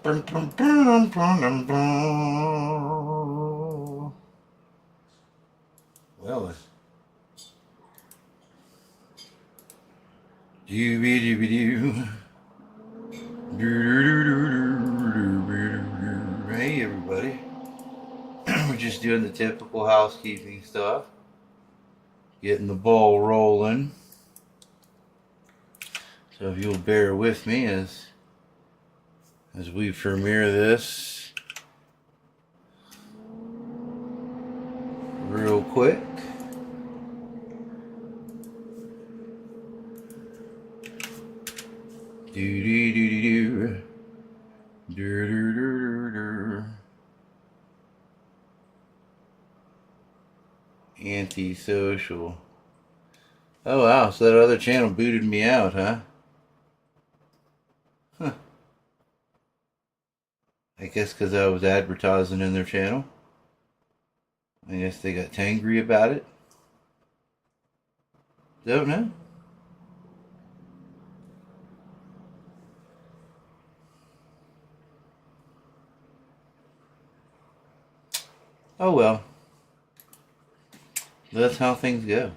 Well, hey everybody. We're just doing the typical housekeeping stuff, getting the ball rolling. So if you'll bear with me as we premiere this real quick. Antisocial. Oh wow, so that other channel booted me out, huh? Huh. I guess because I was advertising in their channel. I guess they got angry about it. Don't know. Oh well. That's how things go.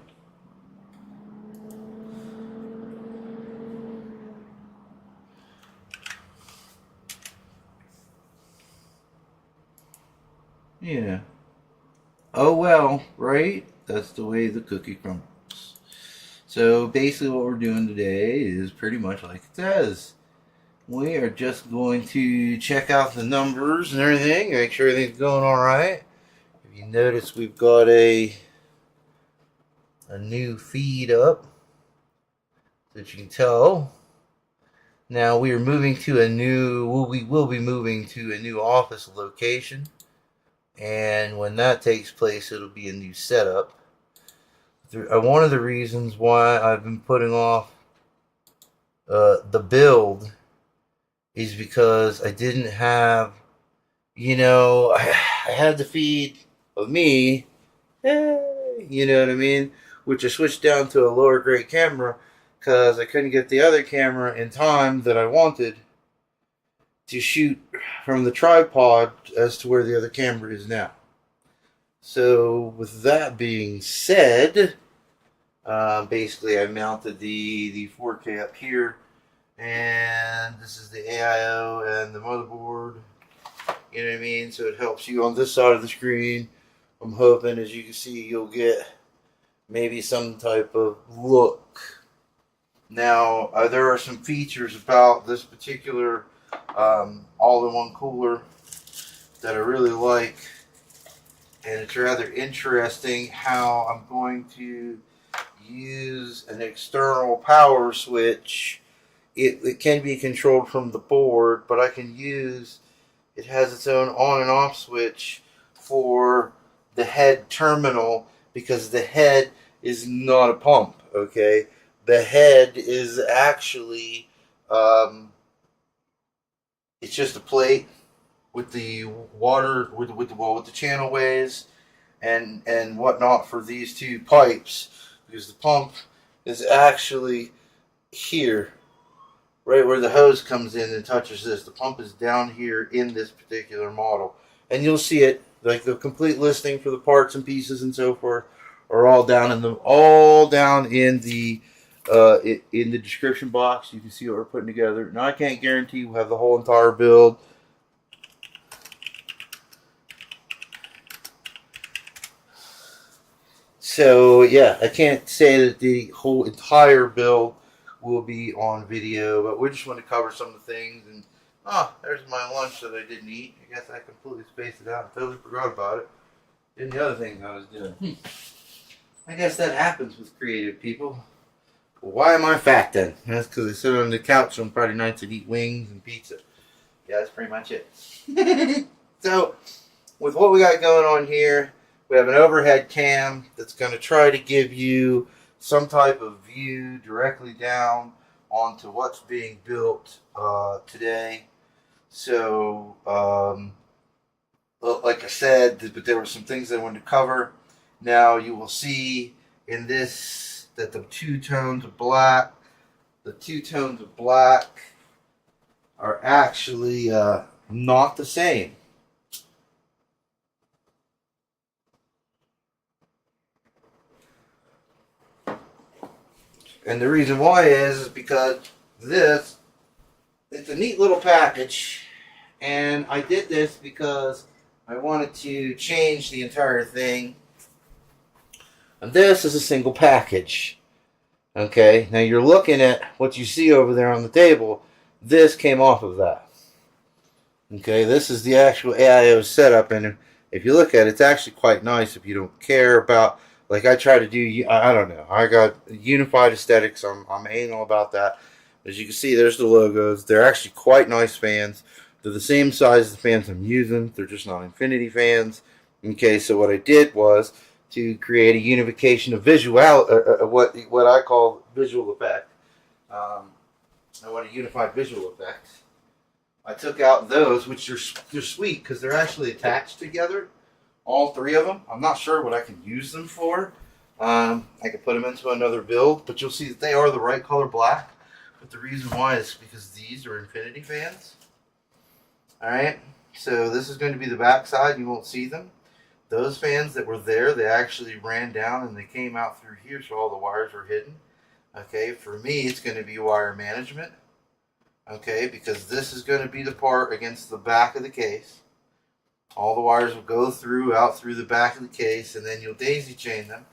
Yeah. Oh well, right? That's the way the cookie crumbles. So basically what we're doing today is pretty much like it says. We are just going to check out the numbers and everything, make sure everything's going alright. If you notice, we've got a new feed up, so that you can tell. Now we are moving to we will be moving to a new office location. And when that takes place, it'll be a new setup. One of the reasons why I've been putting off the build is because I didn't have, I had the feed of me, you know what I mean? Which I switched down to a lower grade camera because I couldn't get the other camera in time that I wanted to shoot from the tripod as to where the other camera is now. So with that being said, basically I mounted the 4K up here, and this is the AIO and the motherboard, you know what I mean? So it helps you on this side of the screen. I'm hoping, as you can see, you'll get maybe some type of look. Now, there are some features about this particular all-in-one cooler that I really like, and it's rather interesting how I'm going to use an external power switch. It can be controlled from the board, but I can use, it has its own on and off switch for the head terminal, because the head is not a pump, okay? The head is actually, it's just a plate with the water, with the channel ways and whatnot for these two pipes, because the pump is actually here, right where the hose comes in and touches this. The pump is down here in this particular model, and you'll see it, like the complete listing for the parts and pieces and so forth are all down in the description box. You can see what we're putting together. Now I can't guarantee we'll have the whole entire build. So yeah, I can't say that the whole entire build will be on video, but we just want to cover some of the things. And there's my lunch that I didn't eat. I guess I completely spaced it out and totally forgot about it. And the other thing I was doing. I guess that happens with creative people. Well, why am I fat then? That's because I sit on the couch on Friday nights and eat wings and pizza. Yeah, that's pretty much it. So, with what we got going on here, we have an overhead cam that's going to try to give you some type of view directly down onto what's being built today. So, like I said, but there were some things I wanted to cover. Now you will see in this that the two tones of black are actually not the same. And the reason why is because this, it's a neat little package, and I did this because I wanted to change the entire thing. And this is a single package. Okay, now you're looking at what you see over there on the table. This came off of that. Okay, this is the actual AIO setup, and if you look at it, it's actually quite nice if you don't care about, like I try to do, I don't know, I got unified aesthetics, I'm anal about that. As you can see, there's the logos. They're actually quite nice fans. They're the same size as the fans I'm using. They're just not infinity fans. Okay, so what I did was to create a unification of what I call visual effect. I want a unified visual effect. I took out those, which they're sweet because they're actually attached together. All three of them. I'm not sure what I can use them for. I could put them into another build, but you'll see that they are the right color black. But the reason why is because these are infinity fans. Alright, so this is going to be the back side. You won't see them. Those fans that were there, they actually ran down and they came out through here, so all the wires are hidden. Okay, for me, it's going to be wire management. Okay, because this is going to be the part against the back of the case. All the wires will go out through the back of the case, and then you'll daisy chain them.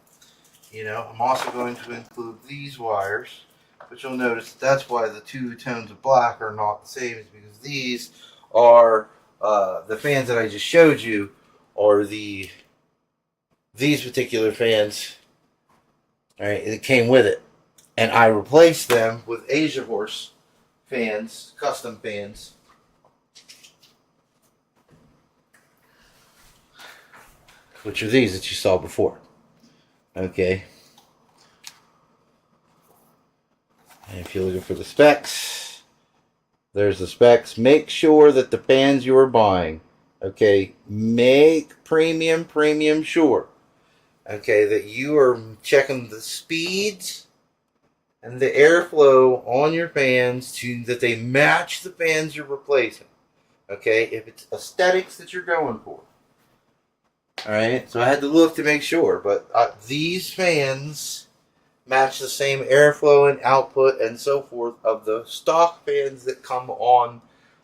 You know, I'm also going to include these wires, but you'll notice that's why the two tones of black are not the same, is because these are the fans that I just showed you, or these particular fans. All right, it came with it, and I replaced them with Asia Horse fans, custom fans. Which are these that you saw before. Okay. And if you're looking for the specs, there's the specs. Make sure that the fans you are buying, okay, make premium sure, okay, that you are checking the speeds and the airflow on your fans that they match the fans you're replacing. Okay, if it's aesthetics that you're going for. Alright, so I had to look to make sure, but these fans match the same airflow and output and so forth of the stock fans that come on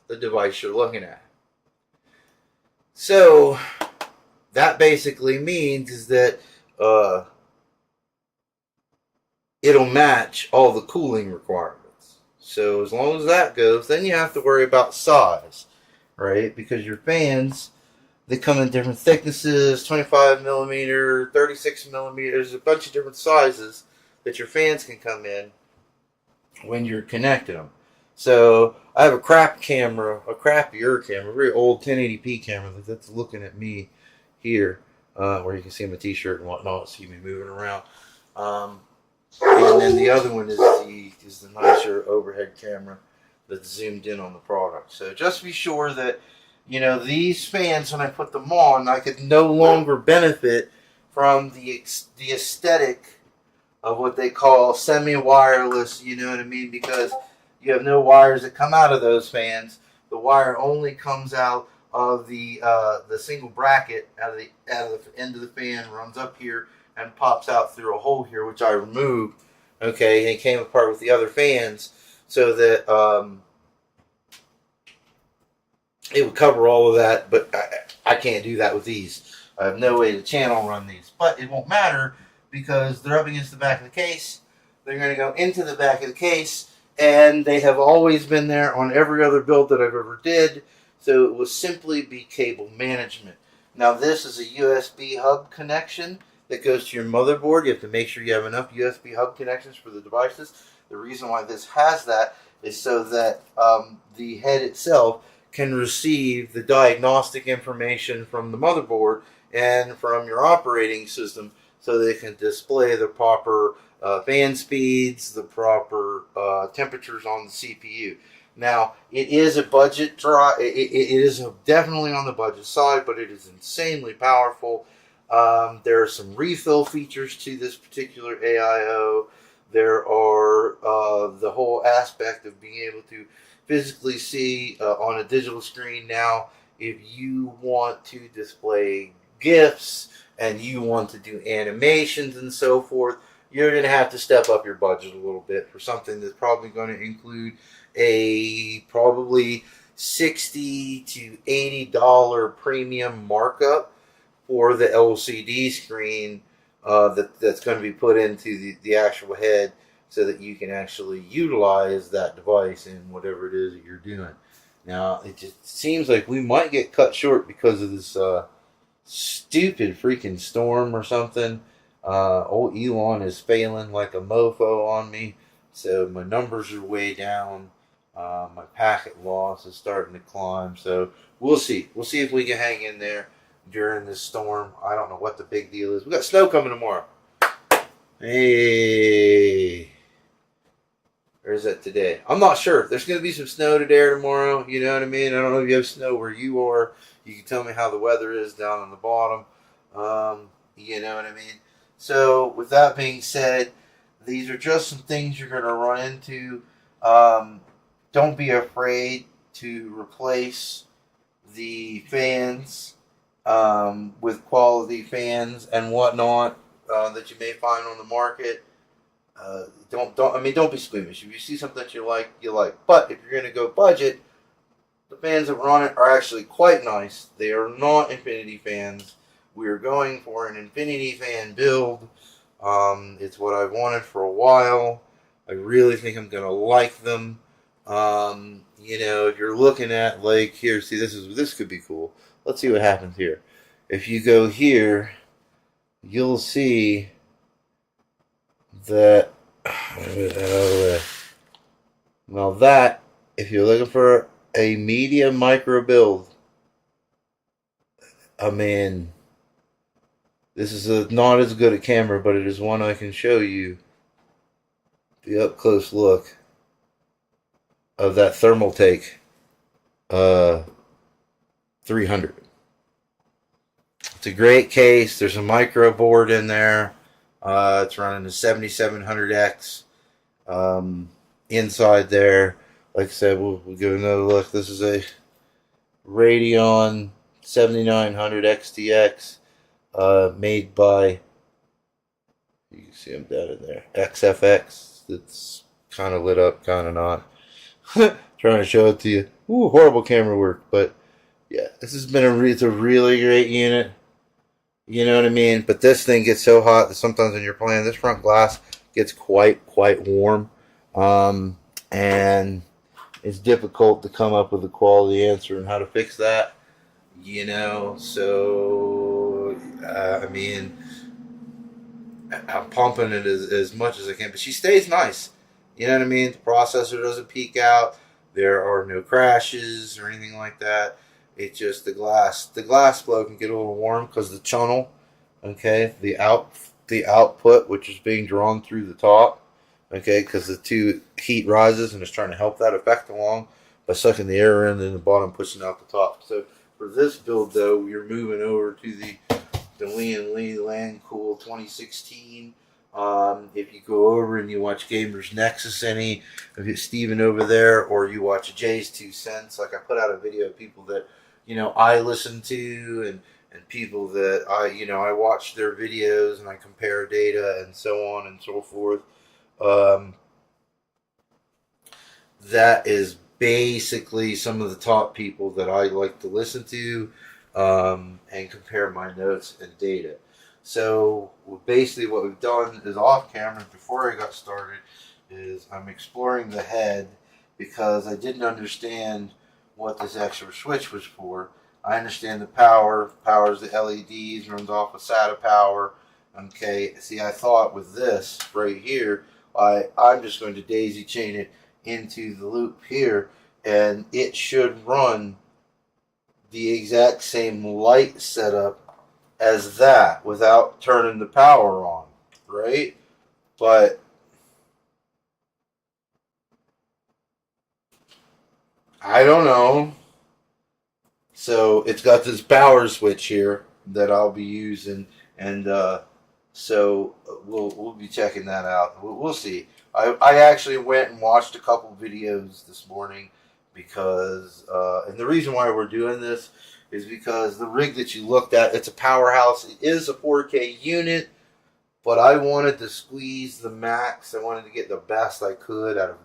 the device you're looking at. So, that basically means is that it'll match all the cooling requirements. So as long as that goes, then you have to worry about size, right? Because your fans, they come in different thicknesses, 25 millimeter, 36 millimeters, a bunch of different sizes that your fans can come in when you're connecting them. So I have a crappier camera, a very old 1080p camera that's looking at me here, where you can see my t-shirt and whatnot, see me moving around. And then the other one is the nicer overhead camera that's zoomed in on the product. So just be sure that, you know, these fans, when I put them on, I could no longer benefit from the aesthetic of what they call semi-wireless, you know what I mean? Because you have no wires that come out of those fans. The wire only comes out of the single bracket out of the end of the fan, runs up here and pops out through a hole here, which I removed. Okay, and it came apart with the other fans so that it would cover all of that, but I can't do that with these. I have no way to channel run these, but it won't matter because they're up against the back of the case. They're going to go into the back of the case, and they have always been there on every other build that I've ever did, so it will simply be cable management. Now this is a USB hub connection that goes to your motherboard. You have to make sure you have enough USB hub connections for the devices. The reason why this has that is so that the head itself can receive the diagnostic information from the motherboard and from your operating system so they can display the proper fan speeds, the proper temperatures on the CPU. Now, it is a budget drive. It is definitely on the budget side, but it is insanely powerful. There are some refill features to this particular AIO. There are the whole aspect of being able to physically see on a digital screen now. If you want to display GIFs and you want to do animations and so forth, you're going to have to step up your budget a little bit for something that's probably going to include a probably $60 to $80 premium markup for the LCD screen that's going to be put into the actual head, so that you can actually utilize that device in whatever it is that you're doing. Now, it just seems like we might get cut short because of this stupid freaking storm or something. Old Elon is failing like a mofo on me, so my numbers are way down. My packet loss is starting to climb, so we'll see. We'll see if we can hang in there during this storm. I don't know what the big deal is. We got snow coming tomorrow. Hey, or is that today? I'm not sure. There's going to be some snow today or tomorrow. You know what I mean? I don't know if you have snow where you are. You can tell me how the weather is down on the bottom. You know what I mean? So, with that being said, these are just some things you're going to run into. Don't be afraid to replace the fans with quality fans and whatnot that you may find on the market. Don't be squeamish. If you see something that you like. But if you're going to go budget, the fans that were on it are actually quite nice. They are not infinity fans. We are going for an infinity fan build. It's what I've wanted for a while. I really think I'm going to like them. If you're looking at, like, here, see, this could be cool. Let's see what happens here. If you go here, you'll see that, now that, if you're looking for a media micro build, I mean, this is not as good a camera, but it is one I can show you the up close look of that thermal take 300. It's a great case. There's a micro board in there. It's running a 7700X inside there. Like I said, we'll give another look. This is a Radeon 7900 XTX made by, you can see them down in there, XFX. It's kind of lit up, kind of not. Trying to show it to you. Ooh, horrible camera work, but yeah, this has been it's a really great unit. You know what I mean? But this thing gets so hot that sometimes when you're playing, this front glass gets quite warm, and it's difficult to come up with a quality answer on how to fix that. So I'm pumping it as much as I can, but she stays nice. You know what I mean? The processor doesn't peak out. There are no crashes or anything like that. It's just the glass. The glass flow can get a little warm because the channel, okay, the output, which is being drawn through the top, okay, because the two heat rises and it's trying to help that effect along by sucking the air in and the bottom pushing out the top. So for this build, though, we're moving over to the Lian Lancool 2016. If you go over and you watch Gamers Nexus, if it's Steven over there, or you watch Jay's 2 Cents, like I put out a video of people that I listen to, and people that I watch their videos and I compare data and so on and so forth. That is basically some of the top people that I like to listen to and compare my notes and data. So basically what we've done is off camera before I got started is I'm exploring the head because I didn't understand what this extra switch was for. I understand the powers the LEDs, runs off of SATA power. Okay, see, I thought with this right here, I'm just going to daisy chain it into the loop here, and it should run the exact same light setup as that without turning the power on, right? But I don't know. So it's got this power switch here that I'll be using, and so we'll be checking that out. We'll see. I actually went and watched a couple videos this morning because, and the reason why we're doing this is because the rig that you looked at, it's a powerhouse. It is a 4K unit, but I wanted to squeeze the max. I wanted to get the best I could out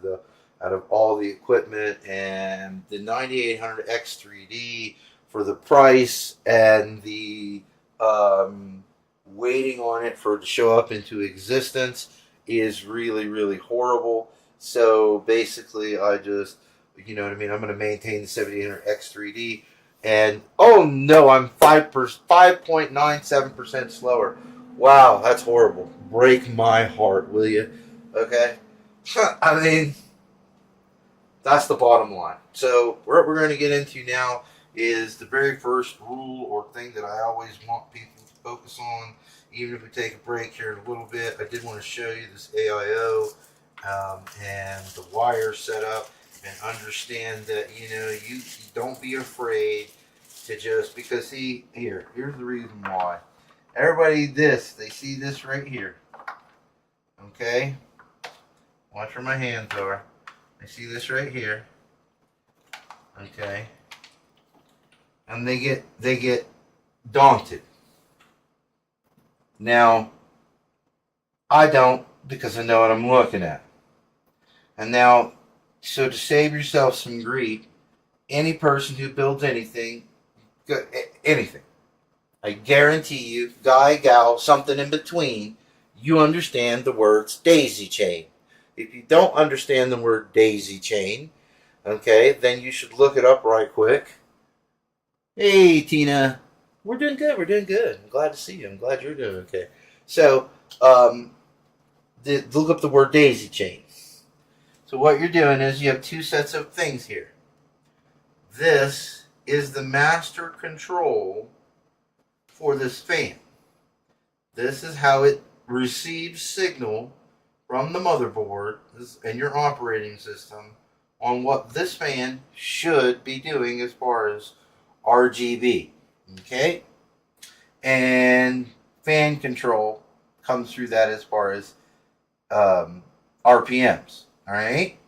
of all the equipment, and the 9800 X3D for the price and the waiting on it for it to show up into existence is really, really horrible. So basically, I just, you know what I mean, I'm going to maintain the 7800 X3D. And, oh no, I'm 5.97% slower. Wow, that's horrible. Break my heart, will you? Okay? I mean, that's the bottom line. So what we're going to get into now is the very first rule or thing that I always want people to focus on, even if we take a break here in a little bit. I did want to show you this AIO and the wire setup, and understand that, you know, you don't be afraid to just, because see, here's the reason why. Everybody, they see this right here. Okay? Watch where my hands are. They see this right here. Okay? And they get daunted. Now, I don't, because I know what I'm looking at. And now, so to save yourself some grief, any person who builds anything, I guarantee you, guy, gal, something in between, you understand the words daisy chain. If you don't understand the word daisy chain, okay, then you should look it up right quick. Hey, Tina. We're doing good. We're doing good. I'm glad to see you. I'm glad you're doing okay. So, look up the word daisy chain. So what you're doing is you have two sets of things here. This is the master control for this fan. This is how it receives signal from the motherboard and your operating system on what this fan should be doing as far as RGB. Okay? And fan control comes through that as far as RPMs. Alright?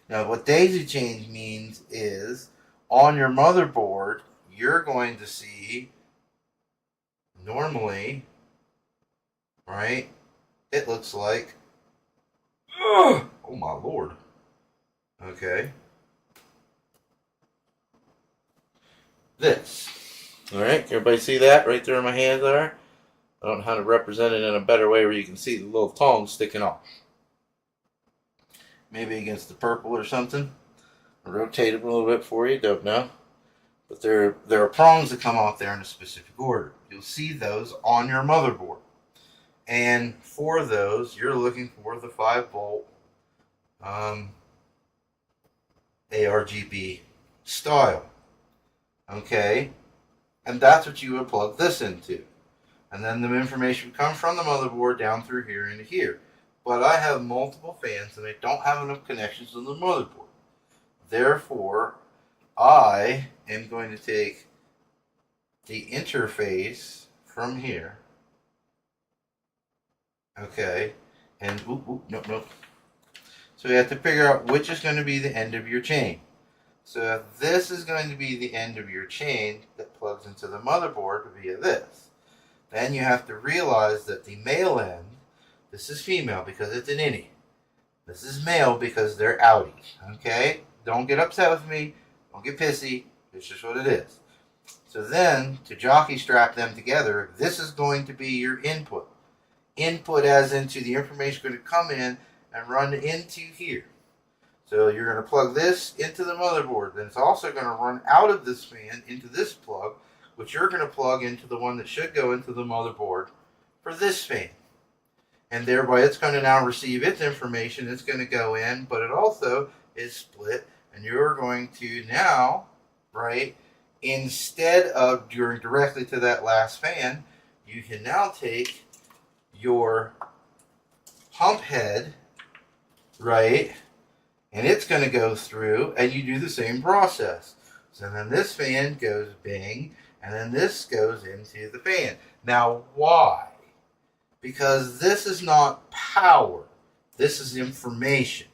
Now what daisy chain means is on your motherboard, you're going to see normally, right? It looks like, oh my lord. Okay. This. Alright, everybody see that right there where my hands are? I don't know how to represent it in a better way where you can see the little tongs sticking off. Maybe against the purple or something. I'll rotate it a little bit for you, don't know. But there are prongs that come off there in a specific order. You'll see those on your motherboard. And for those, you're looking for the 5-volt ARGB style. Okay? And that's what you would plug this into. And then the information comes from the motherboard down through here into here. But I have multiple fans and I don't have enough connections on the motherboard. Therefore, I am going to take the interface from here. Okay. And, nope. So you have to figure out which is going to be the end of your chain. So if this is going to be the end of your chain that plugs into the motherboard via this, then you have to realize that the male end, this is female because it's an innie. This is male because they're outie. Okay? Don't get upset with me. Don't get pissy. It's just what it is. So then, to jockey strap them together, this is going to be your input. Input as into the information going to come in and run into here. So you're going to plug this into the motherboard. Then it's also going to run out of this fan into this plug, which you're going to plug into the one that should go into the motherboard for this fan. And thereby it's going to now receive its information. It's going to go in, but it also is split. And you're going to now, right, instead of going directly to that last fan, you can now take your pump head, right, and it's going to go through, and you do the same process. So then this fan goes bing, and then this goes into the fan. Now, why? Because this is not power. This is information.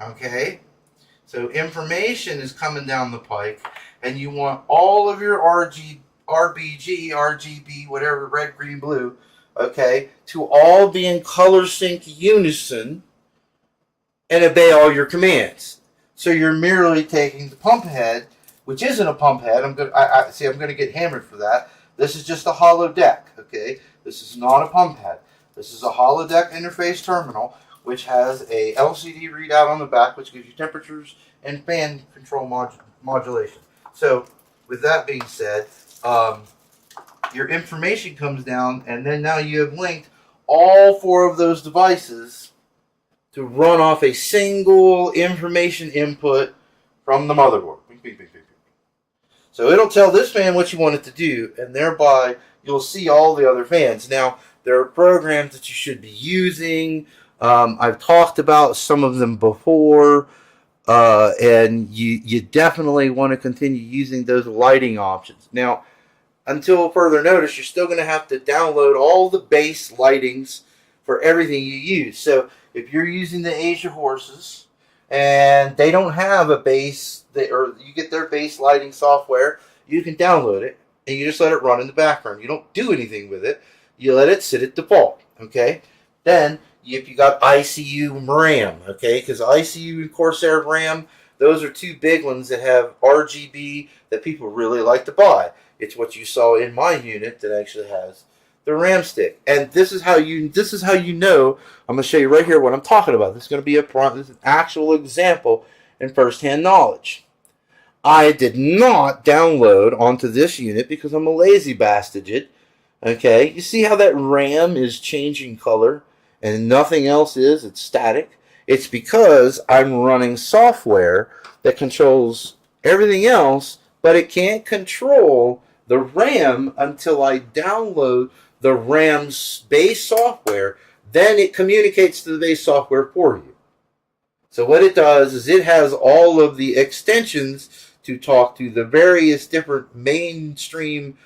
Okay? So information is coming down the pike, and you want all of your RGB, whatever, red, green, blue, okay, to all be in color sync unison and obey all your commands. So you're merely taking the pump head, which isn't a pump head. I'm going to get hammered for that. This is just a hollow deck, okay? This is not a pump head. This is a hollow deck interface terminal, which has a LCD readout on the back, which gives you temperatures and fan control modulation. So, with that being said, your information comes down, and then now you have linked all 4 of those devices to run off a single information input from the motherboard. So it'll tell this fan what you want it to do, and thereby you'll see all the other fans. Now, there are programs that you should be using. I've talked about some of them before, and you definitely want to continue using those lighting options. Now, until further notice, you're still going to have to download all the base lightings for everything you use. So if you're using the Asia Horses and they don't have a base, or you get their base lighting software, you can download it and you just let it run in the background. You don't do anything with it. You let it sit at default. Okay. Then if you got ICU RAM, okay, because ICU and Corsair RAM, those are 2 big ones that have RGB that people really like to buy. It's what you saw in my unit that actually has the RAM stick. And this is how you know. I'm going to show you right here what I'm talking about. This is going to be this is an actual example in first-hand knowledge. I did not download onto this unit because I'm a lazy bastard. Okay, you see how that RAM is changing color and nothing else is? It's static. It's because I'm running software that controls everything else, but it can't control the RAM until I download the RAM's base software. Then it communicates to the base software for you. So what it does is it has all of the extensions to talk to the various different mainstream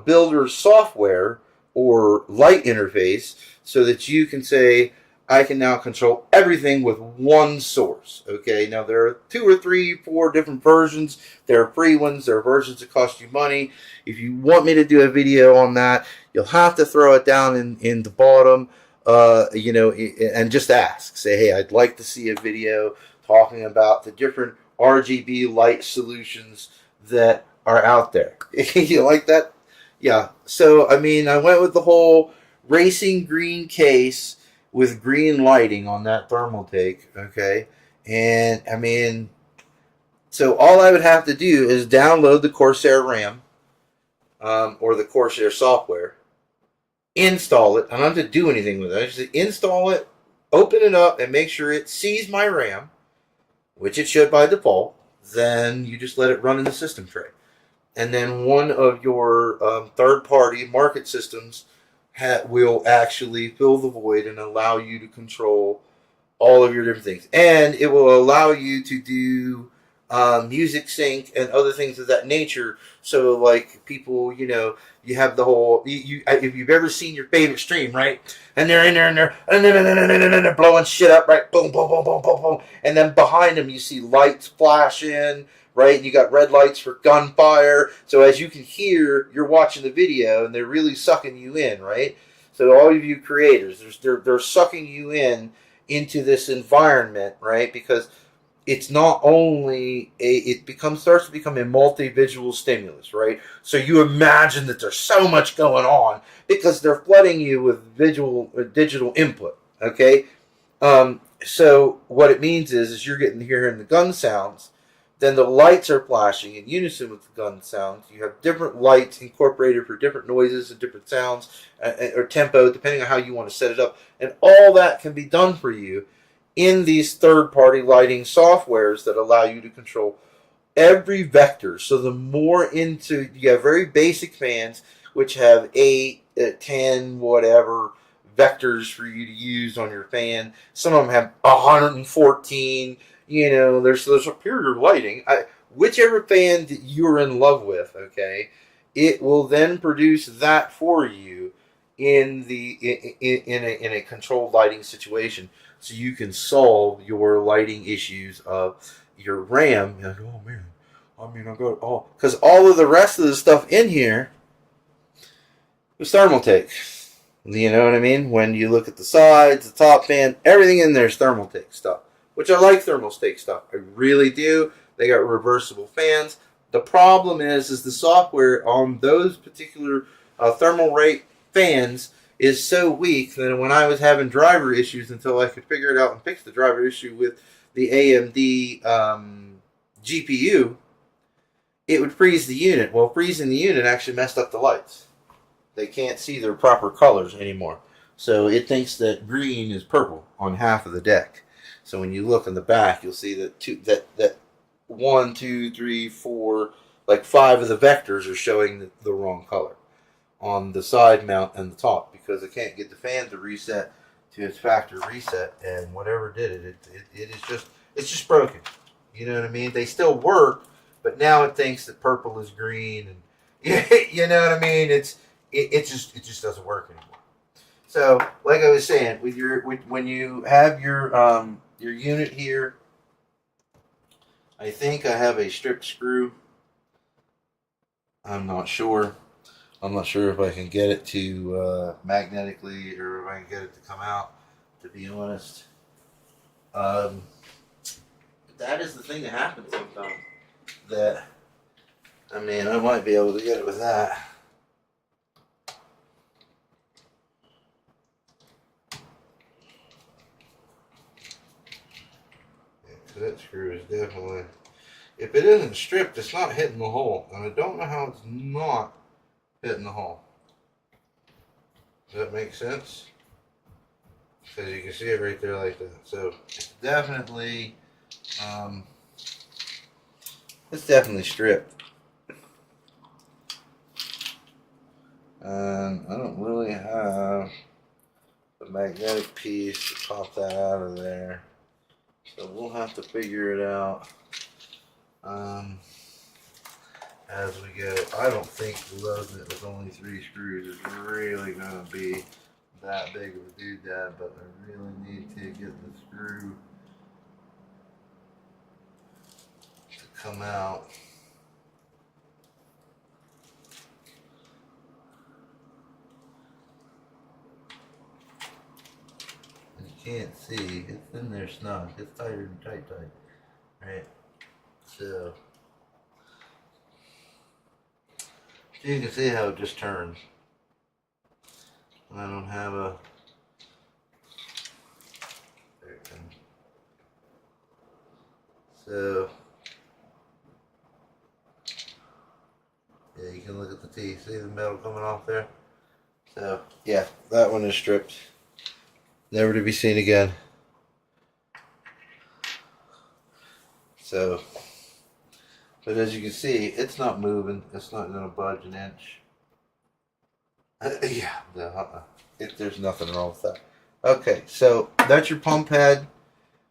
builder software or light interface, so that you can say, I can now control everything with one source. Okay, now there are 2 or 3, 4 different versions. There are free ones. There are versions that cost you money. If you want me to do a video on that, you'll have to throw it down in the bottom, and just ask. Say, hey, I'd like to see a video talking about the different RGB light solutions that are out there. You like that? Yeah. So, I mean, I went with the whole racing green case with green lighting on that thermal take, okay? And, I mean, so all I would have to do is download the Corsair RAM, or the Corsair software, install it. I don't have to do anything with it. I just install it, open it up, and make sure it sees my RAM, which it should by default. Then you just let it run in the system tray. And then one of your third-party market systems will actually fill the void and allow you to control all of your different things. And it will allow you to do music sync and other things of that nature. So, like, people, you have the whole, if you've ever seen your favorite stream, right? And they're in there and they're blowing shit up, right? Boom, boom, boom, boom, boom, boom. And then behind them you see lights flashing, right? And you got red lights for gunfire. So as you can hear, you're watching the video and they're really sucking you in, right? So all of you creators, they're sucking you into this environment, right? Because it's not only starts to become a multi-visual stimulus, right? So you imagine that there's so much going on because they're flooding you with digital input, okay? So what it means is you're hearing the gun sounds, then the lights are flashing in unison with the gun sounds. You have different lights incorporated for different noises and different sounds or tempo, depending on how you want to set it up. And all that can be done for you in these third-party lighting softwares that allow you to control every vector. So the more you have very basic fans, which have 8, 10, whatever vectors for you to use on your fan. Some of them have 114. There's superior lighting. Whichever fan that you're in love with, okay, it will then produce that for you in a controlled lighting situation. so you can solve your lighting issues of your RAM. You're like, oh man, I mean, I got all, because all of the rest of the stuff in here was Thermaltake. You know what I mean? When you look at the sides, the top fan, everything in there is Thermaltake stuff, which I like Thermaltake stuff. I really do. They got reversible fans. The problem is the software on those particular thermal rate fans is so weak that when I was having driver issues until I could figure it out and fix the driver issue with the AMD GPU, it would freeze the unit. Well, freezing the unit actually messed up the lights. They can't see their proper colors anymore. So it thinks that green is purple on half of the deck. So when you look in the back, you'll see that 1, 2, 3, 4, like 5 of the vectors are showing the wrong color on the side mount and the top, because it can't get the fan to reset to its factory reset, and whatever did it's just broken. You know what I mean? They still work, but now it thinks that purple is green, and you know what I mean? It just doesn't work anymore. So, like I was saying, when you have your unit here, I think I have a stripped screw. I'm not sure. I'm not sure if I can get it to magnetically, or if I can get it to come out, to be honest. That is the thing that happens sometimes. That, I mean, I might be able to get it with that. That screw is definitely, if it isn't stripped, it's not hitting the hole, and I don't know how it's not hitting the hole. Does that make sense? Because you can see it right there like that. So it's definitely stripped. And I don't really have the magnetic piece to pop that out of there. So we'll have to figure it out as we go. I don't think loading it with only 3 screws is really going to be that big of a doodad, but I really need to get the screw to come out. You can't see, it's in there snug, it's tighter than tight, right? So you can see how it just turns. I don't have a, there it comes. So yeah, you can look at the teeth, see the metal coming off there? So yeah, that one is stripped. Never to be seen again. So, but as you can see, it's not moving. It's not going to budge an inch. Yeah, there's nothing wrong with that. Okay, so that's your pump head.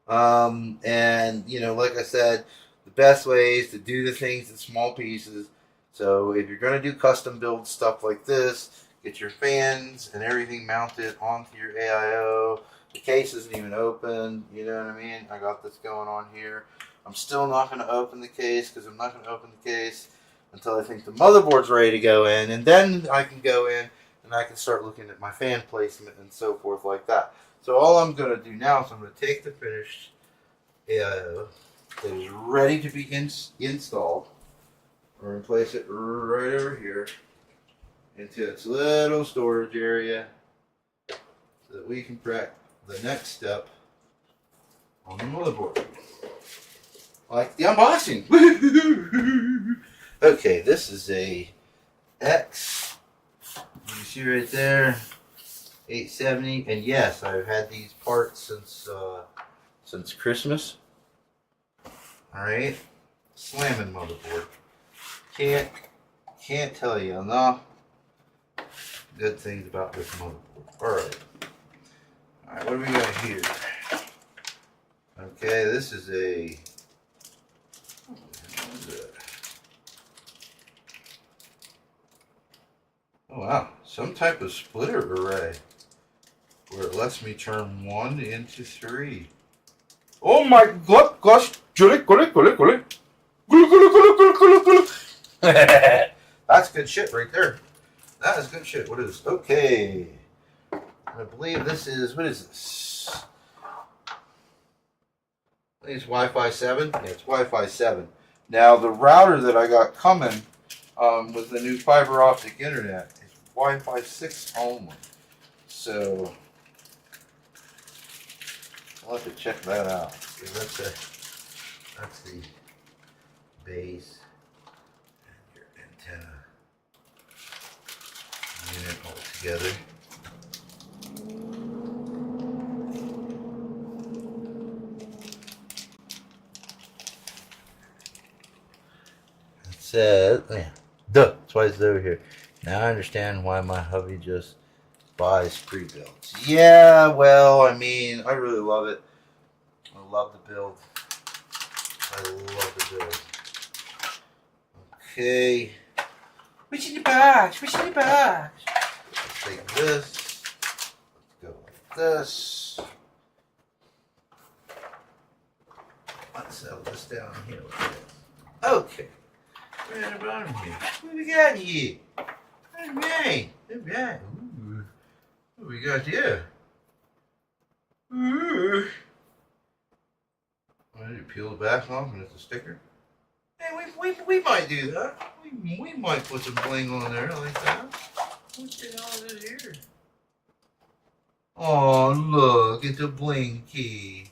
And, you know, like I said, the best way is to do the things in small pieces. So if you're going to do custom build stuff like this, get your fans and everything mounted onto your AIO. The case isn't even open, you know what I mean? I got this going on here. I'm still not going to open the case, because I'm not going to open the case until I think the motherboard's ready to go in. And then I can go in and I can start looking at my fan placement and so forth like that. So all I'm going to do now is I'm going to take the finished AIO that is ready to be installed. We're going to place it right over here into its little storage area so that we can prep the next step on the motherboard. Like the unboxing. Okay, this is a X. You see right there, 870, and yes, I've had these parts since Christmas. All right, slamming motherboard. Can't tell you enough good things about this motherboard. All right, what do we got here? Okay, this is a. Oh wow, some type of splitter array. where it lets me turn 1 into 3. Oh my god, gosh, Julie. That's good shit right there. That is good shit. What is this? Okay. I believe this is, what is this? I think it's Wi-Fi 7. Yeah, it's Wi-Fi 7. Now, the router that I got coming with the new fiber optic internet is Wi-Fi 6 only. So, I'll have to check that out. See, that's the base and your antenna unit all together. It says, yeah, duh, that's why it's over here. Now I understand why my hubby just buys pre-builds. Yeah, well, I mean, I really love it. I love the build. I love the build. Okay. What's in the box? What's in the box? Let's take this. Let's go like this. Let's settle this down here like this. Okay. Right around here. What we got here? Alright. Alright. What we got here? Ooh. I need to peel the back off and it's a sticker. Hey, we might do that. We might put some bling on there like that. What the hell is it here? Oh, look, it's a bling key.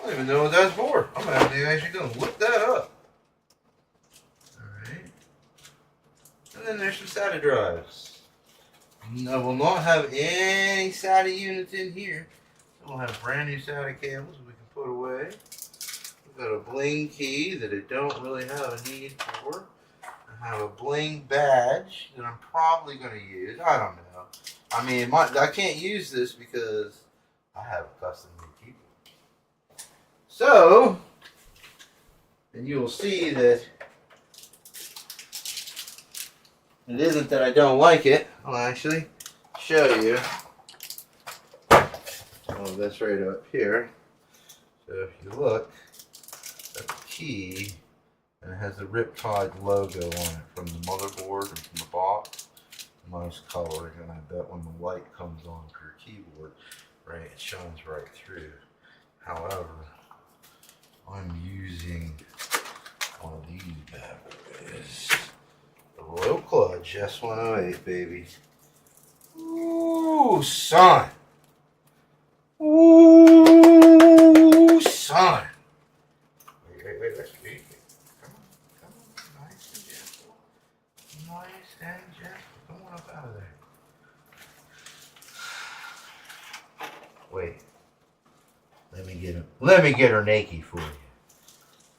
I don't even know what that's for. I'm actually going to look that up. Alright. And then there's some SATA drives. I will not have any SATA units in here. We'll have brand new SATA cables we can put away. We've got a bling key that I don't really have a need for. I have a bling badge that I'm probably going to use. I don't know. I mean, I can't use this because I have a custom new keyboard. So, and you will see that it isn't that I don't like it. I'll actually show you. Oh, that's right up here. So if you look, that's the key, and it has the Ripetide logo on it from the motherboard and from the box. Nice coloring, and I bet when the light comes on for your keyboard, right, it shines right through. However, I'm using one of these bad boys. The Royal Clutch S108, baby. Ooh, son. Ooh, son. Wait. Come on. Nice and gentle. Nice and gentle. Come on up out of there. Wait. Let me get her naked for you.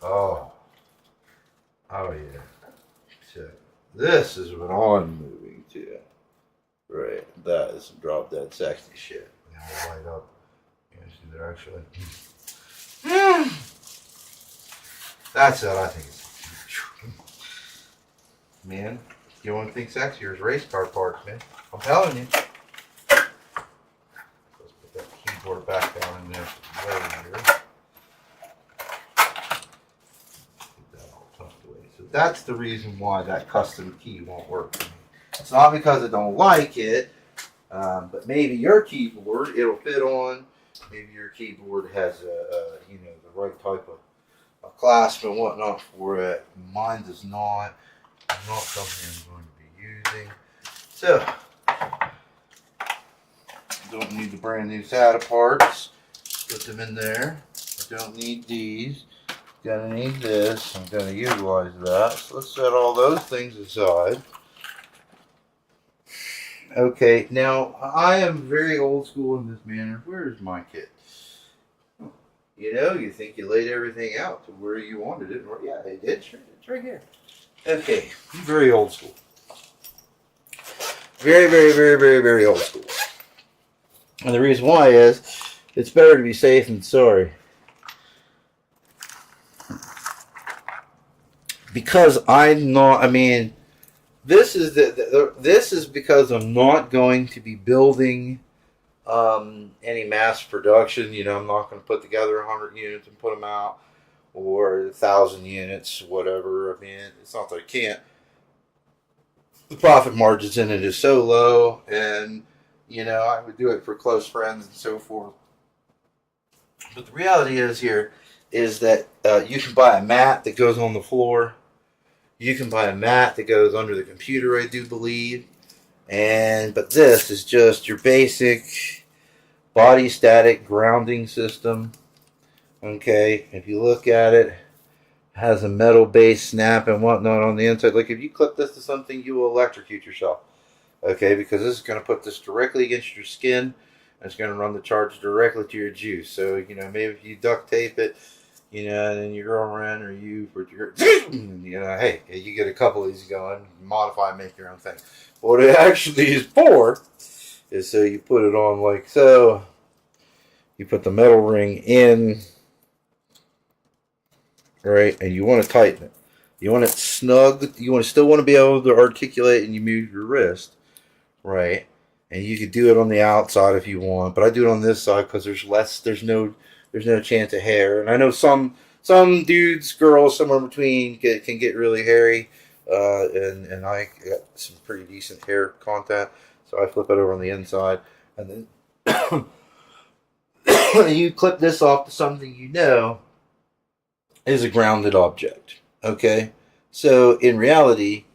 Oh yeah. So this is what I'm moving to. Right. That is some drop dead sexy shit. I'll light up. You guys see there actually. That's it, I think it's man, you want to think sexier is race car parts, man. I'm telling you. Let's put that keyboard back down in there later here. Get that all tucked away. So that's the reason why that custom key won't work for me. It's not because I don't like it, but maybe your keyboard it'll fit on. Maybe your keyboard has the right type of clasp and whatnot for it. Mine does not. Not something I'm going to be using. So, don't need the brand new SATA parts. Put them in there. I don't need these. Gonna need this. I'm gonna utilize that. So let's set all those things aside. Okay, now I am very old school in this manner. Where's my kit? You know, you think you laid everything out to where you wanted it. Yeah, it did. Sure, it's right here. Okay, very old school. Very old school. And the reason why is It's better to be safe than sorry. Because I'm not, I mean, this is this is because I'm not going to be building any mass production. You know, I'm not going to put together 100 units and put them out, or 1,000 units, whatever. I mean, it's not that I can't. The profit margins in it is so low, and you know, I would do it for close friends and so forth. But the reality is that you can buy a mat that goes on the floor. You can buy a mat that goes under the computer, I do believe. But this is just your basic body static grounding system. Okay, if you look at it, it has a metal base snap and whatnot on the inside. Like if you clip this to something, you will electrocute yourself. Okay, because this is going to put this directly against your skin, and it's going to run the charge directly to your juice. So, you know, maybe if you duct tape it, you know, and then your girlfriend or you, you know, hey, you get a couple of these going, modify and make your own thing. What it actually is for is so you put it on like so. You put the metal ring in, right, and you want to tighten it. You want it snug. You still want to be able to articulate and you move your wrist, right? And you could do it on the outside if you want, but I do it on this side because there's no chance of hair. And I know some dudes, girls, somewhere in between can get really hairy, and I got some pretty decent hair content, so I flip it over on the inside, and then you clip this off to something you know is a grounded object. Okay, so in reality,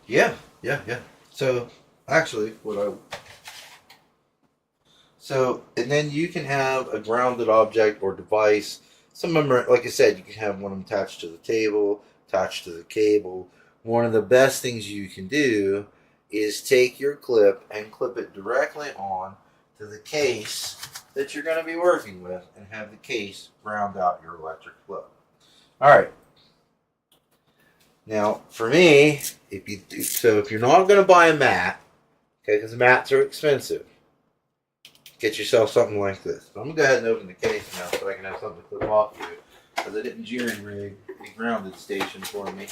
yeah, yeah, yeah. So actually, and then you can have a grounded object or device. Some of them are, like I said, you can have one of them attached to the table, attached to the cable. One of the best things you can do is take your clip and clip it directly on to the case that you're going to be working with and have the case ground out your electric flow. All right. Now, for me, if you're not going to buy a mat, okay, because mats are expensive, get yourself something like this. So I'm going to go ahead and open the case now so I can have something to clip off to, because I didn't jury rig a grounded station for me.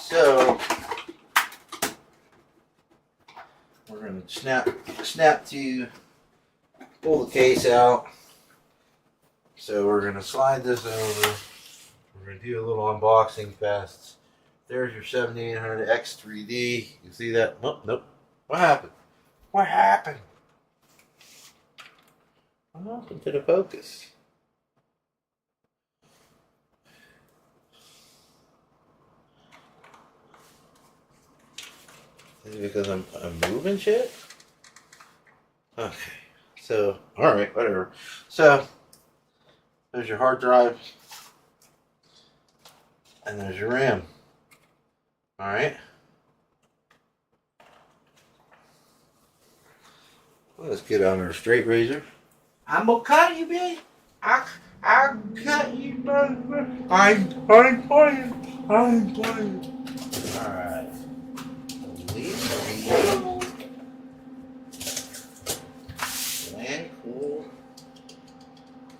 So we're going to snap to pull the case out. So we're going to slide this over. We're going to do a little unboxing fest. There's your 7800 X3D. You see that? Oh, nope. What happened? What happened? What happened to the focus? Is it because I'm moving shit? Okay. So, alright, whatever. So, there's your hard drive. And there's your RAM. Alright. Let's get on our straight razor. I'm gonna cut you, bitch. I'll cut you, brother. I'm playing. Alright. Lancool.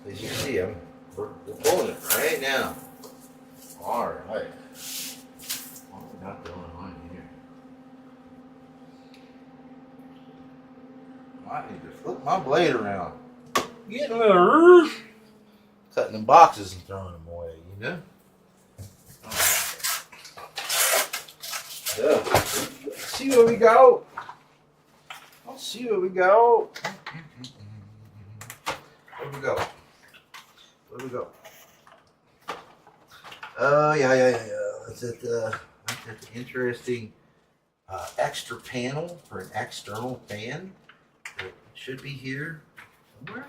As you see, we're pulling it right now. Alright. What we got going on here? I need to flip my blade around. Getting a little cutting them boxes and throwing them away, you know? So, see where we go. Let's see where we go. Where we go? Where we go? Oh, yeah. That's the interesting extra panel for an external fan. It should be here somewhere.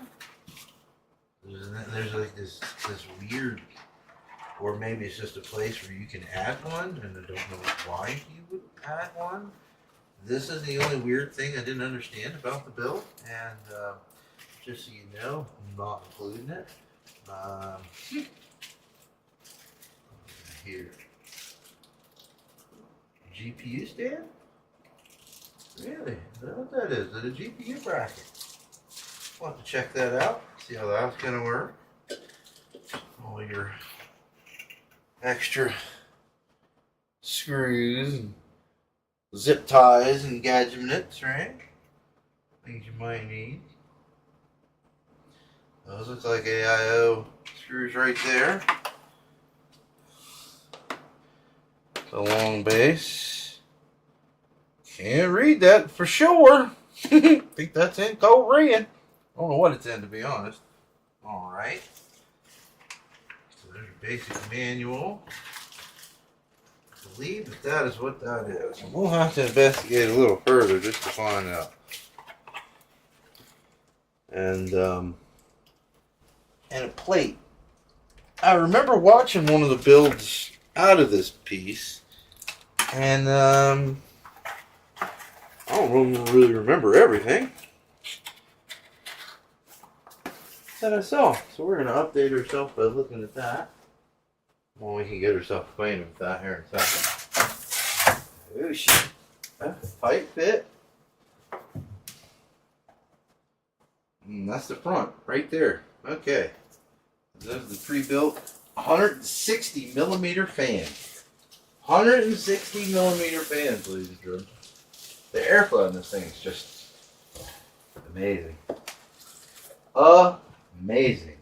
There's like this weird, or maybe it's just a place where you can add one, and I don't know why you would add one. This is the only weird thing I didn't understand about the build, and just so you know, I'm not including it. Here. GPU stand? Really? Is that what that is? Is it a GPU bracket? We'll have to check that out, see how that's going to work. All your extra screws and zip ties and gadgets, right? Things you might need. Those look like AIO screws right there. The long base. Can't read that for sure. I think that's in Korean. I don't know what it's in, to be honest. Alright. So there's a basic manual. I believe that is what that is. We'll have to investigate a little further just to find out. And a plate. I remember watching one of the builds out of this piece, and I don't really remember everything that I saw. So we're going to update ourselves by looking at that. Well, we can get ourselves acquainted with that here in a second. Oh shit. Pipe fit. That's the front, right there. Okay. This is the pre-built 160 millimeter fan. 160 millimeter fans, ladies and gentlemen. The airflow in this thing is just amazing. Amazing.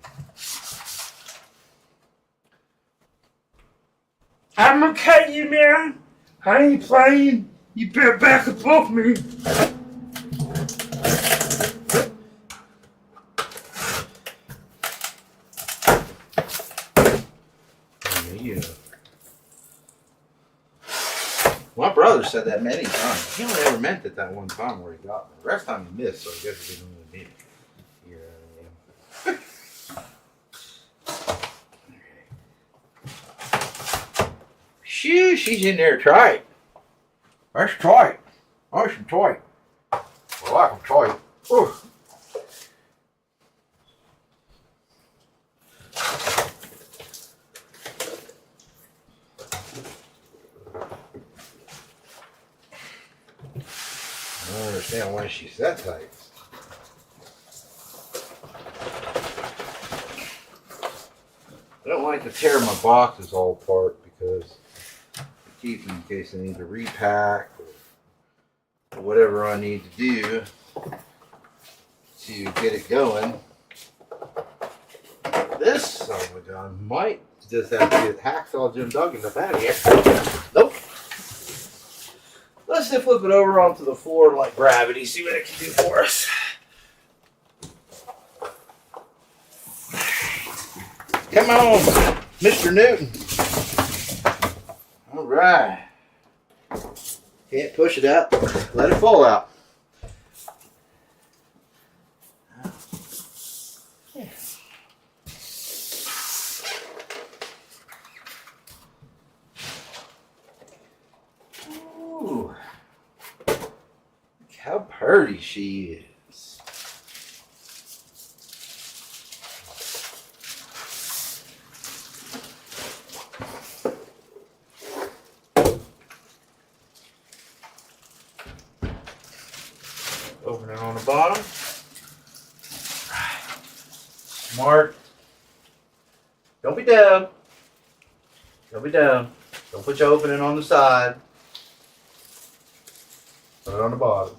I'm okay, you man. I ain't playing. You better back above me. My brother said that many times. He only ever meant it that one time where he got me. The rest of the time he missed, so I guess he didn't really mean it. Here. Shoo, she's in there tight. That's tight. Nice and tight. I like them tight. Ooh. I don't understand why she's that tight. I don't like to tear my boxes all apart because I keep them in case I need to repack or whatever I need to do to get it going. This son of a gun might just have to get hacksaw Jim Duggan up out of here. Nope. Let's just flip it over onto the floor like gravity, see what it can do for us. Come on, Mr. Newton. All right. Can't push it out. Let it fall out. Ooh. Look how pretty she is. Open it on the bottom. Smart. Don't be dumb. Don't be dumb. Don't put your opening on the side. Put it on the bottom.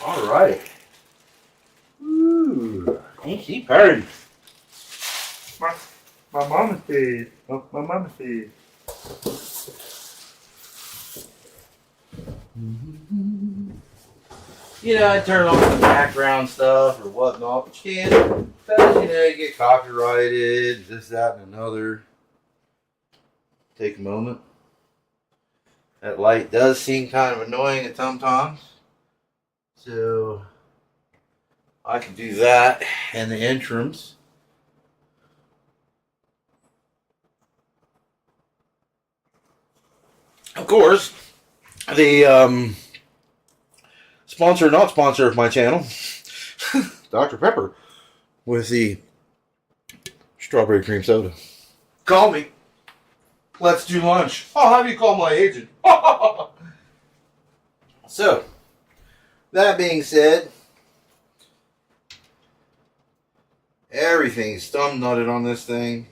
All right. Ooh, ain't she pretty? My mama said. My mama said. You know, I turn on the background stuff or whatnot, but you can't, because, you know, you get copyrighted, this, that, and another. Take a moment. That light does seem kind of annoying at sometimes. So, I can do that and the interims. Of course, the sponsor or not sponsor of my channel, Dr. Pepper with the strawberry cream soda. Call me. Let's do lunch. I'll have you call my agent. So, that being said, everything's thumb nutted on this thing.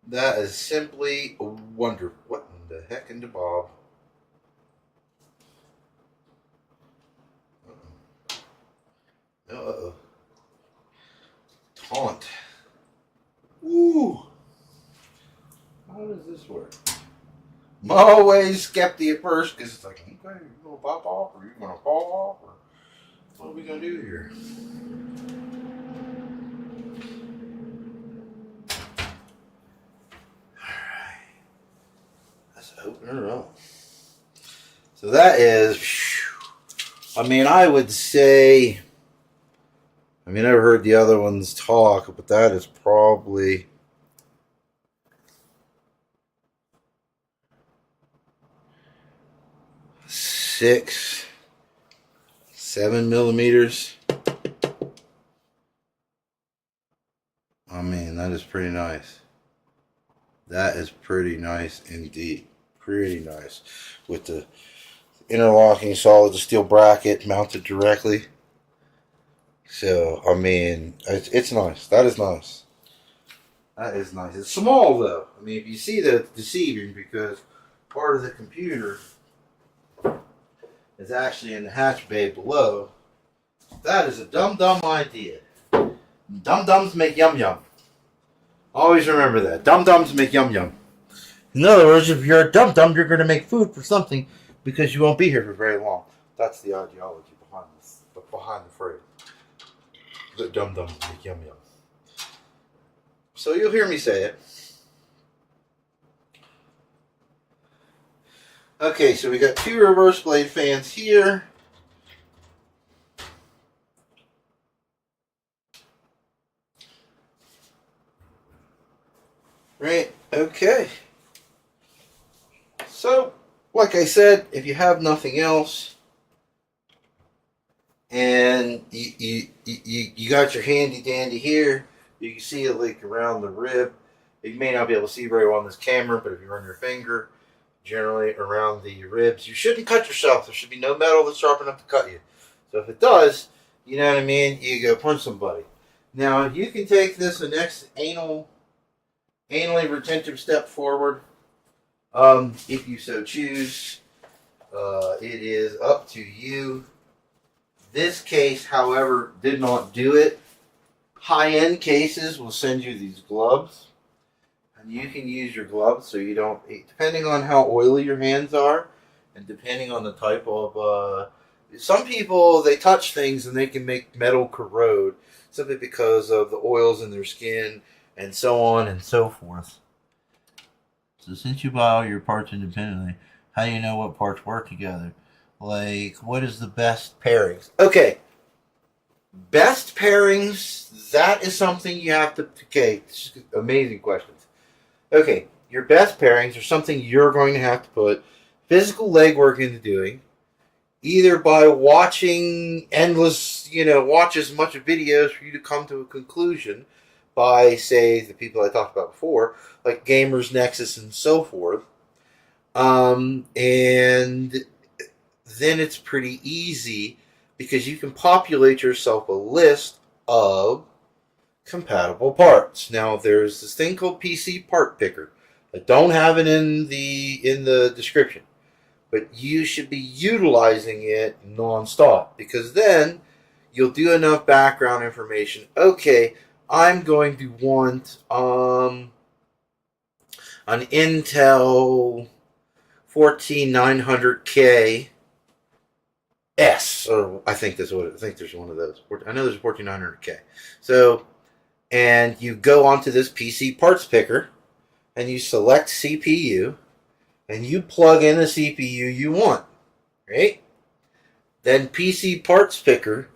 That is simply a wonder. What in the heck in the bob? Uh-oh. Taunt. Ooh. How does this work? I'm always skeptic at first because it's like, okay, you going to pop off or you going to fall off or what are we going to do here? Alright. Let's open her up. So that is, I mean, I would say, I mean, I've heard the other ones talk, but that is probably 6, 7 millimeters. I mean, that is pretty nice. That is pretty nice indeed. Pretty nice. With the interlocking solid steel bracket mounted directly. So, I mean, it's nice. That is nice. That is nice. It's small, though. I mean, if you see that, it's deceiving because part of the computer is actually in the hatch bay below. That is a dumb idea. Dum-dums make yum-yum. Always remember that. Dum-dums make yum-yum. In other words, if you're a dum-dum, you're going to make food for something because you won't be here for very long. That's the ideology behind the phrase. The dum-dums make yum-yum. So you'll hear me say it. Okay, so we got 2 reverse blade fans here. Right, okay. So, like I said, if you have nothing else, and you got your handy dandy here, you can see it like around the rib. You may not be able to see very well on this camera, but if you run your finger generally around the ribs, you shouldn't cut yourself. There should be no metal that's sharp enough to cut you. So if it does, you know what I mean, you go punch somebody. Now, you can take this the next anally retentive step forward, if you so choose. It is up to you. This case, however, did not do it. High-end cases will send you these gloves. And you can use your gloves so you don't, depending on how oily your hands are, and depending on the type of, some people, they touch things and they can make metal corrode simply because of the oils in their skin and so on and so forth. So since you buy all your parts independently, how do you know what parts work together? Like, what is the best pairings? Okay, best pairings, that is something you have to, okay, amazing questions. Okay, your best pairings are something you're going to have to put physical legwork into doing, either by watching endless, watch as much videos for you to come to a conclusion by, say, the people I talked about before, like Gamers Nexus and so forth. And then it's pretty easy because you can populate yourself a list of compatible parts. Now, there's this thing called PC Part Picker. I don't have it in the description, but you should be utilizing it non-stop because then you'll do enough background information. Okay, I'm going to want an Intel 14900K S, or I think there's one of those. I know there's a 14900K. So, and you go onto this PC parts picker, and you select CPU, and you plug in the CPU you want, right? Then PC parts picker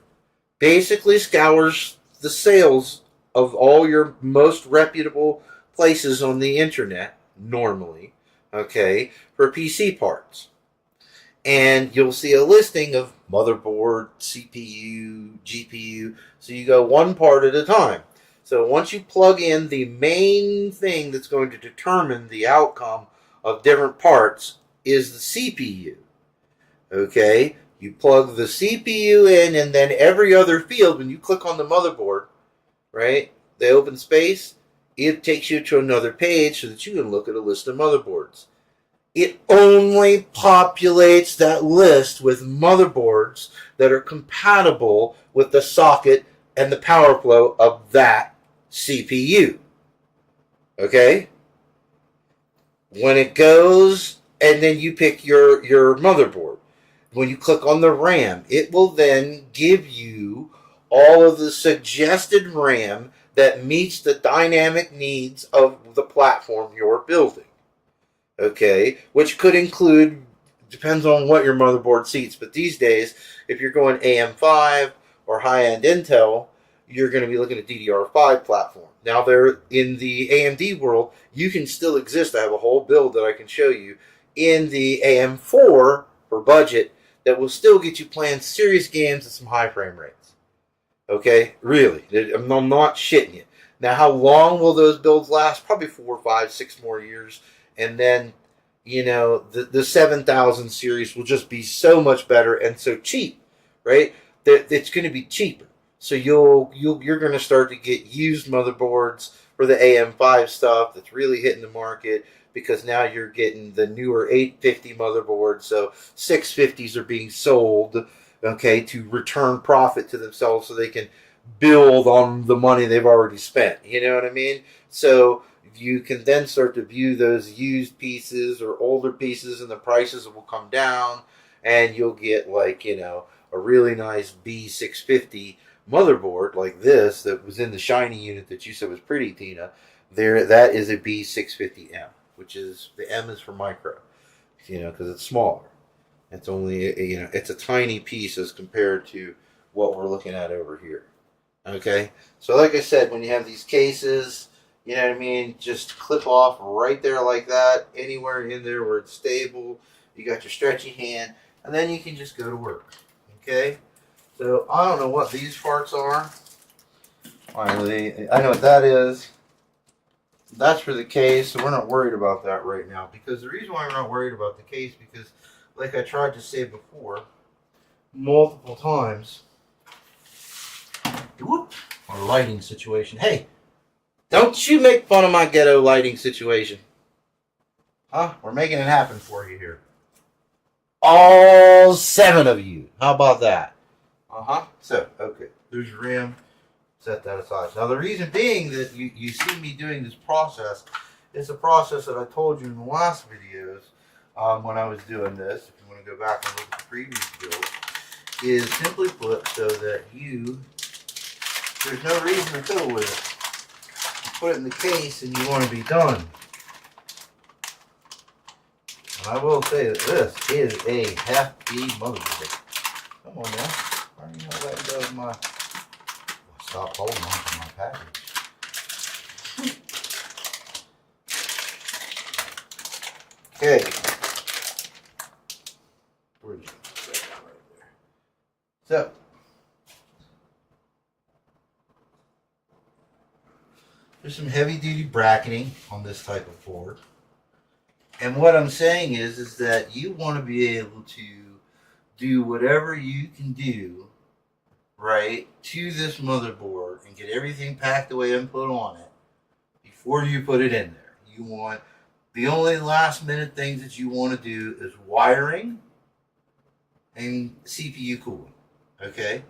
basically scours the sales of all your most reputable places on the internet, normally, okay, for PC parts. And you'll see a listing of motherboard, CPU, GPU. So you go one part at a time. So once you plug in the main thing that's going to determine the outcome of different parts is the CPU. Okay, you plug the CPU in, and then every other field, when you click on the motherboard, right, the open space, it takes you to another page so that you can look at a list of motherboards. It only populates that list with motherboards that are compatible with the socket and the power flow of that CPU. Okay? When it goes, and then you pick your motherboard. When you click on the RAM, it will then give you all of the suggested RAM that meets the dynamic needs of the platform you're building. Okay, which could include, depends on what your motherboard seats, but these days, if you're going AM5 or high-end Intel, you're going to be looking at DDR5 platform. Now, there in the AMD world, you can still exist. I have a whole build that I can show you in the AM4 for budget that will still get you playing serious games at some high frame rates. Okay, really, I'm not shitting you. Now, how long will those builds last? Probably 4, 5, 6 more years. And then, you know, the 7000 series will just be so much better and so cheap, right? That it's going to be cheaper. So you're going to start to get used motherboards for the AM5 stuff that's really hitting the market, because now you're getting the newer 850 motherboards. So 650s are being sold, okay, to return profit to themselves so they can build on the money they've already spent. You know what I mean? So you can then start to view those used pieces or older pieces, and the prices will come down, and you'll get, like, you know, a really nice B650 motherboard like this that was in the shiny unit that you said was pretty, Tina. There, that is a B650M, which is, the M is for micro, you know, because it's smaller. It's only, you know, it's a tiny piece as compared to what we're looking at over here. Okay, so like I said, when you have these cases, you know what I mean, just clip off right there like that, anywhere in there where it's stable. You got your stretchy hand, and then you can just go to work. Okay, so I don't know what these parts are. Finally, I know what that is. That's for the case, so we're not worried about that right now. Because the reason why we're not worried about the case, because like I tried to say before, multiple times, whoop, our lighting situation. Hey, don't you make fun of my ghetto lighting situation. Huh? We're making it happen for you here. All 7 of you. How about that? Uh-huh. So, okay. There's your RAM. Set that aside. Now, the reason being that you see me doing this process is a process that I told you in the last videos when I was doing this. If you want to go back and look at the previous build, is simply put so that there's no reason to fiddle with it. Put it in the case and you want to be done. And I will say that this is a hefty motherboard. Come on now. I don't know that does my... Stop holding on to my package. Okay. Where'd you set that right there? So, there's some heavy duty bracketing on this type of board. And what I'm saying is that you want to be able to do whatever you can do, right, to this motherboard and get everything packed away and put on it before you put it in there. You want, the only last minute things that you want to do is wiring and CPU cooling, okay,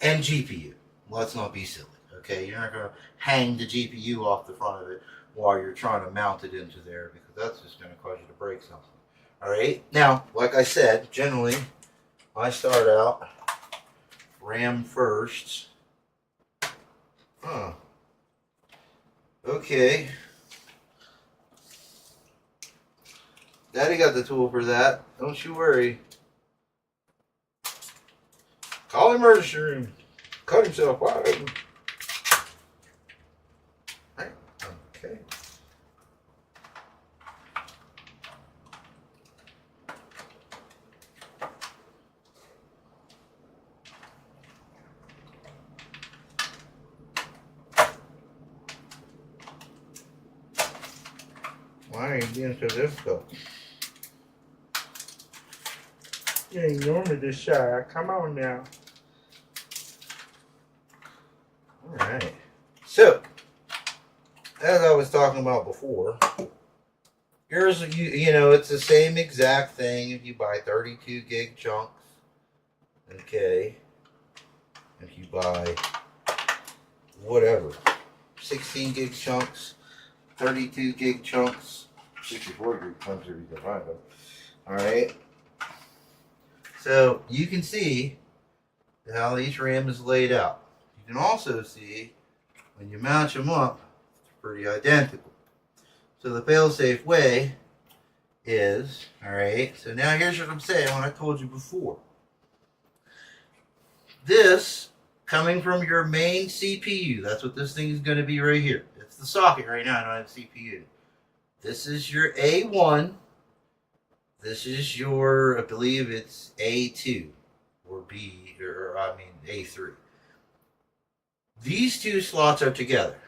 and GPU. Let's not be silly, okay? You're not going to hang the GPU off the front of it while you're trying to mount it into there, because that's just going to cause you to break something. All right? Now, like I said, generally, I start out RAM first. Huh. Okay. Daddy got the tool for that. Don't you worry. Call emergency room. Cut himself wide open. Okay. Why are you being so difficult? You ignore me this shy. Come on now. Alright. So, as I was talking about before, here's, you know, it's the same exact thing if you buy 32 gig chunks. Okay. If you buy whatever, 16 gig chunks, 32 gig chunks, 64 gig chunks if you can find them. Alright. So you can see how each RAM is laid out. You can also see when you match them up, it's pretty identical. So the fail-safe way is, alright, so now here's what I'm saying when I told you before. This coming from your main CPU, that's what this thing is going to be right here. It's the socket right now, I don't have CPU. This is your A1. This is your, I believe it's A2 or B, or I mean A3. These two slots are together.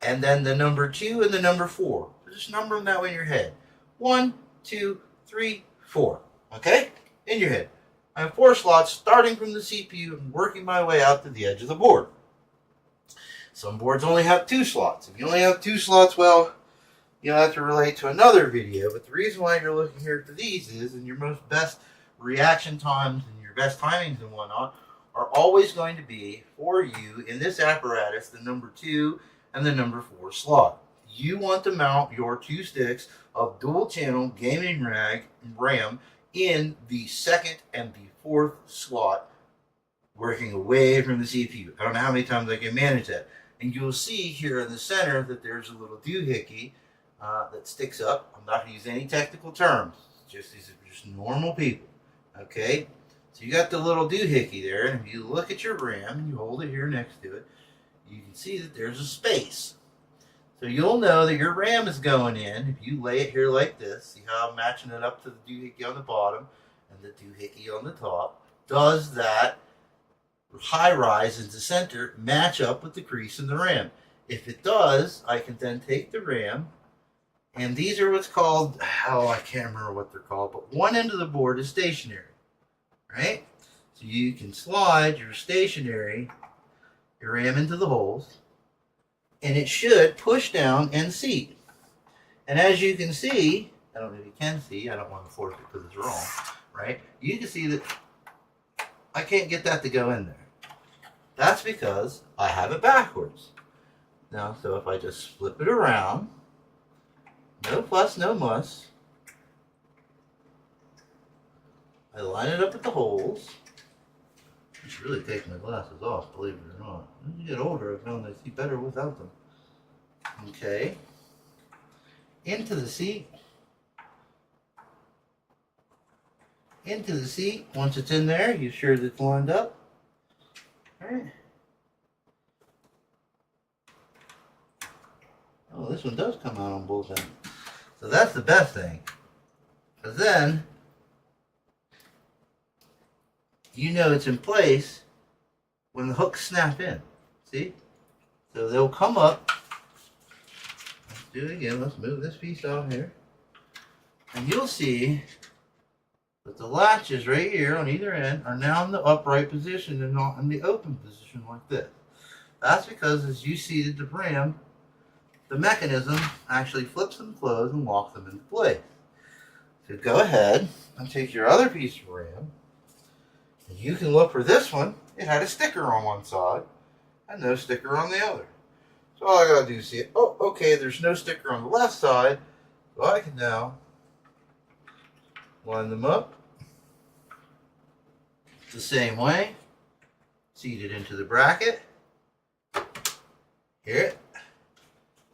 And then the number 2 and the number 4. Just number them that way in your head. 1, 2, 3, 4. Okay? In your head. I have 4 slots starting from the CPU and working my way out to the edge of the board. Some boards only have 2 slots. If you only have 2 slots, well, you'll have to relate to another video. But the reason why you're looking here for these is, and your most best reaction times and your best timings and whatnot are always going to be for you in this apparatus, the number 2 and the number 4 slot. You want to mount your 2 sticks of dual channel gaming RAM in the 2nd and the 4th slot, working away from the CPU. I don't know how many times I can manage that. And you'll see here in the center that there's a little doohickey that sticks up. I'm not going to use any technical terms. These are just normal people. Okay? So you got the little doohickey there, and if you look at your RAM and you hold it here next to it, you can see that there's a space. So you'll know that your RAM is going in if you lay it here like this. See how I'm matching it up to the doohickey on the bottom and the doohickey on the top. Does that high rise in the center match up with the crease in the RAM? If it does, I can then take the RAM, and these are what's called, oh, I can't remember what they're called, but one end of the board is stationary, right? So you can slide your stationary, your RAM into the holes, and it should push down and seat. And as you can see, I don't know if you can see, I don't want to force it because it's wrong, right? You can see that I can't get that to go in there. That's because I have it backwards. Now, so if I just flip it around, no fuss, no muss, I line it up at the holes. I should really take my glasses off, believe it or not. As you get older, I've found I see better without them. Okay. Into the seat. Into the seat. Once it's in there, you're sure that it's lined up. Alright. Oh, this one does come out on both ends. So that's the best thing. Because then, you know it's in place when the hooks snap in. See? So they'll come up. Let's do it again. Let's move this piece out here. And you'll see that the latches right here on either end are now in the upright position and not in the open position like this. That's because as you seated the RAM, the mechanism actually flips them closed and locks them into place. So go ahead and take your other piece of RAM. And you can look for this one. It had a sticker on one side and no sticker on the other. So all I gotta do is see it. Oh, okay, there's no sticker on the left side. So I can now line them up the same way. Seat it into the bracket. Hear it?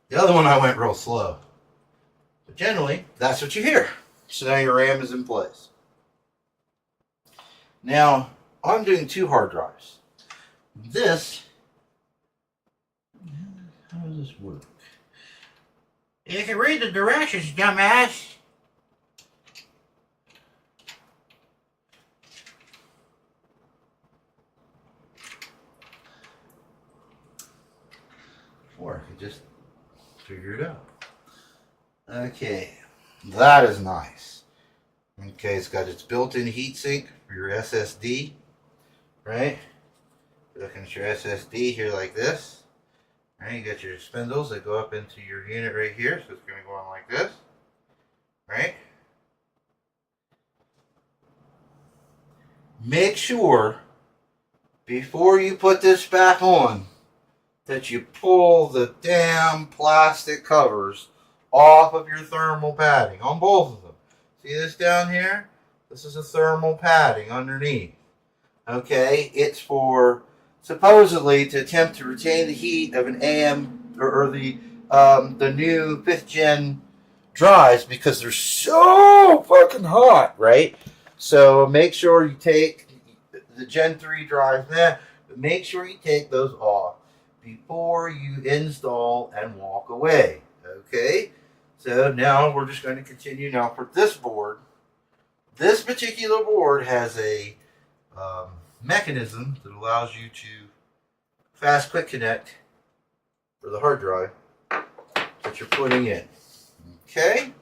The other one I went real slow. But generally, that's what you hear. So now your RAM is in place. Now, I'm doing 2 hard drives. This, how does this work? You can read the directions, dumbass. Or I could just figure it out. Okay, that is nice. Okay, it's got its built-in heatsink for your SSD, right? You're looking at your SSD here like this. Right, you got your spindles that go up into your unit right here, so it's going to go on like this, right? Make sure before you put this back on that you pull the damn plastic covers off of your thermal padding on both of them. See this down here? This is a thermal padding underneath. Okay, it's for supposedly to attempt to retain the heat of an AM or the new 5th gen drives because they're so fucking hot, right? So make sure you take the Gen 3 drives now, but make sure you take those off before you install and walk away. Okay? So now we're just going to continue. Now for this board, this particular board has a mechanism that allows you to fast quick connect for the hard drive that you're putting in. Okay?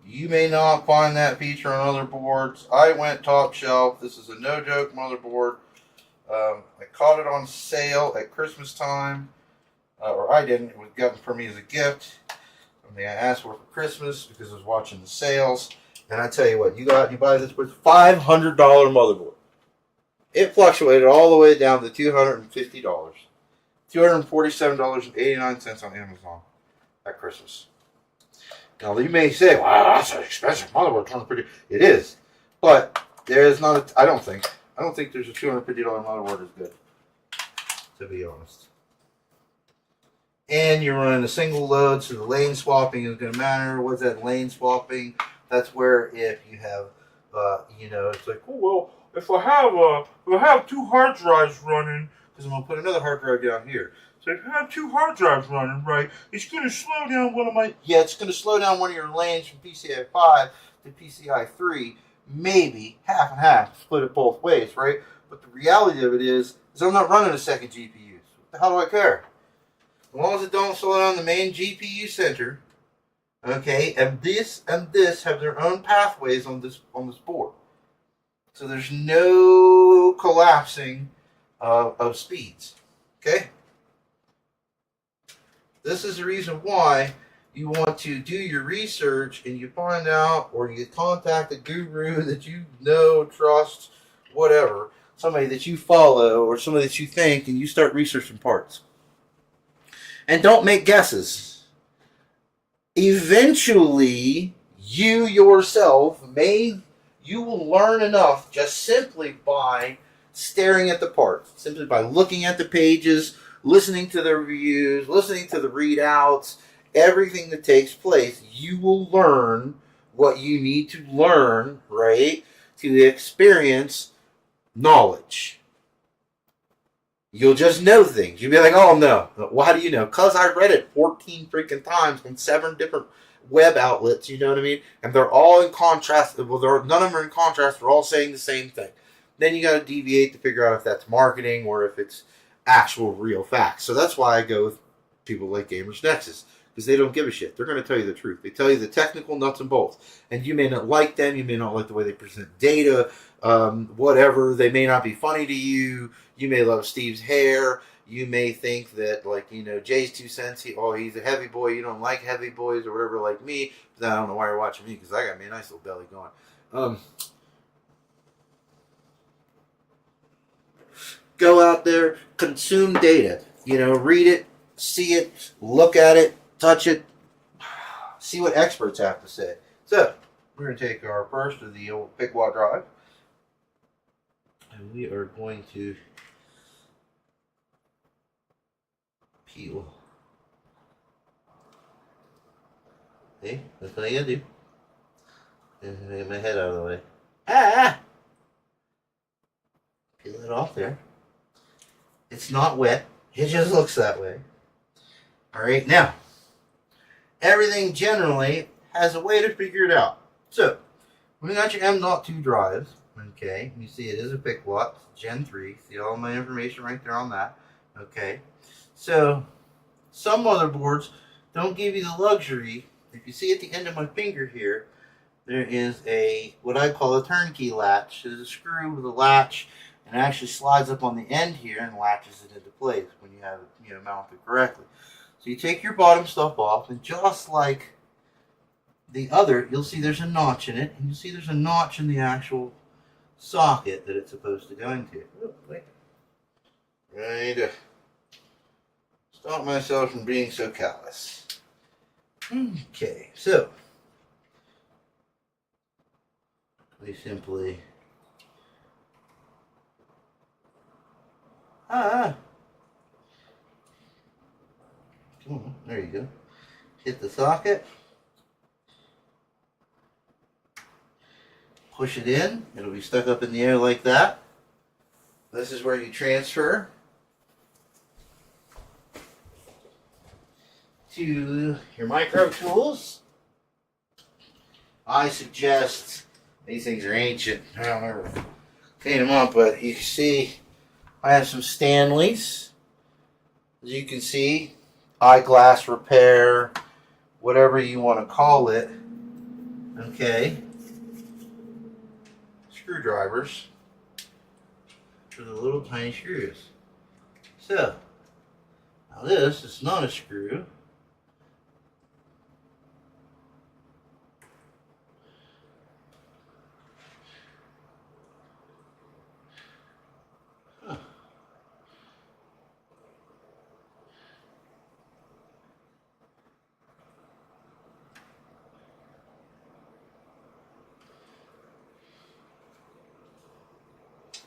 You may not find that feature on other boards. I went top shelf. This is a no-joke motherboard. I caught it on sale at Christmas time. Or I didn't. It was given for me as a gift. Something I asked for Christmas because I was watching the sales. And I tell you what, you buy this with $500 motherboard. It fluctuated all the way down to $250. $247.89 on Amazon at Christmas. Now you may say, "Wow, that's an expensive motherboard." It is, but there is not. I don't think there's a $250 motherboard as good, to be honest. And you're running a single load, so the lane swapping is going to matter. What's that lane swapping? That's where if you have, it's like, oh well, if I have 2 hard drives running, because I'm going to put another hard drive down here. So if you have 2 hard drives running, right, it's going to slow down it's going to slow down one of your lanes from PCI 5 to PCI 3, maybe half and half, split it both ways, right? But the reality of it is I'm not running a second GPU. So how do I care? As long as it don't slow down the main GPU center, okay, and this have their own pathways on this board. So there's no collapsing of speeds, okay? This is the reason why you want to do your research and you find out, or you contact a guru that you know, trust, whatever, somebody that you follow or somebody that you think, and you start researching parts. And don't make guesses. Eventually, you yourself you will learn enough just simply by staring at the parts, simply by looking at the pages, listening to the reviews, listening to the readouts, everything that takes place. You will learn what you need to learn, right, to experience knowledge. You'll just know things. You'll be like, oh no. Well, how do you know? Because I read it 14 freaking times from 7 different web outlets, you know what I mean? And they're all in contrast. Well, none of them are in contrast. They're all saying the same thing. Then you got to deviate to figure out if that's marketing or if it's actual real facts. So that's why I go with people like Gamers Nexus, because they don't give a shit. They're going to tell you the truth. They tell you the technical nuts and bolts. And you may not like them. You may not like the way they present data. Whatever. They may not be funny to you. You may love Steve's hair. You may think that, like, Jay's 2 cents. He's a heavy boy. You don't like heavy boys or whatever like me. But I don't know why you're watching me, because I got me a nice little belly going. Go out there, consume data. Read it, see it, look at it, touch it, see what experts have to say. So, we're going to take our first of the old Fikwot drive, and we are going to peel. See, that's what I gotta do. Get my head out of the way. Peel it off there. It's not wet. It just looks that way. Alright, now, everything generally has a way to figure it out. So, when you got your M.2 drives, okay, you see it is a Fikwot, Gen 3. See all my information right there on that. Okay, so Some motherboards don't give you the luxury. If you see at the end of my finger here, there is a what I call a turnkey latch. There's a screw with a latch, and it actually slides up on the end here and latches it into place when you have it mounted correctly. So you take your bottom stuff off, and just like the other, you'll see there's a notch in it, and you'll see there's a notch in the actual socket that it's supposed to go into. Oh, wait. Right to stop myself from being so callous. Okay, so we simply come on, there you go. Hit the socket, push it in, it'll be stuck up in the air like that. This is where you transfer to your micro tools. I suggest, these things are ancient, I don't ever clean them up, but you can see I have some Stanleys. As you can see, eyeglass repair, whatever you want to call it. Okay. Screwdrivers for the little tiny screws. So, now this is not a screw.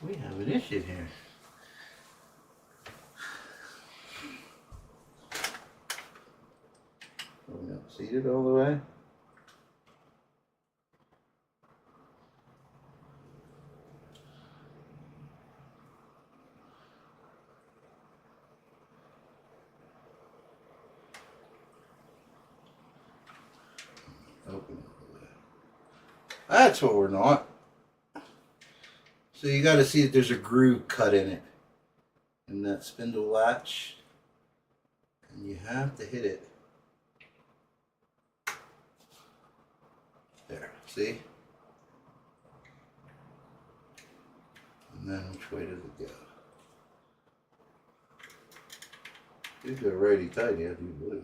We have an issue here. Are we not seated all the way? Open. That's what we're not. So you got to see that there's a groove cut in it, in that spindle latch, and you have to hit it. There, see? And then which way does it go? You go righty tighty, I do believe.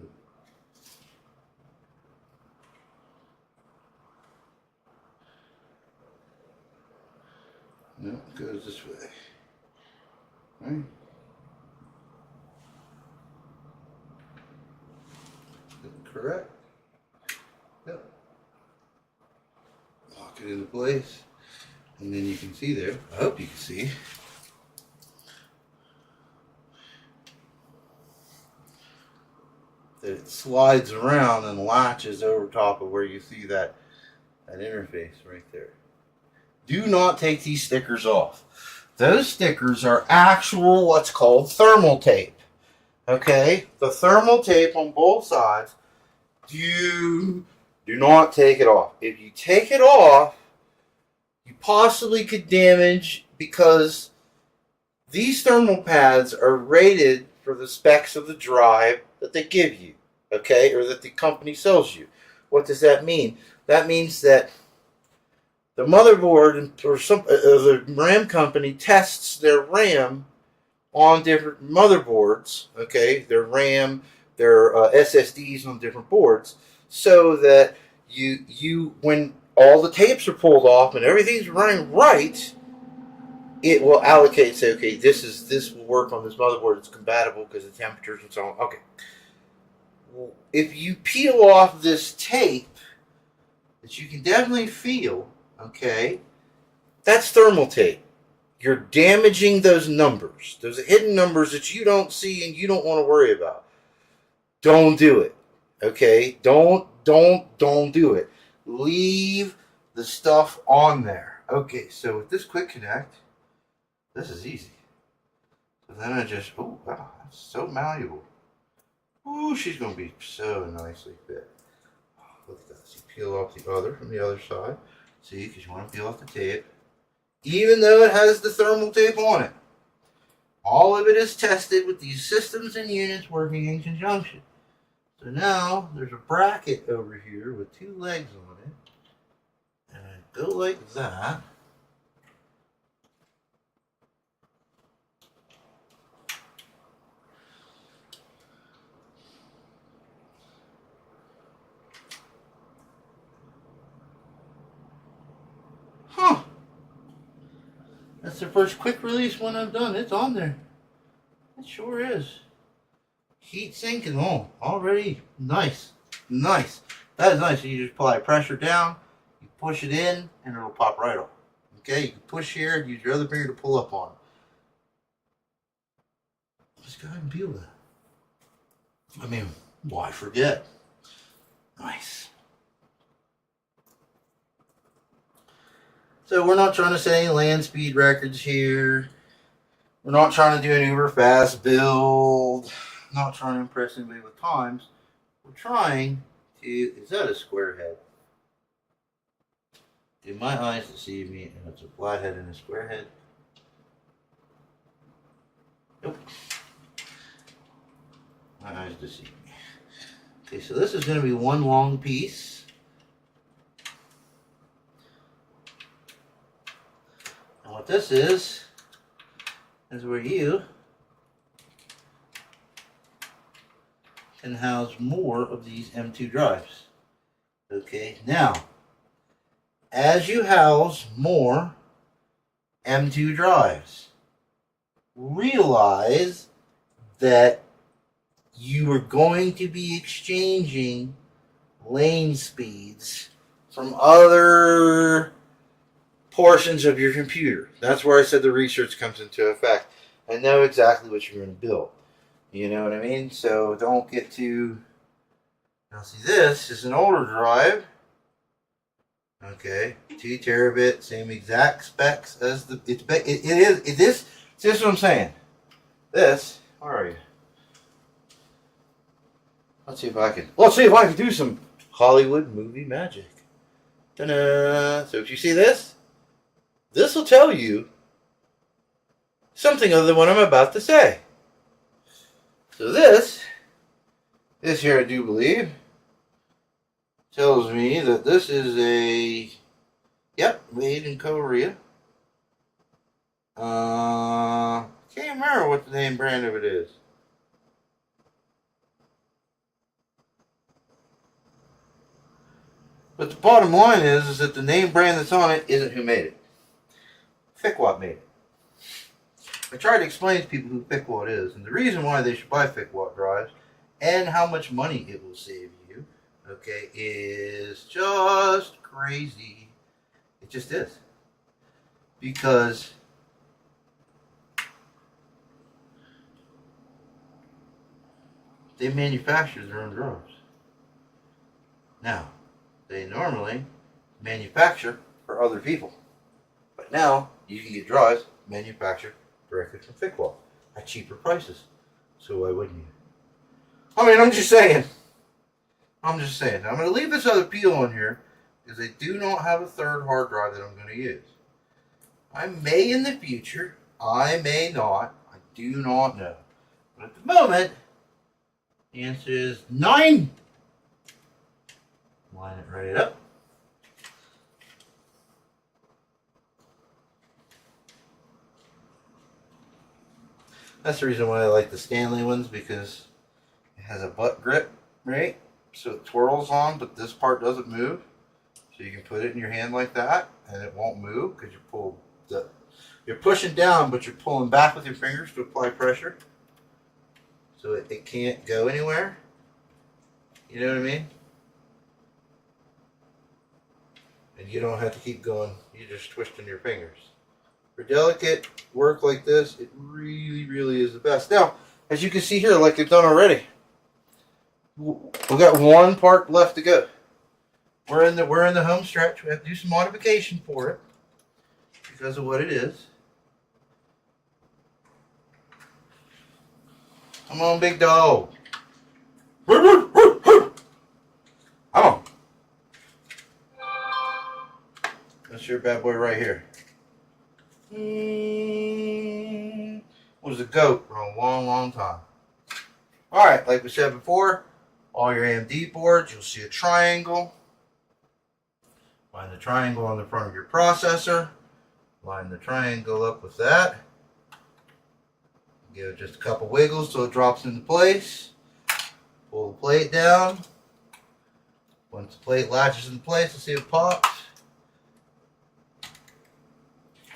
No, it goes this way. Right? Correct? Yep. Lock it into place. And then you can see there, I hope you can see, that it slides around and latches over top of where you see that interface right there. Do not take these stickers off. Those stickers are actual what's called thermal tape. Okay? The thermal tape on both sides, do not take it off. If you take it off, you possibly could damage, because these thermal pads are rated for the specs of the drive that they give you. Okay? Or that the company sells you. What does that mean? That means that the motherboard or the RAM company tests their RAM on different motherboards, okay, their RAM, their SSDs on different boards, so that you when all the tapes are pulled off and everything's running right, it will allocate, say, okay, this will work on this motherboard, it's compatible because of temperatures and so on. Okay. Well, if you peel off this tape that you can definitely feel, okay, that's thermal tape. You're damaging those numbers. Those hidden numbers that you don't see and you don't want to worry about. Don't do it. Okay? Don't do it. Leave the stuff on there. Okay, so with this quick connect, this is easy. So then I just, oh wow, that's so malleable. Ooh, she's going to be so nicely fit. Look at that. So peel off the other from the other side. See, because you want to peel off the tape. Even though it has the thermal tape on it. All of it is tested with these systems and units working in conjunction. So now there's a bracket over here with 2 legs on it. And I go like that. Huh. That's the first quick release one I've done. It's on there. It sure is. Heat sink and all. Already nice. Nice. That is nice. You just apply pressure down, you push it in, and it'll pop right off. Okay, you can push here, use your other finger to pull up on it. Just go ahead and peel that. I mean, why forget? Nice. So we're not trying to set any land speed records here. We're not trying to do an uber fast build. Not trying to impress anybody with times. We're trying to, is that a square head? Do my eyes deceive me and it's a flat head and a square head? Nope. My eyes deceive me. Okay, so this is going to be one long piece. And what this is where you can house more of these M2 drives. Okay, now, as you house more M2 drives, realize that you are going to be exchanging lane speeds from other portions of your computer. That's where I said the research comes into effect. I know exactly what you're going to build. You know what I mean? So don't get too... Now see, this is an older drive. Okay, 2 terabit, same exact specs as the... It is... See, this is what I'm saying. This... Where are you? Let's see if I can do some Hollywood movie magic. Ta-da! So if you see this, this will tell you something other than what I'm about to say. So this here I do believe tells me that this is a, yep, made in Korea. Can't remember what the name brand of it is. But the bottom line is that the name brand that's on it isn't who made it. Fikwot made it. I try to explain to people who Fikwot is, and the reason why they should buy Fikwot drives, and how much money it will save you, okay, is just crazy. It just is. Because they manufacture their own drives. Now, they normally manufacture for other people. But now, you can get drives manufactured directly from Fikwot at cheaper prices. So why wouldn't you? I mean, I'm just saying. I'm going to leave this other peel on here because I do not have a third hard drive that I'm going to use. I may in the future. I may not. I do not know. But at the moment, the answer is 9. Line it right up. That's the reason why I like the Stanley ones, because it has a butt grip, right? So it twirls on, but this part doesn't move. So you can put it in your hand like that, and it won't move because you're pushing down, but you're pulling back with your fingers to apply pressure. So it can't go anywhere. You know what I mean? And you don't have to keep going. You're just twisting your fingers. For delicate work like this, it really, really is the best. Now, as you can see here, like I've done already, we've got one part left to go. We're in the home stretch. We have to do some modification for it because of what it is. Come on, big dog. Come on. That's your bad boy right here. was a goat for a long, long time. Alright, like we said before, all your AMD boards, you'll see a triangle. Line the triangle on the front of your processor. Line the triangle up with that. Give it just a couple wiggles till it drops into place. Pull the plate down. Once the plate latches in place, let's see if it pops.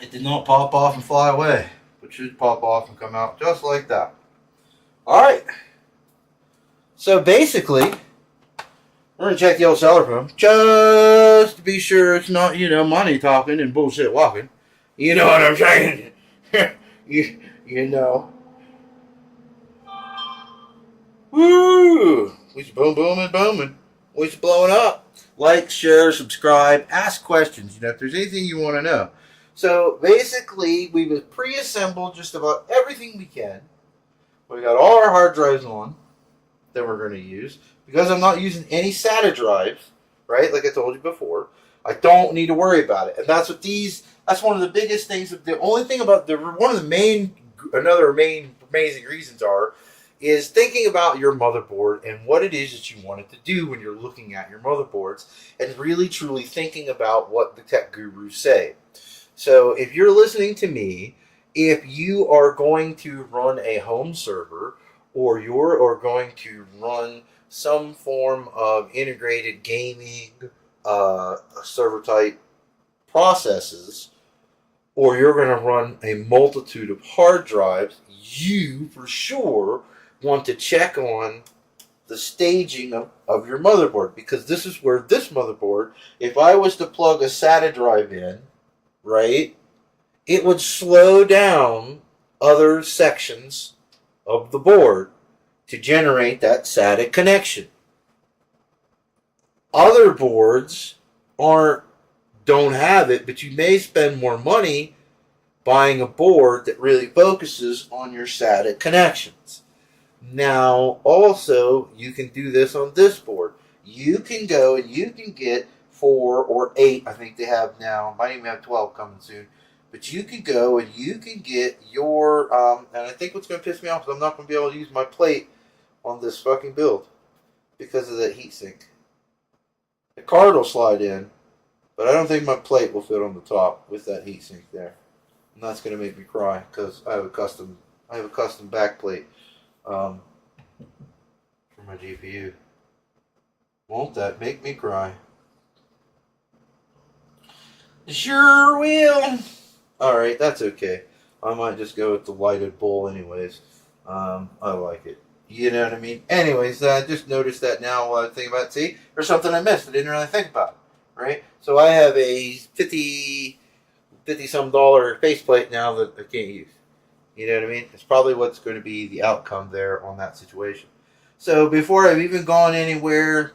It did not pop off and fly away, but should pop off and come out just like that. Alright. So basically, we're going to check the old seller phone just to be sure it's not, money talking and bullshit walking. You know what I'm saying? you know. Woo! We's booming. We's blowing up. Like, share, subscribe, ask questions. If there's anything you want to know. So basically, we've pre-assembled just about everything we can. We got all our hard drives on that we're going to use. Because I'm not using any SATA drives, right? Like I told you before, I don't need to worry about it. And that's what that's one of the biggest things. The only thing about another main amazing reasons is thinking about your motherboard and what it is that you want it to do when you're looking at your motherboards and really truly thinking about what the tech gurus say. So if you're listening to me, if you are going to run a home server or you're going to run some form of integrated gaming server type processes, or you're going to run a multitude of hard drives, you for sure want to check on the staging of your motherboard, because this is where this motherboard, if I was to plug a SATA drive in, right, it would slow down other sections of the board to generate that SATA connection. Other boards don't have it, but you may spend more money buying a board that really focuses on your SATA connections. Now, also, you can do this on this board. You can go and you can get 4 or 8, I think they have now, might even have 12 coming soon. But you can go and you can get your, and I think what's going to piss me off is I'm not going to be able to use my plate on this fucking build because of that heatsink. The card will slide in, but I don't think my plate will fit on the top with that heatsink there. And that's going to make me cry because I have a custom back plate for my GPU. Won't that make me cry? Sure will. Alright, that's okay. I might just go with the lighted bowl anyways. I like it. You know what I mean? Anyways, I just noticed that now while I think about it. See, there's something I missed. I didn't really think about it. Right? So I have a $50-some faceplate now that I can't use. You know what I mean? It's probably what's going to be the outcome there on that situation. So before I've even gone anywhere,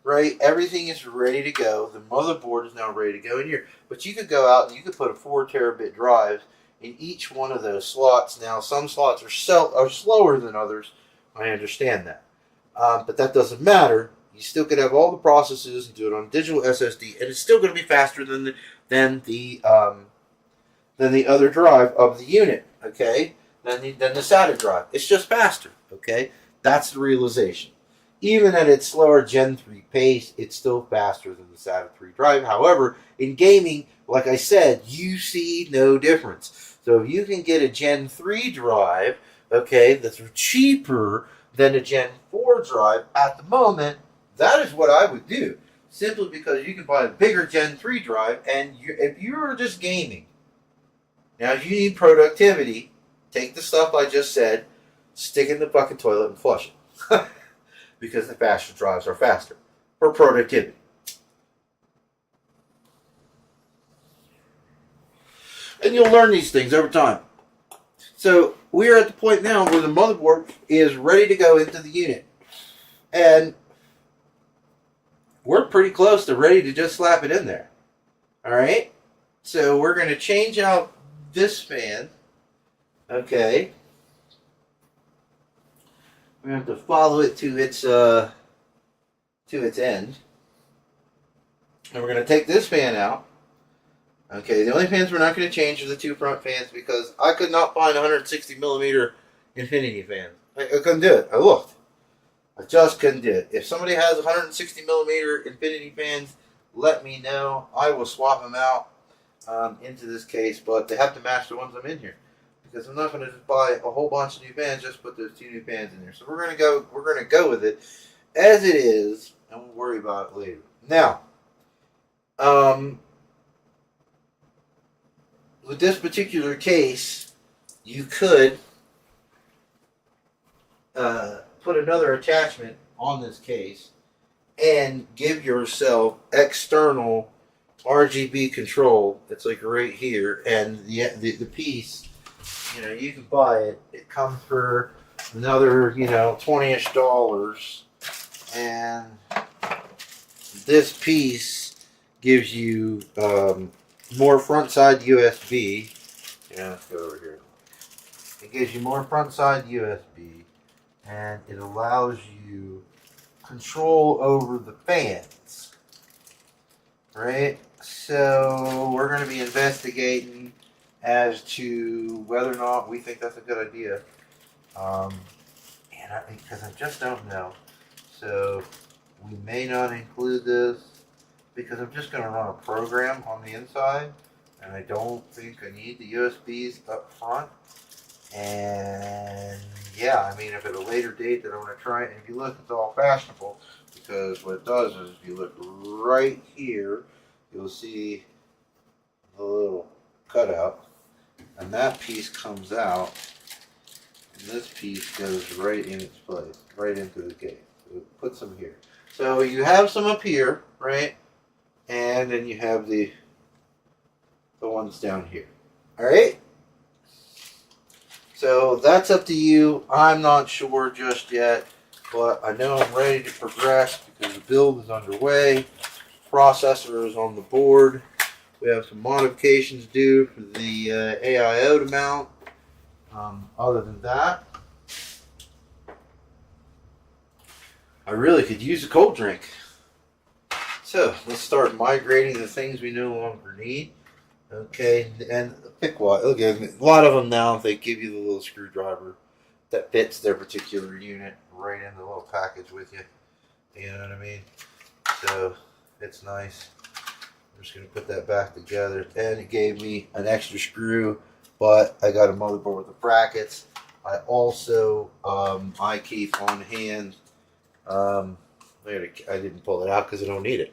right, everything is ready to go. The motherboard is now ready to go in here. But you could go out and you could put a 4 terabit drive in each one of those slots. Now, some slots are slower than others. I understand that. But that doesn't matter. You still could have all the processes and do it on digital SSD, and it's still going to be faster than the other drive of the unit, okay? Than the SATA drive. It's just faster, okay? That's the realization. Even at its slower Gen 3 pace, it's still faster than the SATA 3 drive. However, in gaming, like I said, you see no difference. So if you can get a Gen 3 drive, okay, that's cheaper than a Gen 4 drive at the moment, that is what I would do. Simply because you can buy a bigger Gen 3 drive, and if you're just gaming, now if you need productivity, take the stuff I just said, stick it in the fucking toilet and flush it. Because the faster drives are faster for productivity. And you'll learn these things over time. So we're at the point now where the motherboard is ready to go into the unit. And we're pretty close to ready to just slap it in there. Alright? So we're going to change out this fan. Okay. We have to follow it to its end. And we're going to take this fan out. Okay, the only fans we're not going to change are the two front fans because I could not find 160 millimeter infinity fans. I couldn't do it. I looked. I just couldn't do it. If somebody has 160 millimeter infinity fans, let me know. I will swap them out into this case, but they have to match the ones I'm in here because I'm not going to just buy a whole bunch of new fans just put those two new fans in there. So we're going to go. We're going to go with it as it is, and we'll worry about it later. Now, with this particular case, you could put another attachment on this case and give yourself external RGB control. It's like right here, and the piece, you can buy it. It comes for another $20-ish, and this piece gives you more front side USB. Let's go over here. It gives you more front side USB, and it allows you control over the fans. Right? So we're going to be investigating as to whether or not we think that's a good idea. Because I just don't know. So we may not include this because I'm just going to run a program on the inside, and I don't think I need the USBs up front. And yeah, I mean, if at a later date that I want to try it, and if you look, it's all fashionable because what it does is if you look right here, you'll see the little cutout, and that piece comes out, and this piece goes right in its place, right into the case. So it puts them here. So you have some up here, right? And then you have the ones down here. All right? So that's up to you. I'm not sure just yet, but I know I'm ready to progress because the build is underway. Processor is on the board. We have some modifications due for the AIO to mount. Other than that, I really could use a cold drink. So let's start migrating the things we no longer need. Okay, and Fikwot. Okay, a lot of them now, they give you the little screwdriver that fits their particular unit right in the little package with you. You know what I mean? So it's nice. I'm just going to put that back together. And it gave me an extra screw, but I got a motherboard with the brackets. I also, I keep on hand, I didn't pull it out because I don't need it.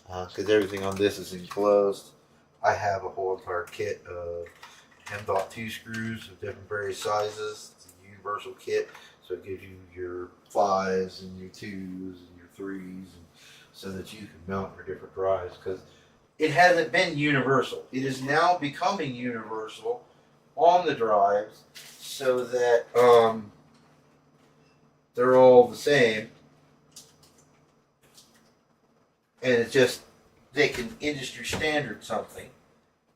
Because everything on this is enclosed. I have a whole entire kit of M.2 screws of different various sizes. It's a universal kit, so it gives you your 5s and your 2s and your 3s, and so that you can mount your different drives. Because it hasn't been universal. It is now becoming universal on the drives, so that they're all the same, and it's just they can industry standard something,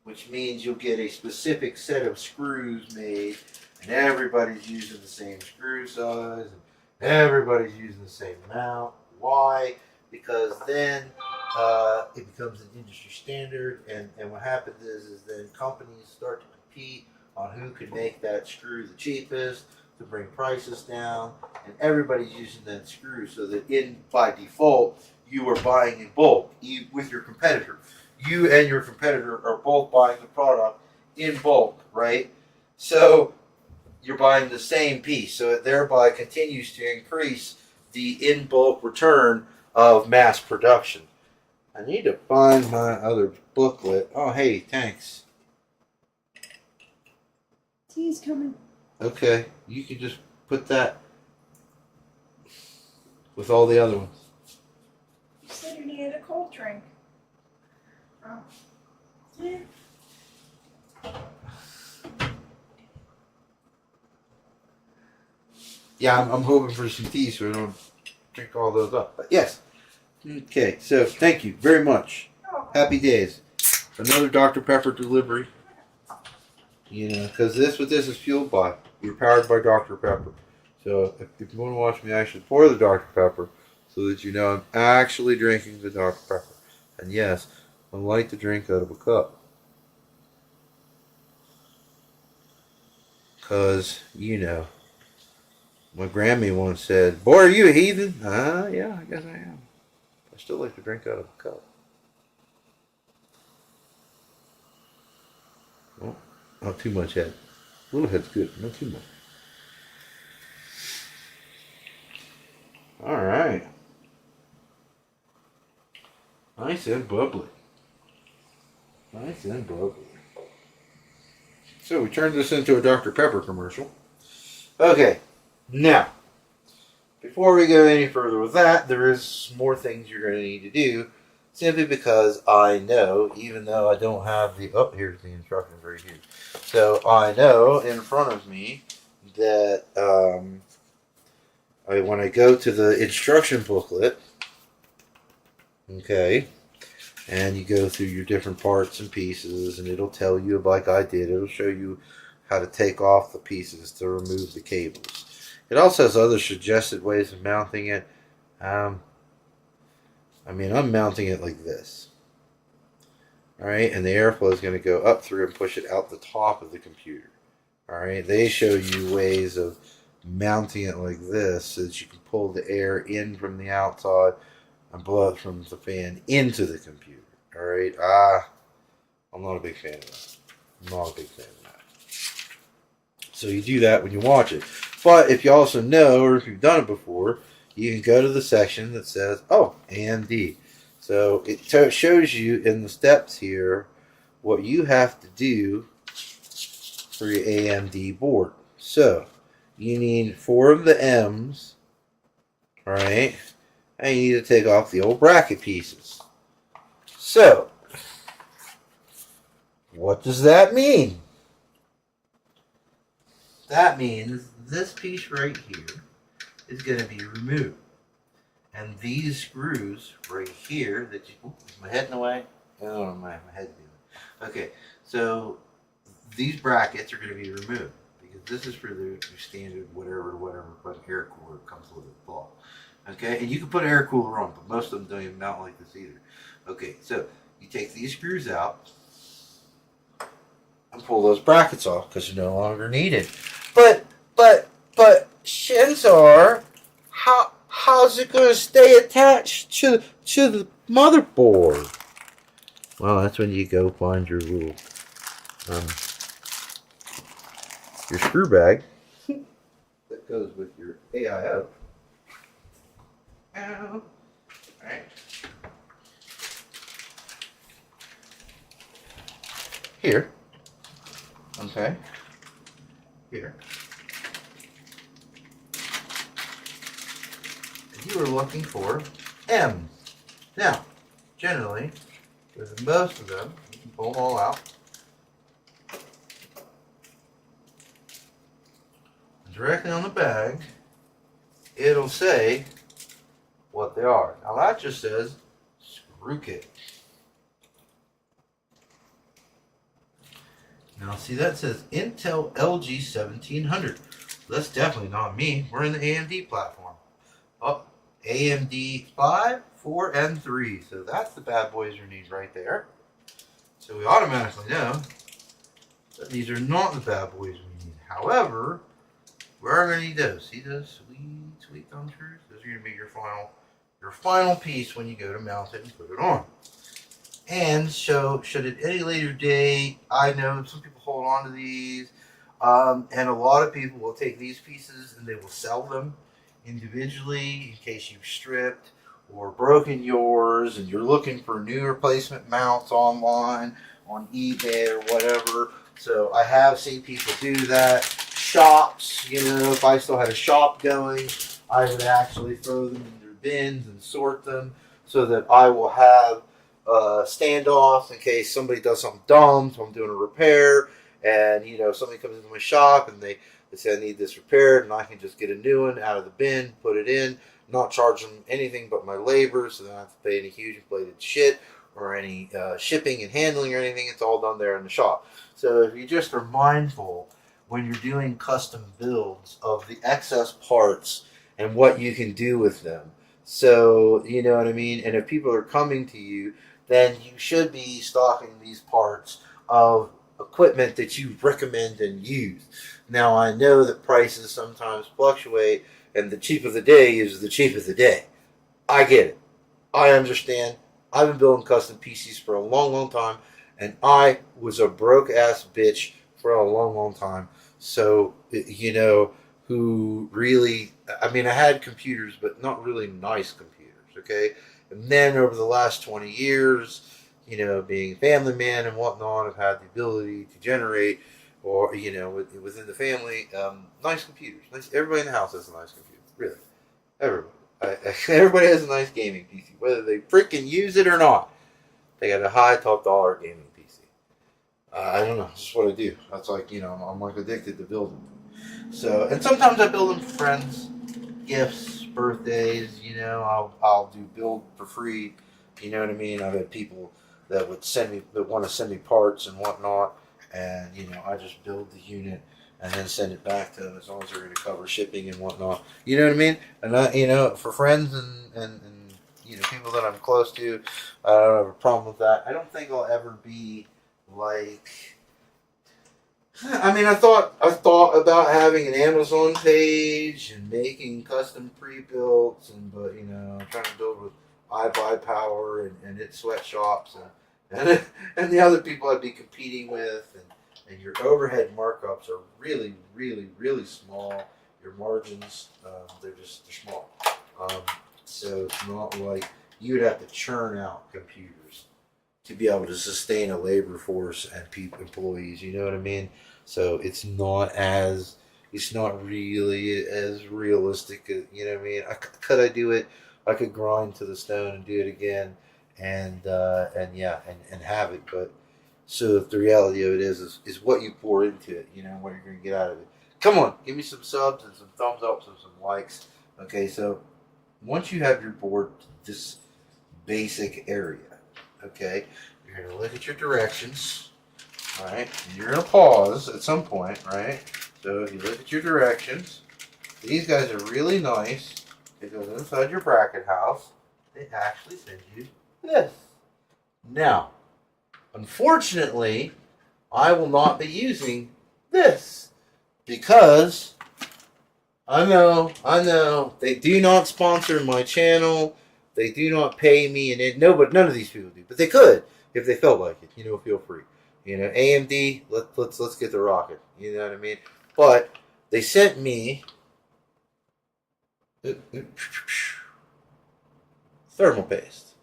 which means you'll get a specific set of screws made, and everybody's using the same screw size, and everybody's using the same amount. Why? Because then it becomes an industry standard, and what happens is then companies start to compete on who can make that screw the cheapest to bring prices down, and everybody's using that screw, so that by default you are buying in bulk with your competitor. You and your competitor are both buying the product in bulk, right? So you're buying the same piece, so it thereby continues to increase the in bulk return of mass production. I need to find my other booklet. Oh, hey, thanks. Tea's coming. Okay, you can just put that with all the other ones. You said you needed a cold drink. Oh. Yeah. Yeah, I'm hoping for some tea so I don't drink all those up. But yes. Okay, so thank you very much. Oh. Happy days. Another Dr. Pepper delivery. Because what this is fueled by. You're powered by Dr. Pepper. So if you want to watch me actually pour the Dr. Pepper so that you know I'm actually drinking the Dr. Pepper. And yes, I like to drink out of a cup. Because, my Grammy once said, "Boy, are you a heathen?" Yeah, I guess I am. I still like to drink out of a cup. Well, not too much head. A little head's good, not too much. Alright. Nice and bubbly. Nice and bubbly. So we turned this into a Dr. Pepper commercial. Okay, now, before we go any further with that, there is more things you're going to need to do, simply because I know, even though I don't have the, oh, here's the instructions right here. So I know in front of me that when I go to the instruction booklet, okay, and you go through your different parts and pieces, and it'll tell you, like I did, it'll show you how to take off the pieces to remove the cables. It also has other suggested ways of mounting it. I'm mounting it like this. Alright, and the airflow is going to go up through and push it out the top of the computer. Alright, they show you ways of mounting it like this so that you can pull the air in from the outside and blow it from the fan into the computer. Alright, I'm not a big fan of that. I'm not a big fan of that. So you do that when you watch it. But if you also know, or if you've done it before, you can go to the section that says, oh, AMD. So it shows you in the steps here what you have to do for your AMD board. So you need 4 of the M's, alright, and you need to take off the old bracket pieces. So, what does that mean? That means this piece right here is going to be removed. And these screws right here that you, is my head in the way? Oh, my head's doing. Okay, so these brackets are going to be removed because this is for the standard whatever air cooler comes with it ball. Okay, and you can put air cooler on, but most of them don't even mount like this either. Okay, so you take these screws out and pull those brackets off because they're no longer needed. But Shenzar, how's it going to stay attached to the motherboard? Well, that's when you go find your little your screw bag that goes with your AIO. Ow. Alright. Here. Okay. Here. You are looking for M. Now, generally, with most of them, you can pull them all out. Directly on the bag, it'll say what they are. Now that just says screw kit. Now see, that says Intel LG 1700. That's definitely not me. We're in the AMD platform. Oh, AMD 5, 4, and 3. So that's the bad boys we need right there. So we automatically know that these are not the bad boys we need. However, we are going to need those. See those sweet thumb screws? Those are going to be your final piece when you go to mount it and put it on. And so, should at any later date, I know some people hold on to these, and a lot of people will take these pieces and they will sell them individually in case you've stripped or broken yours and you're looking for new replacement mounts online, on eBay or whatever. So I have seen people do that. Shops, if I still had a shop going, I would actually throw them in their bins and sort them so that I will have standoffs in case somebody does something dumb. So I'm doing a repair, and somebody comes into my shop and they say I need this repaired, and I can just get a new one out of the bin, put it in, not charge them anything but my labor, so they don't have to pay any huge inflated shit or any shipping and handling or anything. It's all done there in the shop. So if you just are mindful when you're doing custom builds of the excess parts and what you can do with them. So, you know what I mean? And if people are coming to you, then you should be stocking these parts of equipment that you recommend and use. Now I know that prices sometimes fluctuate, and the cheap of the day is the cheap of the day. I get it. I understand. I've been building custom PCs for a long, long time, and I was a broke ass bitch for a long, long time. So, you know, who really, I mean, I had computers, but not really nice computers, okay? And then over the last 20 years, you know, being a family man and whatnot, I've had the ability to generate, or, you know, within the family, nice computers. Nice, everybody in the house has a nice computer, really. Everybody. Everybody has a nice gaming PC, whether they freaking use it or not. They got a high top dollar gaming PC. I don't know. That's just what I do. That's like, you know, I'm like addicted to building. So, and sometimes I build them for friends, gifts, birthdays. You know, I'll do build for free. You know what I mean? I've had people that would want to send me parts and whatnot, and you know, I just build the unit and then send it back to them as long as they're going to cover shipping and whatnot. You know what I mean? And you know, for friends and you know, people that I'm close to, I don't have a problem with that. I don't think I'll ever be like. I mean, I thought about having an Amazon page and making custom pre-builts, but you know, trying to build with iBuyPower and its sweatshops and the other people I'd be competing with, and your overhead markups are really, really, really small. Your margins, they're small. So it's not like you would have to churn out computers to be able to sustain a labor force and employees. You know what I mean? So it's not really as realistic as, you know what I mean? Could I do it? I could grind to the stone and do it again, and have it. But so the reality of it is what you pour into it. You know what you're going to get out of it. Come on, give me some subs and some thumbs ups and some likes. Okay, so once you have your board this basic area, okay, you're going to look at your directions, all right, and you're going to pause at some point, right? So if you look at your directions, these guys are really nice. It goes inside your bracket house. They actually send you this. Now, unfortunately, I will not be using this because I know, they do not sponsor my channel. They do not pay me, and none of these people do. But they could if they felt like it. You know, feel free. You know, AMD, let's get the rocket. You know what I mean? But they sent me thermal paste.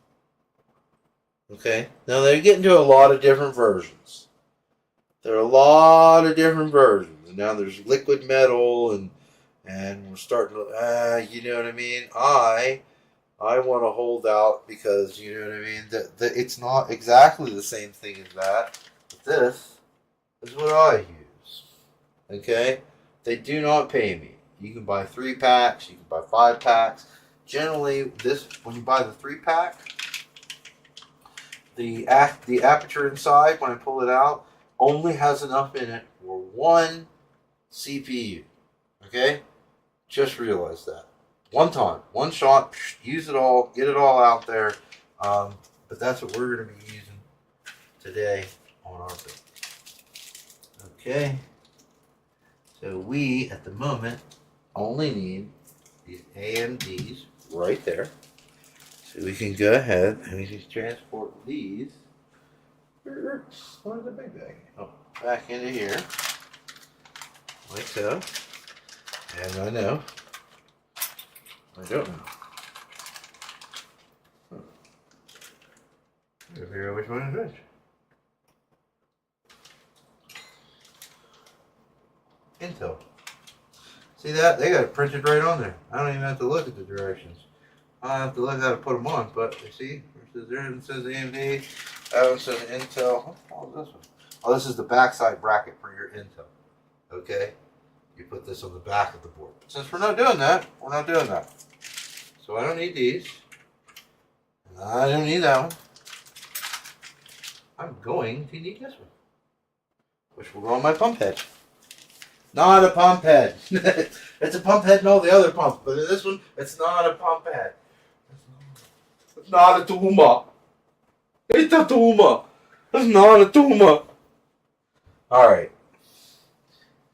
Okay, now they're getting to a lot of different versions. There are a lot of different versions. And now there's liquid metal, and we're starting to, you know what I mean? I want to hold out because, you know what I mean? That it's not exactly the same thing as that. But this is what I use. Okay? They do not pay me. You can buy 3 packs. You can buy 5 packs. Generally, when you buy the 3-pack, the aperture inside, when I pull it out, only has enough in it for 1 CPU. Okay? Just realize that. One time, one shot, use it all, get it all out there. But that's what we're going to be using today on our build. Okay? So we, at the moment, only need these AMDs right there. So we can go ahead and we can transport these. What is the big bag? Oh, back into here. Like so. And I know. I don't know. I gotta figure out which one is which. Intel. See that? They got it printed right on there. I don't even have to look at the directions. I don't have to look how to put them on, but you see, there it says AMD, that one says Intel. What the hell is this one? Oh, this is the backside bracket for your Intel. Okay? You put this on the back of the board. But since we're not doing that, we're not doing that. So I don't need these. I don't need that one. I'm going to need this one, which will go on my pump head. Not a pump head. It's a pump head in all the other pumps, but in this one, it's not a pump head. It's not a tumor. It's a tumor. It's not a tumor. Alright.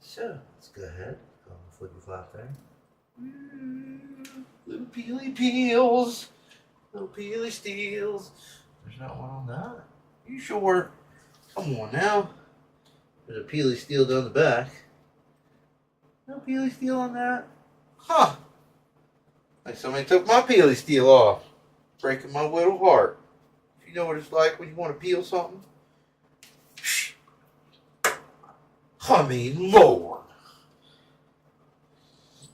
So, let's Go ahead. Go on the flippy flap there. Little peely peels. Little peely steels. There's not one on that. You sure? Come on now. There's a peely steel down the back. No peely steel on that. Huh. Like somebody took my peely steel off. Breaking my little heart. You know what it's like when you want to peel something? I mean, Lord.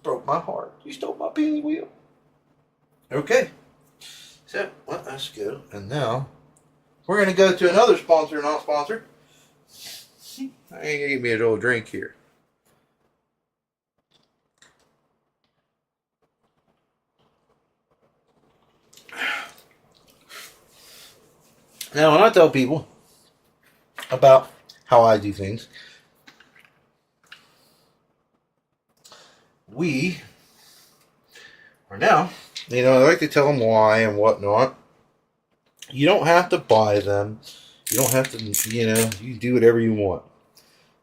Broke my heart. You stole my peely wheel. Okay. So, well, that's good. And now, we're going to go to another sponsor, not sponsored. I ain't going to give me a little drink here. Now, when I tell people about how I do things, we are now, I like to tell them why and whatnot. You don't have to buy them. You don't have to, you do whatever you want.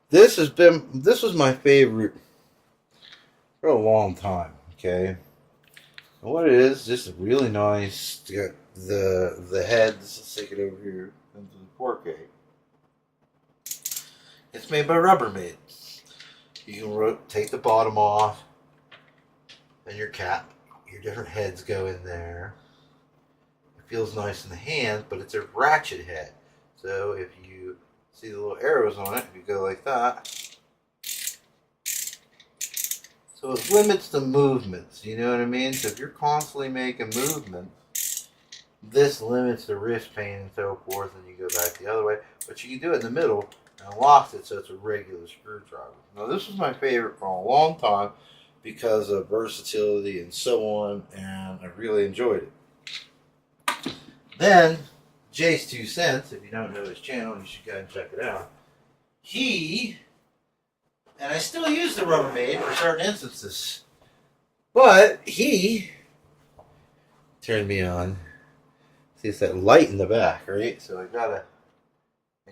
This was my favorite for a long time, okay? And what it is, just really nice. You got the heads, let's stick it over here, into the 4K. It's made by Rubbermaid. You can take the bottom off, and your cap, your different heads go in there. It feels nice in the hand, but it's a ratchet head. So if you see the little arrows on it, if you go like that, so it limits the movements, you know what I mean? So if you're constantly making movement, this limits the wrist pain and so forth, and you go back the other way. But you can do it in the middle, and it locks it so it's a regular screwdriver. Now this was my favorite for a long time because of versatility and so on, and I really enjoyed it. Then, Jay's 2 cents, if you don't know his channel, you should go and check it out. And I still use the Rubbermaid for certain instances, but he turned me on. See, it's that light in the back, right? So I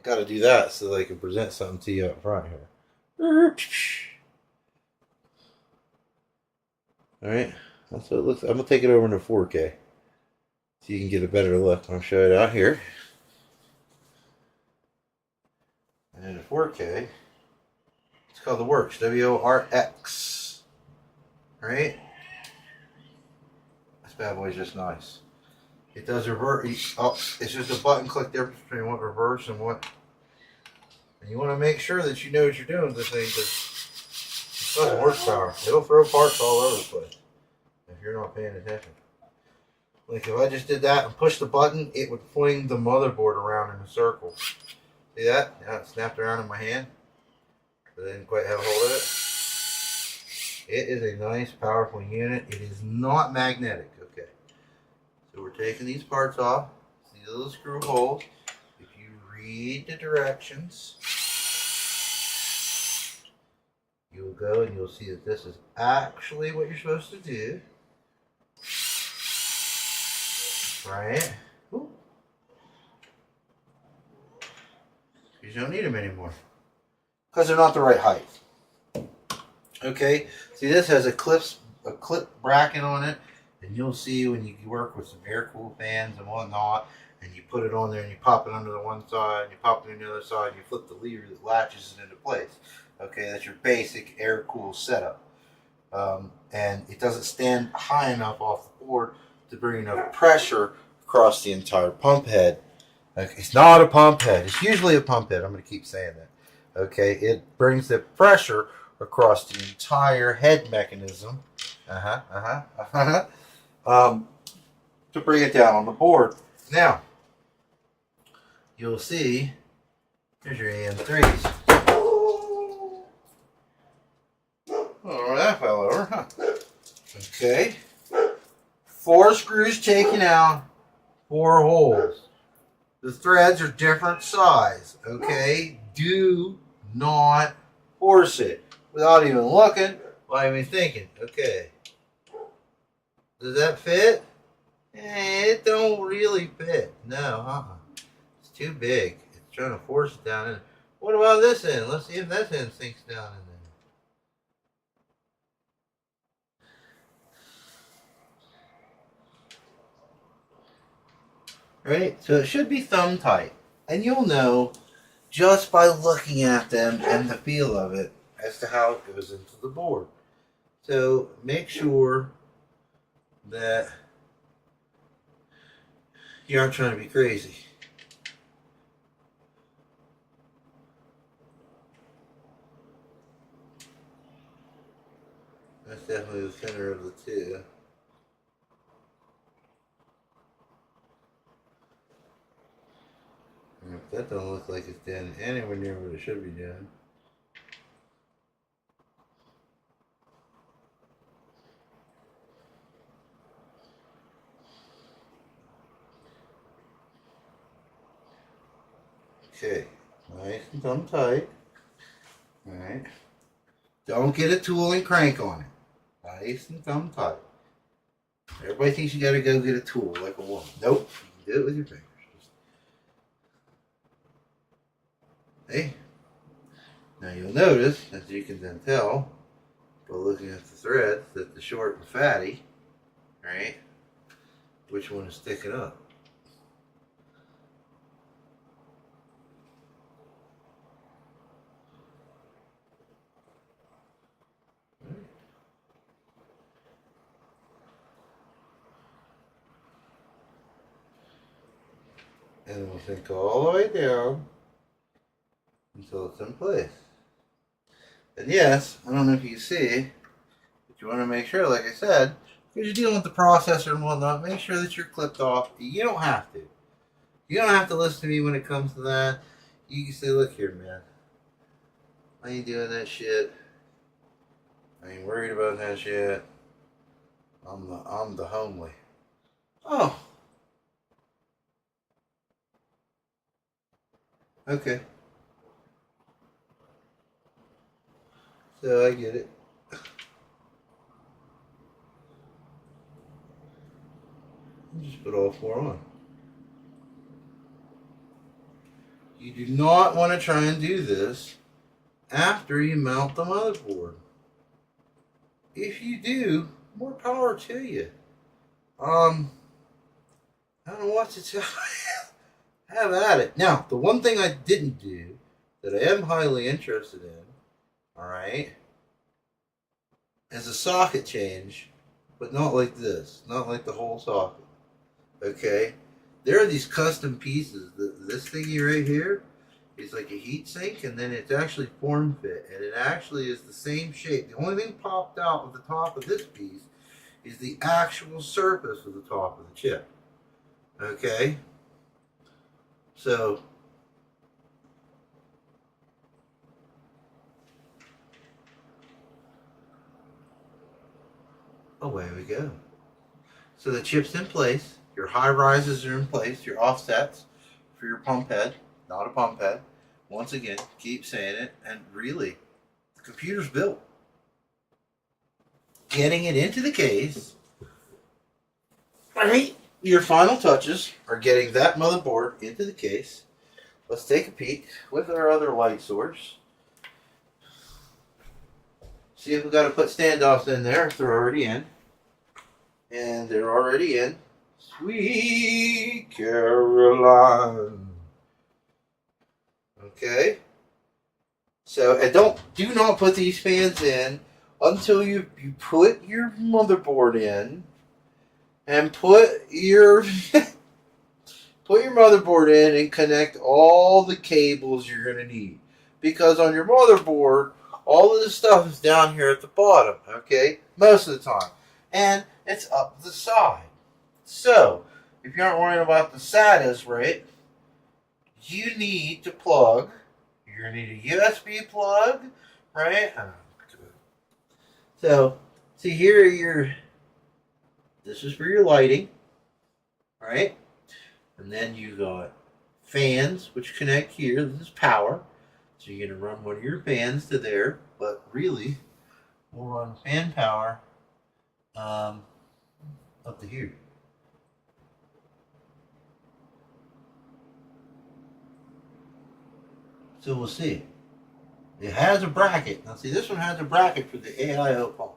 gotta do that so that I can present something to you up front here. Alright, that's what it looks like. I'm gonna take it over into 4K so you can get a better look. I'll show it out here. And in 4K, it's called the Works, WORX. Right? This bad boy's just nice. It does reverse. Oh, it's just a button click difference between what reverse and what. And you want to make sure that you know what you're doing with this thing, because it doesn't horsepower. It'll throw parts all over the place if you're not paying attention. Like if I just did that and pushed the button, it would fling the motherboard around in a circle. See that? Now it snapped around in my hand, but I didn't quite have a hold of it. It is a nice, powerful unit. It is not magnetic. Okay. So we're taking these parts off. See the little screw holes. If you read the directions, you'll go and you'll see that this is actually what you're supposed to do. Right? Ooh. You don't need them anymore because they're not the right height. Okay. See, this has a clip bracket on it. And you'll see when you work with some air-cooled fans and whatnot, and you put it on there and you pop it under the one side, and you pop it on the other side, and you flip the lever that latches it into place. Okay, that's your basic air-cooled setup. And it doesn't stand high enough off the board to bring enough pressure across the entire pump head. Okay, it's not a pump head. It's usually a pump head. I'm going to keep saying that. Okay, it brings the pressure across the entire head mechanism. To bring it down on the board. Now, you'll see, here's your AM3s. Oh, that fell over, huh? Okay. 4 screws taken out, 4 holes. The threads are different size, okay? Do not force it without even looking, without even thinking. Okay. Does that fit? It don't really fit. No, It's too big. It's trying to force it down in. What about this end? Let's see if that end sinks down in right? So it should be thumb tight. And you'll know just by looking at them and the feel of it as to how it goes into the board. So make sure that you aren't trying to be crazy. That's definitely the thinner of the two. That don't look like it's down anywhere near what it should be doing. Okay, nice and thumb tight. Alright. Don't get a tool and crank on it. Nice and thumb tight. Everybody thinks you gotta go get a tool like a woman. Nope, you can do it with your fingers. Hey, now you'll notice, as you can then tell by looking at the threads, that the short and fatty, right, which one is sticking up. And we'll sink all the way down until it's in place. And yes, I don't know if you can see, but you want to make sure, like I said, because you're dealing with the processor and whatnot, make sure that you're clipped off. You don't have to. You don't have to listen to me when it comes to that. You can say, look here, man. I ain't doing that shit. I ain't worried about that shit. I'm the homely. Oh. Okay. So I get it. Just put all four on. You do not want to try and do this after you mount the motherboard. If you do, more power to you. I don't know what to tell you. Have at it. Now, the one thing I didn't do that I am highly interested in, alright, is a socket change, but not like this. Not like the whole socket. Okay? There are these custom pieces. This thingy right here is like a heat sink, and then it's actually form fit, and it actually is the same shape. The only thing popped out of the top of this piece is the actual surface of the top of the chip. Okay? So, away we go. So the chip's in place, your high rises are in place, your offsets for your pump head, not a pump head. Once again, keep saying it, and really, the computer's built. Getting it into the case, right? Your final touches are getting that motherboard into the case. Let's take a peek with our other light source. See if we've got to put standoffs in there if they're already in. And they're already in. Sweet Caroline. Okay. So, and do not put these fans in until you put your motherboard in and put your motherboard in and connect all the cables you're going to need. Because on your motherboard, all of this stuff is down here at the bottom, okay? Most of the time. And it's up the side. So, if you aren't worrying about the SATAs, right, you need to plug, you're going to need a USB plug, right? So, see here are this is for your lighting, right? And then you got fans, which connect here. This is power. So you're going to run one of your fans to there, but really, we'll run fan power up to here. So we'll see. It has a bracket. Now see, this one has a bracket for the AIO pump.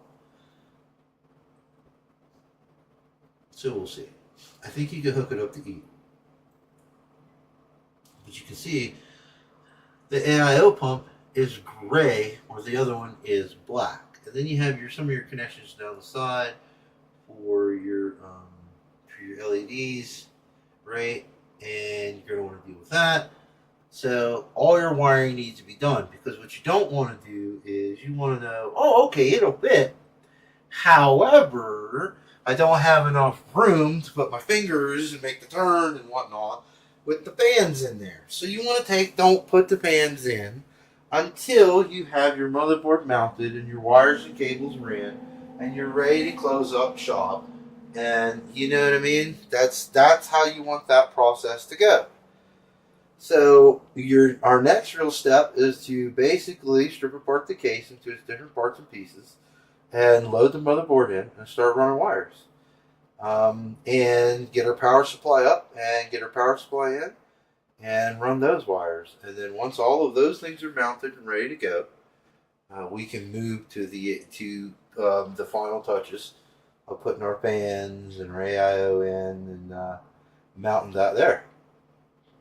So we'll see. I think you can hook it up to E. As you can see, the AIO pump is gray, or the other one is black. And then you have some of your connections down the side for your LEDs, right? And you're going to want to deal with that. So all your wiring needs to be done, because what you don't want to do is you want to know, oh, okay, it'll fit. However, I don't have enough room to put my fingers and make the turn and whatnot with the fans in there. So you want to don't put the fans in until you have your motherboard mounted and your wires and cables ran and you're ready to close up shop. And you know what I mean? That's how you want that process to go. So our next real step is to basically strip apart the case into its different parts and pieces and load the motherboard in and start running wires. And get our power supply up and get our power supply in and run those wires. And then once all of those things are mounted and ready to go, we can move to the final touches of putting our fans and our AIO in and mounting that there.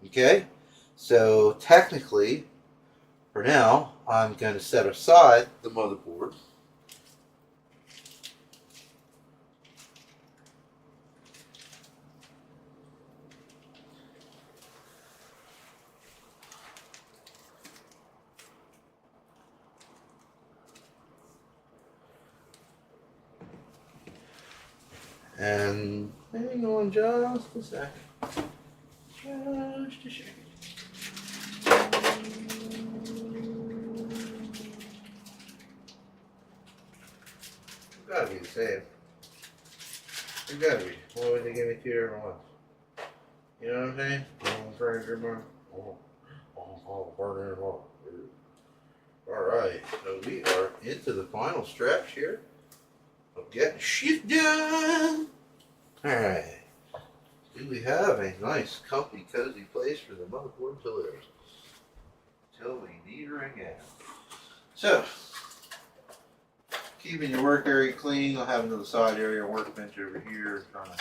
Okay? So technically, for now, I'm going to set aside the motherboard. And hang on just a sec. Just a second. It's gotta be the same. It gotta be. Why would they give me two different ones? You know what I'm saying? Alright, so we are into the final stretch here of getting shit done. Alright. Do we have a nice, comfy, cozy place for the motherboard pillars? Until we need her again. So, keeping your work area clean. I'll have another side area workbench over here, trying to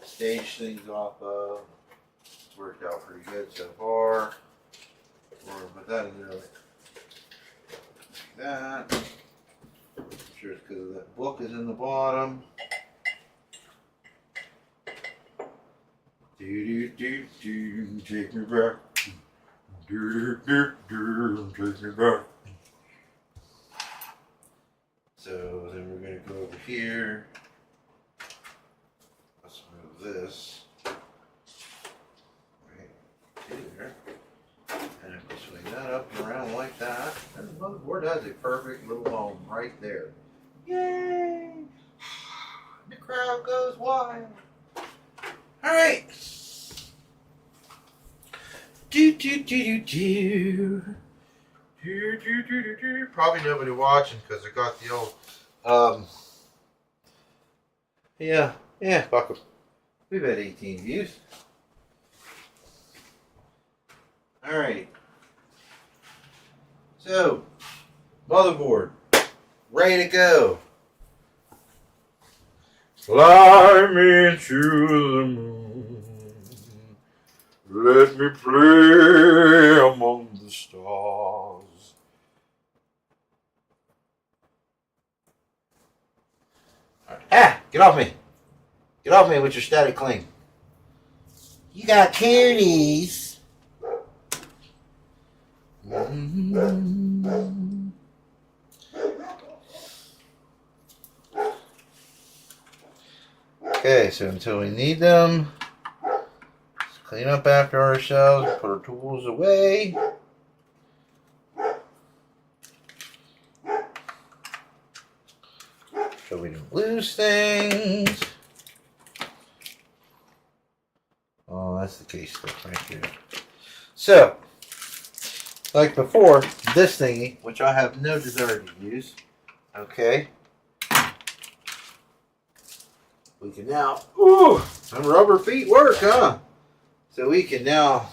stage things off of. It's worked out pretty good so far. Or put that in there like that. I'm sure it's because that book is in the bottom. Do do do do, take me back. Do do do do, take me back. So then we're going to go over here. Let's move this right to there. And if we swing that up and around like that, then the motherboard has a perfect little home right there. Yay! The crowd goes wild. Alright. Do do do do do. Probably nobody watching because I got the old, yeah, fuck 'em. We've had 18 views. Alright. So, motherboard, ready to go. Fly me into the moon. Let me play among the stars. Ah! Get off me! Get off me with your static cling. You got cuties. Okay, so until we need them, let's clean up after ourselves, put our tools away. So we don't lose things. Oh, that's the case stuff right here. So, like before, this thingy, which I have no desire to use, okay, we can now, ooh, some rubber feet work, huh? So we can now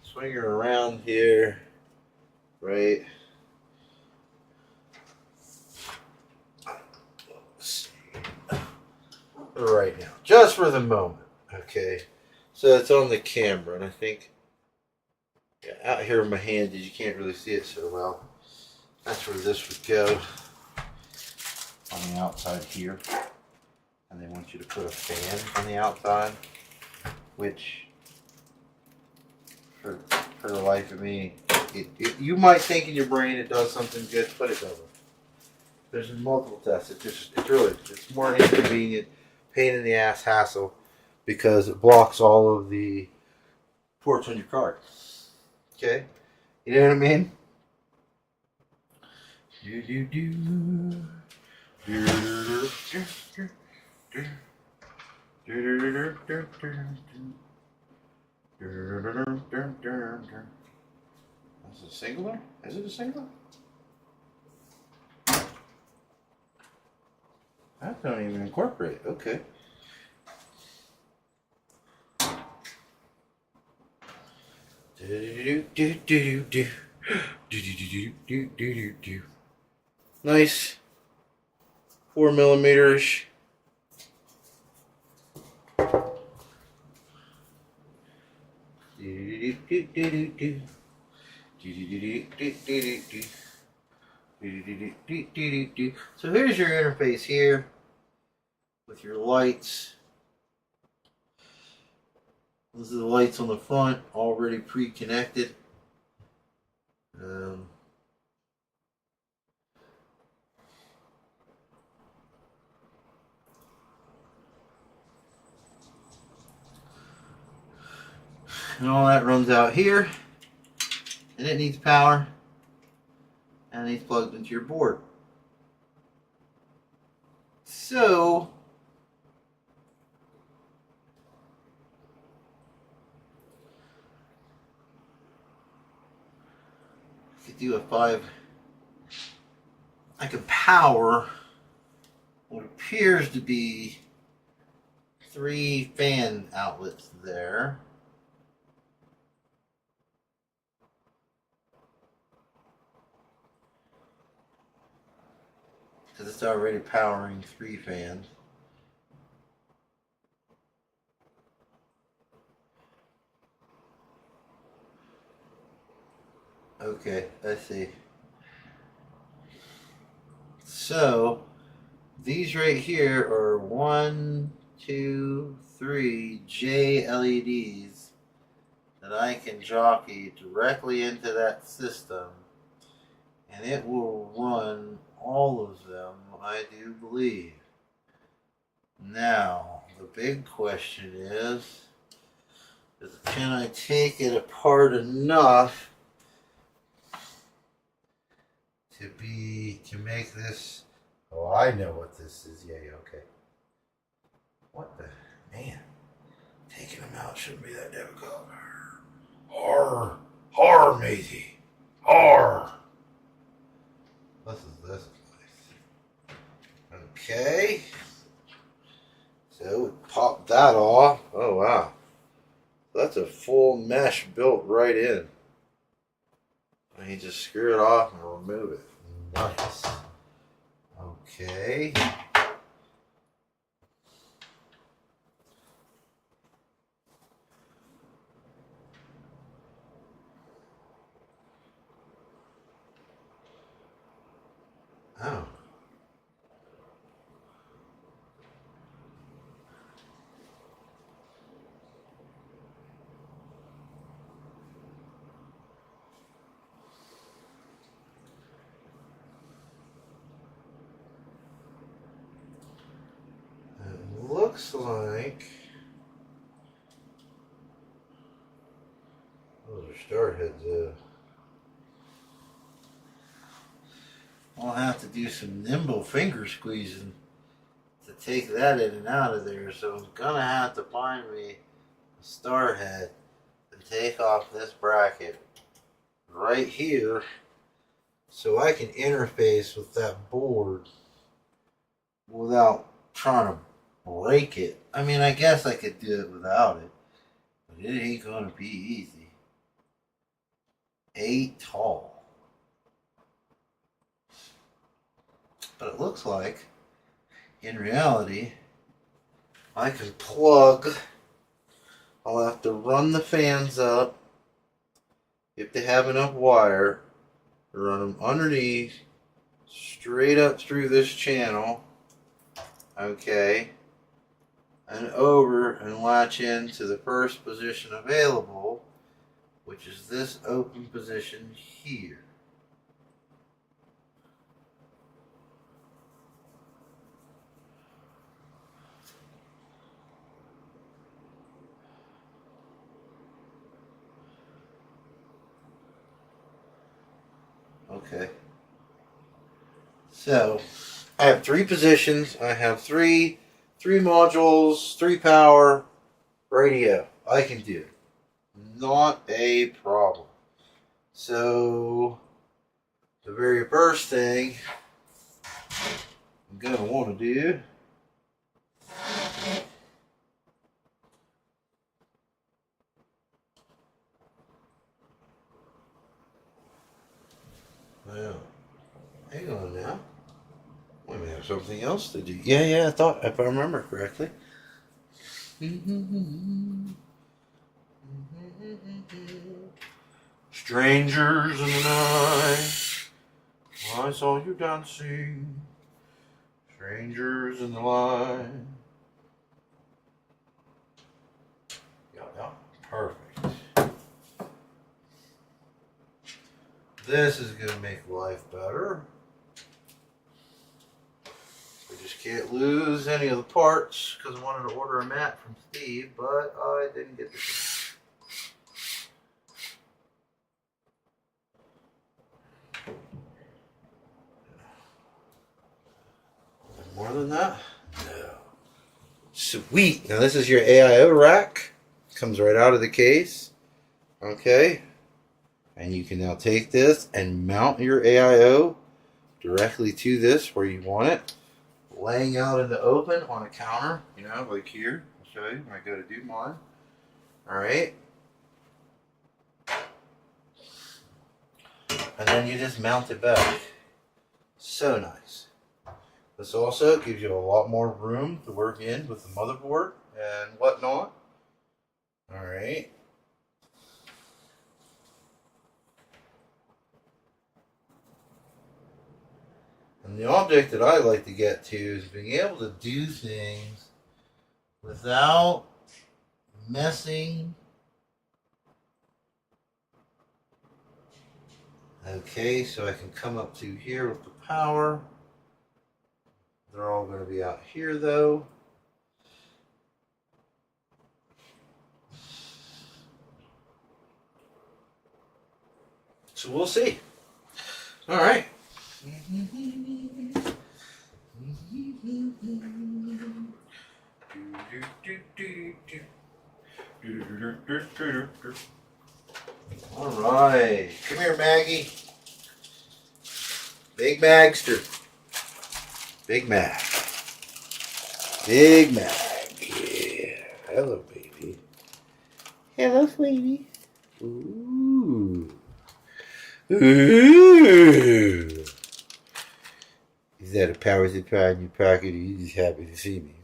swing her around here, right? Right now, just for the moment, okay? So it's on the camera, and I think Yeah, out here in my hand, you can't really see it so well. That's where this would go on the outside here. And they want you to put a fan on the outside, which for the life of me, you might think in your brain it does something good, but it doesn't. There's multiple tests. It's more inconvenient, pain in the ass hassle because it blocks all of the ports on your car. Okay? You know what I mean? Is it a singler? Is it a singler? That don't even incorporate. Okay. Nice 4mm. So here's your interface here with your lights. Those are the lights on the front, already pre-connected. And all that runs out here, and it needs power, and it's plugged into your board. So I could do I could power what appears to be 3 fan outlets there. Because it's already powering 3 fans. Okay, let's see. So these right here are 1, 2, 3 J LEDs that I can jockey directly into that system, and it will run all of them, I do believe. Now, the big question is can I take it apart enough to make this? Oh, I know what this is. Yeah, okay. What the man? Taking them out shouldn't be that difficult. Har, matey. Har. This is this place. Okay. So we pop that off. Oh wow. That's a full mesh built right in. And you just screw it off and remove it. Nice. Okay. Oh. It looks like those are start heads. I'll have to do some nimble finger squeezing to take that in and out of there. So I'm gonna have to find me a star head and take off this bracket right here so I can interface with that board without trying to break it. I mean, I guess I could do it without it, but it ain't gonna be easy. 8 tall. But it looks like, in reality, I can plug. I'll have to run the fans up You have to have enough wire to run them underneath, straight up through this channel, okay, and over and latch into the first position available, which is this open position here. Okay. So I have 3 positions. I have three modules, 3 power, radio. I can do it. Not a problem. So the very first thing I'm gonna want to do well, hang on now. We may have something else to do. Yeah, I thought, if I remember correctly. Strangers in the night, I saw you dancing. Strangers in the light. Yeah, perfect. This is going to make life better. We just can't lose any of the parts because I wanted to order a mat from Steve, but I didn't get the chance. More than that? No. Sweet. Now this is your AIO rack. Comes right out of the case. Okay. And you can now take this and mount your AIO directly to this where you want it. Laying out in the open on a counter, you know, like here. I'll show you when I go to do mine. Alright. And then you just mount it back. So nice. This also gives you a lot more room to work in with the motherboard and whatnot. Alright. And the object that I like to get to is being able to do things without messing. Okay, so I can come up to here with the power. They're all going to be out here though. So we'll see. All right. All right. Come here, Maggie. Big Magster. Big Mag. Big Mag. Yeah. Hello, baby. Hello, sweetie. Ooh. Ooh. Is that a power supply in your pocket, or you just happy to see me?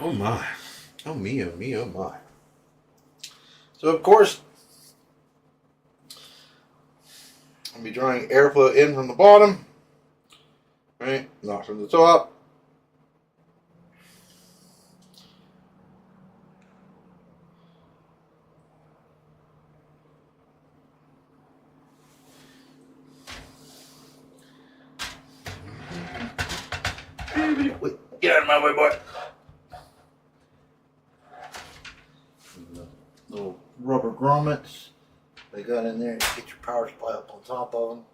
Oh my. Oh me, oh me, oh my. So of course, I'll be drawing airflow in from the bottom, right? Not from the top. Wait, get out of my way, boy. Little rubber grommets they got in there to get your power supply up on top of them.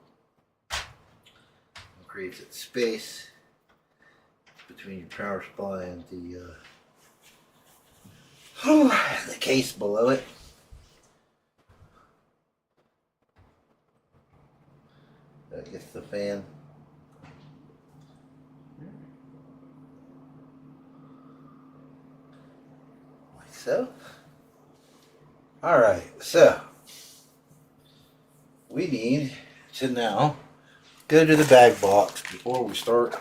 It creates that space between your power supply and the case below it. That gets the fan. Like so. Alright, so we need to now go to the bag box before we start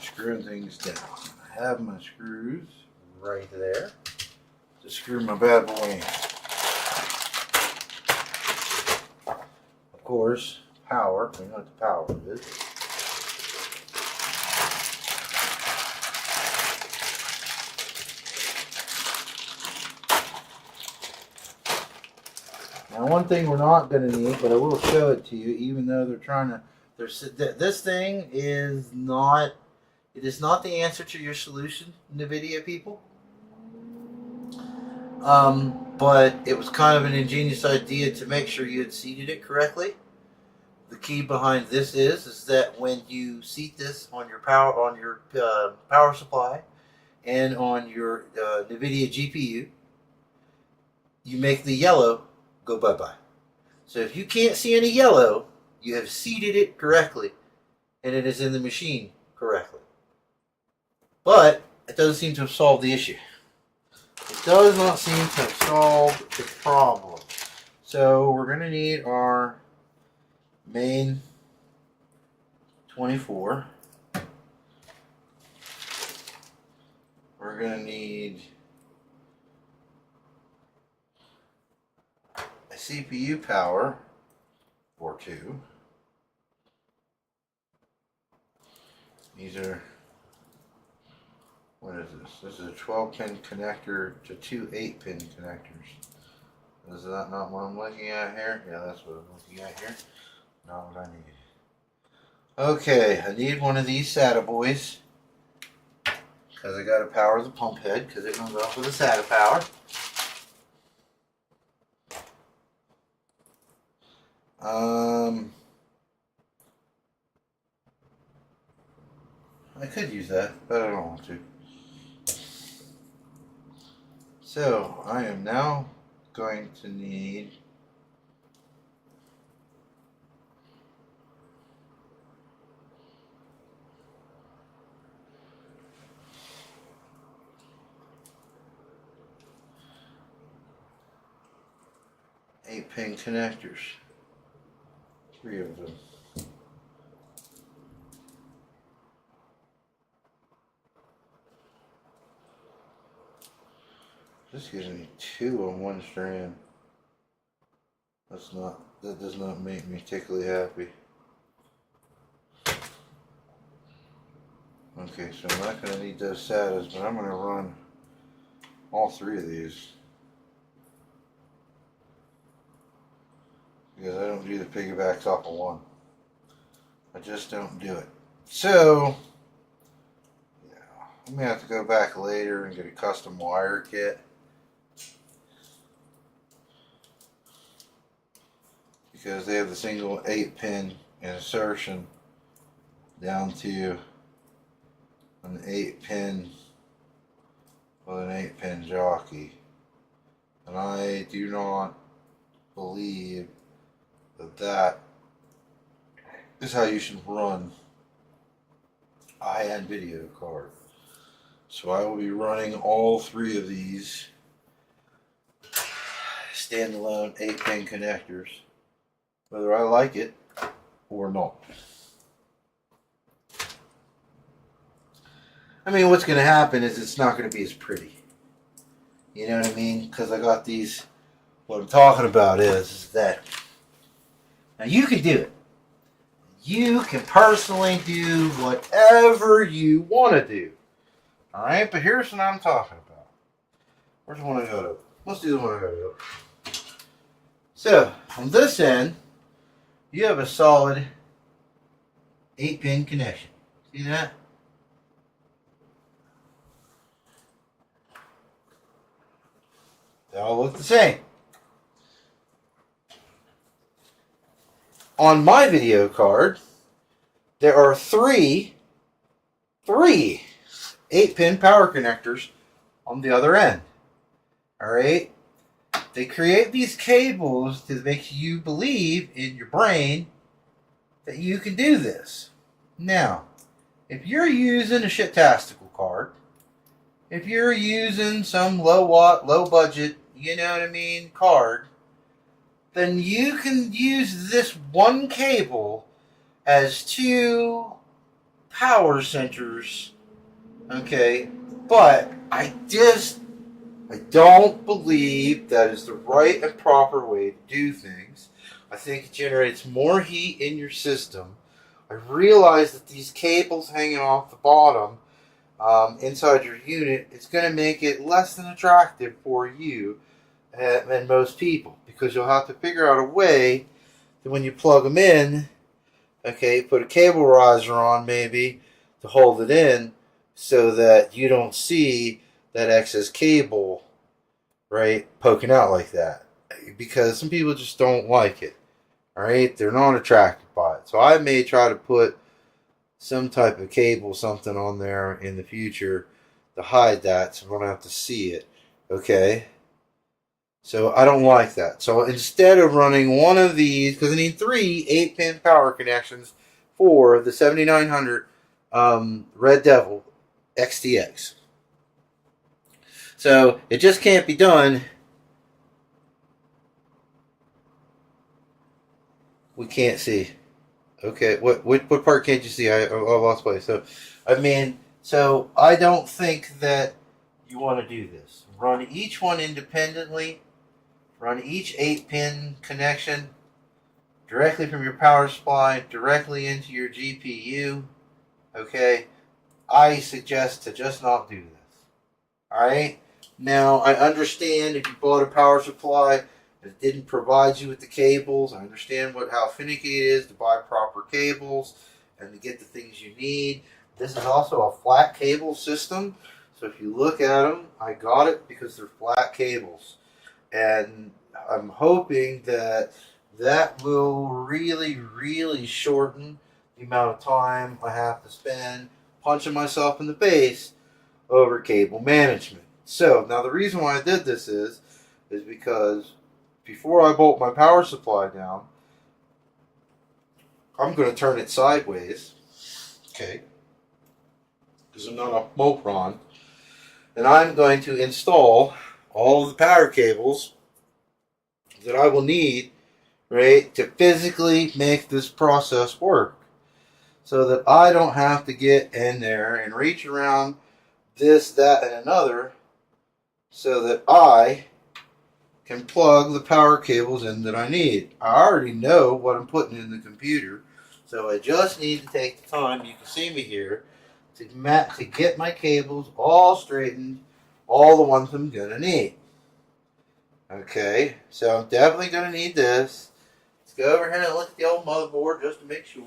screwing things down. I have my screws right there to screw my bad boy in. Of course, power. We know what the power is. Now, one thing we're not going to need, but I will show it to you, even though they're trying to. This thing is not. It is not the answer to your solution, NVIDIA people. But it was kind of an ingenious idea to make sure you had seated it correctly. The key behind this is that when you seat this on your power supply and on your NVIDIA GPU, you make the yellow go bye-bye. So if you can't see any yellow, you have seated it correctly and it is in the machine correctly. But it doesn't seem to have solved the issue. It does not seem to have solved the problem. So we're going to need our main 24. We're going to need a CPU power or two. These are, what is this? This is a 12-pin connector to two 8-pin connectors. Is that not what I'm looking at here? Yeah, that's what I'm looking at here. Not what I need. Okay, I need one of these SATA boys because I got to power the pump head because it comes off with a SATA power. I could use that, but I don't want to. So I am now going to need eight-pin connectors. 3 of them. This gives me 2 on one strand. That does not make me particularly happy. Okay, so I'm not going to need those SATAs, but I'm going to run all 3 of these. Because I don't do the piggybacks off of one. I just don't do it. So, yeah, I may have to go back later and get a custom wire kit. Because they have the single 8-pin insertion down to an 8-pin with an 8-pin jockey. And I do not believe that is how you should run a high-end video card. So I will be running all 3 of these standalone 8-pin connectors, whether I like it or not. I mean, what's going to happen is it's not going to be as pretty. You know what I mean? Because I got these, what I'm talking about is that now you can do it. You can personally do whatever you want to do. Alright, but here's what I'm talking about. Where's the one I got up? Let's do the one I got up. So, on this end, you have a solid 8-pin connection. See that? They all look the same. On my video card, there are three 8-pin power connectors on the other end. Alright? They create these cables to make you believe in your brain that you can do this. Now, if you're using a shit-tastical card, if you're using some low-watt, low-budget, you know what I mean, card, then you can use this one cable as two power centers, okay, but I don't believe that is the right and proper way to do things. I think it generates more heat in your system. I realize that these cables hanging off the bottom inside your unit, it's going to make it less than attractive for you and most people, because you'll have to figure out a way that when you plug them in, okay, put a cable riser on maybe to hold it in so that you don't see that excess cable, right, poking out like that. Because some people just don't like it, all right? They're not attracted by it. So I may try to put some type of cable, something on there in the future to hide that so we don't have to see it, okay? So I don't like that. So instead of running one of these, because I need 3 8-pin power connections for the 7900 Red Devil XTX. So it just can't be done. We can't see. Okay, what part can't you see? I lost place. So, I mean, so I don't think that you want to do this. Run each one independently. Run each 8-pin connection directly from your power supply directly into your GPU. Okay, I suggest to just not do this. All right. Now I understand if you bought a power supply and it didn't provide you with the cables. I understand how finicky it is to buy proper cables and to get the things you need. This is also a flat cable system. So if you look at them, I got it because they're flat cables. And I'm hoping that will really, really shorten the amount of time I have to spend punching myself in the face over cable management. So now the reason why I did this is because before I bolt my power supply down, I'm going to turn it sideways, okay, because I'm not a moron, and I'm going to install all of the power cables that I will need, right, to physically make this process work, so that I don't have to get in there and reach around this, that, and another, so that I can plug the power cables in that I need. I already know what I'm putting in the computer, so I just need to take the time, you can see me here, to get my cables all straightened, all the ones I'm going to need. Okay, so I'm definitely going to need this. Let's go over here and look at the old motherboard just to make sure.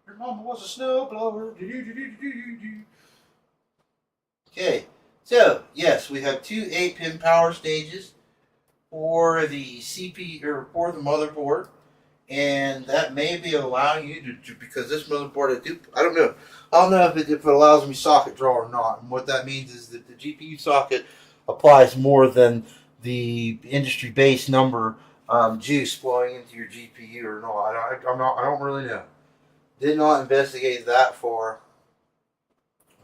Your mama was a snowblower. Okay, so yes, we have 2 8-pin power stages for the CPU or for the motherboard, and that may be allowing you to because this motherboard I don't know if it allows me socket draw or not. And what that means is that the GPU socket applies more than the industry base number juice flowing into your GPU or not. I don't really know. Did not investigate that far.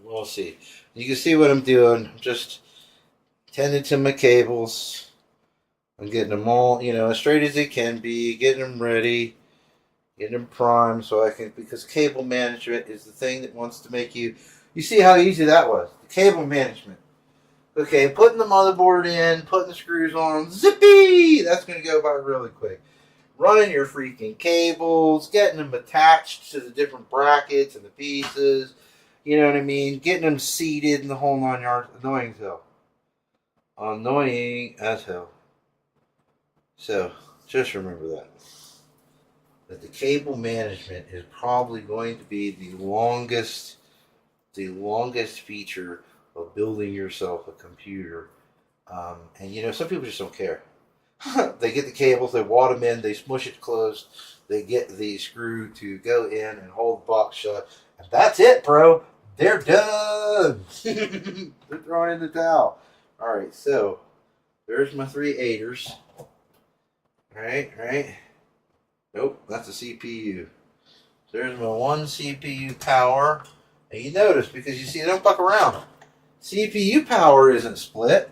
We'll see. You can see what I'm doing. I'm just tending to my cables. I'm getting them all, as straight as they can be, getting them ready, getting them primed so I can, because cable management is the thing that wants to make you see how easy that was. The cable management. Okay, putting the motherboard in, putting the screws on, zippy! That's going to go by really quick. Running your freaking cables, getting them attached to the different brackets and the pieces, you know what I mean? Getting them seated in the whole 9 yards. Annoying as hell. Annoying as hell. So, just remember that. That the cable management is probably going to be the longest feature of building yourself a computer. And some people just don't care. They get the cables, they wad them in, they smush it closed, they get the screw to go in and hold the box shut, and that's it, bro. They're done. They're throwing in the towel. All right, so there's my 3 8ers. Right. Nope, that's a CPU. There's my 1 CPU power. And you notice, because you see, they don't fuck around. CPU power isn't split.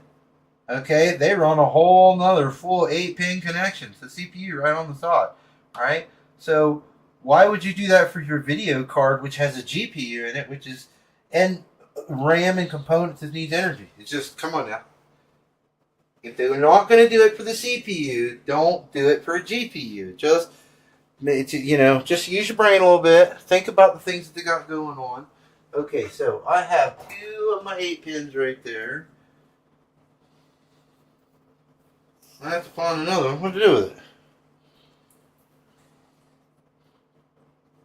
Okay, they run a whole nother full 8-pin connection to the CPU right on the side. Alright? So why would you do that for your video card, which has a GPU in it, which is and RAM and components that needs energy? It's just, come on now. If they're not going to do it for the CPU, don't do it for a GPU. Just, just use your brain a little bit. Think about the things that they got going on. Okay, so I have 2 of my 8 pins right there. I have to find another one. What to do with it?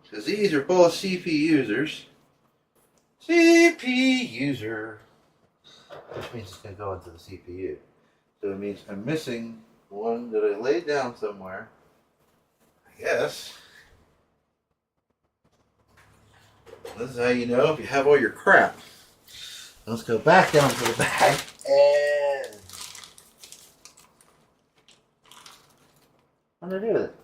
Because these are both CP users. CP user. Which means it's going to go into the CPU. So it means I'm missing one that I laid down somewhere. I guess. This is how you know if you have all your crap. Let's go back down to the bag and what do I do with it?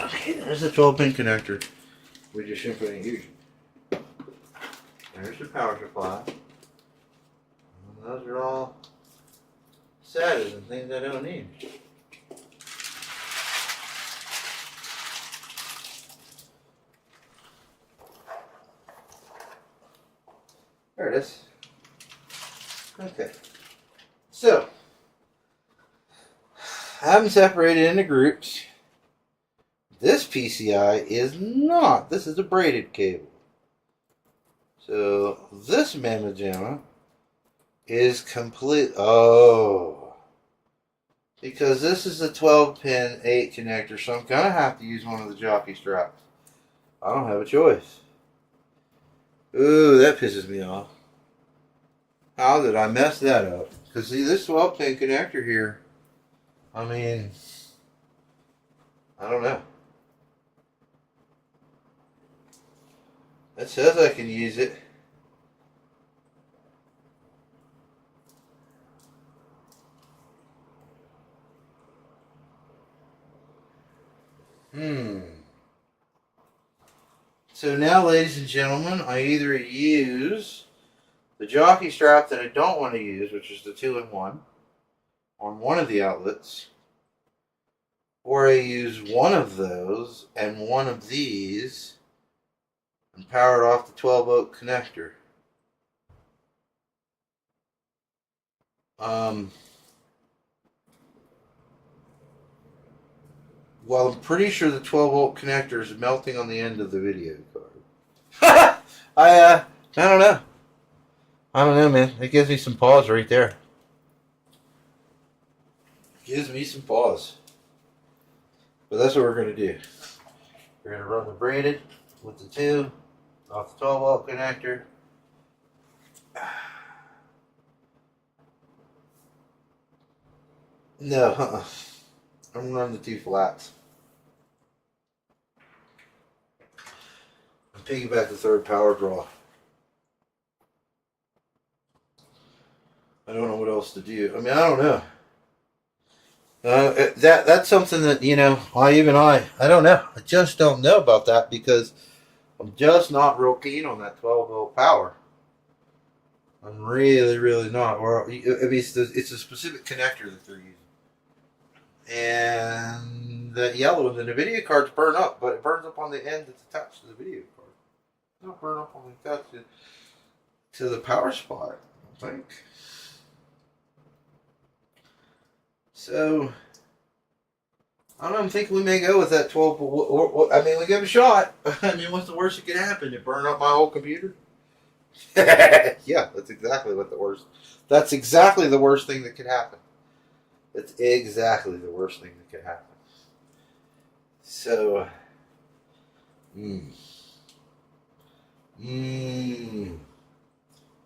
Okay, there's a 12-pin connector. We just simply use it. There's the power supply. And those are all SATAs and things I don't need. There it is. Okay. So, I have them separated into groups. This PCI is not. This is a braided cable. So, this mamma jamma is complete. Oh. Because this is a 12-pin 8 connector, so I'm going to have to use one of the jockey straps. I don't have a choice. Ooh, that pisses me off. How did I mess that up? Because see, this 12-pin connector here, I mean, I don't know. It says I can use it. So now, ladies and gentlemen, I either use the jockey strap that I don't want to use, which is the 2-in-1, on one of the outlets, or I use one of those and one of these and power it off the 12-volt connector. Well, I'm pretty sure the 12-volt connector is melting on the end of the video card. I don't know. I don't know, man. It gives me some pause right there. Gives me some pause. But that's what we're going to do. We're going to run the braided with the 2 off the 12-volt connector. No, I'm going to run the 2 flats. And piggyback the 3rd power draw. I don't know what else to do. I mean, I don't know. That's something that, I don't know. I just don't know about that because I'm just not real keen on that 12-volt power. I'm really, really not. Or, I mean, it's a specific connector that they're using. And the yellow in the video cards burn up, but it burns up on the end that's attached to the video card. It don't burn up on the attached to the power supply, I think. So, I don't know, I'm thinking we may go with that 12. I mean, we give it a shot. I mean, what's the worst that could happen? It burn up my whole computer? Yeah, that's exactly the worst thing that could happen. That's exactly the worst thing that could happen. So,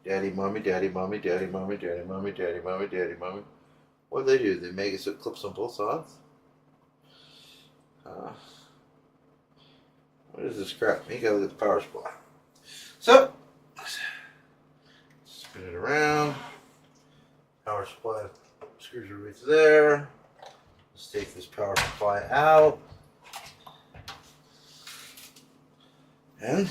Daddy, mommy, daddy, mommy, daddy, mommy, daddy, mommy, daddy, mommy, daddy, mommy. What do? They make it so it clips on both sides? What is this crap? You gotta look at the power supply. So, spin it around. Power supply screws are right there. Let's take this power supply out. And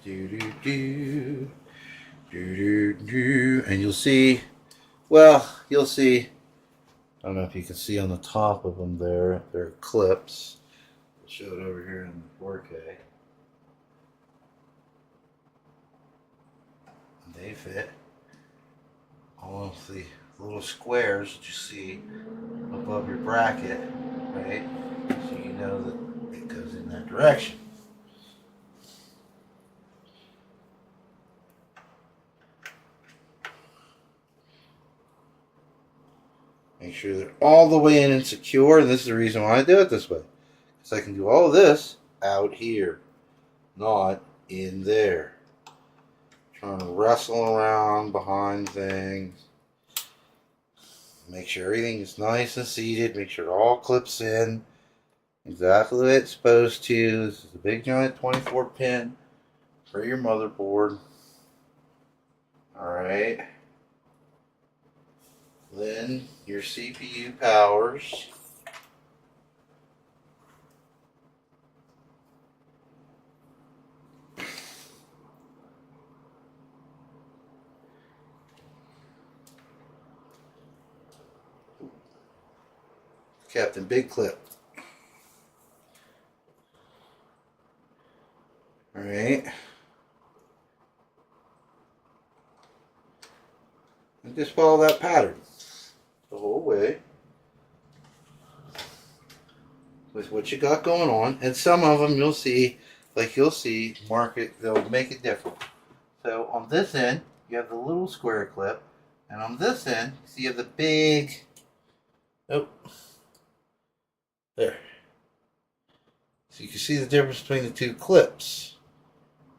Do do do do do do, and you'll see. Well, you'll see. I don't know if you can see on the top of them there. They're clips. I'll show it over here in the 4K. They fit all of the little squares that you see above your bracket, right? So you know that it goes in that direction. Make sure they're all the way in and secure, and this is the reason why I do it this way. Because I can do all of this out here, not in there. Trying to wrestle around behind things. Make sure everything is nice and seated. Make sure it all clips in exactly the way it's supposed to. This is a big giant 24 pin for your motherboard. Alright. Then your CPU powers. Captain Big Clip. Alright. And just follow that pattern the whole way with what you got going on. And some of them you'll see, like you'll see, they'll make it different. So on this end, you have the little square clip. And on this end, you have the big, there. So you can see the difference between the two clips,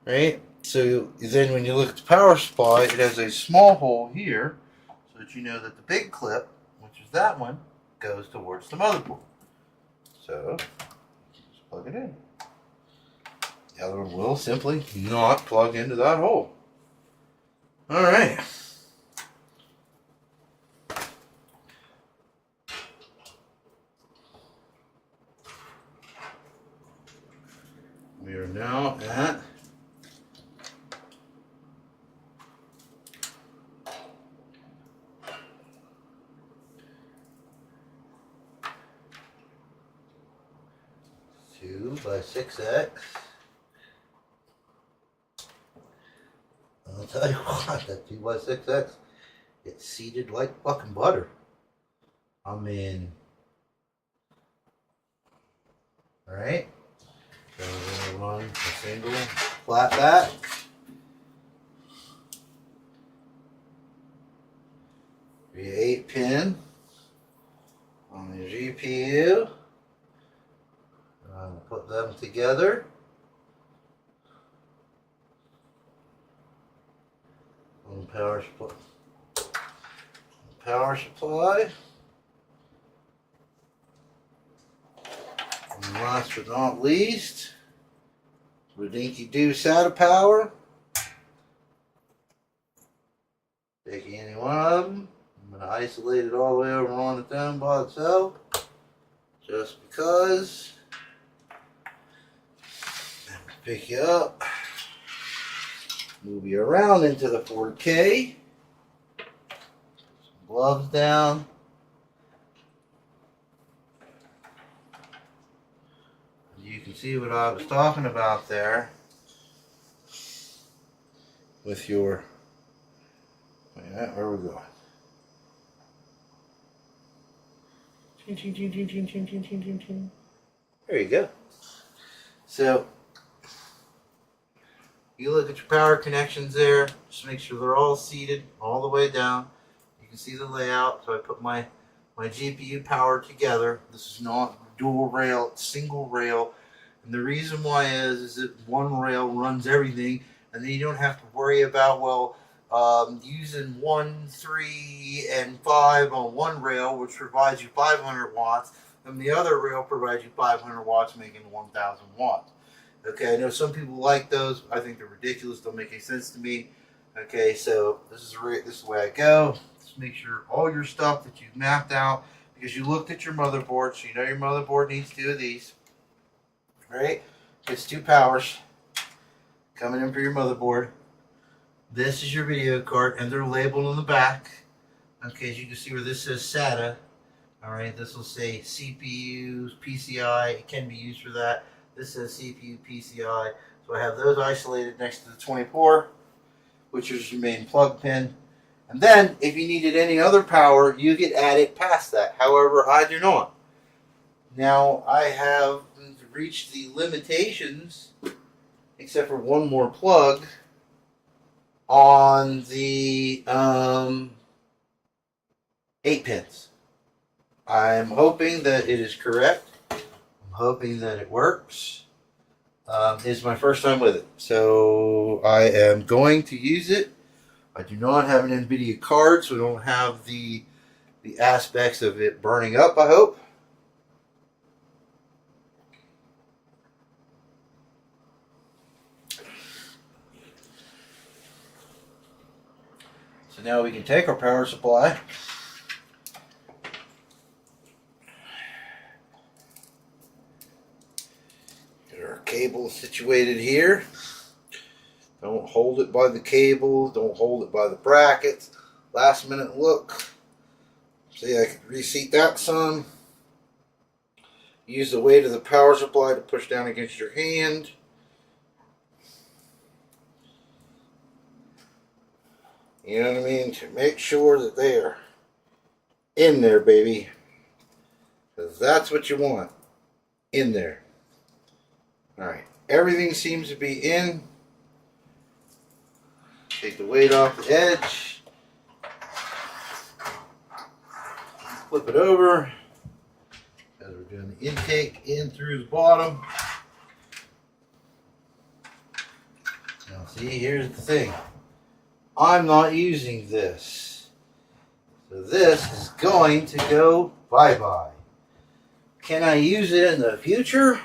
right? So then when you look at the power supply, it has a small hole here so that you know that the big clip, which is that one, goes towards the motherboard. So just plug it in. The other one will simply not plug into that hole. All right. We are now at two by 6X. I'll tell you what, that 2 by 6X, it's seated like fucking butter. I mean, all right. So we're going to run a single flat back. Your 8-pin on the GPU. I'm going to put them together. On power supply. And last but not least, the dinky doo SATA power. Taking any one of them, I'm going to isolate it all the way over on its own by itself, just because. Pick you up, move you around into the 4K. Some gloves down. You can see what I was talking about there with your, wait a minute, where are we going? There you go. So you look at your power connections there, just make sure they're all seated all the way down. You can see the layout. So I put my GPU power together. This is not dual rail, it's single rail. And the reason why is that one rail runs everything, and then you don't have to worry about, well, using 1, 3, and 5 on one rail, which provides you 500 watts, and the other rail provides you 500 watts, making 1,000 watts. Okay, I know some people like those. I think they're ridiculous. Don't make any sense to me. Okay, so this is the way I go. Just make sure all your stuff that you've mapped out, because you looked at your motherboard, so you know your motherboard needs 2 of these. Right? Gets 2 powers. coming in for your motherboard. This is your video card, and they're labeled on the back. Okay, as you can see where this says SATA. Alright, this will say CPU, PCI. It can be used for that. This says CPU, PCI. So I have those isolated next to the 24, which is your main plug pin. And then, if you needed any other power, you could add it past that. However, I do not. Now, I have reached the limitations, except for one more plug, on the 8 pins. I'm hoping that it is correct. I'm hoping that it works. It's my first time with it, so I am going to use it. I do not have an NVIDIA card, so I don't have the aspects of it burning up, I hope. So now we can take our power supply, get our cable situated here. Don't hold it by the cable, don't hold it by the brackets. Last minute look. See, I can reseat that some. Use the weight of the power supply to push down against your hand. You know what I mean? To make sure that they are in there, baby. Because that's what you want. In there. Alright. Everything seems to be in. Take the weight off the edge. Flip it over. As we're doing the intake in through the bottom. Now see, here's the thing. I'm not using this. So this is going to go bye-bye. Can I use it in the future?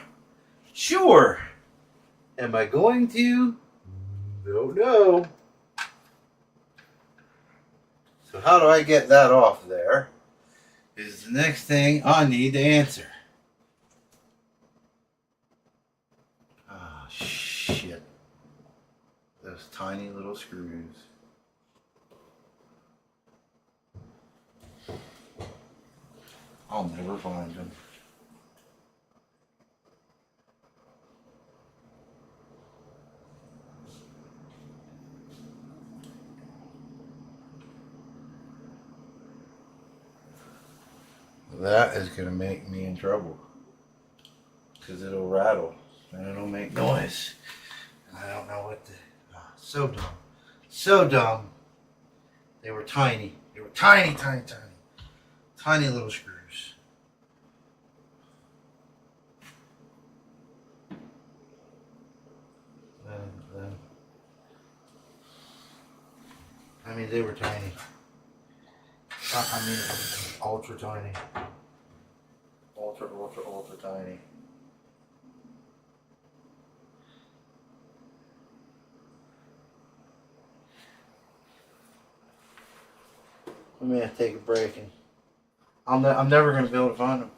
Sure. Am I going to? Don't know. So how do I get that off there? Is the next thing I need to answer. Ah, shit. Those tiny little screws. I'll never find them. That is going to make me in trouble. Because it'll rattle. And it'll make noise. And I don't know what to... Oh, so dumb. So dumb. They were tiny. They were tiny, tiny, tiny. Tiny little screws. I mean, they were tiny. I mean, ultra tiny. Ultra, ultra, ultra tiny. We may have to take a break, and I'm never going to be able to find them.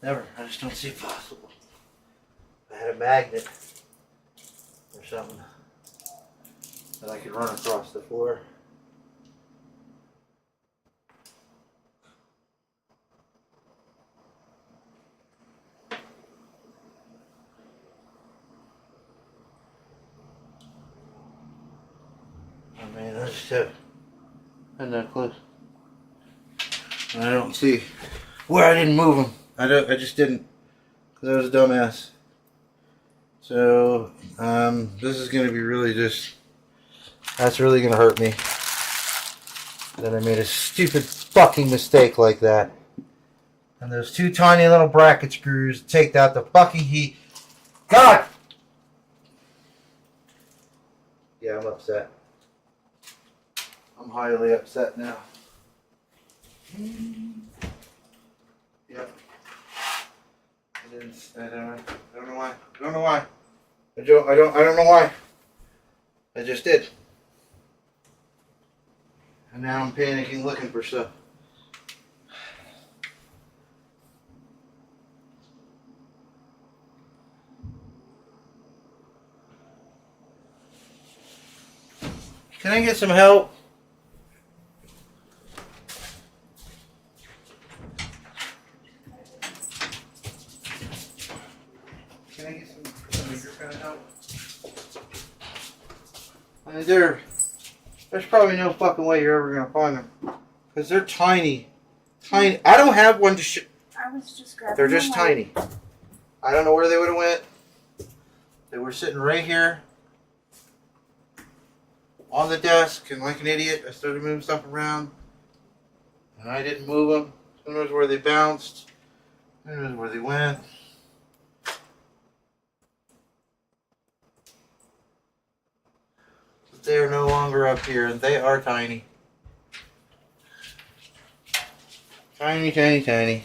Never. I just don't see it possible. If I had a magnet or something that I could run across the floor. I mean, I just have no clue. I don't see where I didn't move them. I just didn't, because I was a dumbass. So this is going to be really just. That's really going to hurt me. That I made a stupid fucking mistake like that. And those two tiny little bracket screws take out the fucking heat. God! Yeah, I'm upset. I'm highly upset now. Yep. I don't know why. I don't know why. I don't know why. I just did. And now I'm panicking looking for stuff. Can I get some help? Can I get some of your kind of help? I mean, there's probably no fucking way you're ever gonna find them. Because they're tiny. Tiny. I don't have one to I was just grabbing They're just them. tiny. I don't know where they would have went. They were sitting right here on the desk, and like an idiot, I started moving stuff around, and I didn't move them. Who knows where they bounced? Who knows where they went? But they are no longer up here, and they are tiny. Tiny, tiny, tiny.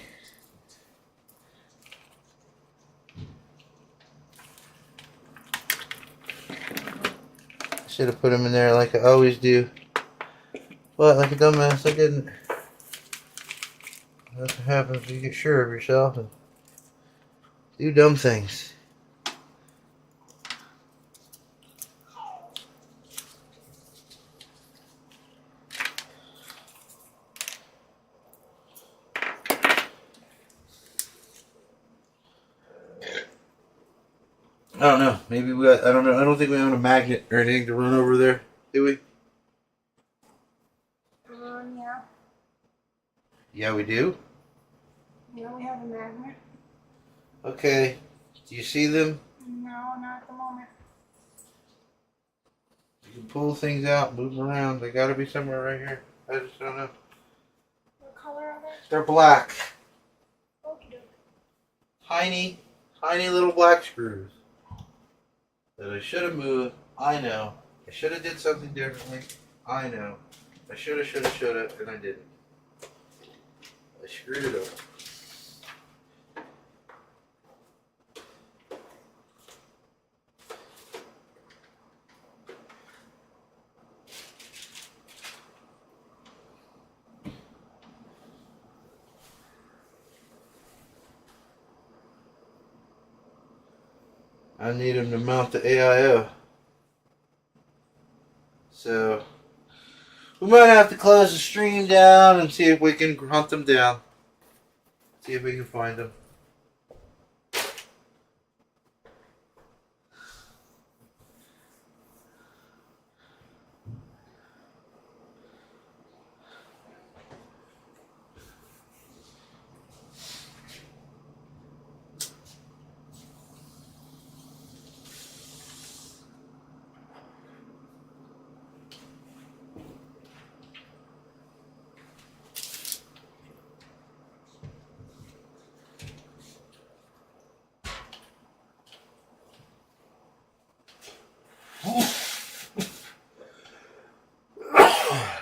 Should have put them in there like I always do. But like a dumbass, I didn't. That's what happens when you get sure of yourself and do dumb things. I don't know. Maybe we got, I don't know. I don't think we own a magnet or anything to run over there, do we? Yeah. Yeah, we do. Yeah, we have a magnet. Okay. Do you see them? No, not at the moment. You can pull things out, move them around. They got to be somewhere right here. I just don't know. What color are they? They're black. Okey doke. Tiny, tiny little black screws. That I should have moved. I know. I should have did something differently. I know. I should have, and I didn't. I screwed it up. I need him to mount the AIO. So, we might have to close the stream down and see if we can hunt them down. See if we can find them.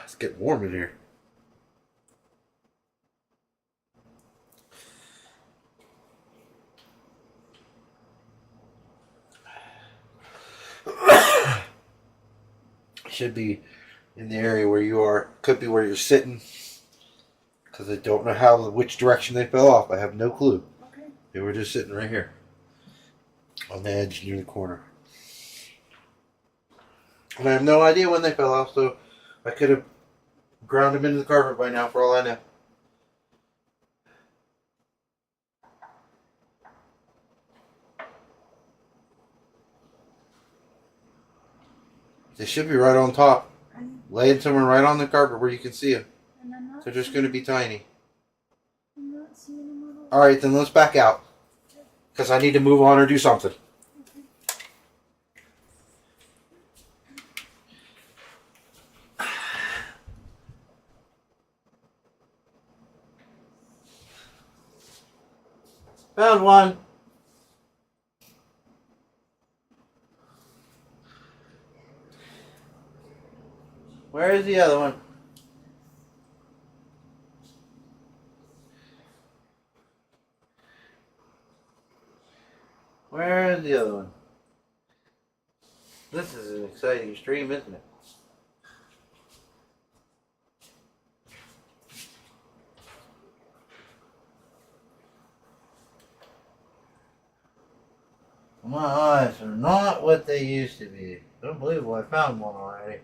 It's getting warm in here. Should be in the area where you are. Could be where you're sitting. Because I don't know which direction they fell off. I have no clue. Okay. They were just sitting right here. On the edge near the corner. And I have no idea when they fell off, so I could have ground them into the carpet by now for all I know. They should be right on top. Laying somewhere right on the carpet where you can see them. And I'm not They're just going to be tiny. I'm not seeing them at all. Alright, then let's back out. Because I need to move on or do something. Found one. Where is the other one? Where is the other one? This is an exciting stream, isn't it? My eyes are not what they used to be. Unbelievable, I found one already.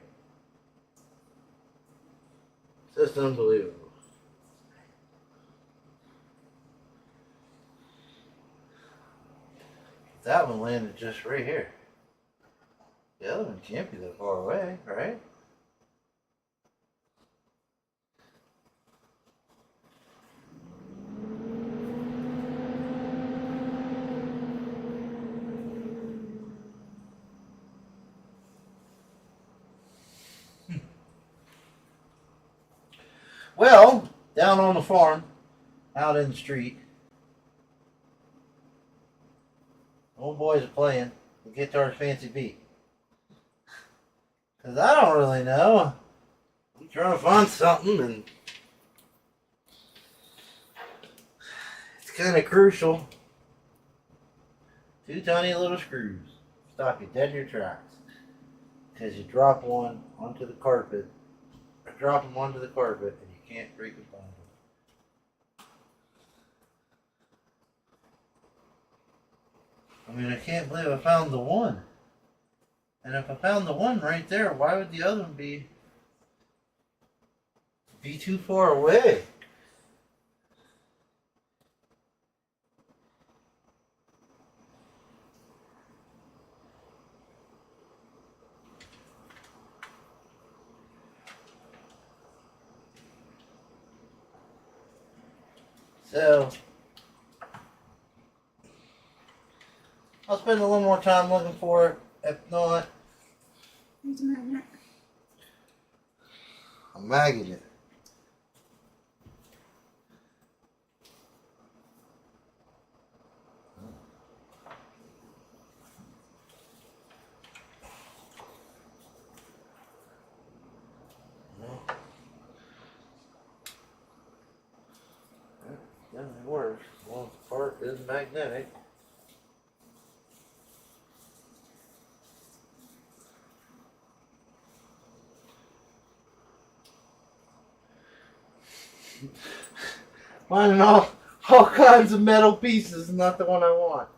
Just unbelievable. That one landed just right here. The other one can't be that far away, right? Well, down on the farm, out in the street, old boys are playing the guitar's fancy beat. Because I don't really know. I'm trying to find something, and it's kind of crucial. Two tiny little screws stop you dead in your tracks. Because you drop one onto the carpet, or drop them onto the carpet, and you can't break the bundle. I mean, I can't believe I found the one. And if I found the one right there, why would the other one be too far away? So, I'll spend a little more time looking for it. If not, Here's a magnet. I'm magging it. Doesn't work. Well, the part is magnetic. Finding all kinds of metal pieces, not the one I want.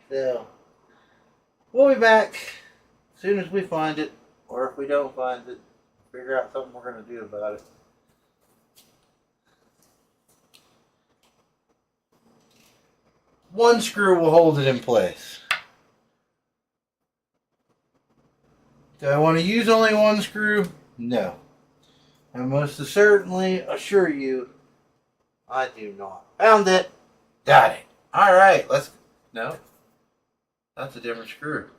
So, we'll be back as soon as we find it, or if we don't find it, figure out something we're going to do about it. One screw will hold it in place. Do I want to use only one screw? No. I most certainly assure you, I do not. Found it. Got it. Alright, let's... No. That's a different screw.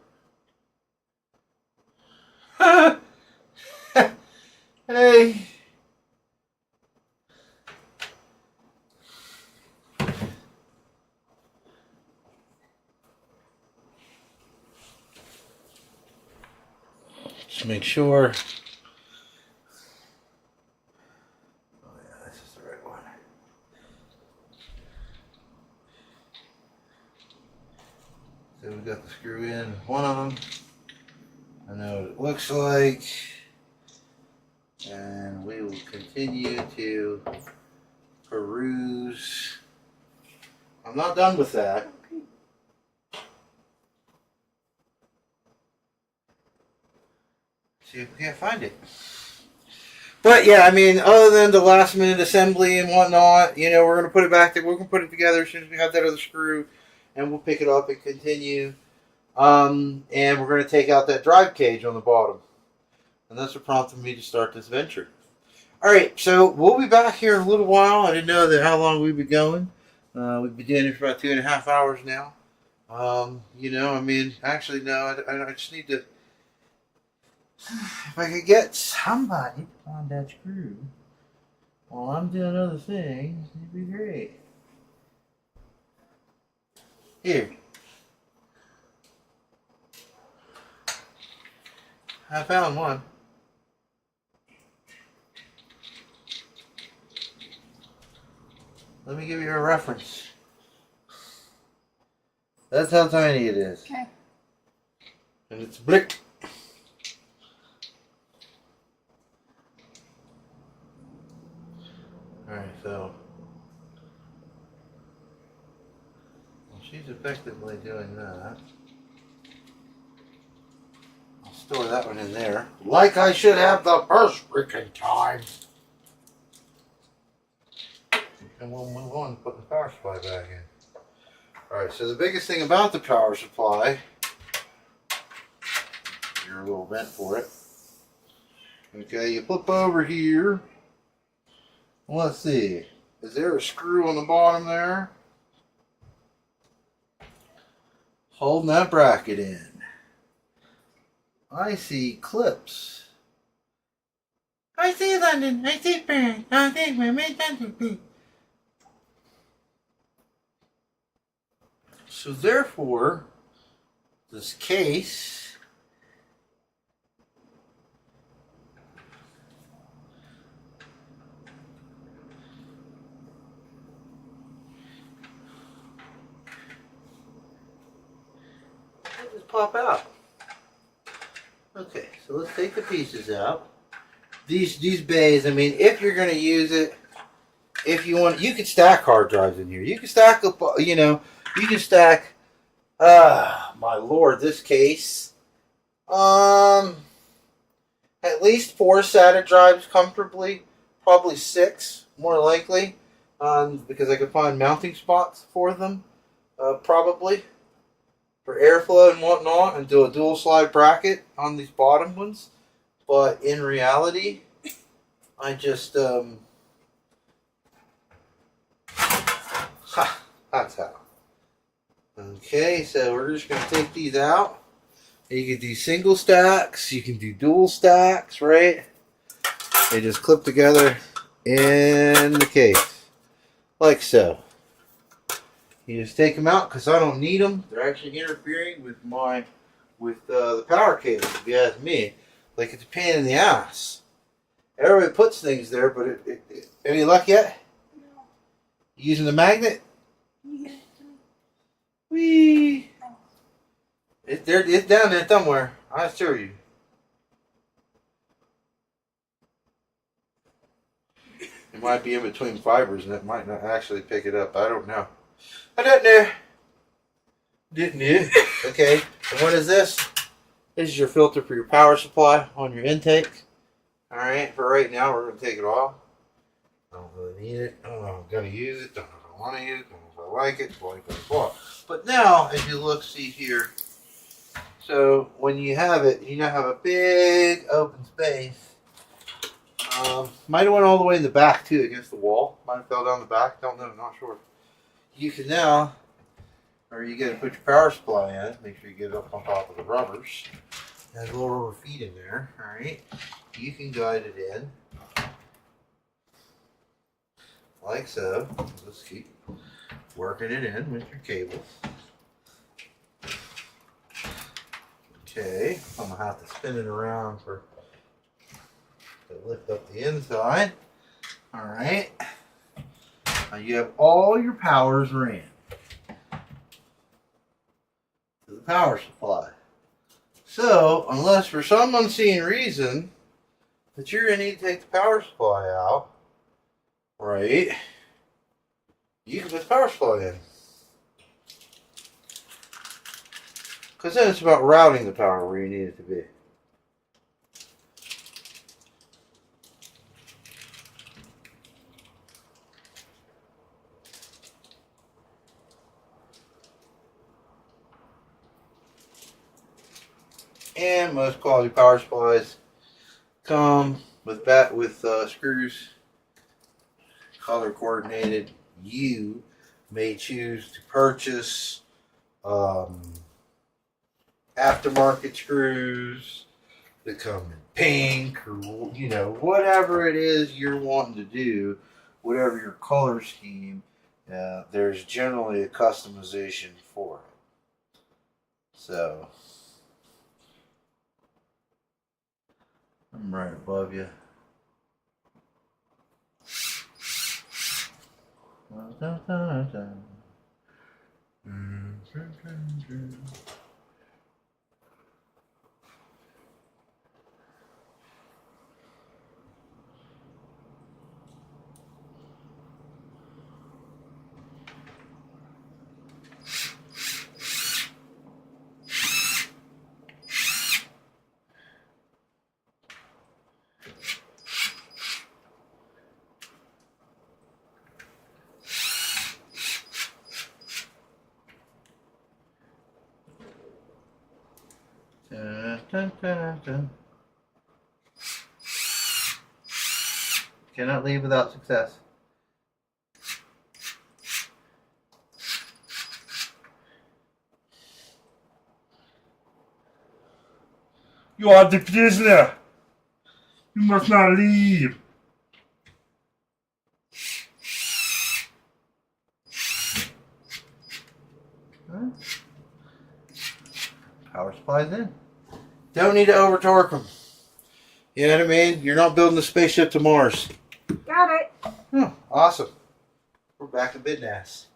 Hey. Just make sure. Oh yeah, this is the right one. So we got the screw in one of them. I know what it looks like. And we will continue to peruse. I'm not done with that. See if we can't find it. But yeah, I mean, other than the last minute assembly and whatnot, you know, we're going to put it back there. We're going to put it together as soon as we have that other screw. And we'll pick it up and continue. And we're going to take out that drive cage on the bottom. And that's what prompted me to start this venture. Alright, so we'll be back here in a little while. I didn't know that how long we'd be going. We've been doing it for about 2.5 hours now. You know, I mean, actually, no, I just need to... If I could get somebody to find that screw while I'm doing other things, it'd be great. Here. I found one. Let me give you a reference. That's how tiny it is. Okay. And it's brick. reluctantly doing that. I'll store that one in there. Like I should have the first freaking time. And we'll move on to put the power supply back in. Alright, so the biggest thing about the power supply, your little vent for it. Okay, you flip over here. Let's see. Is there a screw on the bottom there? Holding that bracket in. I see clips. I see London. I see Paris. I see my main. So therefore, this case will just pop out. Okay, so let's take the pieces out. These bays, I mean, if you're going to use it, if you want, you could stack hard drives in here. You can stack up, you know, you can stack, my lord, this case, at least 4 SATA drives comfortably, probably 6, more likely, because I could find mounting spots for them, probably, for airflow and whatnot, and do a dual slide bracket on these bottom ones. But in reality, I just, that's how. Okay, so we're just going to take these out. You can do single stacks, you can do dual stacks, right? They just clip together in the case, like so. You just take them out because I don't need them. They're actually interfering with the power cable, if you ask me. Like, it's a pain in the ass. Everybody puts things there, but any luck yet? No. Using the magnet? Yeah. Whee! It's down there somewhere. I assure you. It might be in between fibers and it might not actually pick it up. I don't know. I don't know. Didn't you? Okay. And what is this? This is your filter for your power supply on your intake. Alright, for right now we're going to take it off. I don't really need it. I don't know if I'm going to use it. Don't know if I want to use it. Don't know if I like it. Blah, blah, blah. But now, as you look, see here. So, when you have it, you now have a big open space. Might have went all the way in the back, too, against the wall. Might have fell down the back. Don't know. Not sure. You can now, or you got to put your power supply in. Make sure you get it up on top of the rubbers. There's a little rubber feet in there. Alright. You can guide it in. Like so. Just keep working it in with your cables. Okay. I'm going to have to spin it around to lift up the inside. Alright. Now you have all your powers ran to the power supply. So, unless for some unseen reason that you're going to need to take the power supply out, right, you can put the power supply in. Because then it's about routing the power where you need it to be. And most quality power supplies come with screws color coordinated. You may choose to purchase aftermarket screws that come in pink, or whatever it is you're wanting to do, whatever your color scheme. There's generally a customization for it. So I'm right above you. dun, dun, dun. Cannot leave without success. You are the prisoner. You must not leave. Huh? Power supplies in. Don't need to over torque them. You know what I mean? You're not building a spaceship to Mars. Got it. Oh, awesome. We're back in business.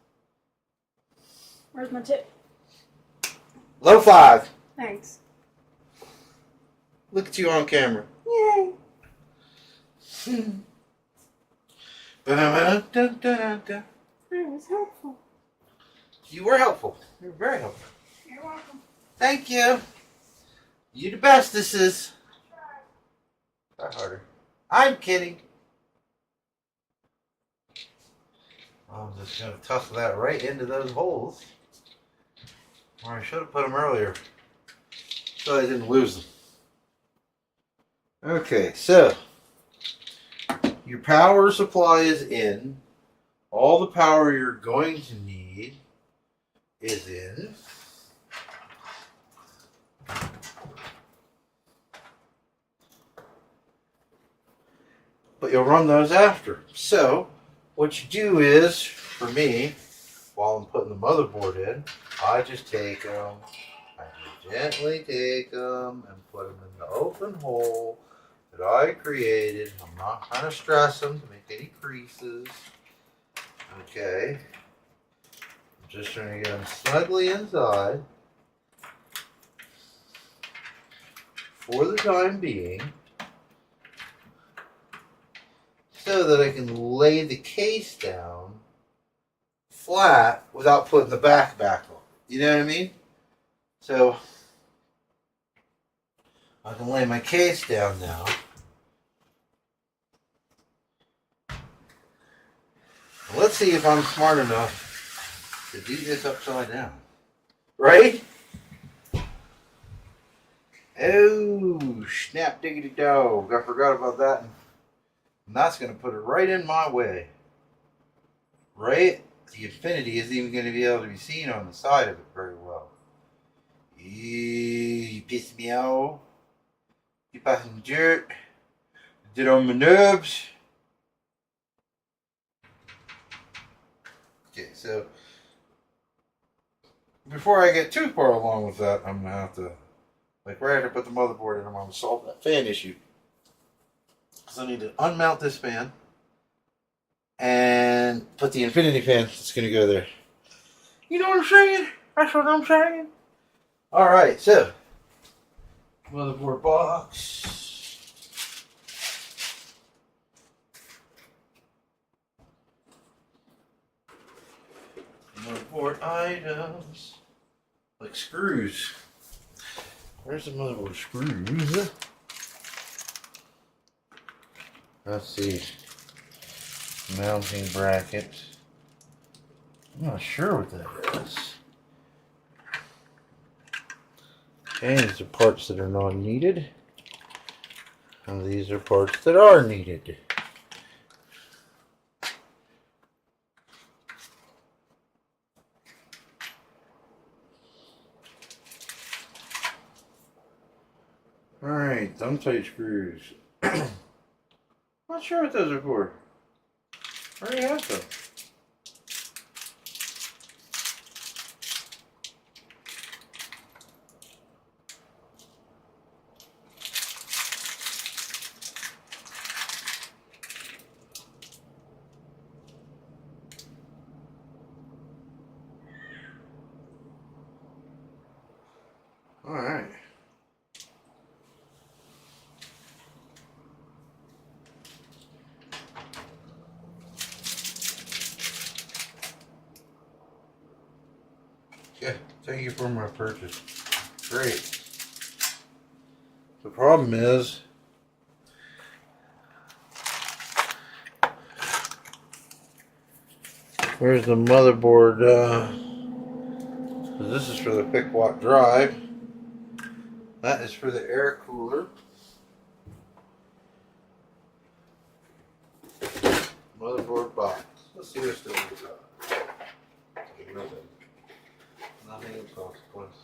Where's my tip? Low 5. Thanks. Look at you on camera. Yay. Ba-da-ba-da-dun-dun-dun-dun. That was helpful. You were helpful. You were very helpful. You're welcome. Thank you. You the bestesses. Try harder. I'm kidding. I'm just going to tussle that right into those holes. Or I should have put them earlier, so I didn't lose them. Okay, so your power supply is in. All the power you're going to need is in. But you'll run those after. So what you do is, for me, while I'm putting the motherboard in, I just take them, I just gently take them and put them in the open hole that I created. I'm not trying to stress them to make any creases. Okay. I'm just trying to get them snugly inside for the time being, so that I can lay the case down flat without putting the back on. You know what I mean? So I can lay my case down now. Let's see if I'm smart enough to do this upside down. Right? Oh, snap diggity dog. I forgot about that. And that's going to put it right in my way. Right? The infinity isn't even going to be able to be seen on the side of it very well. You pissed me off. You passing dirt. Did on my nerves. Okay, so before I get too far along with that, I'm going to have to, like right after I put the motherboard in, I'm going to solve that fan issue. So I need to unmount this fan and put the infinity fan that's going to go there. You know what I'm saying? That's what I'm saying. Alright, so motherboard box. Motherboard items. Like screws. Where's the motherboard screws? Let's see. Mounting bracket. I'm not sure what that is. Okay, these are parts that are not needed. And these are parts that are needed. Alright, thumb tight screws. Not sure what those are for. I already have them. Alright. Yeah, thank you for my purchase. Great. The problem is, where's the motherboard? This is for the Fikwot drive. That is for the air cooler. Motherboard box. Let's see what's still inside. Nothing. Nothing of consequence.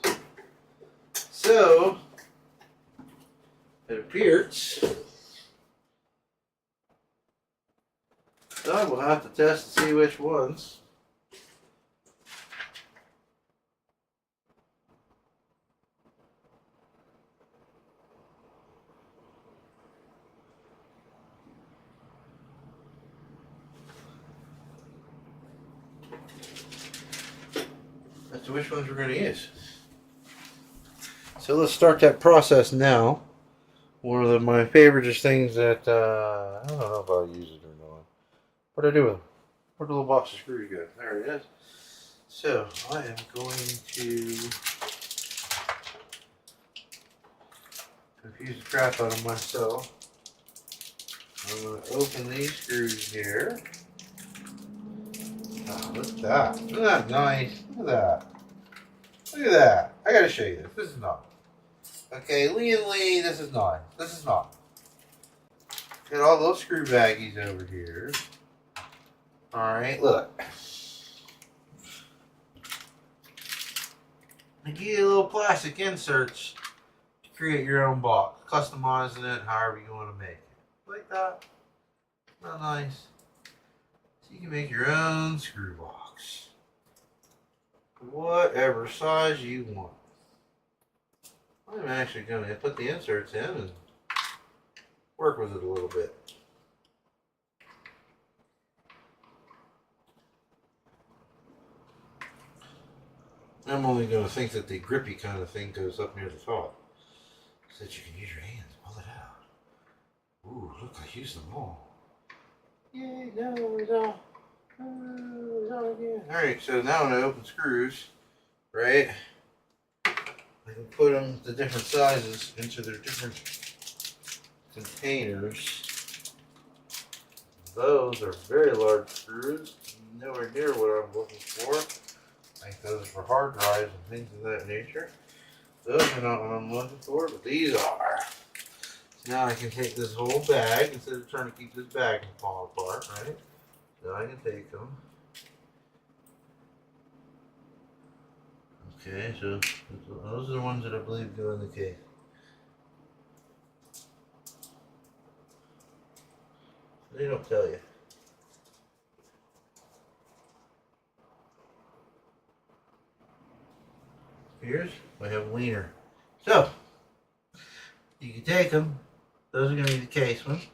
So, it appears that we'll have to test to see which ones. As to which ones we're going to use. So let's start that process now. One of my favorite things that I don't know if I'll use it or not. What do I do with them? Where'd the little box of screws go? There it is. So I am going to confuse the crap out of myself. I'm going to open these screws here. Oh, look at that. Isn't that nice? Look at that. Look at that. I gotta show you this. This is not. Okay, Lian Lee, this is not. This is not. Got all those screw baggies over here. Alright, look. I give you little plastic inserts to create your own box. Customizing it however you want to make it. Like that. Not nice. So you can make your own screw box. Whatever size you want. I'm actually going to put the inserts in and work with it a little bit. I'm only going to think that the grippy kind of thing goes up near the top so that you can use your hands to pull it out. Ooh, look, I used them all. Yay, no, it's all. Alright, so now when I open screws, right, I can put them the different sizes into their different containers. Those are very large screws, nowhere near what I'm looking for. I think those are for hard drives and things of that nature. Those are not what I'm looking for, but these are. So now I can take this whole bag, instead of trying to keep this bag from falling apart, right? So I can take them. Okay, so those are the ones that I believe go in the case. They don't tell you. Here's, I have a wiener. So, you can take them. Those are going to be the case ones.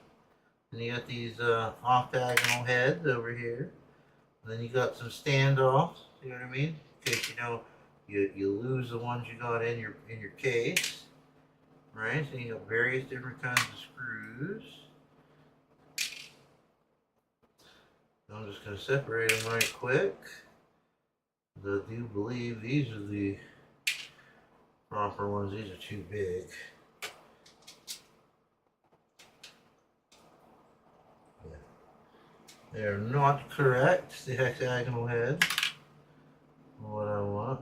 And you got these off-diagonal heads over here. And then you got some standoffs. You know what I mean? In case you know you lose the ones you got in your case. Right? So you got various different kinds of screws. I'm just going to separate them right quick. I do believe these are the proper ones. These are too big. Yeah. They are not correct, the hexagonal heads. What I want.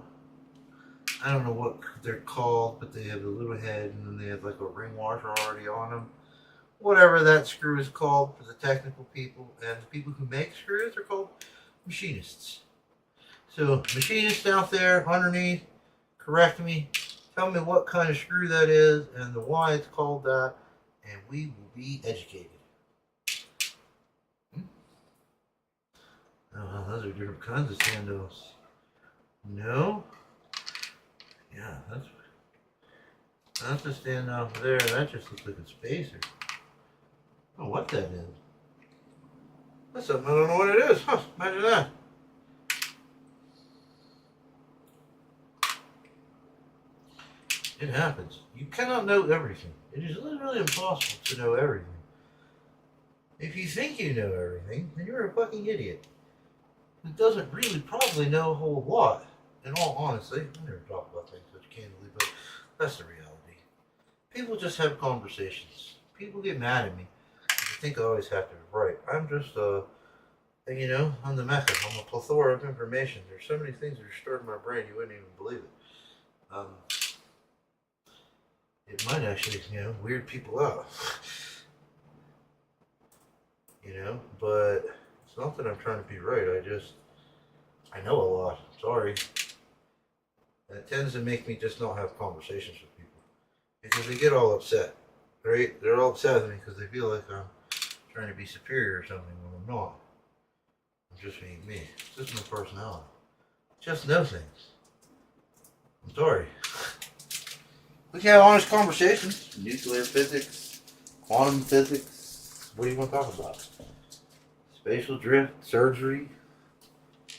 I don't know what they're called, but they have a little head and then they have like a ring washer already on them. Whatever that screw is called for the technical people, and the people who make screws are called machinists. So machinists out there underneath, correct me, tell me what kind of screw that is and the why it's called that, and we will be educated. Oh, those are different kinds of standoffs. No? Yeah, that's a standoff there. That just looks like a spacer. I don't know what that is. That's something I don't know what it is. Huh, imagine that. It happens. You cannot know everything. It is literally impossible to know everything. If you think you know everything, then you're a fucking idiot. Who doesn't really probably know a whole lot. In all honesty, I never talk about things such candidly, but that's the reality. People just have conversations. People get mad at me. I think I always have to be right. I'm just you know, I'm the method. I'm a plethora of information. There's so many things that are stored in my brain you wouldn't even believe it. it might actually, weird people out. But it's not that I'm trying to be right. I know a lot. Sorry. And it tends to make me just not have conversations with people. Because they get all upset, right? They're all upset with me because they feel like I'm trying to be superior or something when I'm not. I'm just being me. It's just my personality. Just know things. I'm sorry. We can have honest conversations. Nuclear physics, quantum physics. What do you want to talk about? Spatial drift, surgery,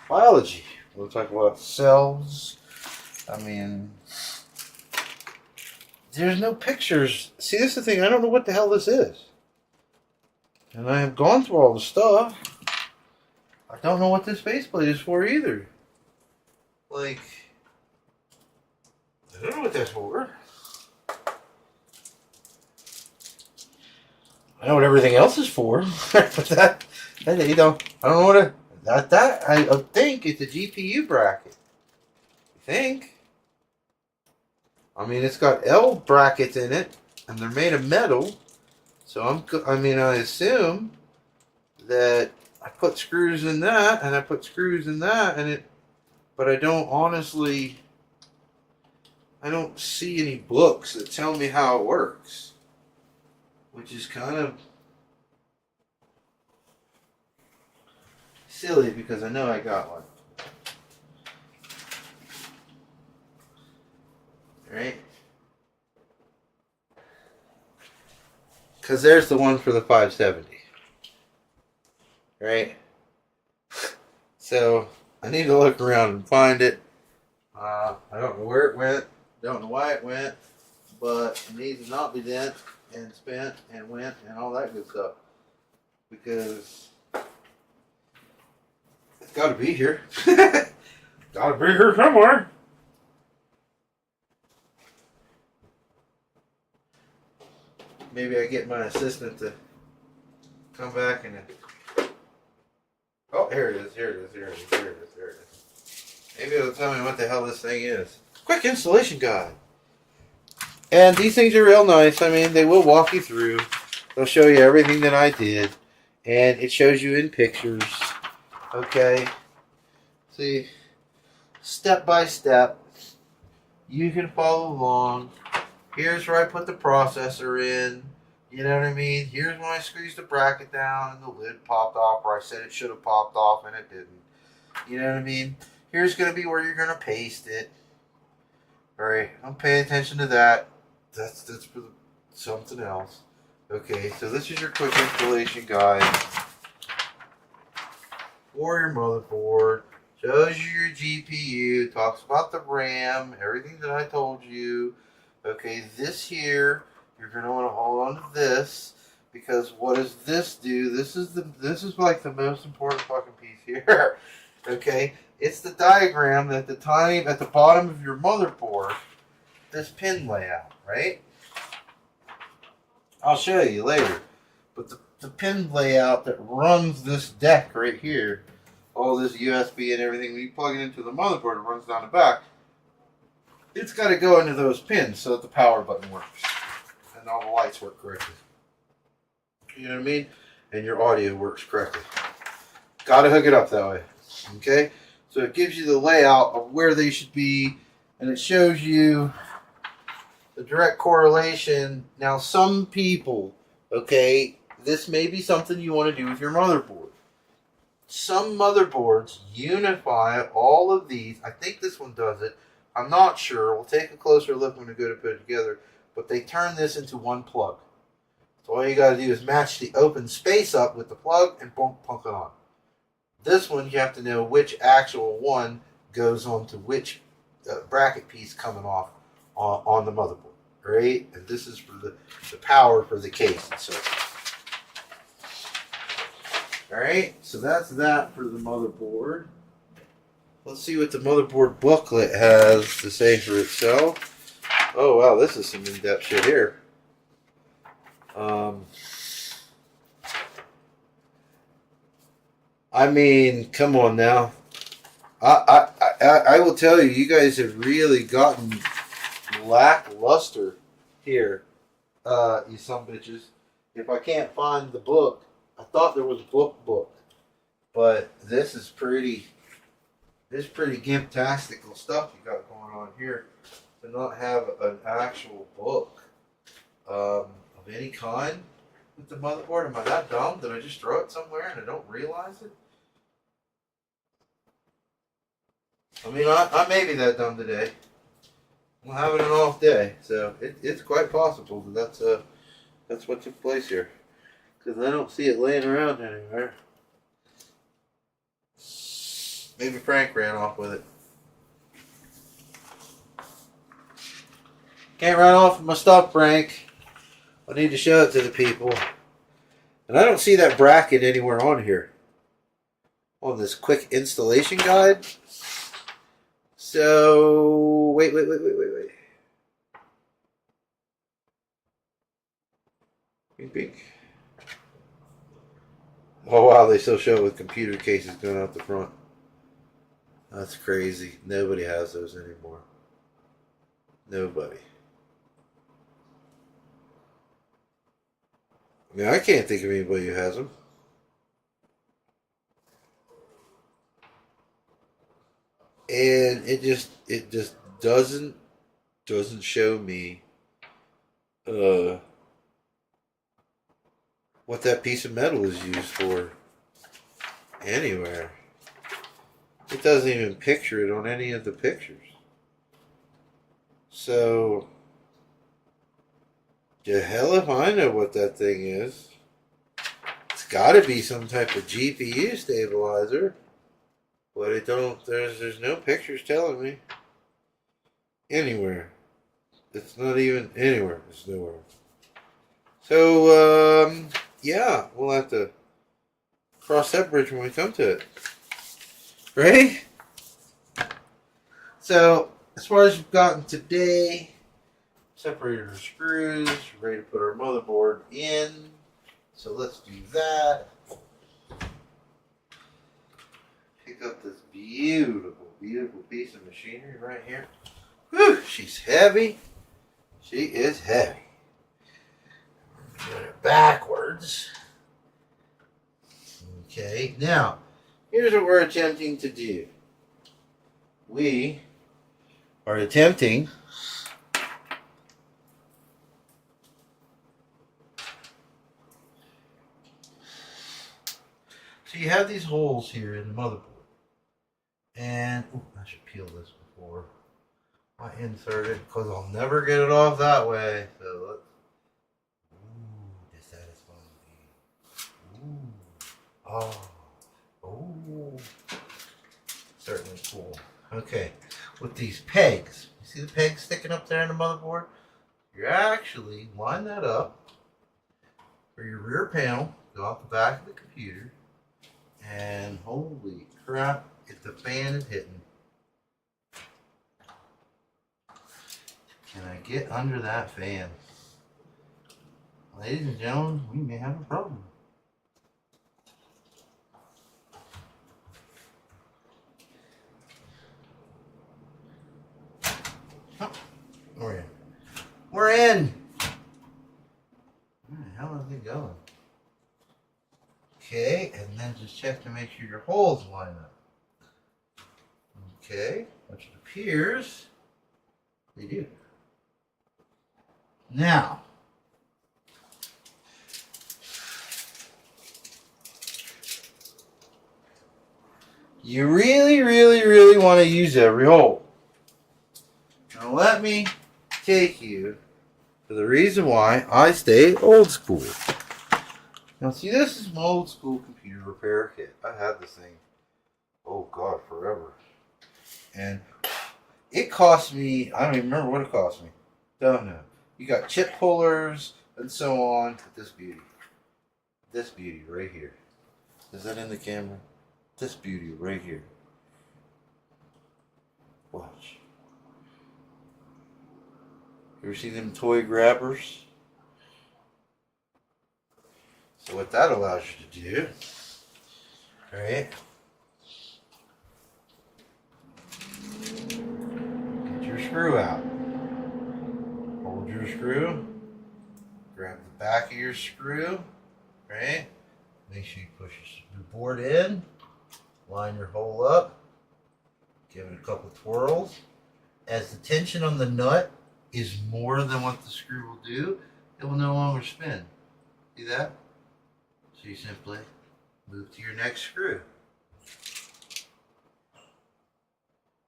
biology. We'll talk about cells. I mean, there's no pictures. See, this is the thing. I don't know what the hell this is. And I have gone through all the stuff. I don't know what this faceplate is for either. Like, I don't know what that's for. I know what everything else is for. But that I don't know what I think it's a GPU bracket. I think. I mean, it's got L brackets in it, and they're made of metal. So I assume that I put screws in that, and I put screws in that, but I don't honestly, I don't see any books that tell me how it works, which is kind of silly because I know I got one. Right? Because there's the one for the 570. Right? So, I need to look around and find it. I don't know where it went. Don't know why it went. But it needs to not be bent and spent and went and all that good stuff. Because it's got to be here. Gotta be here somewhere. Maybe I get my assistant to come back and... Oh, here it is. Maybe it'll tell me what the hell this thing is. Quick installation guide. And these things are real nice. I mean, they will walk you through. They'll show you everything that I did. And it shows you in pictures. Okay. See, step by step. You can follow along. Here's where I put the processor in. You know what I mean? Here's when I squeezed the bracket down and the lid popped off where I said it should have popped off and it didn't. You know what I mean? Here's going to be where you're going to paste it. Alright, don't pay attention to that. That's for something else. Okay, so this is your quick installation guide for your motherboard. Shows you your GPU, talks about the RAM, everything that I told you. Okay, this here, you're gonna want to hold on to this because what does this do? This is like the most important fucking piece here. Okay, it's the diagram at the bottom of your motherboard. This pin layout, right? I'll show you later. But the pin layout that runs this deck right here, all this USB and everything, when you plug it into the motherboard, it runs down the back. It's got to go into those pins so that the power button works. And all the lights work correctly. You know what I mean? And your audio works correctly. Got to hook it up that way. Okay? So it gives you the layout of where they should be. And it shows you the direct correlation. Now some people, okay, this may be something you want to do with your motherboard. Some motherboards unify all of these. I think this one does it. I'm not sure. We'll take a closer look when we go to put it together. But they turn this into one plug. So all you got to do is match the open space up with the plug and boom, plunk it on. This one, you have to know which actual one goes onto which bracket piece coming off on the motherboard. Right? And this is for the power for the case and so forth. Alright, so that's that for the motherboard. Let's see what the motherboard booklet has to say for itself. Oh wow, this is some in-depth shit here. I mean, come on now. I will tell you, you guys have really gotten lackluster Here, you some bitches. If I can't find the book, I thought there was a book, but this is pretty gimptastical stuff you got going on here. To not have an actual book of any kind with the motherboard. Am I that dumb? Did I just throw it somewhere and I don't realize it? I mean, I may be that dumb today. I'm having an off day, so it's quite possible that that's what took place here. Because I don't see it laying around anywhere. Maybe Frank ran off with it. Can't run off with my stuff, Frank. I need to show it to the people. And I don't see that bracket anywhere on here. On this quick installation guide. So, wait. Bing. Oh wow, they still show it with computer cases going out the front. That's crazy. Nobody has those anymore. Nobody. I mean, I can't think of anybody who has them. And it just doesn't show me what that piece of metal is used for anywhere. It doesn't even picture it on any of the pictures. So, the hell if I know what that thing is. It's got to be some type of GPU stabilizer, but it don't. There's no pictures telling me anywhere. It's not even anywhere. It's nowhere. So yeah, we'll have to cross that bridge when we come to it, right? So as far as we've gotten today, separated our screws, ready to put our motherboard in. So let's do that. Pick up this beautiful piece of machinery right here. Whew, she's heavy. She is heavy. Put it backwards. Okay, now, here's what we're attempting to do. We are attempting so you have these holes here in the motherboard. And I should peel this before I insert it because I'll never get it off that way. So let's dissatisfying. Oh, certainly cool. Okay, with these pegs, you see the pegs sticking up there in the motherboard? You actually line that up for your rear panel, go off the back of the computer, and holy crap, if the fan is hitting. Can I get under that fan? Ladies and gentlemen, we may have a problem. Oh, we're in. We're in! Where the hell is it going? Okay, and then just check to make sure your holes line up. Okay, which it appears they do. Now, you really want to use every hole. Now let me take you to the reason why I stay old school. Now see, this is my old school computer repair kit. I've had this thing, oh God, forever. And it cost me, I don't even remember what it cost me. Don't know. You got chip pullers and so on. With this beauty. This beauty right here. Is that in the camera? This beauty right here. Watch. You ever see them toy grabbers? So what that allows you to do, right? Get your screw out. Hold your your screw. Grab the back of your screw, right? Make sure you push your board in. Line your hole up. Give it a couple twirls. As the tension on the nut is more than what the screw will do, it will no longer spin. See that? So you simply move to your next screw.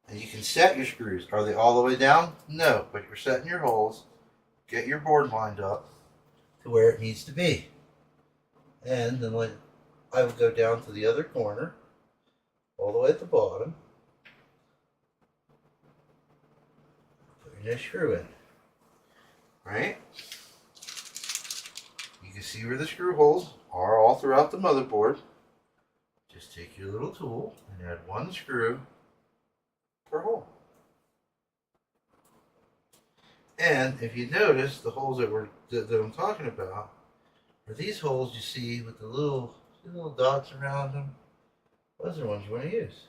And you can set your screws. Are they all the way down? No, but you're setting your holes. Get your board lined up to where it needs to be. And then I would go down to the other corner, all the way at the bottom. Put your next screw in. Right? You can see where the screw holes are all throughout the motherboard. Just take your little tool and add one screw per hole. And if you notice, the holes that I'm talking about are these holes you see with the little dots around them. Those are the ones you want to use.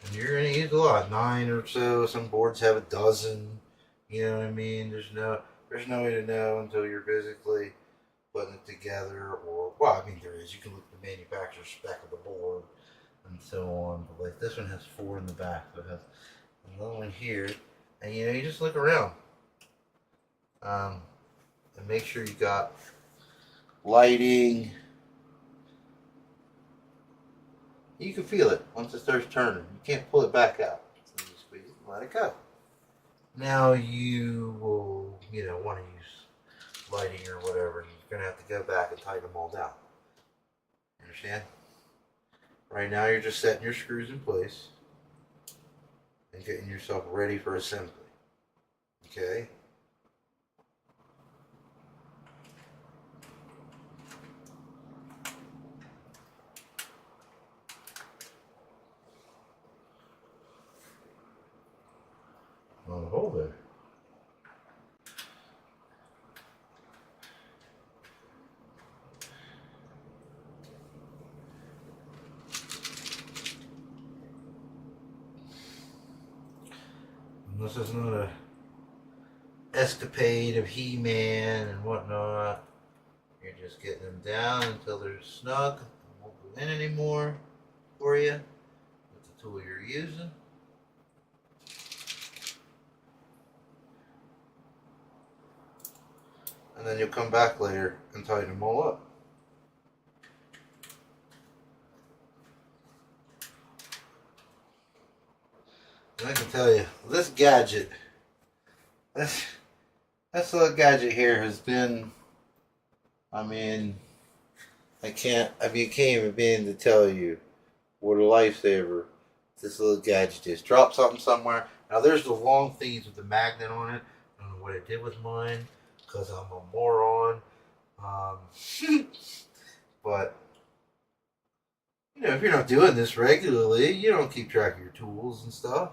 And you're going to use a lot, 9 or so. Some boards have a dozen. You know what I mean? There's no way to know until you're physically putting it together. Or, well, I mean, there is. You can look at the manufacturer's spec of the board and so on. But like this one has 4 in the back, so it has another one here. And you know, you just look around. And make sure you got lighting. You can feel it once it starts turning. You can't pull it back out. So you squeeze it and let it go. Now you will, want to use lighting or whatever. You're going to have to go back and tighten them all down. Understand? Right now you're just setting your screws in place and getting yourself ready for assembly. Okay? On the hole there. And this is not a escapade of He-Man and whatnot. You're just getting them down until they're snug. They won't go in anymore for you with the tool you're using. And then you'll come back later and tighten them all up. And I can tell you, this gadget, this little gadget here has been, I can't even begin to tell you what a lifesaver this little gadget is. Drop something somewhere. Now there's the long things with the magnet on it. I don't know what I did with mine, because I'm a moron. But, if you're not doing this regularly, you don't keep track of your tools and stuff.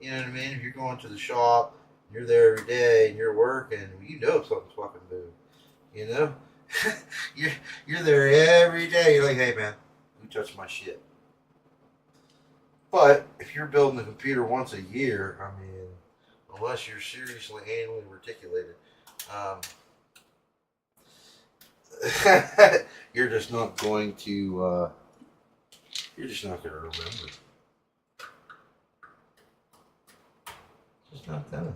You know what I mean? If you're going to the shop, you're there every day, and you're working, you know if something's fucking moved. You're there every day. You're like, hey man, who touched my shit? But if you're building a computer once a year, unless you're seriously anally reticulated, you're just not going to remember. Just not gonna.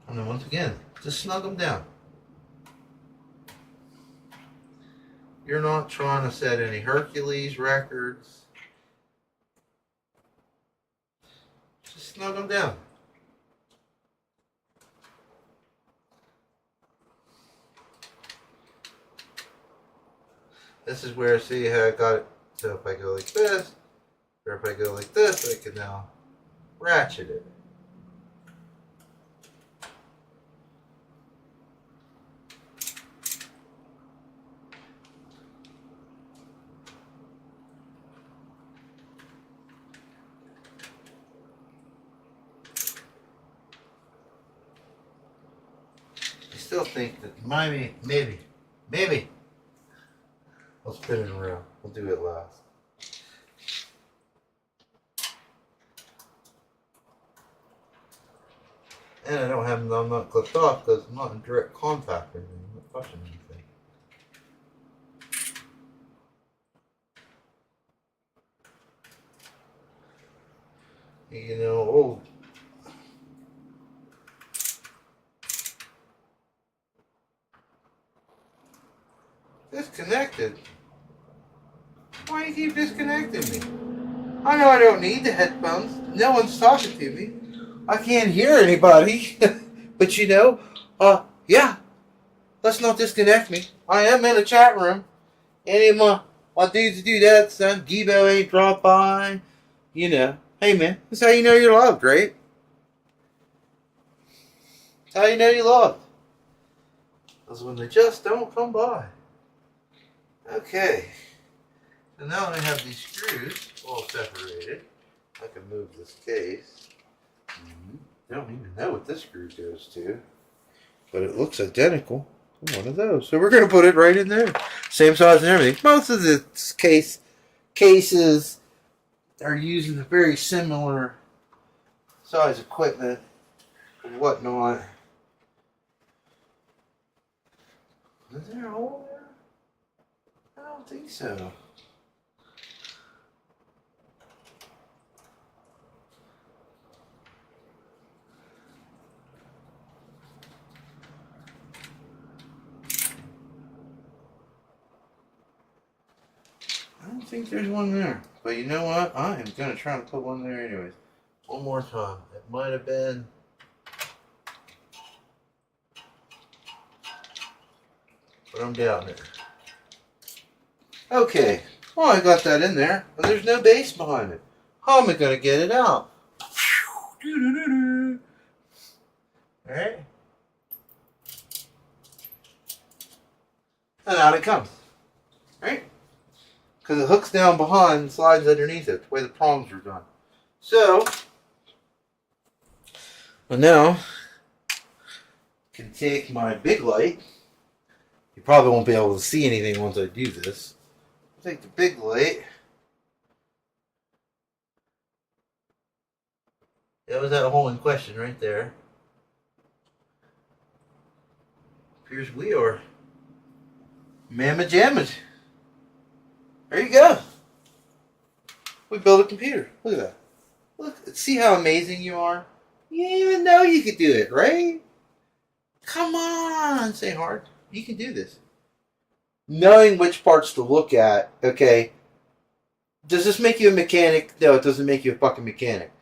And then once again, just snug them down. You're not trying to set any Hercules records. Just snug them down. This is where, see how I got it. So if I go like this, or if I go like this, I can now ratchet it. I still think that maybe I'll spin it around. We'll do it last. And I don't have them, I'm not clipped off because I'm not in direct contact or anything. I'm not touching anything. You know, oh. Disconnected? Why do you keep disconnecting me? I know I don't need the headphones. No one's talking to me. I can't hear anybody. But you know, yeah. Let's not disconnect me. I am in a chat room. Any of my dudes do that, son. Gibo ain't dropped by. You know. Hey, man. That's how you know you're loved, right? That's how you know you're loved. Because when they just don't come by. Okay. So now I have these screws all separated. I can move this case. Don't even know what this screw goes to. But it looks identical to one of those. So we're going to put it right in there. Same size and everything. Most of the cases are using a very similar size equipment and whatnot. Is there a hole there? I don't think so. I don't think there's one there. But you know what? I am going to try to put one there anyways. One more time. It might have been... But I'm down there. Okay. Well, I got that in there. But there's no base behind it. How am I going to get it out? Alright. And out it comes. Right? Because it hooks down behind and slides underneath it, the way the prongs are done. So, well now, I can take my big light. You probably won't be able to see anything once I do this. I'll take the big light. That was that hole in question right there. Appears we are mamma jamma. There you go. We built a computer. Look at that. Look, see how amazing you are? You didn't even know you could do it, right? Come on, say hard. You can do this. Knowing which parts to look at, okay. Does this make you a mechanic? No, it doesn't make you a fucking mechanic.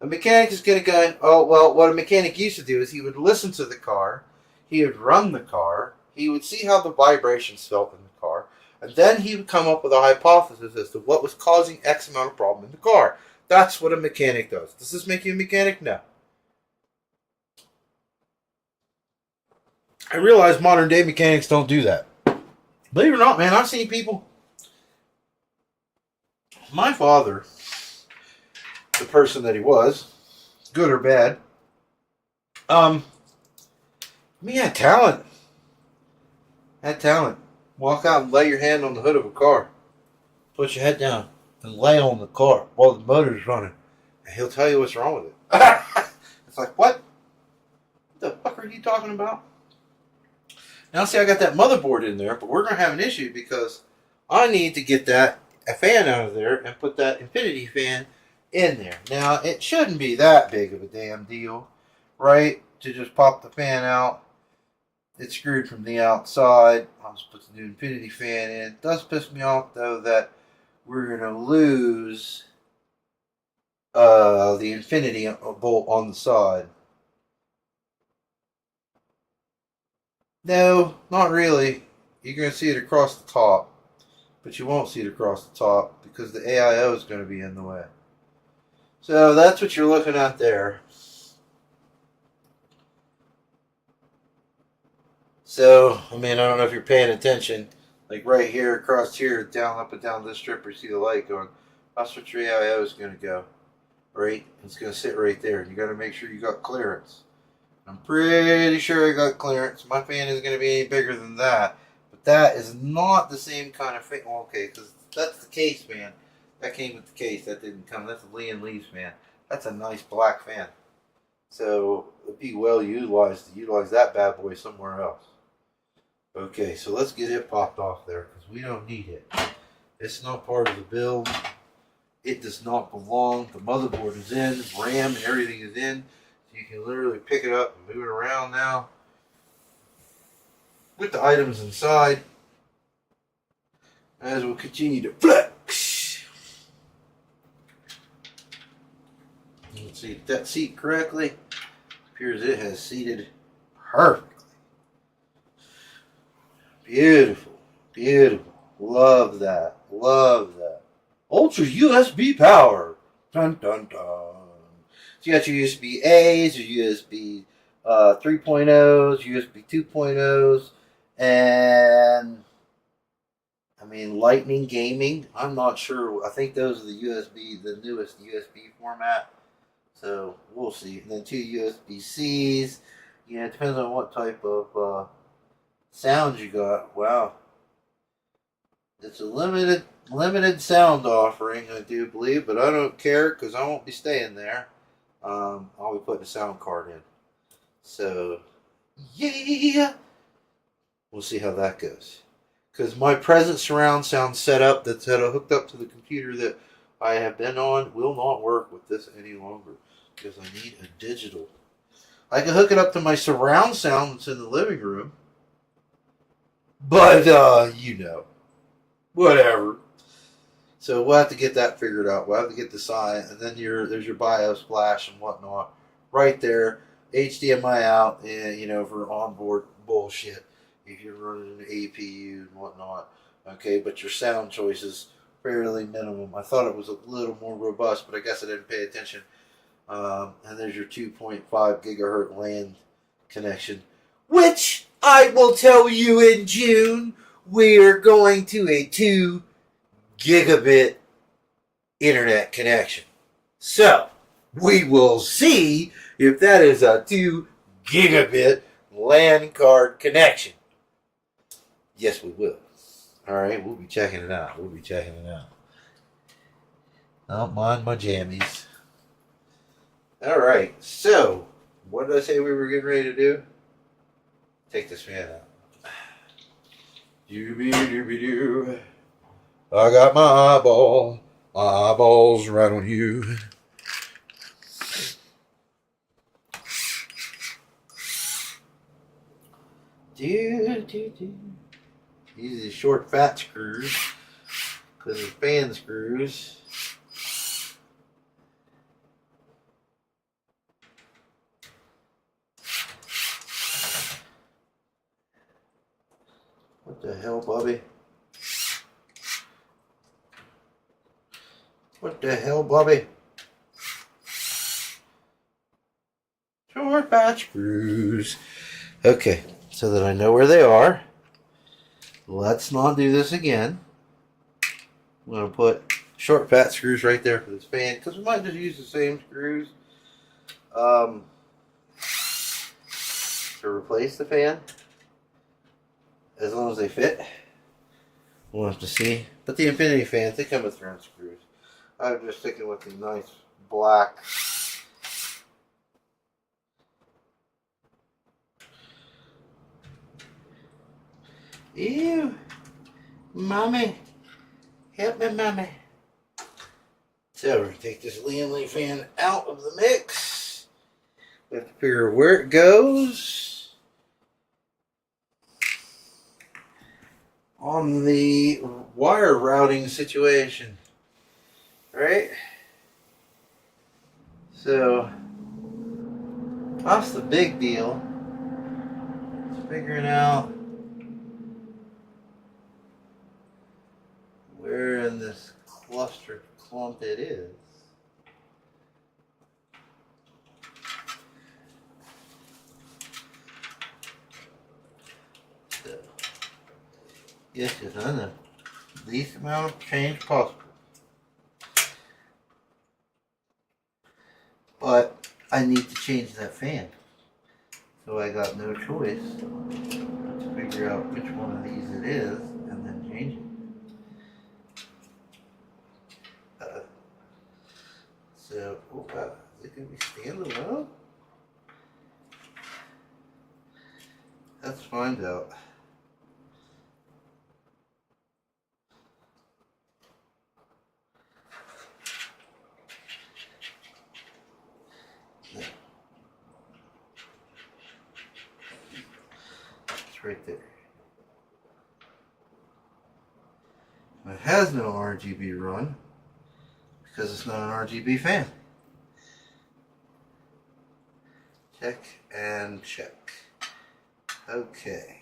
A mechanic is going to go, oh, well, what a mechanic used to do is he would listen to the car, he would run the car, he would see how the vibrations felt in the car, and then he would come up with a hypothesis as to what was causing X amount of problem in the car. That's what a mechanic does. Does this make you a mechanic? No. I realize modern day mechanics don't do that. Believe it or not, man, I've seen people. My father, the person that he was, good or bad, he had talent. Had talent. Walk out and lay your hand on the hood of a car. Put your head down and lay on the car while the motor's running. And he'll tell you what's wrong with it. It's like, what? What the fuck are you talking about? Now, see, I got that motherboard in there, but we're going to have an issue because I need to get a fan out of there and put that infinity fan in there. Now, it shouldn't be that big of a damn deal, right? To just pop the fan out. It's screwed from the outside. I'll just put the new infinity fan in. It does piss me off, though, that we're going to lose the infinity bolt on the side. No, not really. You're going to see it across the top. But you won't see it across the top because the AIO is going to be in the way. So that's what you're looking at there. So, I mean, I don't know if you're paying attention. Like right here, across here, down, up and down this strip, you see the light going. That's what your AIO is going to go. Right? It's going to sit right there. And you got to make sure you got clearance. I'm pretty sure I got clearance. My fan isn't going to be any bigger than that. But that is not the same kind of fan. Well, okay, because that's the case fan. That came with the case. That didn't come. That's a Lian Leaves fan. That's a nice black fan. So it'd be well utilized to utilize that bad boy somewhere else. Okay, so let's get it popped off there because we don't need it. It's not part of the build. It does not belong. The motherboard is in, the RAM and everything is in. So you can literally pick it up and move it around now with the items inside as we'll continue to flex. Let's see if that seat correctly. Appears it has seated perfectly. Beautiful, beautiful. Love that, love that. Ultra USB power. Dun dun dun. So you got your USB A's, your USB 3.0s, USB 2.0s, and I mean Lightning gaming. I'm not sure. I think those are the newest USB format. So we'll see. And then 2 USB C's. Yeah, it depends on what type of sounds you got. Wow. It's a limited sound offering, I do believe, but I don't care because I won't be staying there. I'll be putting a sound card in. So, yeah. We'll see how that goes. Because my present surround sound setup that's hooked up to the computer that I have been on will not work with this any longer. Because I need a digital. I can hook it up to my surround sound that's in the living room. But, you know. Whatever. So we'll have to get that figured out. We'll have to get the sign, and then there's your BIOS flash and whatnot right there. HDMI out, and for onboard bullshit if you're running an APU and whatnot. Okay, but your sound choice is fairly minimum. I thought it was a little more robust, but I guess I didn't pay attention. And there's your 2.5 gigahertz LAN connection, which I will tell you in June. We're going to a 2 gigabit internet connection. So, we will see if that is a 2 gigabit LAN card connection. Yes, we will. Alright, we'll be checking it out. Don't mind my jammies. Alright, so, what did I say we were getting ready to do? Take this fan out. Dooby-dooby-doo. I got my eyeballs right on you. Do. These are short fat screws because they're fan screws. What the hell, Bobby? What the hell, Bobby? Short fat screws. Okay, so that I know where they are. Let's not do this again. I'm going to put short fat screws right there for this fan because we might just use the same screws to replace the fan. As long as they fit. We'll have to see. But the infinity fans, they come with round screws. I'm just sticking with the nice black. Ew. Mommy. Help me, Mommy. So we're going to take this Lian Leaf fan out of the mix. We have to figure where it goes. On the wire routing situation, right? So that's the big deal. It's figuring out where in this clustered clump it is. So, yes, it's done the least amount of change possible. But I need to change that fan. So I got no choice but to figure out which one of these it is and then change it. So, is it going to be standalone? Let's find out. It's right there. It has no RGB run because it's not an RGB fan. Check and check. Okay.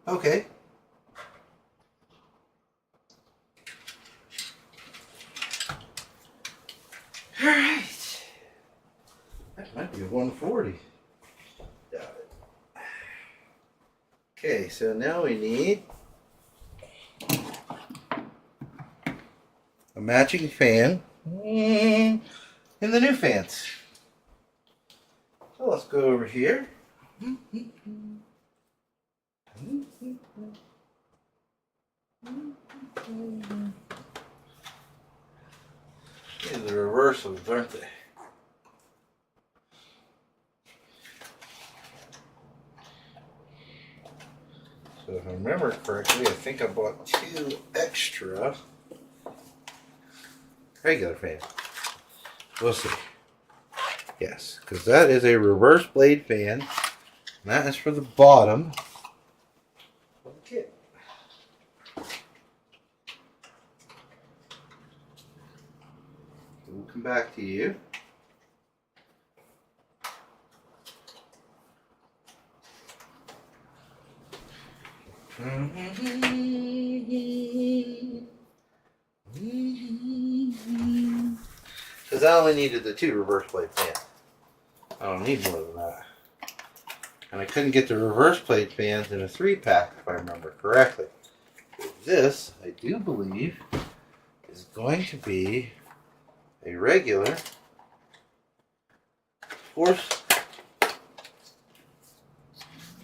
Okay. All right. That might be a 140. Doubt it. Okay, so now we need a matching fan in the new fans. So let's go over here. These are the reversals, aren't they? So if I remember correctly, I think I bought 2 extra regular fans. We'll see. Yes, because that is a reverse blade fan. And that is for the bottom of the kit. We'll come back to you. Because I only needed the 2 reverse blade fans. I don't need more than that. And I couldn't get the reverse blade fans in a 3-pack if I remember correctly. This, I do believe, is going to be a regular force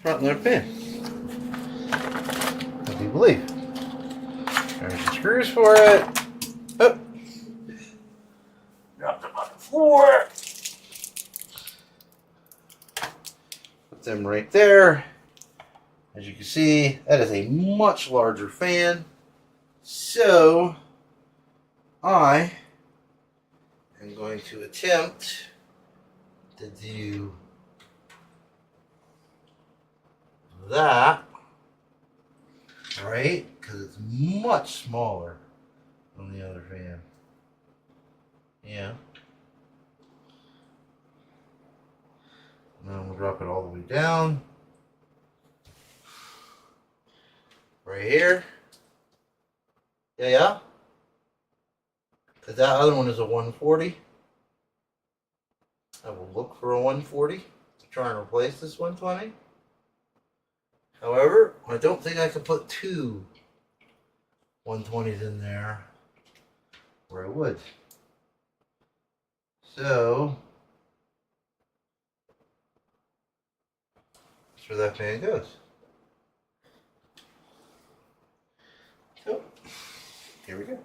front load fan. I do believe. There's the screws for it. Oh. Drop them on the floor. Put them right there. As you can see, that is a much larger fan. So, I am going to attempt to do that, right? Because it's much smaller than the other fan. Yeah. And then we'll drop it all the way down. Right here. Yeah. Because that other one is a 140. I will look for a 140 to try and replace this 120. However, I don't think I could put 2 120s in there where I would. So, that's where that fan goes. So, here we go.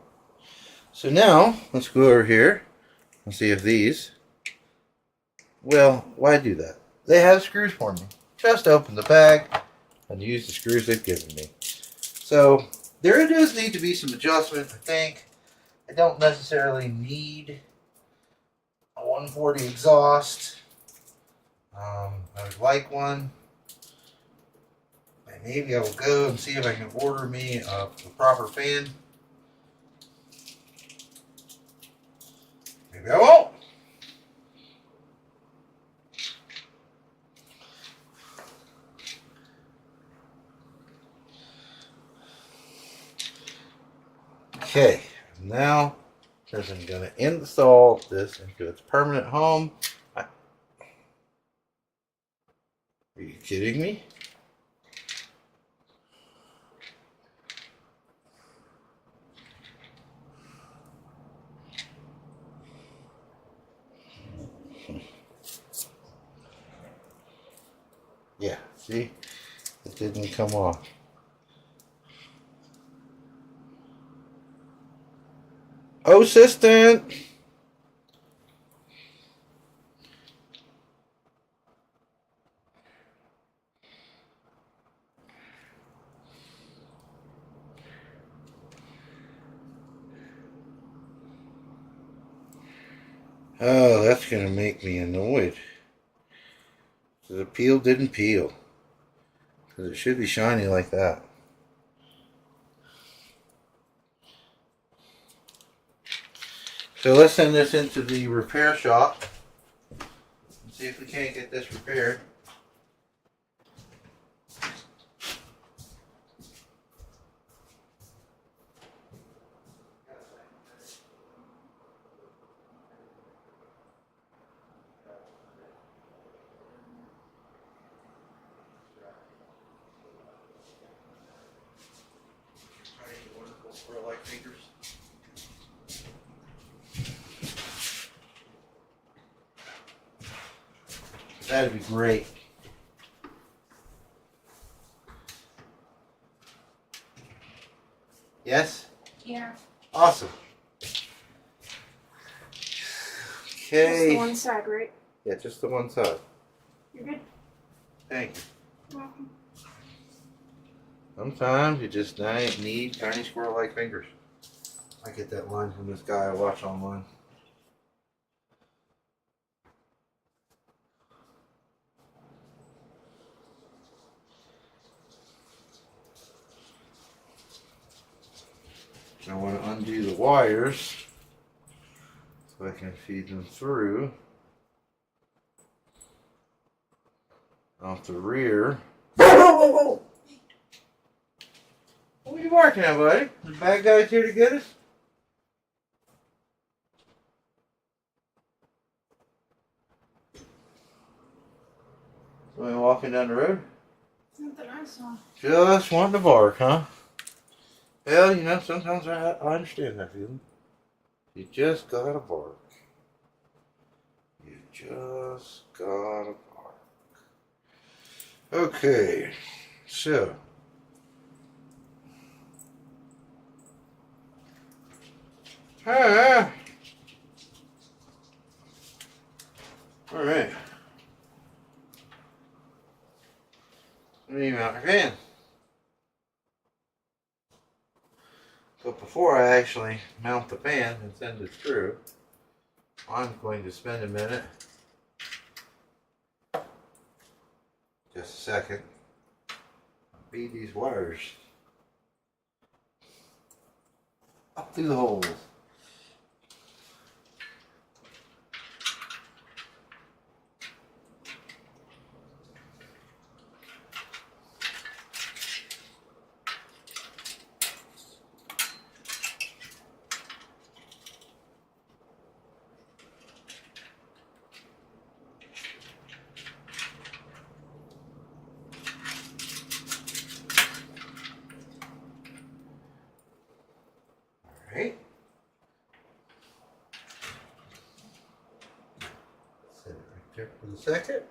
So now, let's go over here and see if these, well, why do that? They have screws for me. Just open the bag and use the screws they've given me. So, there does need to be some adjustment, I think. I don't necessarily need a 140 exhaust. I would like one. And maybe I will go and see if I can order me a proper fan. Maybe I won't. Okay, now as I'm going to install this into its permanent home. Are you kidding me? See? It didn't come off. Oh, assistant! Oh, that's gonna make me annoyed. The peel didn't peel. Because it should be shiny like that. So let's send this into the repair shop and see if we can't get this repaired. Like fingers. That'd be great. Yes? Yeah. Awesome. Okay. Just the one side, right? Yeah, just the one side. You're good. Thank you. You're welcome. Sometimes you just need tiny squirrel-like fingers. I get that line from this guy I watch online. I want to undo the wires so I can feed them through off the rear. What are you barking at, buddy? The bad guy's here to get us? Somebody walking down the road? Not that I saw. Just wanting to bark, huh? Well, you know, sometimes I understand that feeling. You just gotta bark. You just gotta bark. Okay, so. Alright. Let me mount my fan. But before I actually mount the fan and send it through, I'm going to spend a minute, just a second, feed these wires up through the holes. Alright. Set it right there for the second.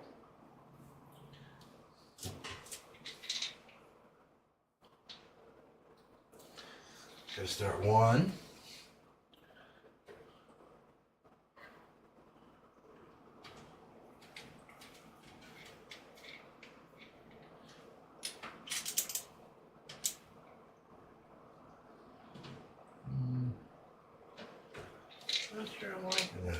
Gotta start one. Not sure why. No.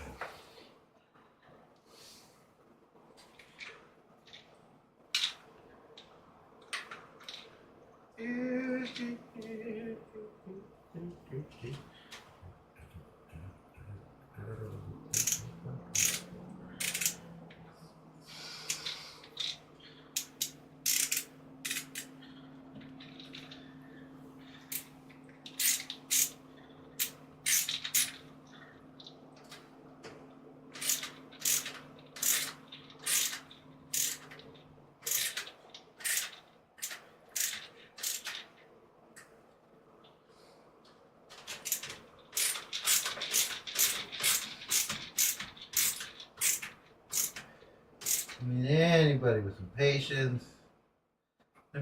I mean, anybody with some patience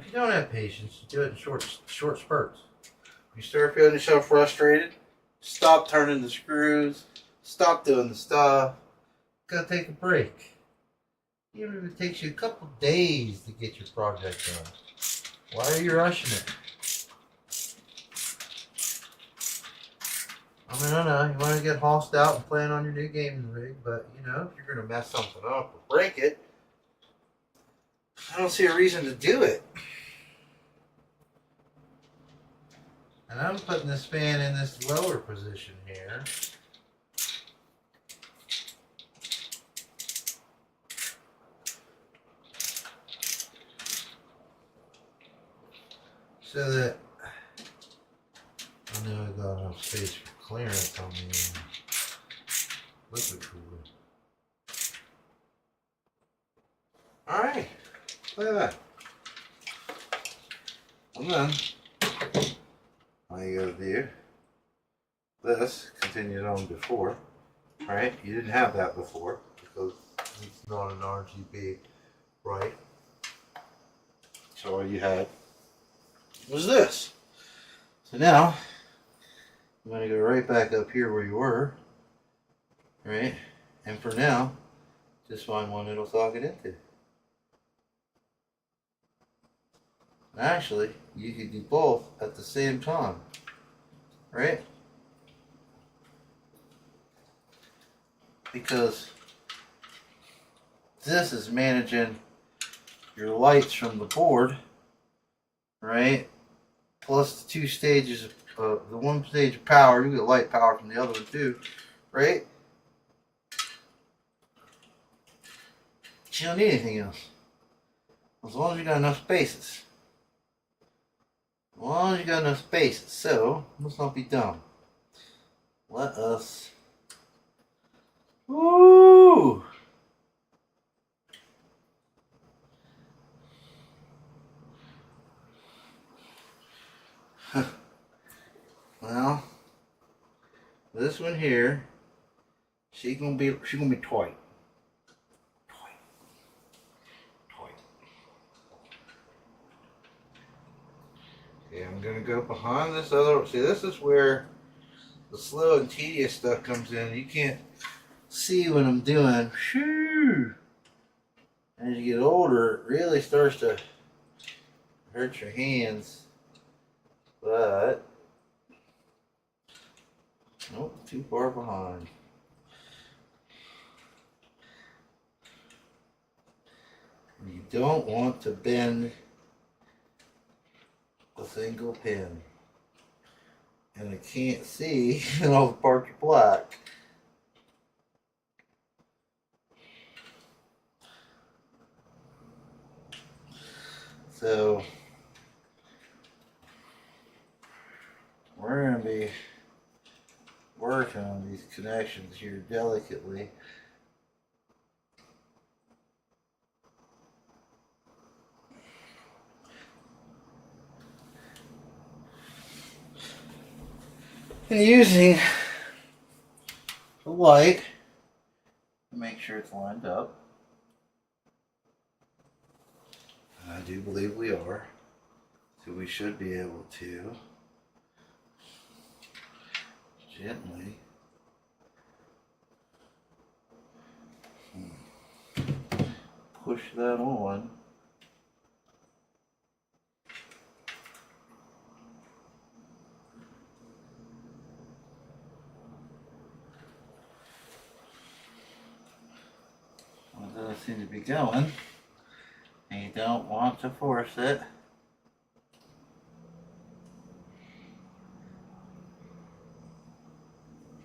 if you don't have patience, you do it in short spurts. You start feeling yourself frustrated, stop turning the screws, stop doing the stuff, gotta take a break. Even if it takes you a couple days to get your project done. Why are you rushing it? I mean, I know you want to get hossed out and playing on your new gaming rig, but you know, if you're going to mess something up or break it, I don't see a reason to do it. And I'm putting this fan in this lower position here. So that I know I got enough space for clearance on the liquid cooler. Alright, look at that. And then all you gotta do, this continued on before, right? You didn't have that before because it's not an RGB, right? So all you had was this. So now I'm going to go right back up here where you were, right? And for now, just find one it'll socket into. Actually, you could do both at the same time, right? Because this is managing your lights from the board, right? Plus the two stages of the one stage of power. You get light power from the other one too, right? But you don't need anything else. As long as you got enough spaces. As long as you got enough spaces. So, let's not be dumb. Let us... Woo! Well, this one here, she's gonna be tight. Okay, I'm gonna go behind this other. See, this is where the slow and tedious stuff comes in. You can't see what I'm doing. Shoo! As you get older, it really starts to hurt your hands. But nope, too far behind. You don't want to bend a single pin. And I can't see, and all the parts are black. So we're going to be working on these connections here delicately. And using the light to make sure it's lined up. And I do believe we are. So we should be able to gently push that on. Well, it doesn't seem to be going, and you don't want to force it.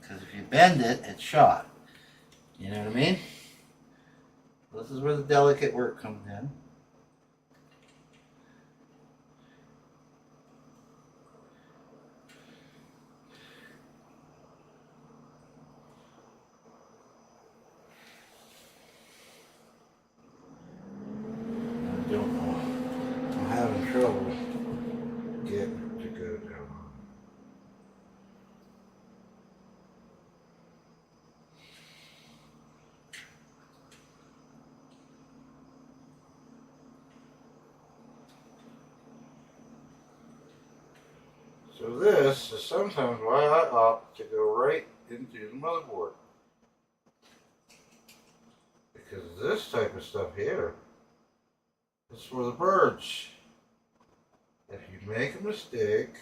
Because if you bend it, it's shot. You know what I mean? This is where the delicate work comes in. I don't know. I'm having trouble getting it to go down. So this is sometimes why I opt to go right into the motherboard. Because this type of stuff here is for the birds. If you make a mistake,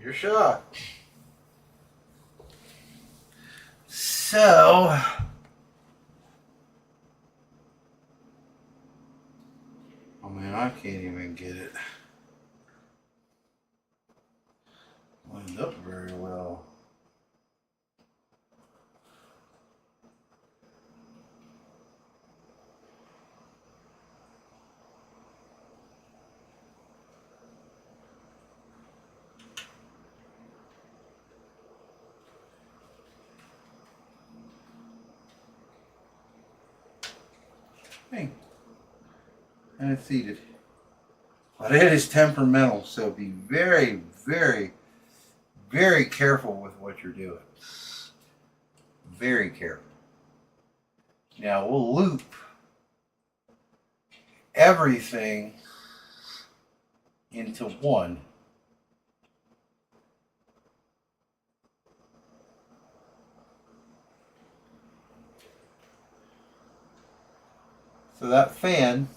you're shot. So, oh man, I can't even get it lined up very well. And it's seated. But it is temperamental, so be very, very, very careful with what you're doing. Very careful. Now we'll loop everything into one. So that fan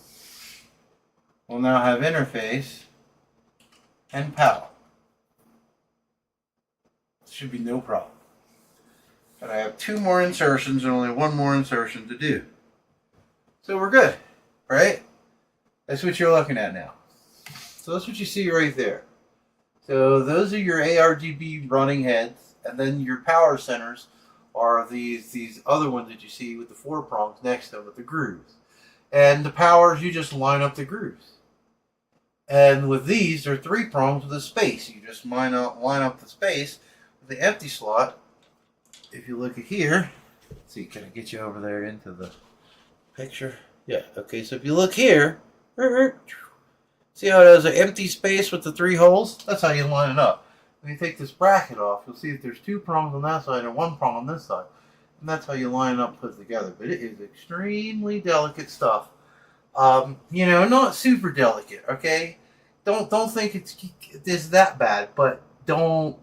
will now have interface and power. Should be no problem. But I have 2 more insertions and only 1 more insertion to do. So we're good, right? That's what you're looking at now. So that's what you see right there. So those are your ARGB running heads, and then your power centers are these other ones that you see with the 4 prongs next to them with the grooves. And the powers, you just line up the grooves. And with these, they're 3 prongs with a space. You just line up the space with the empty slot. If you look at here, let's see, can I get you over there into the picture? Yeah, okay, so if you look here, see how it has an empty space with the 3 holes? That's how you line it up. When you take this bracket off, you'll see that there's 2 prongs on that side and 1 prong on this side. And that's how you line it up, put it together. But it is extremely delicate stuff. You know, not super delicate, okay? Don't think it's that bad, but don't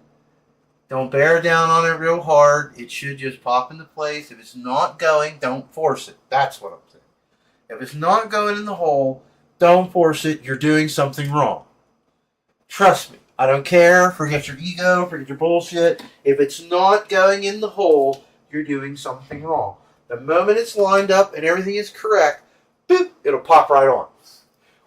bear down on it real hard. It should just pop into place. If it's not going, don't force it. That's what I'm saying. If it's not going in the hole, don't force it. You're doing something wrong. Trust me. I don't care. Forget your ego. Forget your bullshit. If it's not going in the hole, you're doing something wrong. The moment it's lined up and everything is correct, boop, it'll pop right on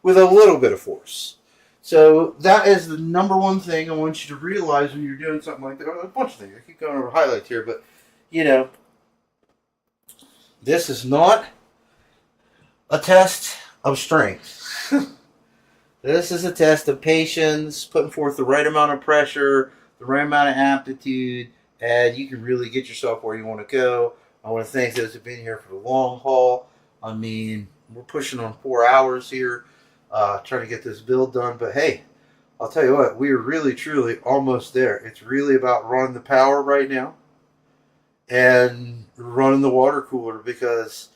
with a little bit of force. So that is the number one thing I want you to realize when you're doing something like that. A bunch of things. I keep going over highlights here, but you know, this is not a test of strength. This is a test of patience, putting forth the right amount of pressure, the right amount of amplitude, and you can really get yourself where you want to go. I want to thank those who've been here for the long haul. I mean, we're pushing on 4 hours here, trying to get this build done. But hey, I'll tell you what, we are really, truly almost there. It's really about running the power right now and running the water cooler, because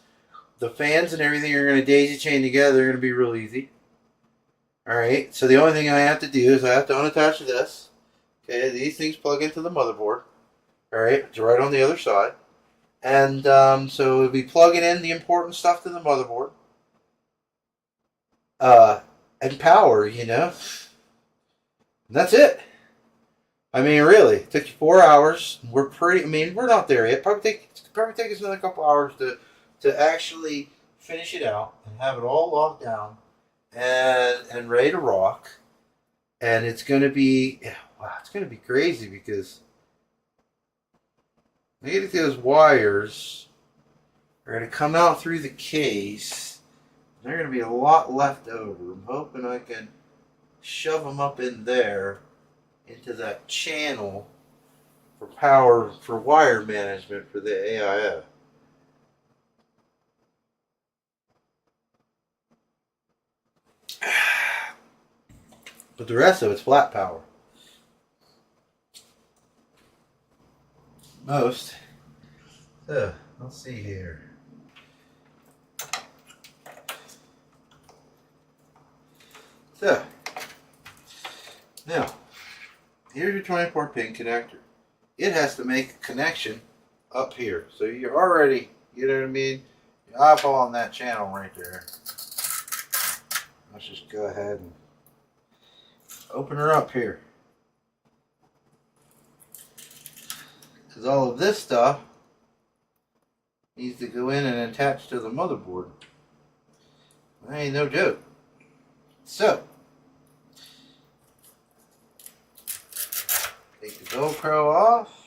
the fans and everything are going to daisy chain together. They're going to be real easy. All right, so the only thing I have to do is I have to unattach this. Okay, these things plug into the motherboard. All right, it's right on the other side. And so we'll be plugging in the important stuff to the motherboard. And power, you know. And that's it. I mean, really, it took you 4 hours. We're not there yet. Probably take us another couple hours to actually finish it out and have it all locked down and ready to rock. And it's gonna be crazy, because maybe those wires are going to come out through the case. They're going to be a lot left over. I'm hoping I can shove them up in there into that channel for power, for wire management for the AIO. But the rest of it's flat power. Most. So, let's see here. So, now, here's your 24 pin connector. It has to make a connection up here. So you're already, you know what I mean? You're eyeballing that channel right there. Let's just go ahead and open her up here. Because all of this stuff needs to go in and attach to the motherboard. That ain't no joke. So, take the Velcro off.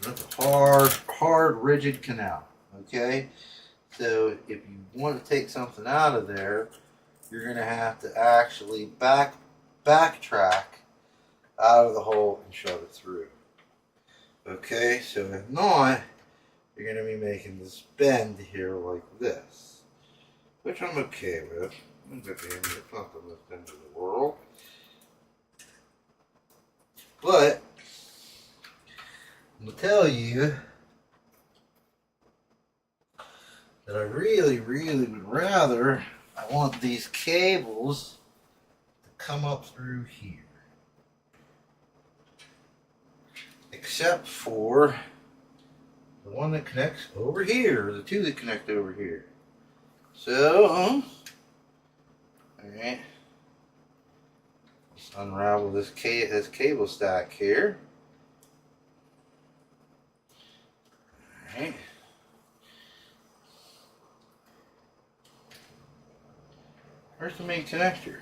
That's a hard, rigid canal. Okay? So, if you want to take something out of there, you're going to have to actually backtrack out of the hole and shove it through. Okay? So, if not, you're going to be making this bend here like this. Which I'm okay with. It's not the most end of the world. But, I'm going to tell you that I really would rather, I want these cables to come up through here. Except for the one that connects over here, or the two that connect over here. So, alright, let's unravel this cable stack here. Alright. Where's the main connector?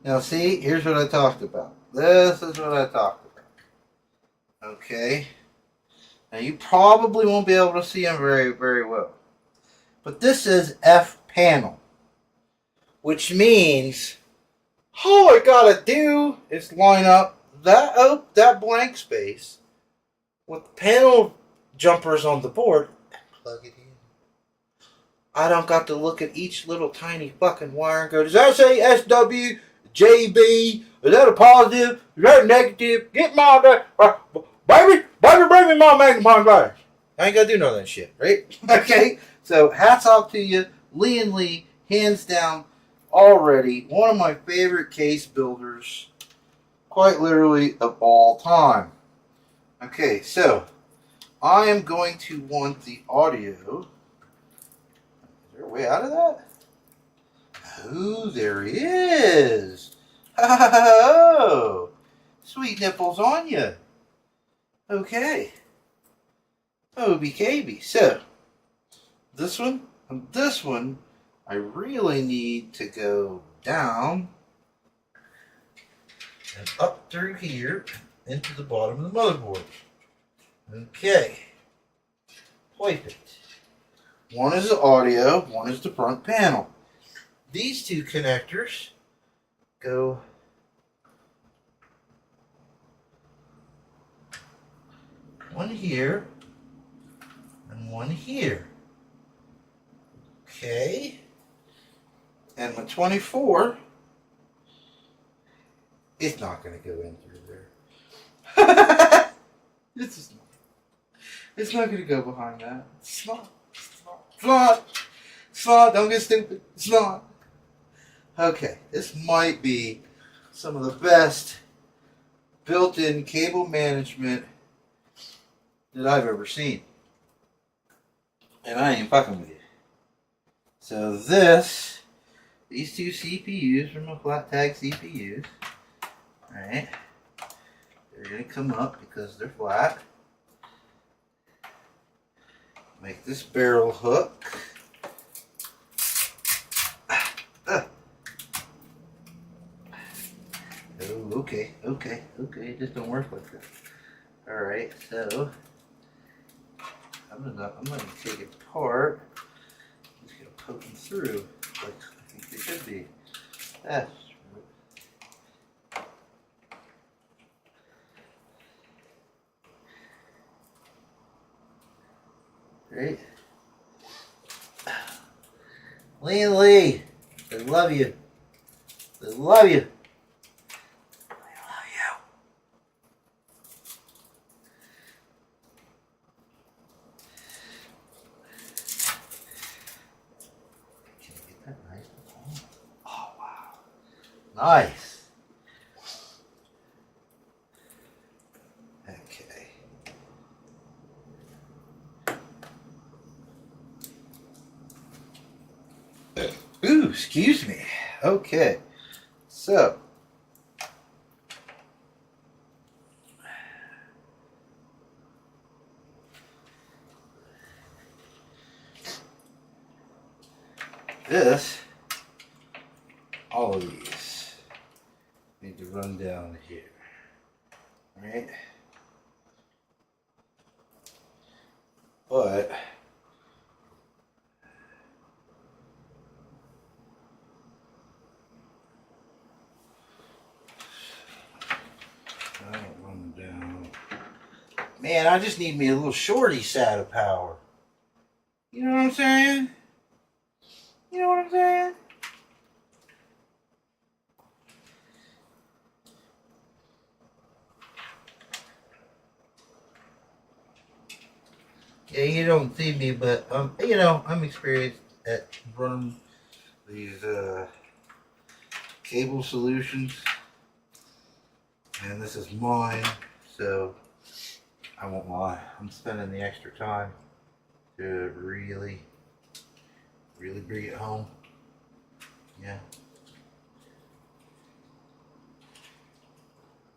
Now see, here's what I talked about. This is what I talked about. Okay. Now you probably won't be able to see them very well. But this is F panel. Which means all I gotta do is line up that blank space with the panel jumpers on the board and plug it in. I don't got to look at each little tiny fucking wire and go, does that say SW, JB? Is that a positive? Is that a negative? Get my baby, bring me my magnifying glass. I ain't gotta do none of that shit, right? Okay? So, hats off to you. Lian Li, hands down, already one of my favorite case builders, quite literally, of all time. Okay, so, I am going to want the audio. Is there a way out of that? Oh, there is. Oh, sweet nipples on you. Okay. OBKB. So, this one and this one, I really need to go down and up through here into the bottom of the motherboard. Okay. Perfect. One is the audio, one is the front panel. These two connectors go one here and one here. Okay. And my 24, it's not going to go in through there. It's not going to go behind that. It's not. Don't get stupid. It's not. Okay, this might be some of the best built-in cable management that I've ever seen. And I ain't fucking with you. So these two CPUs are my flat tag CPUs. Alright. They're going to come up because they're flat. Make this barrel hook. Oh, okay. It just don't work like that. Alright, so I'm not gonna take it apart. I'm just gonna poke them through like I think they should be. That's right. Lian Li, I love you. I love you. Nice. Okay. Ooh, excuse me. Okay. So. This, all of these need to run down here, right? But I don't run down. Man, I just need me a little shorty side of power. You know what I'm saying? You know what I'm saying? Yeah, you don't see me, but you know, I'm experienced at running these cable solutions, and this is mine, so I won't lie. I'm spending the extra time to really bring it home. Yeah.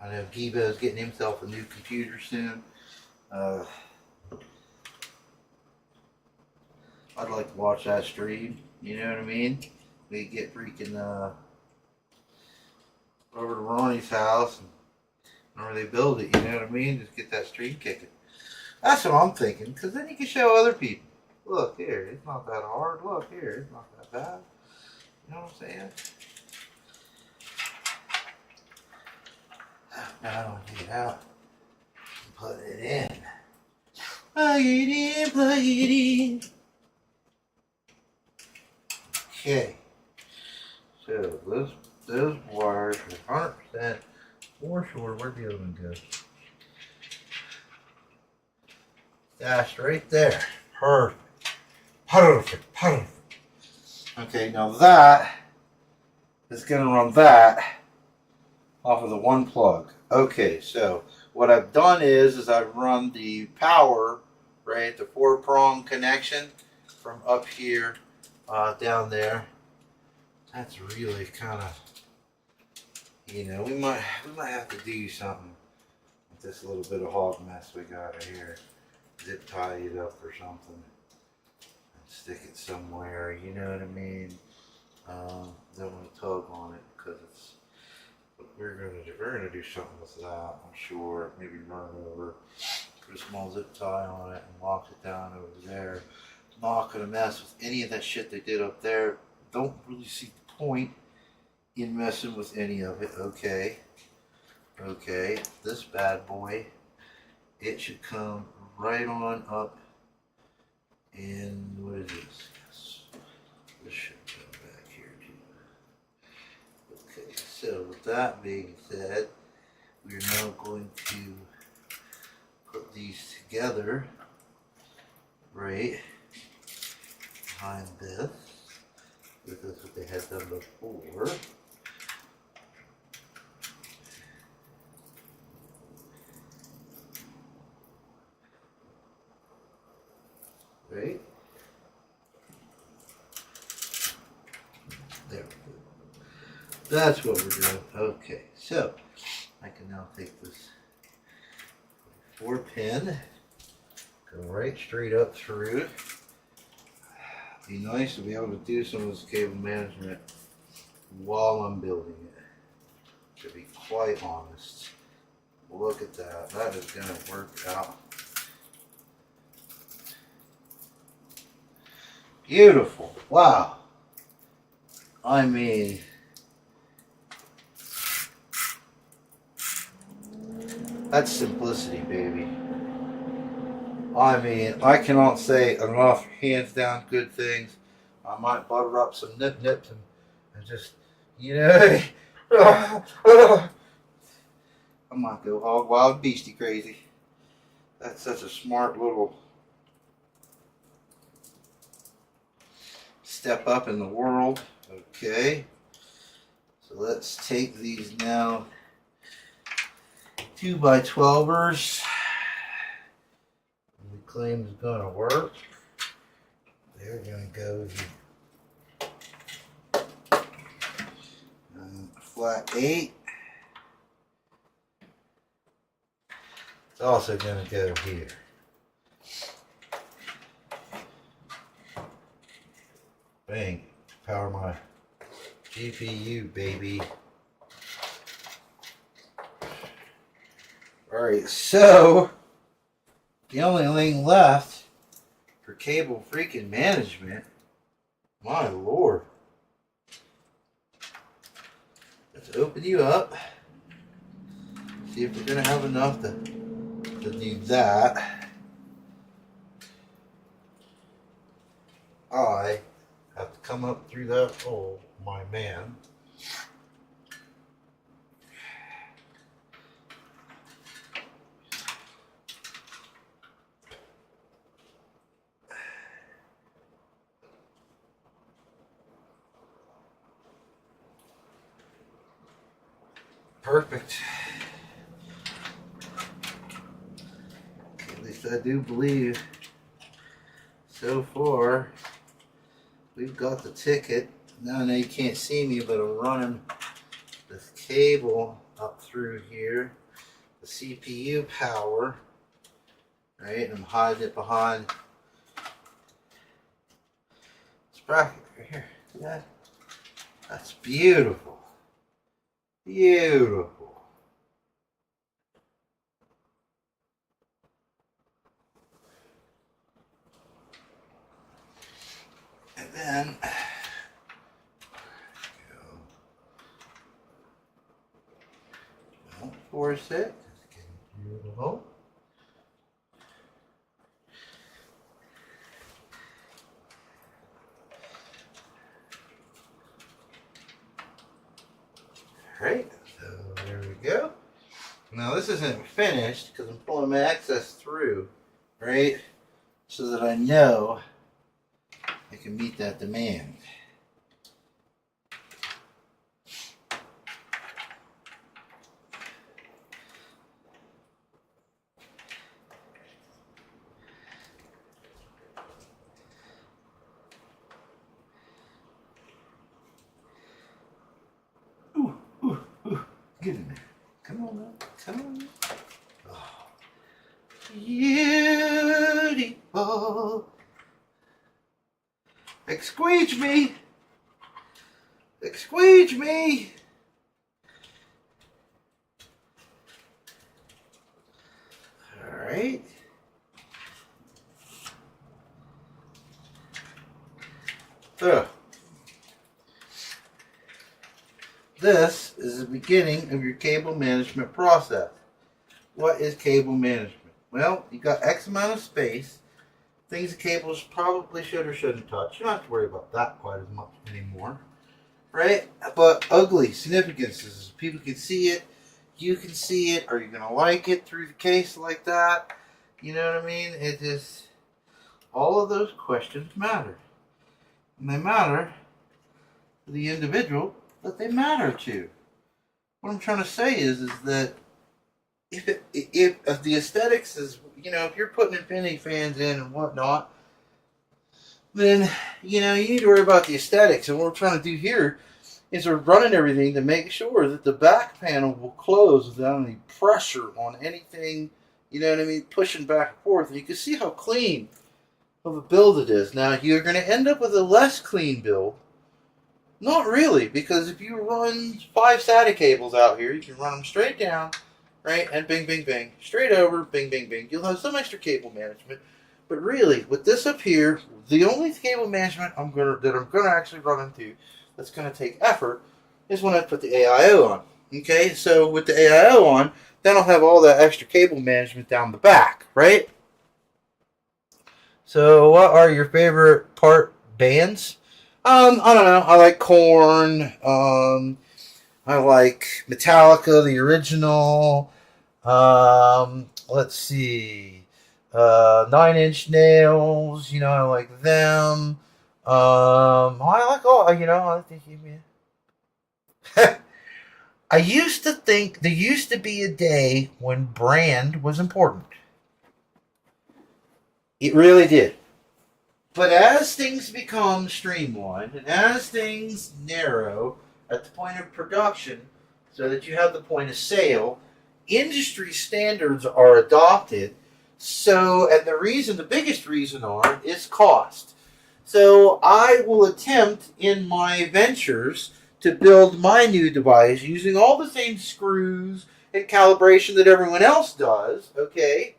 I know Gibo's getting himself a new computer soon. I'd like to watch that stream. You know what I mean? We get freaking over to Ronnie's house and whenever they build it, you know what I mean? Just get that stream kicking. That's what I'm thinking, because then you can show other people. Look here, it's not that hard. Look here, it's not that bad. You know what I'm saying? Now I don't take it out. Put it in. Plug it in, plug it in. Okay. So those wires are 100% for sure. Where'd the other one go? That's right there. Perfect. Perfect. Perfect. Okay, now that is going to run that off of the one plug. Okay, so what I've done is I've run the power, right, the 4-prong connection from up here down there. That's really kind of, you know, we might have to do something with this little bit of hog mess we got here. Zip tie it up or something and stick it somewhere, you know what I mean? Don't want to tug on it because it's what we're gonna do something with that, I'm sure. Maybe run it over, put a small zip tie on it and lock it down over there. Not gonna mess with any of that shit they did up there. Don't really see the point in messing with any of it. Okay, this bad boy, it should come right on up. And what is this? Yes, this should go back here too. Okay, so with that being said, we're now going to put these together right behind this. This is what they had done before. Right? There we go. That's what we're doing. Okay, so I can now take this 4-pin, go right straight up through. Be nice to be able to do some of this cable management while I'm building it. To be quite honest. Look at that. That is going to work out. Beautiful. Wow. I mean, that's simplicity, baby. I mean, I cannot say enough hands down good things. I might butter up some nips and just, you know, I might go hog wild beastie crazy. That's such a smart little step up in the world. Okay. So let's take these now 2x12ers. We claim is going to work. They're going to go here. Flat 8. It's also going to go here. Bang. Power my GPU, baby. Alright, so the only thing left for cable freaking management, my lord. Let's open you up. See if we're going to have enough to do that. I have to come up through that hole, my man. Perfect. At least I do believe so far we've got the ticket. Now you can't see me, but I'm running this cable up through here, the CPU power, right? I'm hiding it behind this bracket right here. See that? That's beautiful. Beautiful. And then don't force it. Just get through the hole. Alright, so there we go. Now this isn't finished because I'm pulling my access through, right? So that I know I can meet that demand. Get in there. Come on now. Come on now. Oh. Beautiful. Squeege me. Squeege me. All right. So, this is the beginning of your cable management process. What is cable management? Well, you got X amount of space. Things the cables probably should or shouldn't touch. You don't have to worry about that quite as much anymore. Right? But ugly significances. People can see it. You can see it. Are you going to like it through the case like that? You know what I mean? It is... all of those questions matter. And they matter to the individual that they matter to. What I'm trying to say is that if the aesthetics is, you know, if you're putting infinity fans in and whatnot, then, you know, you need to worry about the aesthetics. And what we're trying to do here is we're running everything to make sure that the back panel will close without any pressure on anything, you know what I mean, pushing back and forth. And you can see how clean of a build it is. Now, you're going to end up with a less clean build. Not really, because if you run 5 SATA cables out here, you can run them straight down, right, and bing, bing, bing, straight over, bing, bing, bing. You'll have some extra cable management, but really, with this up here, the only cable management that I'm gonna actually run into that's gonna take effort is when I put the AIO on. Okay, so with the AIO on, then I'll have all that extra cable management down the back, right? So, what are your favorite bands? I don't know. I like Korn. I like Metallica, the original. Let's see. 9 Inch Nails. You know, I like them. I like all. You know, I think I used to think there used to be a day when brand was important. It really did. But as things become streamlined and as things narrow at the point of production so that you have the point of sale, industry standards are adopted. So, and the biggest reason is cost. So I will attempt in my ventures to build my new device using all the same screws and calibration that everyone else does, okay?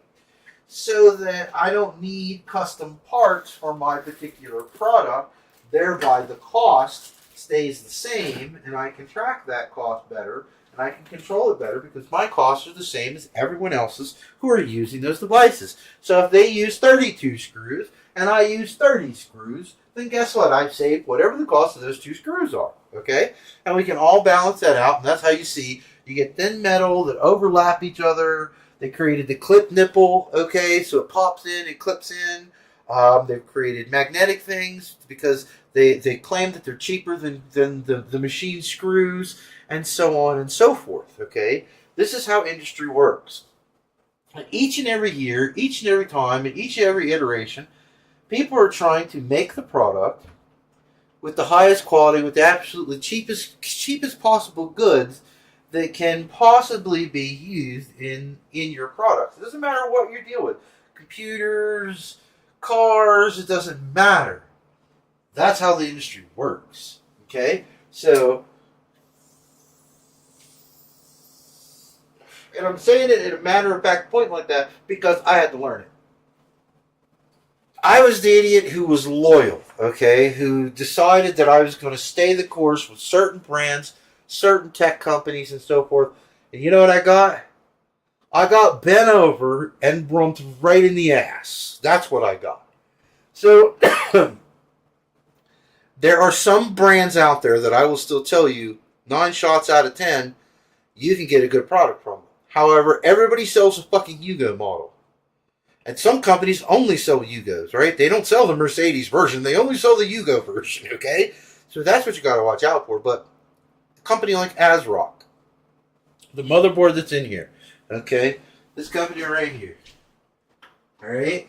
So that I don't need custom parts for my particular product, thereby the cost stays the same, and I can track that cost better, and I can control it better because my costs are the same as everyone else's who are using those devices. So if they use 32 screws, and I use 30 screws, then guess what? I've saved whatever the cost of those 2 screws are, okay? And we can all balance that out, and that's how you see you get thin metal that overlap each other. They created the clip nipple, okay, so it pops in, it clips in. They've created magnetic things because they claim that they're cheaper than the machine screws, and so on and so forth, okay? This is how industry works. Each and every year, each and every time, and each and every iteration, people are trying to make the product with the highest quality, with the absolutely cheapest possible goods that can possibly be used in your products. It doesn't matter what you deal with. Computers, cars, it doesn't matter. That's how the industry works. Okay? So, and I'm saying it in a matter-of-fact point like that because I had to learn it. I was the idiot who was loyal, okay? Who decided that I was going to stay the course with certain brands, certain tech companies, and so forth. And you know what I got? I got bent over and bumped right in the ass. That's what I got. So, there are some brands out there that I will still tell you, 9 shots out of 10, you can get a good product from them. However, everybody sells a fucking Yugo model. And some companies only sell Yugos, right? They don't sell the Mercedes version. They only sell the Yugo version, okay? So that's what you got to watch out for. But a company like asrock, the motherboard that's in here, okay? This company right here, all right?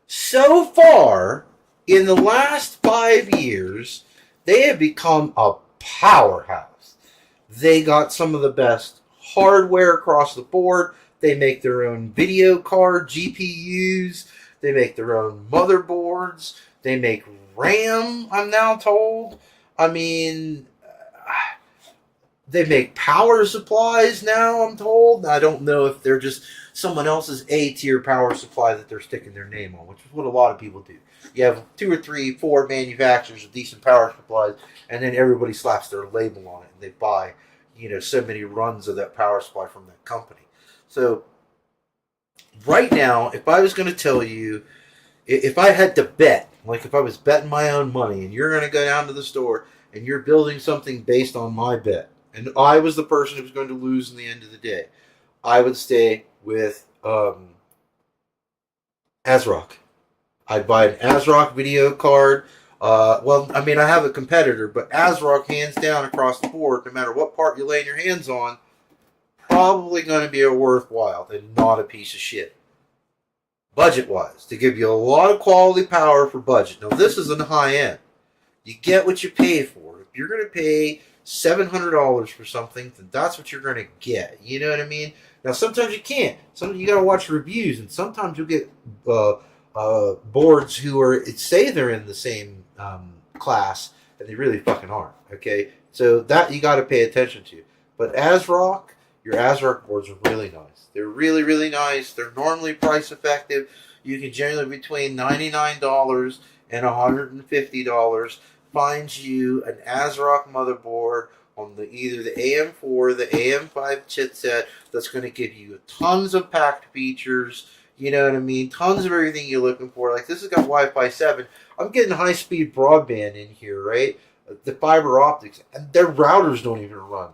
So far, in the last 5 years, they have become a powerhouse. They got some of the best hardware across the board. They make their own video card, GPUs. They make their own motherboards. They make RAM, I'm now told. I mean, they make power supplies now, I'm told. I don't know if they're just someone else's A-tier power supply that they're sticking their name on, which is what a lot of people do. You have 2 or 3, 4 manufacturers of decent power supplies, and then everybody slaps their label on it, and they buy, so many runs of that power supply from that company. So, right now, if I was going to tell you, if I had to bet, like if I was betting my own money, and you're going to go down to the store, and you're building something based on my bet, and I was the person who was going to lose in the end of the day, I would stay with asrock. I'd buy an asrock video card. I have a competitor, but asrock, hands down across the board, no matter what part you lay your hands on, probably going to be a worthwhile and not a piece of shit. Budget-wise, to give you a lot of quality power for budget. Now, this is in the high end. You get what you pay for. If you're going to pay $700 for something, then that's what you're going to get. You know what I mean? Now, sometimes you can't. Sometimes you got to watch reviews, and sometimes you'll get boards who say they're in the same class, and they really fucking aren't. Okay, so that you got to pay attention to. But asrock, your asrock boards are really nice. They're really, really nice. They're normally price effective. You can generally between $99 and $150 find you an asrock motherboard on either the AM4 or the AM5 chipset that's going to give you tons of packed features. You know what I mean? Tons of everything you're looking for. Like this has got Wi-Fi 7. I'm getting high-speed broadband in here, right? The fiber optics. And their routers don't even run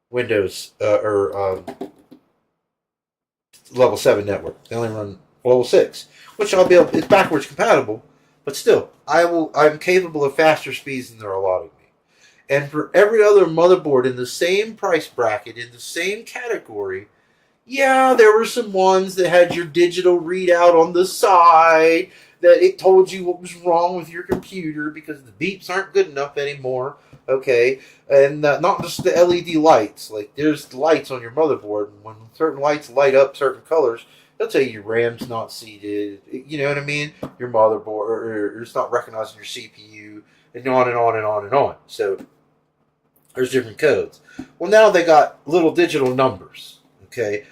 Windows or level 7 network. They only run level 6, which I'll be able. It's backwards compatible, But still, I'm capable of faster speeds than they're allotting me. And for every other motherboard in the same price bracket, in the same category, yeah, there were some ones that had your digital readout on the side, that it told you what was wrong with your computer because the beeps aren't good enough anymore. Okay, and not just the LED lights. Like, there's lights on your motherboard, and when certain lights light up certain colors, they'll tell you your RAM's not seated. You know what I mean? Your motherboard, or it's not recognizing your CPU, and on and on and on and on. So there's different codes. Well, now they got little digital numbers. Okay.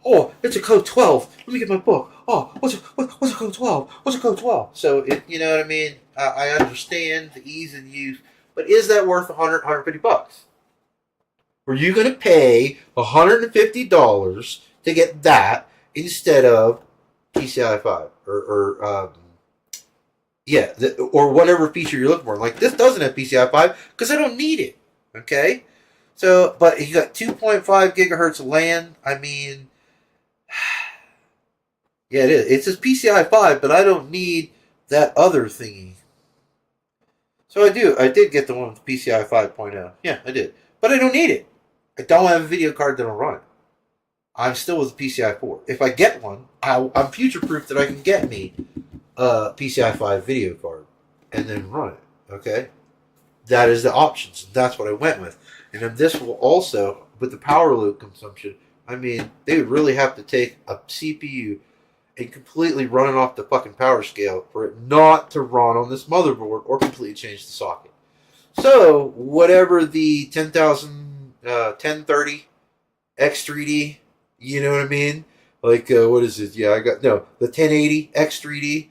Oh, it's a code 12. Let me get my book. Oh, what's a code 12? What's a code 12? So, you know what I mean? I understand the ease of use, but is that worth 100, 150 bucks? Were you going to pay $150 to get that instead of PCI 5 or whatever feature you're looking for? Like, this doesn't have PCI 5 because I don't need it. Okay? So, but you got 2.5 gigahertz of LAN. I mean, yeah, it is. It says PCI 5, but I don't need that other thingy. So I did get the one with PCI 5.0. Yeah, I did. But I don't need it. I don't have a video card that'll run it. I'm still with PCI 4. If I get one, I'm future-proof that I can get me a PCI 5 video card and then run it. Okay? That is the options. That's what I went with. And then this will also, with the power load consumption, I mean, they would really have to take a CPU and completely run it off the fucking power scale for it not to run on this motherboard or completely change the socket. So, whatever the 1030 X3D, you know what I mean? Like, what is it? Yeah, the 1080 X3D.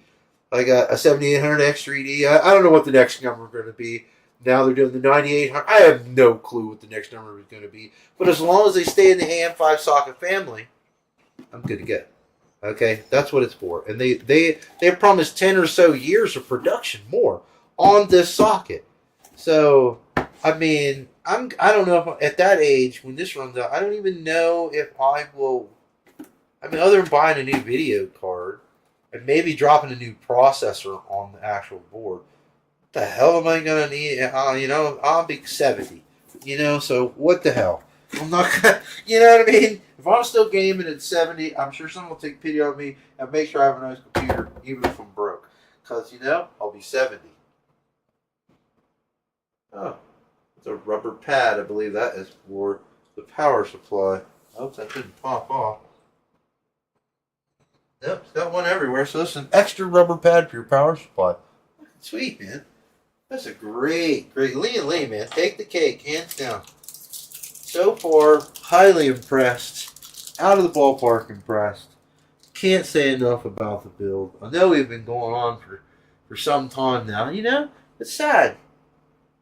I got a 7800 X3D. I don't know what the next number is going to be. Now they're doing the 9800. I have no clue what the next number is going to be. But as long as they stay in the AM5 socket family, I'm good to go. Okay, that's what it's for. And they promised 10 or so years of production more on this socket. So, I mean, I don't know if at that age, when this runs out, I don't even know if I will. I mean, other than buying a new video card and maybe dropping a new processor on the actual board, what the hell am I going to need? I'll be 70. So what the hell? I'm not gonna, you know what I mean? If I'm still gaming at 70, I'm sure someone will take pity on me and make sure I have a nice computer, even if I'm broke. Because, I'll be 70. Oh, it's a rubber pad. I believe that is for the power supply. I hope that didn't pop off. Nope, it's got one everywhere. So this is an extra rubber pad for your power supply. Sweet, man. That's a great. Lian, man. Take the cake, hands down. So far, highly impressed. Out of the ballpark impressed. Can't say enough about the build. I know we've been going on for some time now. It's sad.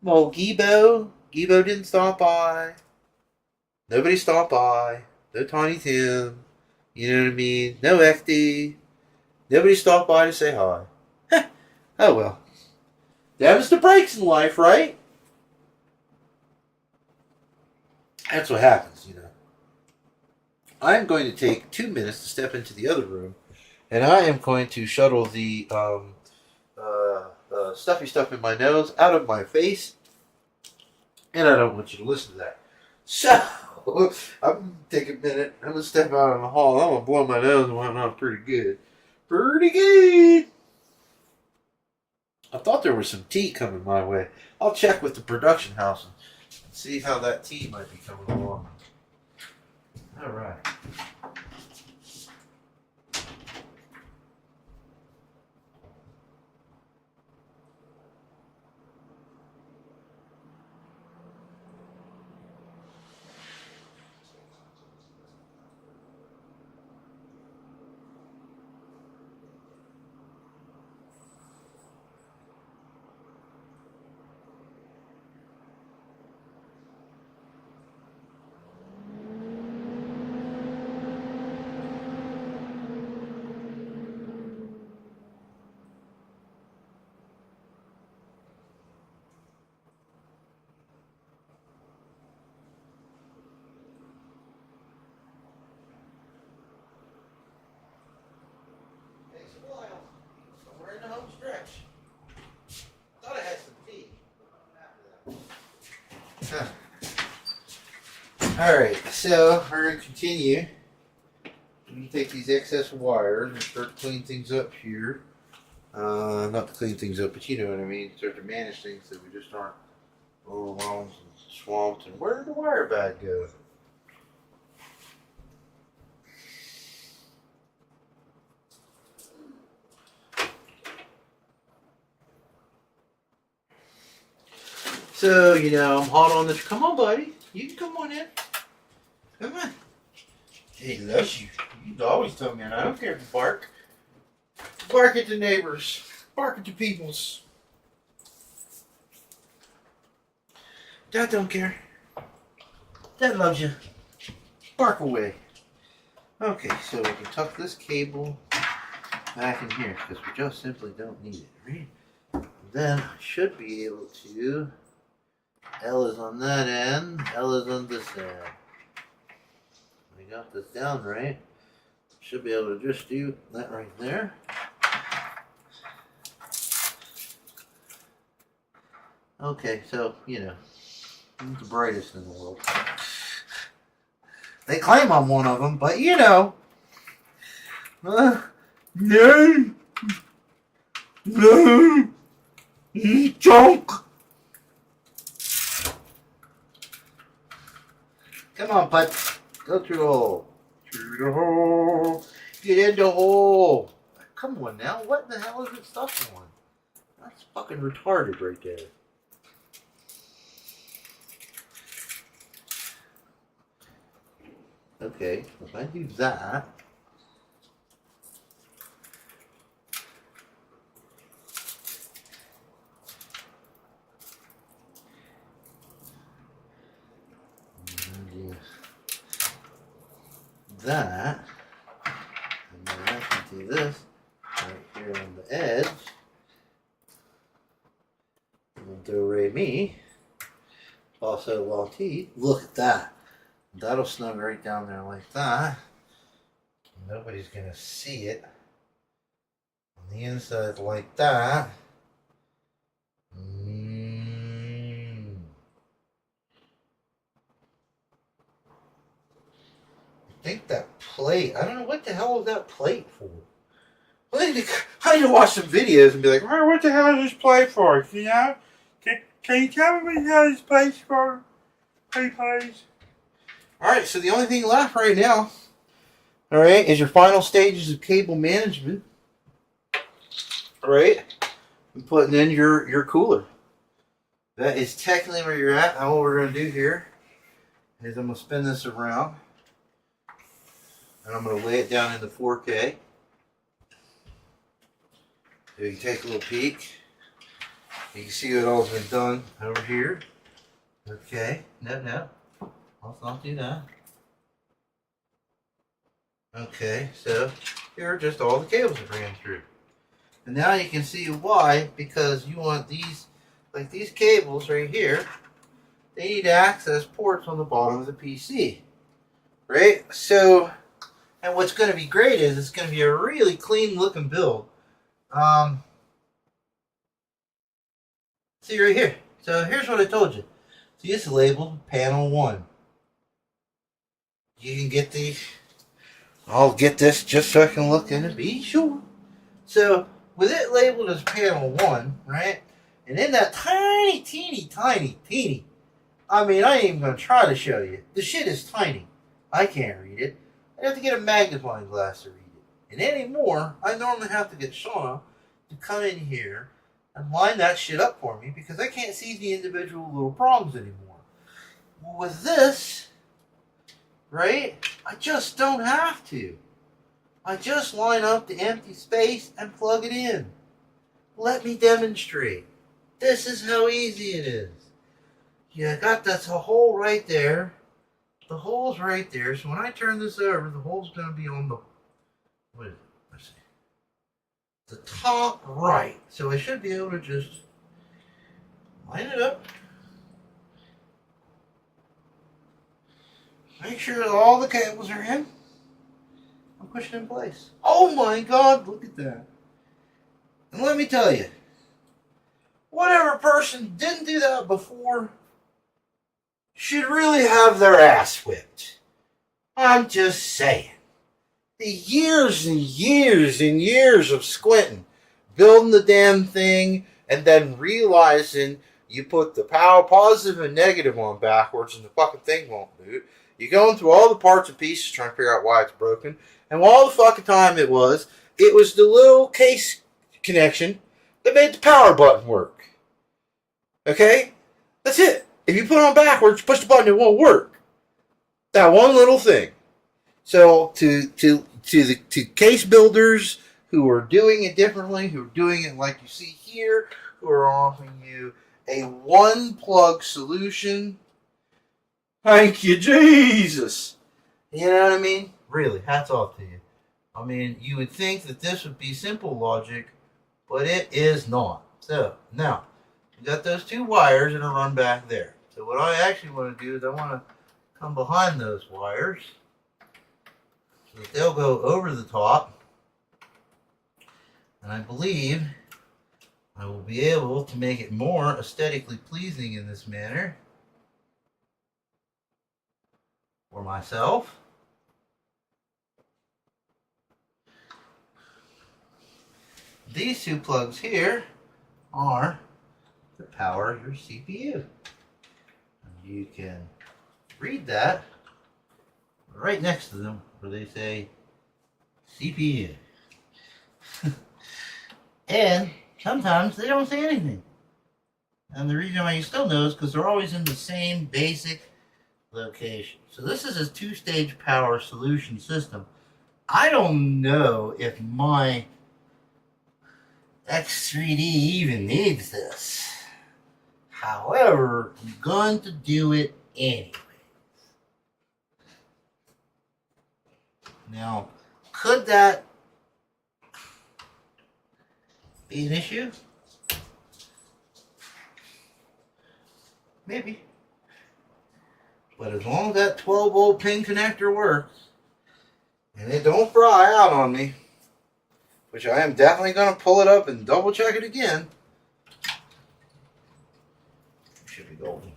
Well, Gibo didn't stop by. Nobody stopped by. No Tiny Tim. You know what I mean? No XD. Nobody stopped by to say hi. Oh well. Them's the breaks in life, right? That's what happens, I'm going to take 2 minutes to step into the other room, and I am going to shuttle the stuffy stuff in my nose out of my face, and I don't want you to listen to that. So, I'm going to take a minute. I'm going to step out in the hall. I'm going to blow my nose and whatnot pretty good. Pretty good. I thought there was some tea coming my way. I'll check with the production house and see how that tea might be coming along. All right. Alright, so we're going to continue. We're going to take these excess wires and start to clean things up here. Not to clean things up, but you know what I mean. Start to manage things so we just aren't overwhelmed and swamped. And where did the wire bag go? So, you know, I'm hot on this. Come on, buddy. You can come on in. Come on. He loves you. You always tell me, and I don't care if you bark. Bark at the neighbors. Bark at the peoples. Dad don't care. Dad loves you. Bark away. Okay, so we can tuck this cable back in here because we just simply don't need it, right? Then I should be able to. L is on that end. L is on this end. We got this down right. Should be able to just do that right there. Okay, so, you know, I'm the brightest in the world. They claim I'm one of them, but you know. No. No. Junk. Come on, bud. Go through the hole. Through the hole. Get in the hole. Come on now. What in the hell is it stuck on? That's fucking retarded right there. Okay, if I do that. That, and then I can do this right here on the edge. And do re mi, also la ti. Look at that. That'll snug right down there like that. Nobody's gonna see it. On the inside like that. I think that plate, I don't know what the hell is that plate for. I need to watch some videos and be like, Well, what the hell is this plate for? You know? Can you tell me what the hell this plate's for? Please. alright, so the only thing left right now, alright, is your final stages of cable management. Alright, and putting in your cooler. That is technically where you're at. Now what we're going to do here is I'm going to spin this around. And I'm going to lay it down into 4K. So you can take a little peek. You can see what all's been done over here. Okay. No. Let's not do that. Okay, so here are just all the cables that ran through. And now you can see why, because you want these, like these cables right here, they need access ports on the bottom of the PC. Right? So, and what's going to be great is it's going to be a really clean looking build. See right here. So here's what I told you. See, it's labeled panel 1. You can get the, I'll get this just so I can look in and be sure. So with it labeled as panel 1, right? And in that tiny, teeny, I mean, I ain't even going to try to show you. The shit is tiny. I can't read it. I have to get a magnifying glass to read it. And anymore, I normally have to get Shauna to come in here and line that shit up for me because I can't see the individual little prongs anymore. Well, with this, right, I just don't have to. I just line up the empty space and plug it in. Let me demonstrate. This is how easy it is. Yeah, I got that's a hole right there. The hole's right there, so when I turn this over, the hole's going to be on the, what is it? Let's see. The top right. So I should be able to just line it up. Make sure that all the cables are in. I'm pushing in place. Oh my God, look at that. And let me tell you, whatever person didn't do that before, should really have their ass whipped. I'm just saying. The years and years and years of squinting, building the damn thing, and then realizing you put the power positive and negative on backwards and the fucking thing won't boot. You're going through all the parts and pieces trying to figure out why it's broken. And all the fucking time it was the little case connection that made the power button work. Okay? That's it. If you put it on backwards, push the button, it won't work. That one little thing. So to case builders who are doing it differently, who are doing it like you see here, who are offering you a one plug solution, thank you, Jesus. You know what I mean? Really, hats off to you. I mean, you would think that this would be simple logic, but it is not. So, now, you got those two wires that are run back there. So what I actually want to do is I want to come behind those wires so that they'll go over the top. And I believe I will be able to make it more aesthetically pleasing in this manner for myself. These two plugs here are to power your CPU. And you can read that right next to them where they say CPU. And sometimes they don't say anything. And the reason why you still know is because they're always in the same basic location. So this is a two-stage power solution system. I don't know if my X3D even needs this. However, I'm going to do it anyway. Now, could that be an issue? Maybe. But as long as that 12-volt pin connector works, and it don't fry out on me, which I am definitely going to pull it up and double check it again, it should be golden.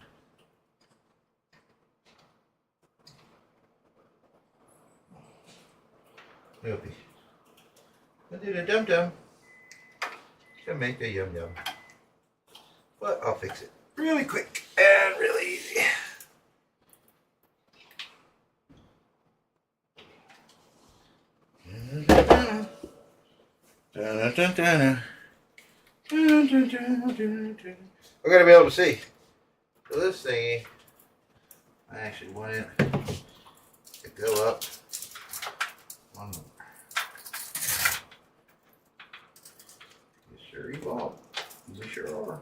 Maybe. I did a dum-dum. Gonna make a yum-yum. But I'll fix it really quick and really easy. I gotta be able to see. So this thingy, I actually want it to go up one more. You sure you won't? You sure are.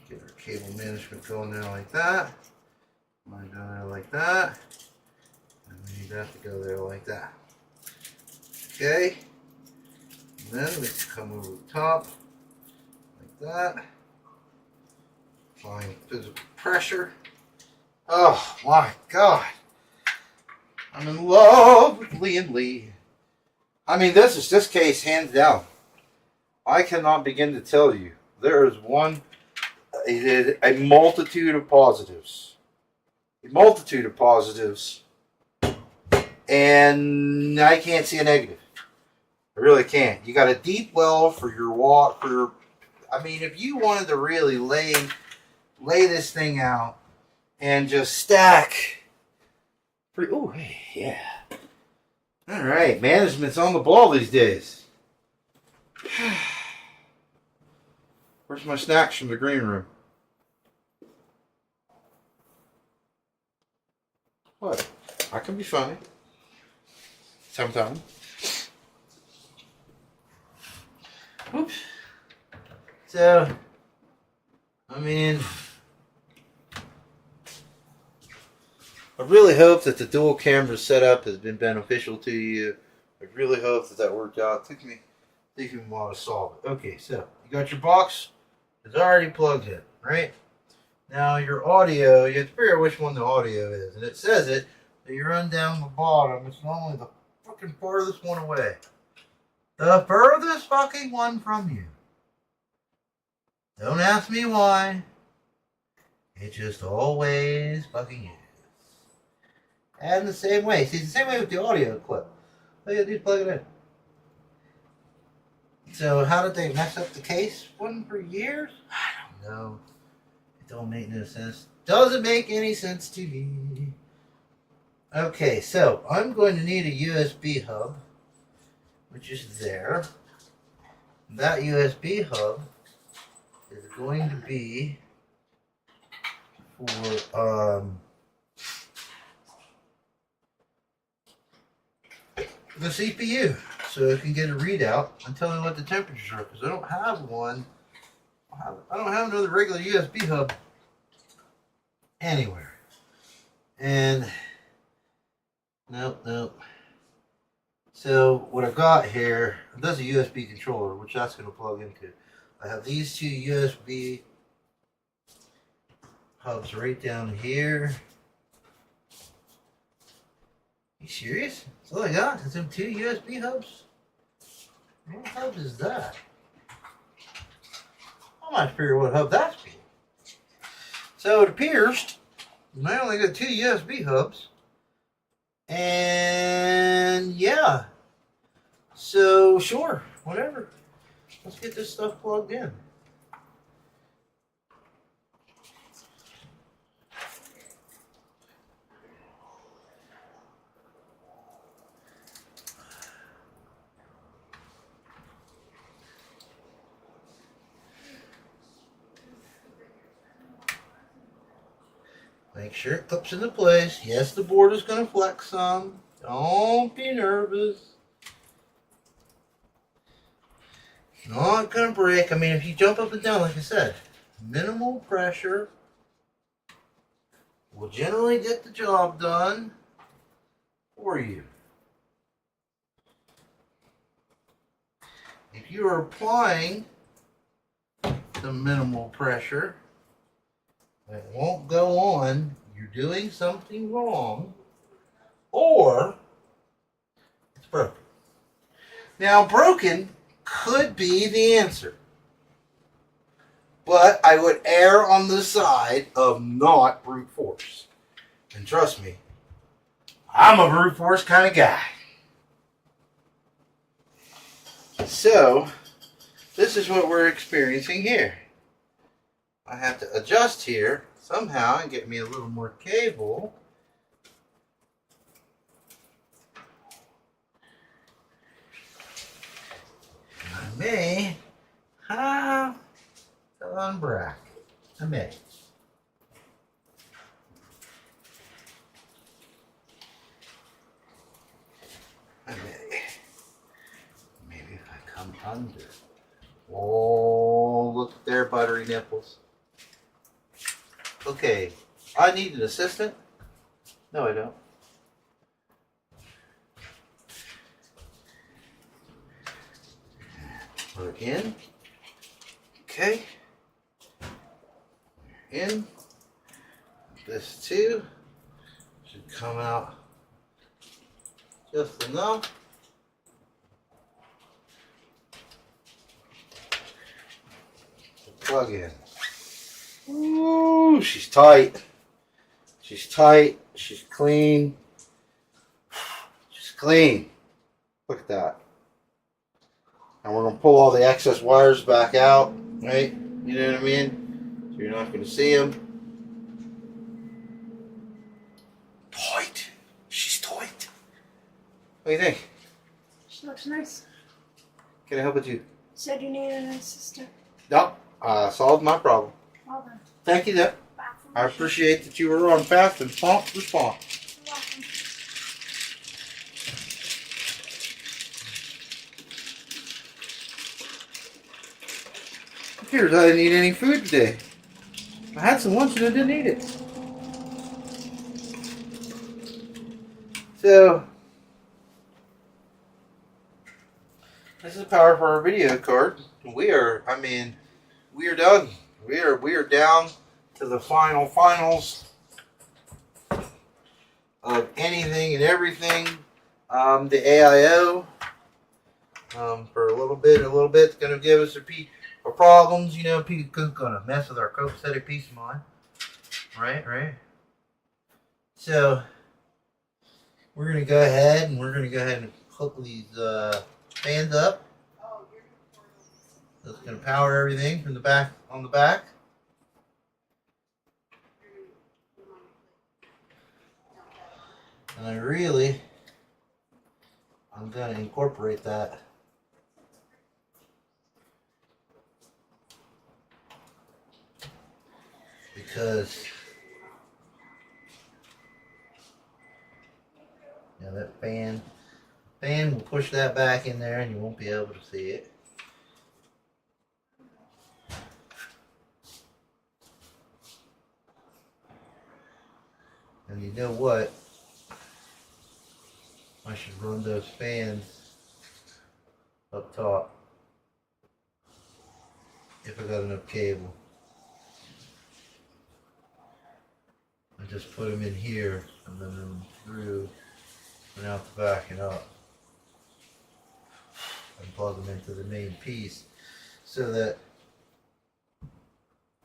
Get our cable management going there like that. Mine down there like that. And we need that to go there like that. Okay. And then we can come over the top like that. Applying physical pressure. Oh my God. I'm in love with Lian Lee. I mean, this is this case hands down. I cannot begin to tell you. There is a multitude of positives. A multitude of positives. And I can't see a negative. I really can't. You got a deep well for your water. I mean, if you wanted to really lay this thing out and just stack. Oh, hey, yeah. All right, management's on the ball these days. Where's my snacks from the green room? What? I can be funny. Sometimes. Oops. So, I mean, I really hope that the dual camera setup has been beneficial to you. I really hope that worked out. It took me a while to solve it. Okay, so you got your box. It's already plugged in, right? Now your audio, you have to figure out which one the audio is. And it says it, so you run down the bottom. It's normally the fucking farthest one away. The furthest fucking one from you. Don't ask me why. It just always fucking is. And the same way. See, it's the same way with the audio clip. All you gotta do is plug it in. So how did they mess up the case one for years? I don't know. It don't make no sense. Doesn't make any sense to me. Okay, so I'm going to need a USB hub, which is there. That USB hub is going to be for the CPU, so it can get a readout and tell me what the temperatures are, because I don't have one. I don't have another regular USB hub anywhere. And nope. So what I've got here, that's a USB controller, which that's going to plug into. I have these two USB hubs right down here. You serious? That's all I got? Is them two USB hubs? What hub is that? I'm not sure what hub that's for. So it appears I only got two USB hubs. And yeah. So sure, whatever. Let's get this stuff plugged in. Make sure it clips into place. Yes, the board is going to flex some. Don't be nervous. It's not going to break. I mean, if you jump up and down, like I said, minimal pressure will generally get the job done for you. If you are applying the minimal pressure, it won't go on, you're doing something wrong, or it's broken. Now, broken could be the answer, but I would err on the side of not brute force. And trust me, I'm a brute force kind of guy. So, this is what we're experiencing here. I have to adjust here somehow and get me a little more cable. I may have to unbracket. I may. Maybe if I come under. Oh, look at their buttery nipples. Okay, I need an assistant. No, I don't. We're in. Okay. In. This too should come out just enough. Plug in. Ooh, she's tight. She's tight. She's clean. She's clean. Look at that. And we're going to pull all the excess wires back out, right? You know what I mean? So you're not going to see them. Tight. She's tight. What do you think? She looks nice. Can I help with you? Said you needed an assistant. No. Solved my problem. Well then. Thank you, Deb. I appreciate that you were on fast and prompt response. You're welcome. Appears I didn't eat any food today. I had some lunch and I didn't eat it. So, this is the power for our video card. We are done. We are down to the finals of anything and everything. The AIO for a little bit. It's going to give us a or problems, you know, people gonna mess with our copacetic peace of mind. Right? So we're gonna go ahead and hook these fans up. That's gonna power everything from the back on the back. And I'm gonna incorporate that. Because that fan will push that back in there and you won't be able to see it. And you know what? I should run those fans up top if I got enough cable. I just put them in here and then them through and out the back and up and plug them into the main piece so that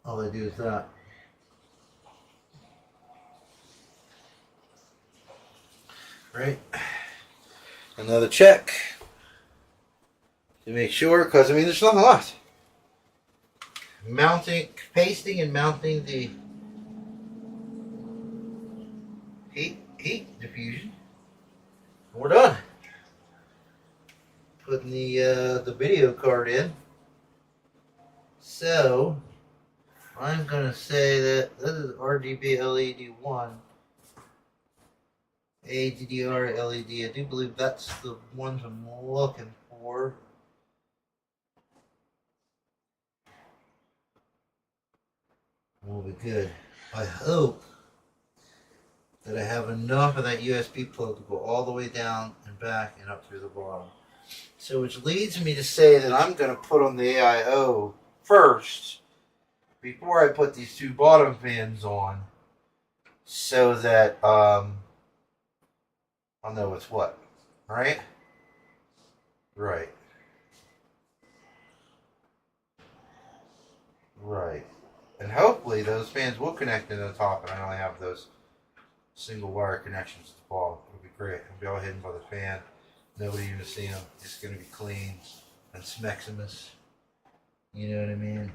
all I do is that. Right? Another check to make sure, because I mean there's not a lot. Pasting and mounting the heat diffusion. We're done. Putting the video card in. So I'm gonna say that this is RGB LED 1. ADDR LED. I do believe that's the ones I'm looking for. We'll be good. I hope that I have enough of that USB plug to go all the way down and back and up through the bottom. So which leads me to say that I'm going to put on the AIO first before I put these two bottom fans on, so that I'll know what's what. Right? Right. And hopefully those fans will connect to the top and I only have those single wire connections to the bottom. It'll be great. It'll be all hidden by the fan. Nobody even see them. It's going to be clean and smeximus. You know what I mean?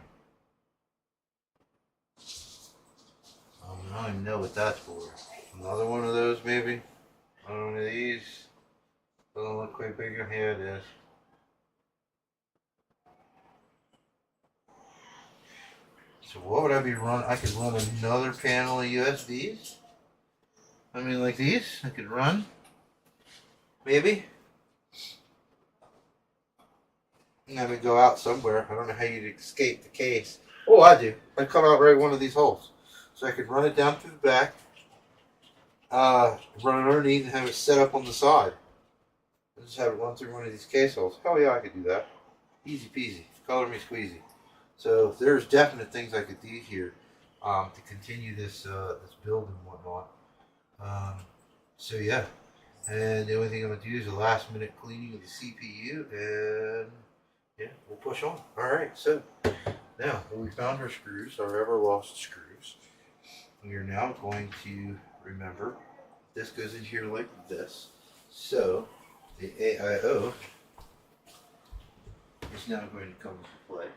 I don't even know what that's for. Another one of those, maybe? One of these. Doesn't look quite bigger. Here it is. So what would I be running? I could run another panel of USBs. I mean, like these. I could run. Maybe. And have it go out somewhere. I don't know how you'd escape the case. Oh, I do. I'd come out right one of these holes. So I could run it down through the back. Run it underneath and have it set up on the side. And just have it run through one of these case holes. Hell yeah, I could do that. Easy peasy. Color me squeezy. So there's definite things I could do here to continue this this build and whatnot. So yeah, and the only thing I'm gonna do is a last minute cleaning of the CPU, and yeah, we'll push on. All right, so now we found our screws, our ever lost screws. We are now going to remember this goes in here like this. So the AIO is now going to come into play.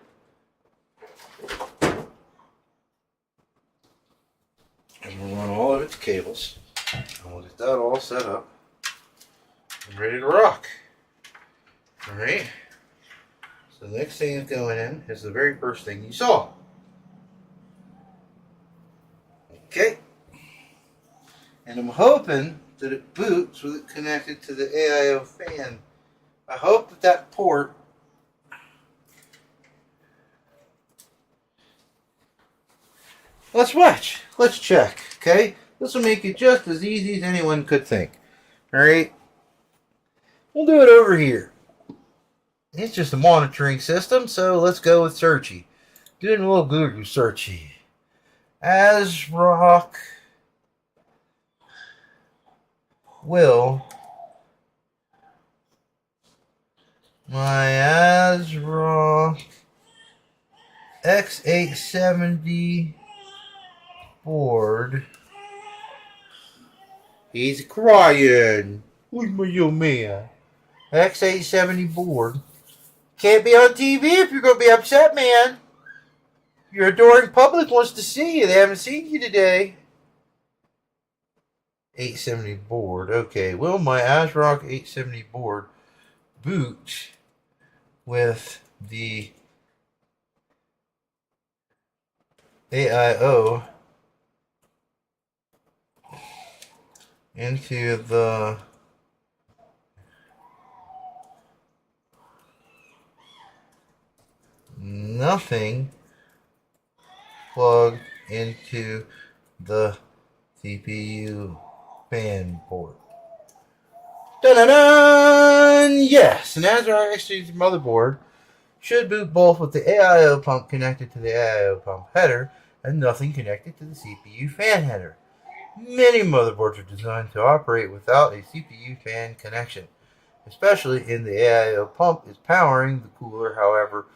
And we'll run all of its cables, and we'll get that all set up and ready to rock. Alright, so the next thing that's going in is the very first thing you saw. Okay, and I'm hoping that it boots with it connected to the AIO fan. I hope that that port let's watch. Let's check. Okay? This will make it just as easy as anyone could think. Alright? We'll do it over here. It's just a monitoring system, so let's go with searchy. Doing a little Google searchy. Asrock will my ASRock X870 board. He's crying. Who's my young man? X870 board. Can't be on TV if you're going to be upset, man. Your adoring public wants to see you. They haven't seen you today. 870 board. Okay, will my ASRock 870 board boot with the AIO into the nothing plugged into the CPU fan port? Dun-dun-dun! Yes, an ASRock X3 motherboard should boot both with the AIO pump connected to the AIO pump header and nothing connected to the CPU fan header. Many motherboards are designed to operate without a CPU fan connection, especially in the AIO pump is powering the cooler. However,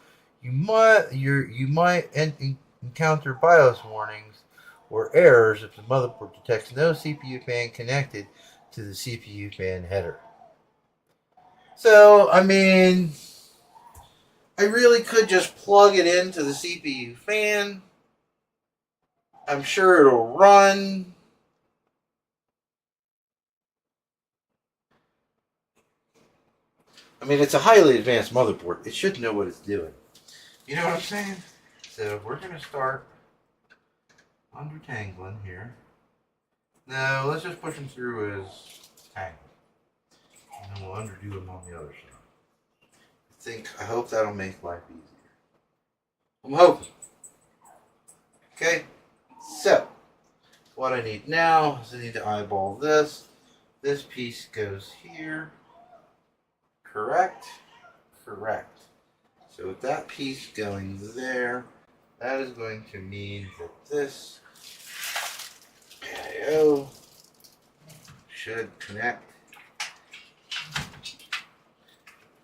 you might encounter BIOS warnings or errors if the motherboard detects no CPU fan connected to the CPU fan header. So, I mean, I really could just plug it into the CPU fan. I'm sure it'll run. I mean, it's a highly advanced motherboard. It should know what it's doing. You know what I'm saying? So we're going to start undertangling here. No, let's just push him through his tangle. And then we'll underdo him on the other side. I hope that'll make life easier. I'm hoping. Okay? So, what I need now is I need to eyeball this. This piece goes here. Correct? Correct. So with that piece going there, that is going to mean that this AIO should connect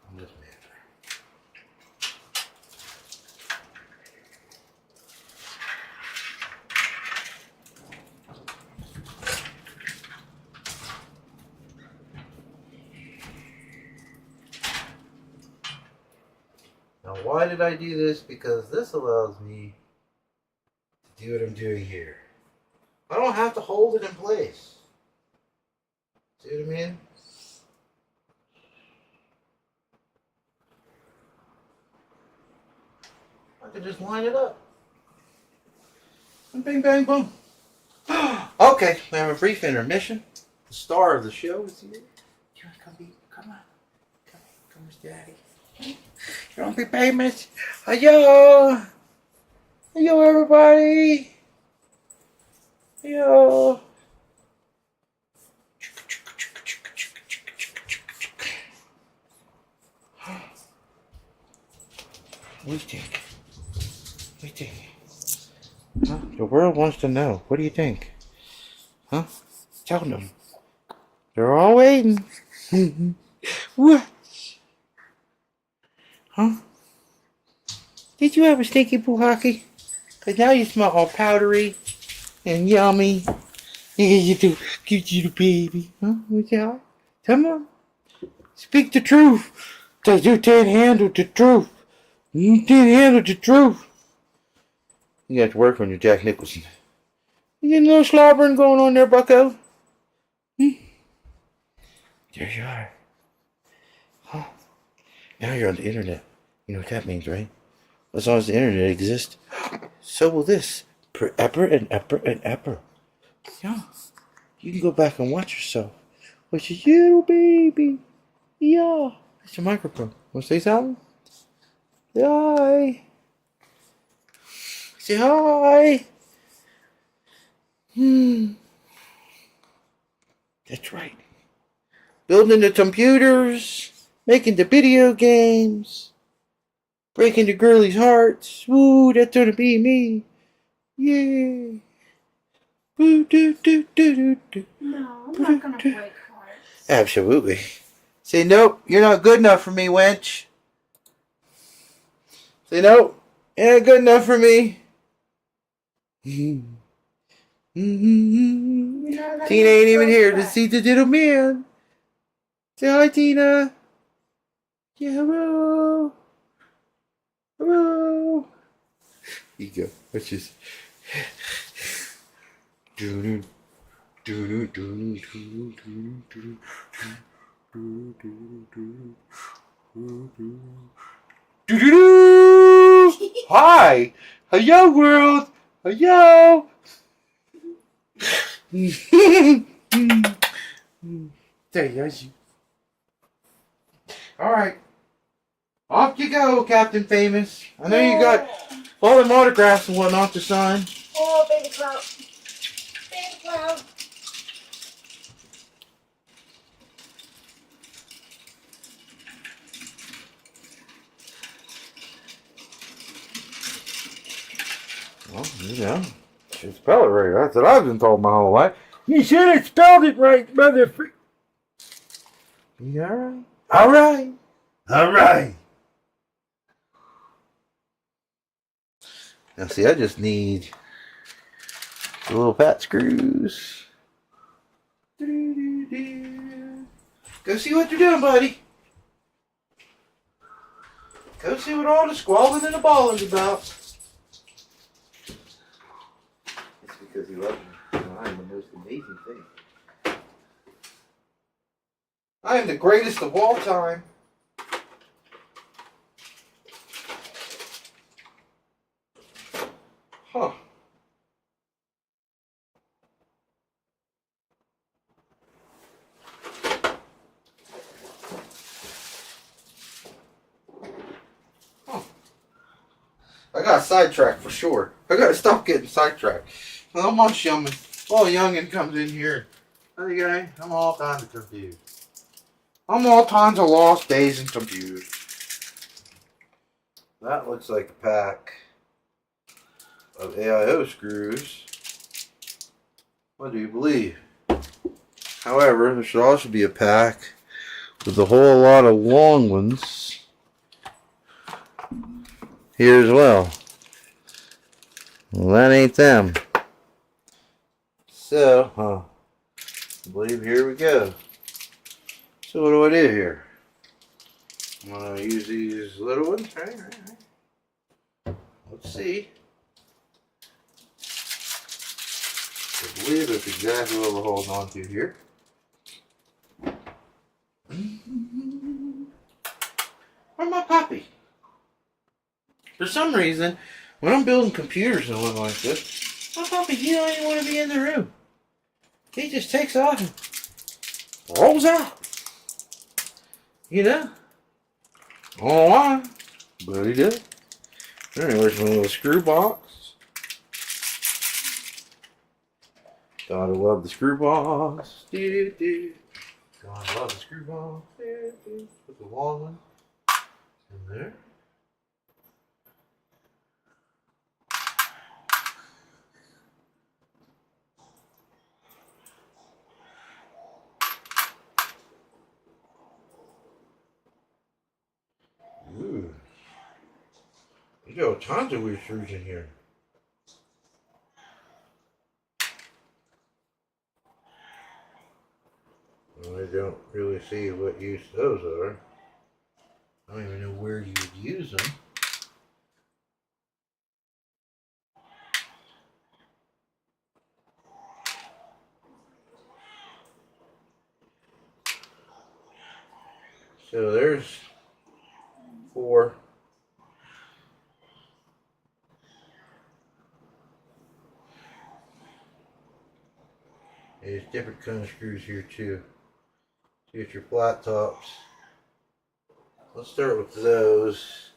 on this manner. Now, why did I do this? Because this allows me to do what I'm doing here. I don't have to hold it in place. See what I mean? I can just line it up. And bing, bang, boom. Okay, we have a brief intermission. The star of the show is here. You want to come be? Come on. Come with Daddy. Don't be famous. Yo! Yo, everybody! Yo! What do you think? What do you think? Huh? The world wants to know. What do you think? Huh? Tell them. They're all waiting. What? Huh? Did you have a stinky poo hockey? Cause now you smell all powdery and yummy. You do, give you the baby. Huh? Yeah. Come on. Speak the truth. Cause you can't handle the truth. You can't handle the truth. You got to work on your Jack Nicholson. You getting a little slobbering going on there, bucko? Hmm? There you are. Huh? Now you're on the internet. You know what that means, right? As long as the internet exists, so will this. Forever and ever and ever. Yeah. You can go back and watch yourself. With your little baby. Yeah. It's your microphone. Want to say something? Hi. Say hi. That's right. Building the computers. Making the video games. Breaking the girlies' hearts. Woo, that's gonna be me. Yeah. Woo, do, do, do, do, do. No, I'm not gonna break hearts. Absolutely. Say, nope, you're not good enough for me, wench. Say, nope, Yeah, good enough for me. Tina ain't even here to see the little man. Say hi, Tina. Yeah, hello. Hello. Here you go. Watch this. Doo-doo, doo-doo, doo-doo, doo-doo, doo-doo, doo-doo, doo-doo, doo-doo. Doo-doo-doo! Hi! Hello, world! Hello! There you go. Alright. Off you go, Captain Famous. I know you got all them autographs and whatnot to sign. Oh, baby cloud. Baby cloud. Well, you know, should spell it right. That's what I've been told my whole life. You should have spelled it right, motherfucker. You alright? Alright. Alright. Now, see, I just need the little fat screws. Go see what you're doing, buddy. Go see what all the squalling and the balling's about. It's because he loves me. I am the most amazing thing. I am the greatest of all time. Huh. I got sidetracked for sure. I gotta stop getting sidetracked. Well, I'm on Shumman. Oh, youngin' comes in here. Hey, guy, I'm all kinds of confused. I'm all kinds of lost days and confused. That looks like a pack of AIO screws. What do you believe? However, there should also be a pack with a whole lot of long ones here as well. Well, that ain't them. So, I believe here we go. So what do I do here? I'm gonna use these little ones. Right. Let's see. I believe that's exactly what we're holding on to here. Where's my puppy? For some reason, when I'm building computers and whatnot like this, my puppy, he don't even want to be in the room. He just takes off and rolls out. You know? I don't know why, but he does. Alright, where's my little screw box? Gotta love the screw box. Gotta love the screw box. Put the long one in there. Ooh. You got tons of weird screws in here. Well, I don't really see what use those are. I don't even know where you would use them. So there's 4. There's different kind of screws here too. So you get your flat tops. Let's start with those.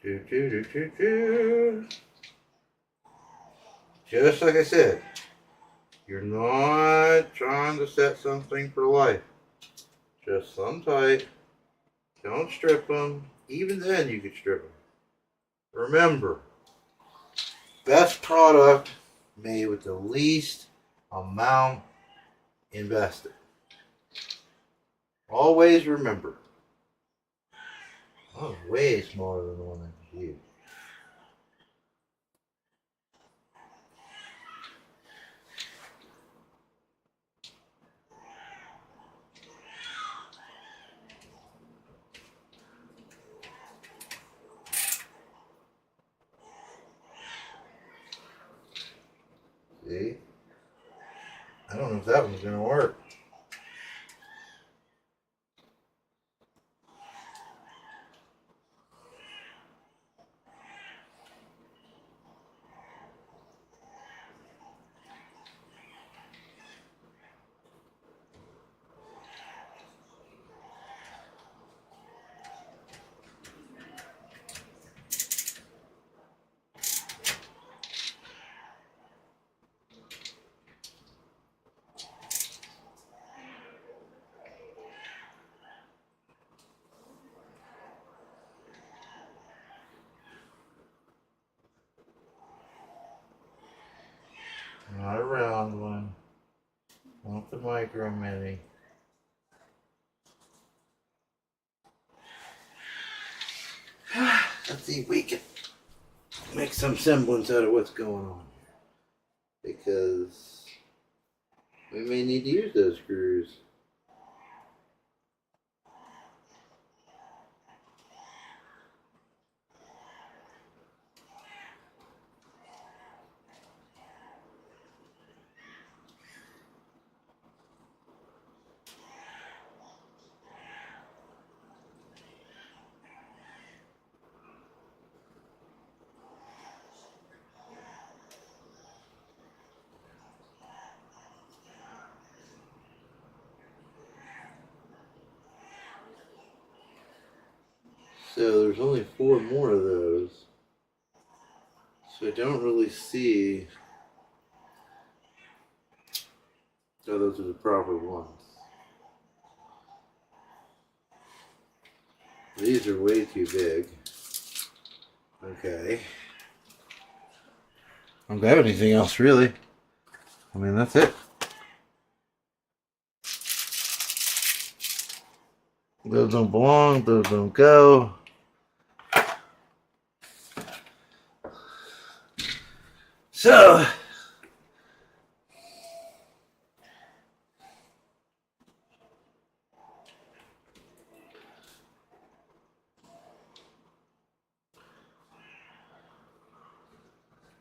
Do, do, do, do, do. Just like I said, you're not trying to set something for life. Just some tight. Don't strip them. Even then, you could strip them. Remember, best product made with the least amount invested. Always remember. I was way smaller than the one I just used. See? I don't know if that one's going to work. Not a round one. Not the micro mini. Let's see if we can make some semblance out of what's going on here. Because we may need to use those screws. So there's only 4 more of those. So I don't really see. Oh, those are the proper ones. These are way too big. Okay. I don't have anything else really. I mean, that's it. Those don't belong, those don't go. So,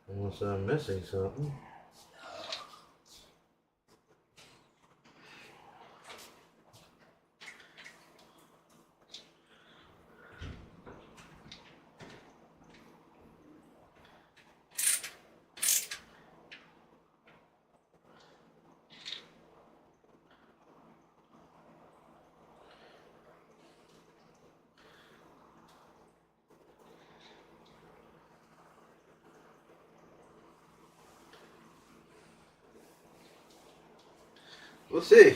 unless I'm missing something. We'll see.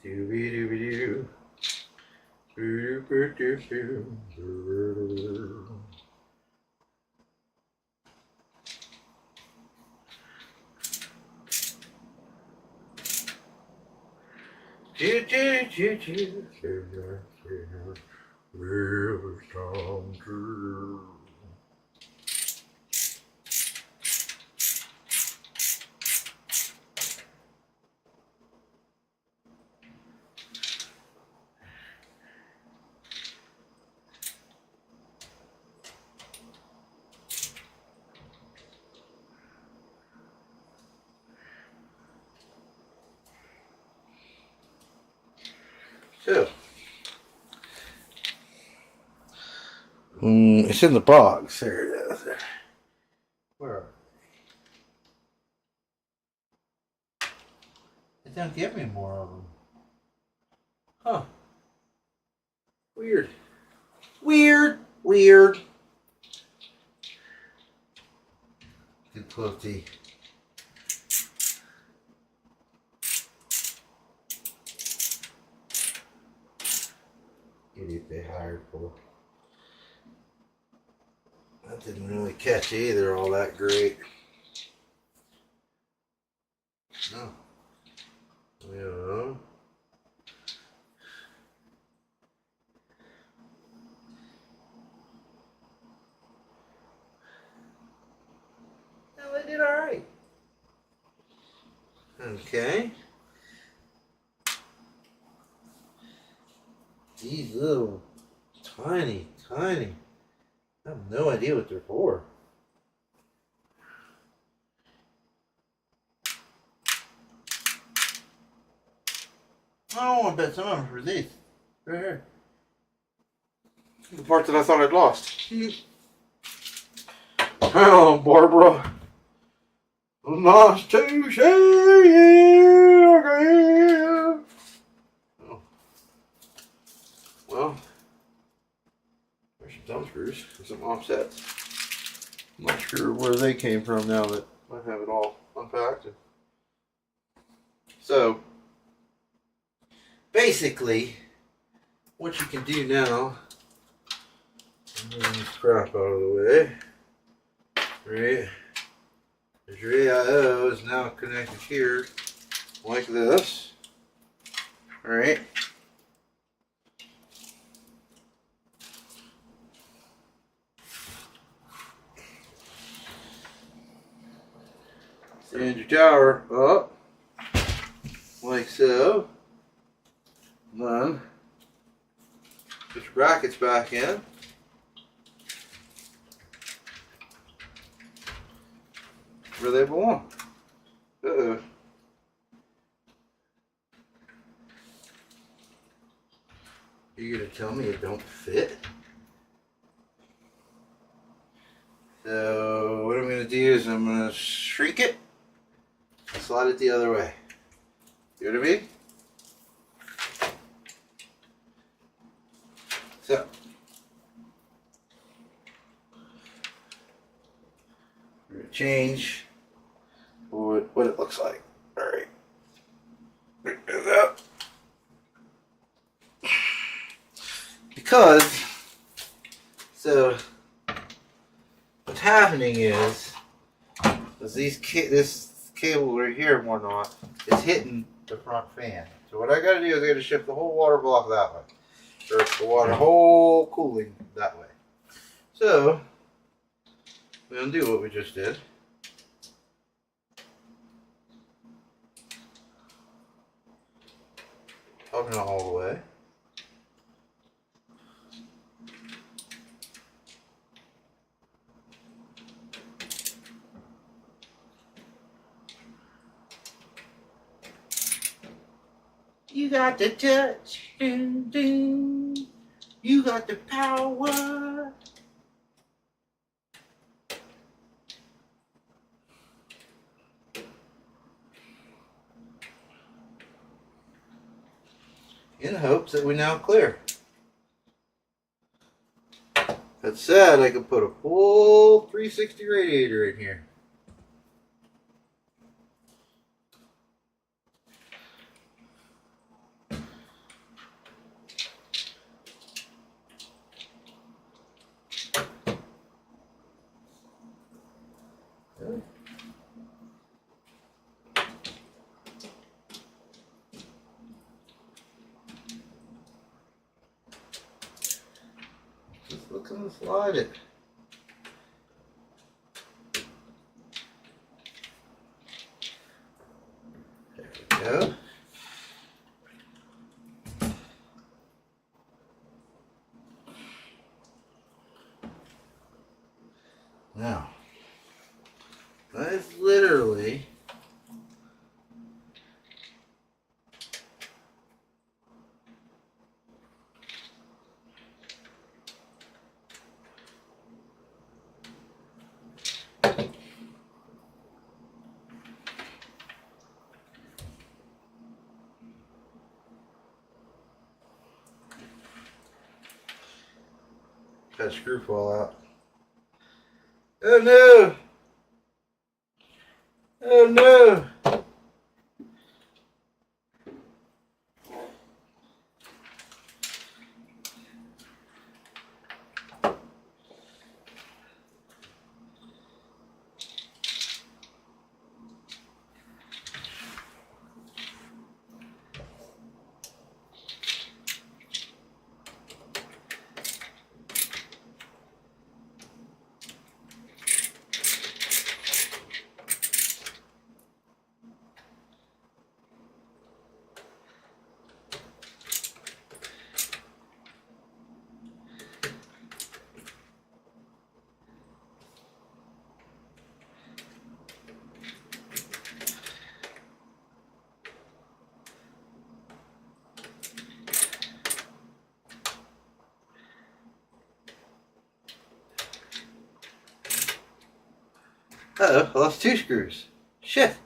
Doo-be-doo-be-doo. Doo-be-doo-be-doo. River song true. It's in the box. There it is. Where are they? It don't give me more of them. Huh. Weird. Weird. Weird. Good quality. Idiot they hired for. That didn't really catch either all that great. No. Yeah. No, they did alright. Okay. These little tiny. I have no idea what they're for. Oh, I bet some of them are for these. Right here. The part that I thought I'd lost. Oh, Barbara. Nice to see you again. Oh. Well, there's some thumb screws and some offsets. I'm not sure where they came from now that I have it all unpacked. So, basically, what you can do now, I'm moving this crap out of the way, right? There's your AIO is now connected here, like this, right? Stand your tower up, like so. And then, put your brackets back in. Where they belong. Uh-oh. You gonna tell me it don't fit? So what I'm gonna do is I'm gonna shrink it and slide it the other way. You know what I mean? So we're gonna change what it looks like. Alright. Bring this up. Because what's happening is this cable right here and whatnot is hitting the front fan. So what I gotta do is I gotta shift the whole water block that way. Or the whole cooling that way. So we'll undo what we just did. Up not all the way. You got the touch, dun, dun. You got the power. In hopes that we now clear. That said, I could put a full 360 radiator in here. Just look and slide it. There we go. Now, that is literally That screw fall out. Oh no! Oh no! Uh-oh, I lost 2 screws. Shit.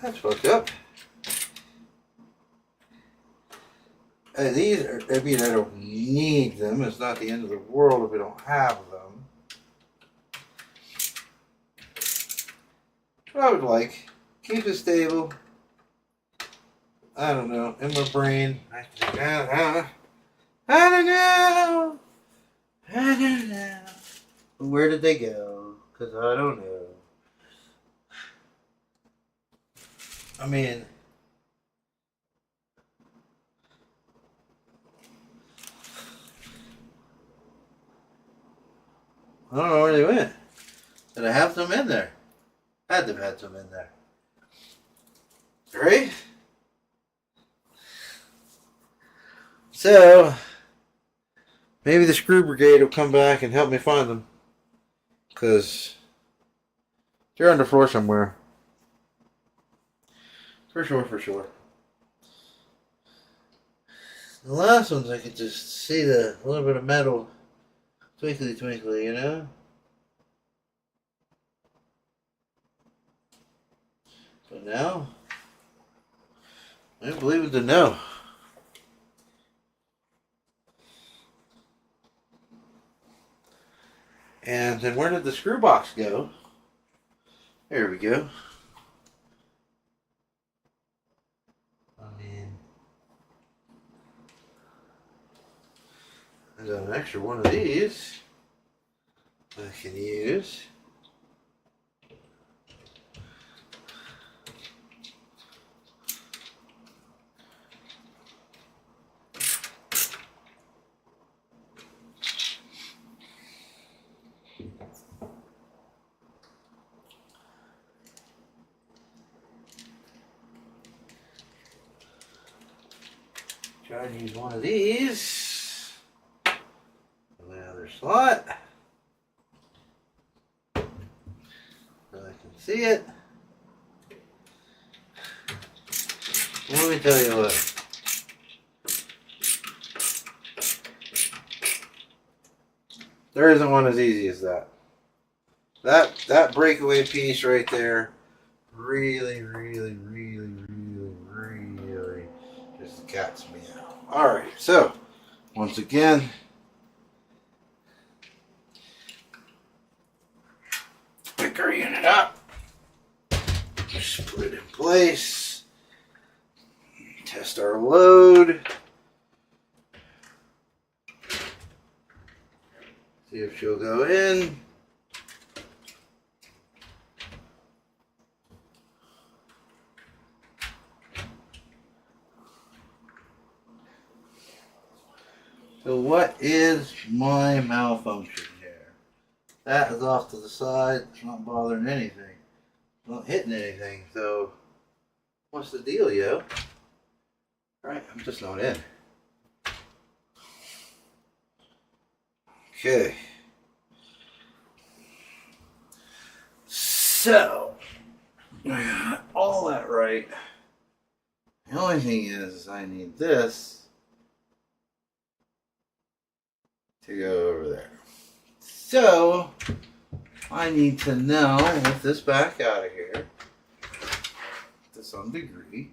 That's fucked up. And these are, I mean, I don't need them. It's not the end of the world if we don't have them. What I would like, keep it stable. I don't know, in my brain. I don't know. I don't know. Where did they go? Because I don't know. I mean, I don't know where they went. Did I have some in there? Had to have had some in there. Right? So, maybe the screw brigade will come back and help me find them. Because they're on the floor somewhere. For sure, for sure. The last ones I could just see the little bit of metal twinkly twinkly, you know? But now, I believe it to know. And then where did the screw box go? There we go. I mean, there's an extra one of these I can use. Try to use one of these in my other slot so I can see it. Let me tell you what. There isn't one as easy as that. That breakaway piece right there really just gets me out. Alright, so once again, pick our unit up, just put it in place, test our load, see if she'll go in. So what is my malfunction here? That is off to the side. It's not bothering anything. It's not hitting anything. So what's the deal, yo? Alright, I'm just not in. Okay. So I got all that right. The only thing is I need this to go over there. So I need to know with this back out of here to some degree.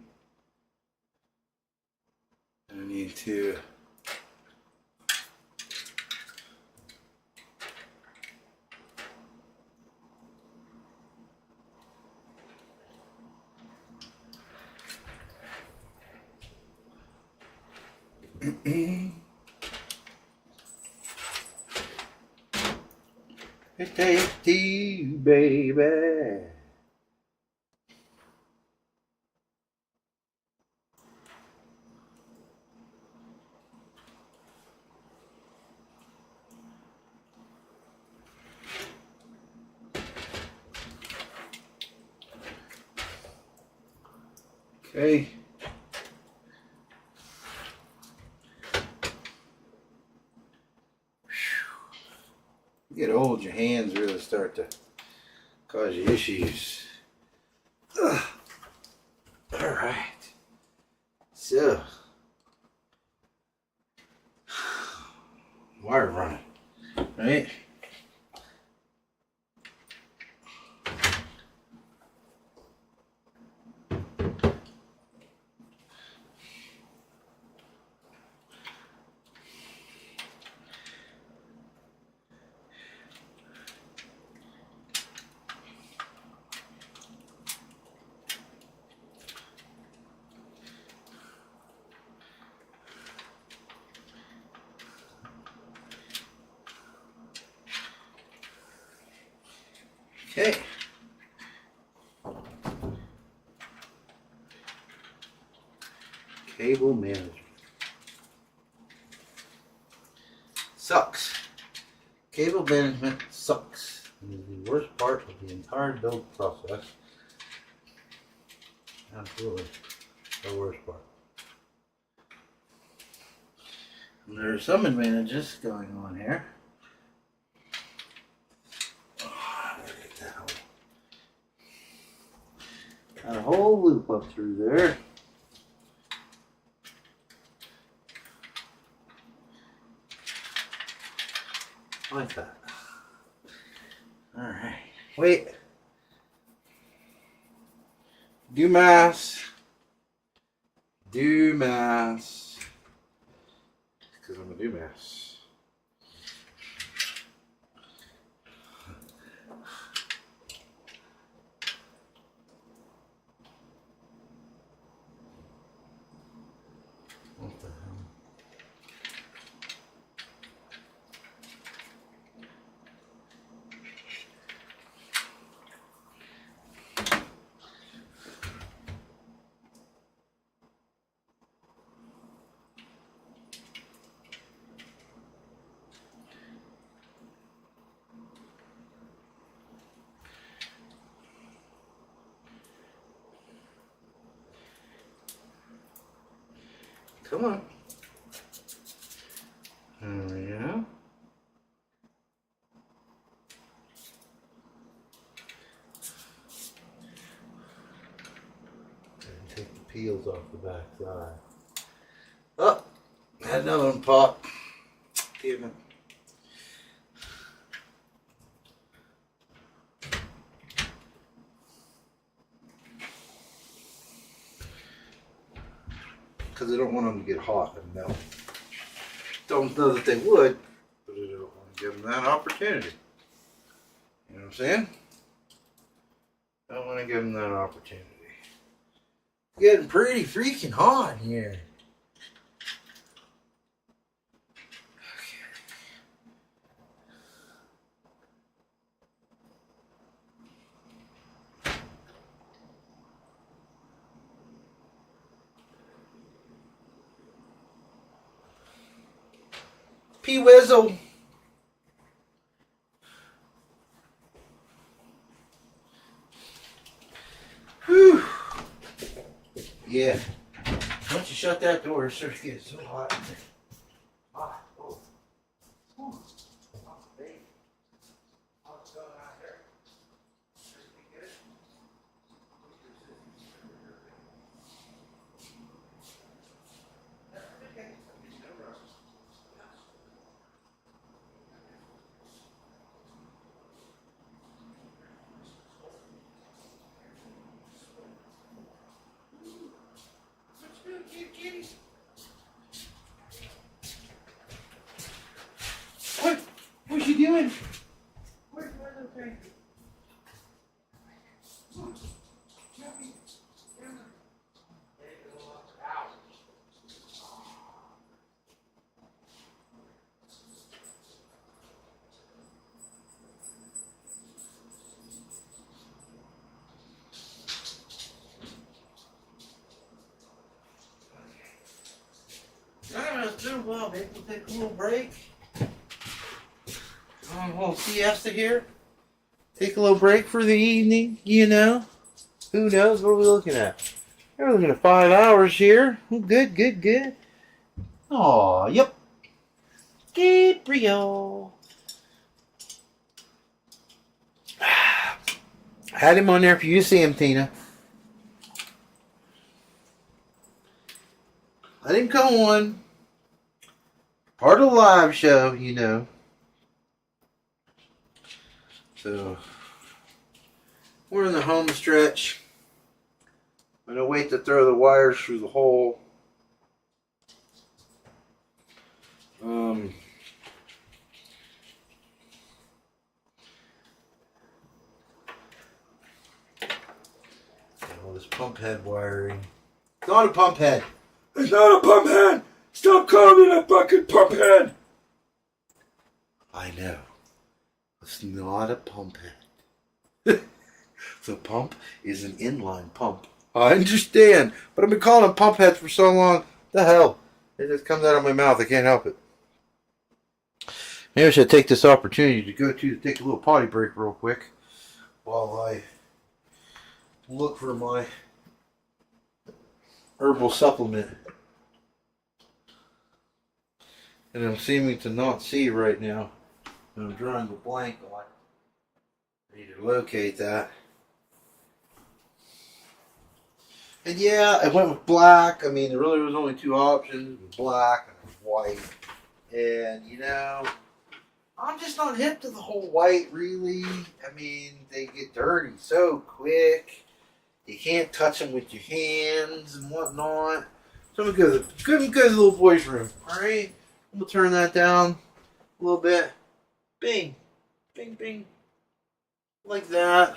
I need to it takes two, baby. Okay. You get old, your hands really start to cause you issues. Ugh. All right. So, wire running, right? Okay. Cable management. Sucks. Cable management sucks. It is the worst part of the entire build process. Absolutely. The worst part. And there are some advantages going on here. Got a whole loop up through there. Like that. Alright. Wait. Dumas. Dumas. Because I'm a Dumas. What the hell? Come on. There we go. And take the peels off the back side. Oh, had another one pop. Damn it. Because I don't want them to get hot and melt. Don't know that they would, but I don't want to give them that opportunity. You know what I'm saying? Don't want to give them that opportunity. It's getting pretty freaking hot here. P-Wizzle. Whew. Yeah. Once you shut that door, it starts getting so hot in there. Hot. Oh. Oh. Oh, baby. What's going on there? Everything good? Okay. No rush. doing? Where's my little drink? Alright, it's been a while, maybe we'll take a little break. A little siesta here. Take a little break for the evening, you know. Who knows? What are we looking at? We're looking at 5 hours here. Good, good, good. Aw, yep. Gabriel. Had him on there for you to see him, Tina. Let him come on. Part of the live show, you know. So, we're in the home stretch. I'm going to wait to throw the wires through the hole. All this pump head wiring. It's not a pump head. It's not a pump head. Stop calling it a bucket pump head. I know. It's not a pump head. The pump is an inline pump. I understand, but I've been calling them pump heads for so long. The hell? It just comes out of my mouth. I can't help it. Maybe I should take this opportunity to take a little potty break real quick while I look for my herbal supplement. And I'm seeming to not see right now. I'm drawing a blank on. I need to locate that. And yeah, I went with black. I mean, there really was only two options: black and white. And you know, I'm just not hip to the whole white, really. I mean, they get dirty so quick. You can't touch them with your hands and whatnot. So I'm gonna go to the little boy's room. All right, I'm gonna turn that down a little bit. Bing, bing, bing, like that.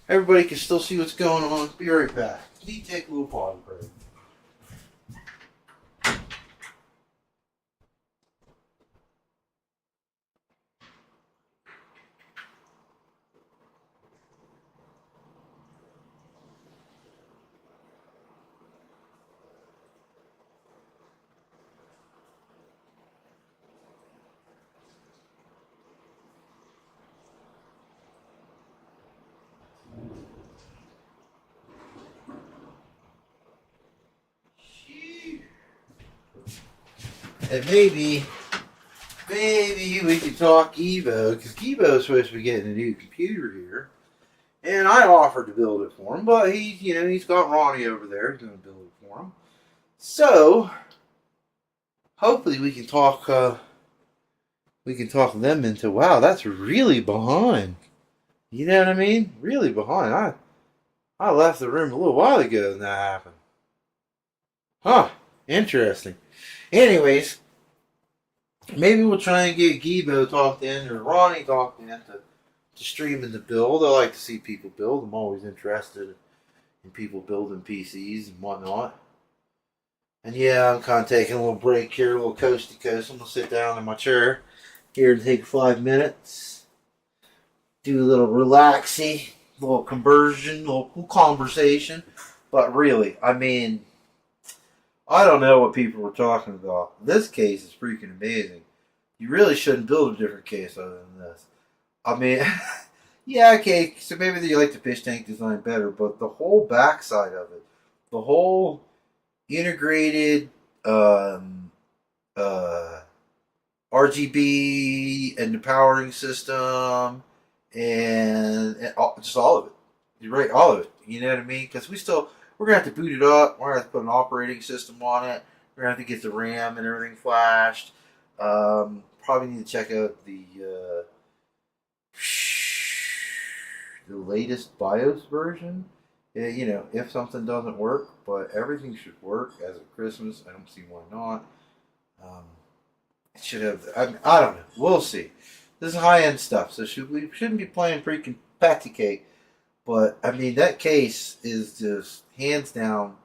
Everybody can still see what's going on. Be right back. Need to take a little potty break. And maybe we could talk Evo, because Evo's supposed to be getting a new computer here. And I offered to build it for him, but he's got Ronnie over there. He's going to build it for him. So, hopefully we can talk them into, wow, that's really behind. You know what I mean? Really behind. I left the room a little while ago and that happened. Huh. Interesting. Anyways, maybe we'll try and get Gibo talked in or Ronnie talked in to stream in the build. I like to see people build. I'm always interested in people building PCs and whatnot. And yeah, I'm kind of taking a little break here, a little coast to coast. I'm going to sit down in my chair here and take 5 minutes. Do a little relaxy, little conversion, little conversation. But really, I mean, I don't know what people were talking about. This case is freaking amazing. You really shouldn't build a different case other than this. I mean, yeah, okay, so maybe you like the fish tank design better, but the whole backside of it, the whole integrated RGB and the powering system and just all of it. You're right, all of it. You know what I mean? Because we're going to have to boot it up. We're going to have to put an operating system on it. We're going to have to get the RAM and everything flashed. Probably need to check out the latest BIOS version. If something doesn't work, but everything should work as of Christmas. I don't see why not. It should have. I don't know. We'll see. This is high-end stuff, so we shouldn't be playing freaking patty cake. But, I mean, that case is just, hands down,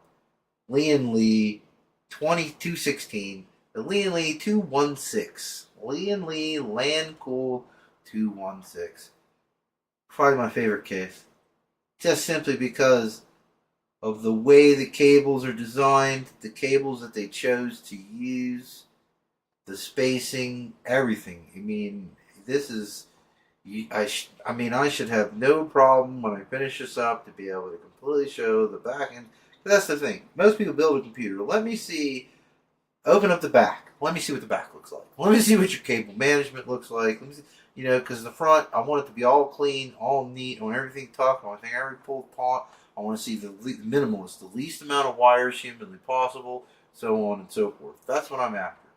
Lian Li 2216, the Lian Li 216. Lian Li Lancool 216. Probably my favorite case. Just simply because of the way the cables are designed, the cables that they chose to use, the spacing, everything. I mean, this is... I should have no problem when I finish this up to be able to completely show the back end. That's the thing. Most people build a computer. Let me see. Open up the back. Let me see what the back looks like. Let me see what your cable management looks like. Let me see, because the front, I want it to be all clean, all neat. I want everything tucked. I want every pulled apart. I want to see the minimalist, the least amount of wires humanly possible, so on and so forth. That's what I'm after.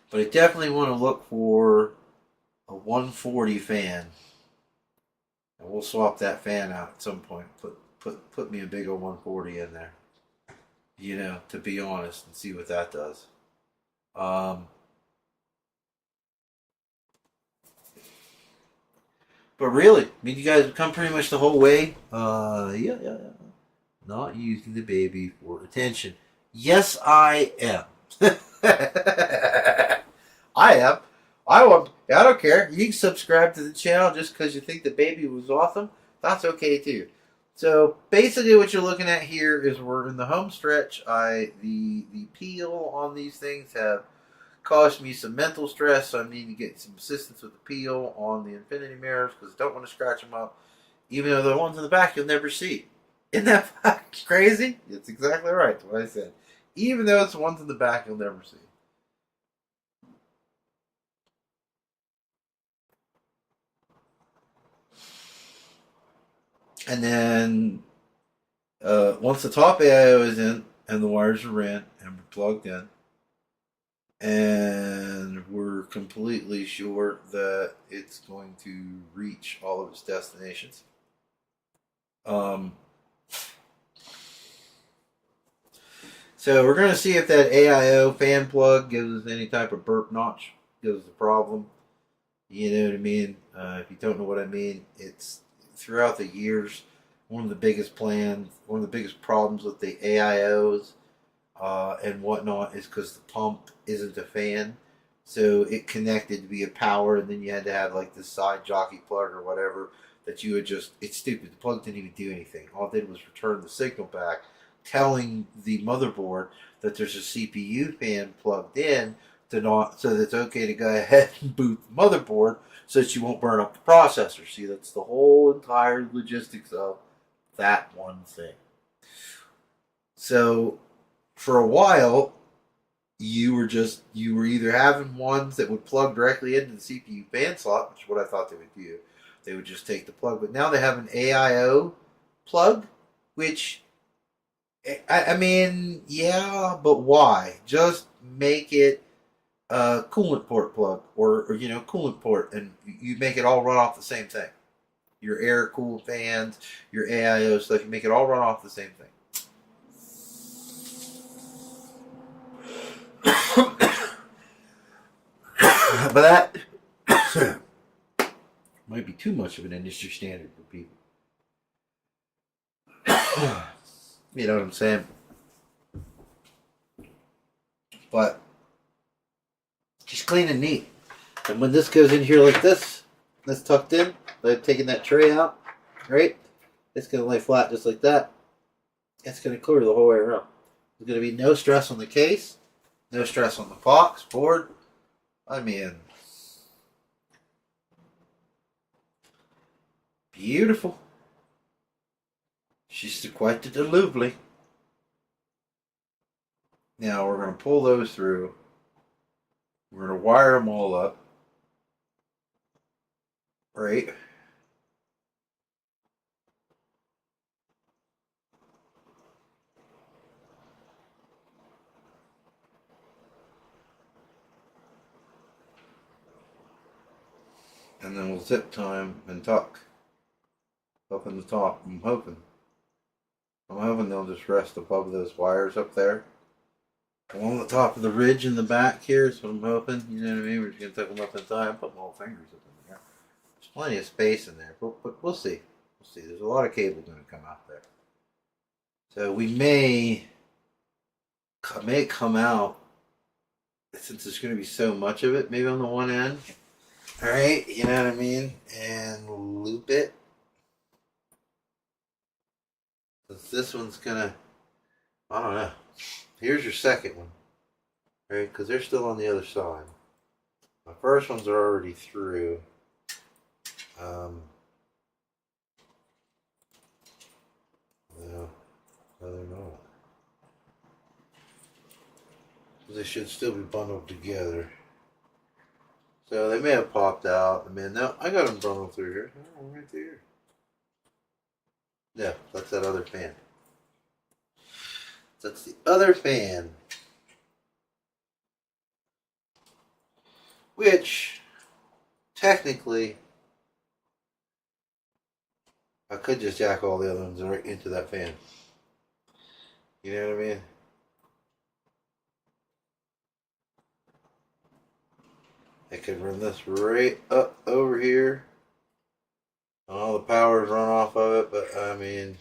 But I definitely want to look for a 140 fan, and we'll swap that fan out at some point. Put me a big old 140 in there, to be honest, and see what that does. But really, I mean, you guys have come pretty much the whole way. Yeah. Not using the baby for attention. Yes, I am. I am. I don't care. You can subscribe to the channel just because you think the baby was awesome. That's okay too. So basically, what you're looking at here is we're in the home stretch. The peel on these things have caused me some mental stress. So I need to get some assistance with the peel on the infinity mirrors because I don't want to scratch them up. Even though the ones in the back you'll never see. Isn't that crazy? It's exactly right. That's what I said. Even though it's the ones in the back you'll never see. And then once the top AIO is in and the wires are in and we're plugged in and we're completely sure that it's going to reach all of its destinations. So we're going to see if that AIO fan plug gives us any type of burp notch, gives us a problem. You know what I mean? If you don't know what I mean, it's throughout the years, one of the biggest problems with the AIOs and whatnot is because the pump isn't a fan. So it connected via power, and then you had to have like this side jockey plug or whatever that you would just, it's stupid. The plug didn't even do anything. All it did was return the signal back, telling the motherboard that there's a CPU fan plugged in so that it's okay to go ahead and boot the motherboard so that you won't burn up the processor. See, that's the whole entire logistics of that one thing. So for a while, you were either having ones that would plug directly into the CPU fan slot, which is what I thought they would do. They would just take the plug. But now they have an AIO plug, which, I mean, yeah, but why? Just make it a coolant port plug or coolant port, and you make it all run off the same thing. Your air cooled fans, your AIO stuff, you make it all run off the same thing. But that might be too much of an industry standard for people. You know what I'm saying? But just clean and neat. And when this goes in here like this, that's tucked in, I've taken that tray out, right? It's going to lay flat just like that. It's going to clear the whole way around. There's going to be no stress on the case, no stress on the box, board. I mean, beautiful. She's quite lovely. Now we're going to pull those through. We're going to wire them all up. Right? And then we'll zip time and tuck up in the top. I'm hoping they'll just rest above those wires up there. along the top of the ridge in the back here is what I'm hoping. You know what I mean? We're just going to tuck them up inside and put my little fingers up in there. There's plenty of space in there, but we'll see. We'll see. There's a lot of cable going to come out there. So we may come out, since there's going to be so much of it, maybe on the one end. Alright, you know what I mean? And loop it. Since this one's going to, I don't know. Here's your second one. Right? Because they're still on the other side. My first ones are already through. No, they're not. They should still be bundled together. So they may have popped out. I mean, no, I got them bundled through here. Oh, right there. Yeah, that's that other fan. That's the other fan. Which, technically, I could just jack all the other ones right into that fan. You know what I mean? I could run this right up over here. All the power's run off of it, but I mean,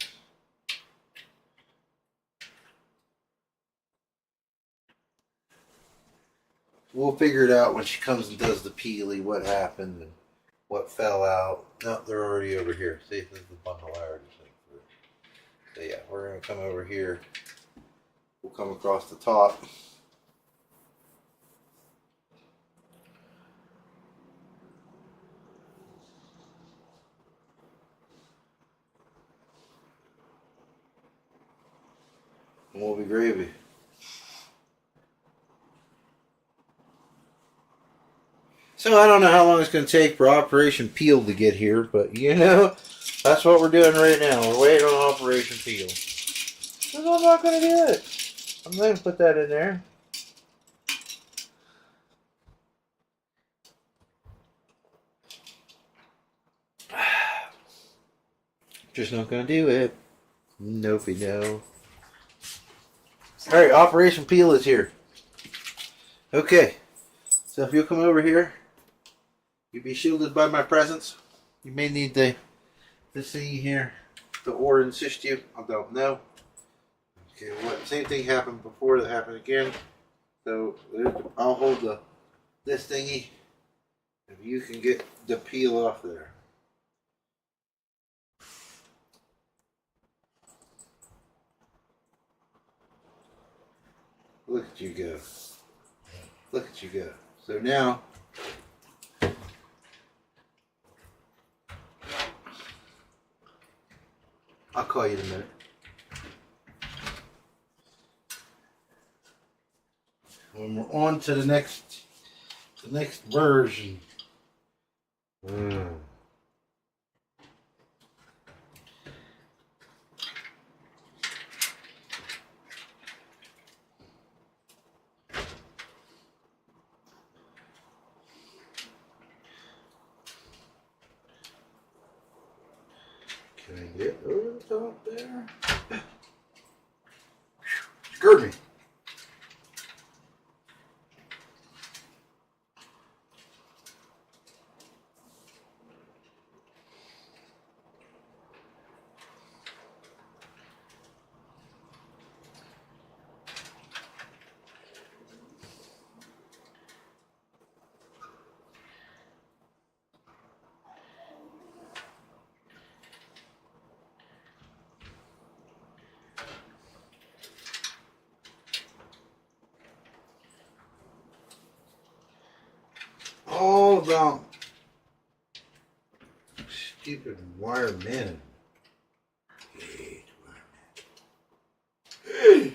we'll figure it out when she comes and does the peely, what happened and what fell out. No, they're already over here. See, this is the bundle I already think through. So yeah, we're going to come over here. We'll come across the top. And we'll be gravy. So I don't know how long it's going to take for Operation Peel to get here, but you know, that's what we're doing right now. We're waiting on Operation Peel. Because I'm not going to do it. I'm going to put that in there. Just not going to do it. Nope, no. Alright, Operation Peel is here. Okay. So if you'll come over here, you'll be shielded by my presence. You may need the thingy here, the ore insist you. I don't know. Okay, what same thing happened before that happened again. So I'll hold this thingy. If you can get the peel off there. Look at you go. Look at you go. So now, I'll call you in a minute. When we're on to the next version. Can I get over the top there? Scared me. All about stupid wire men. Hate wire men.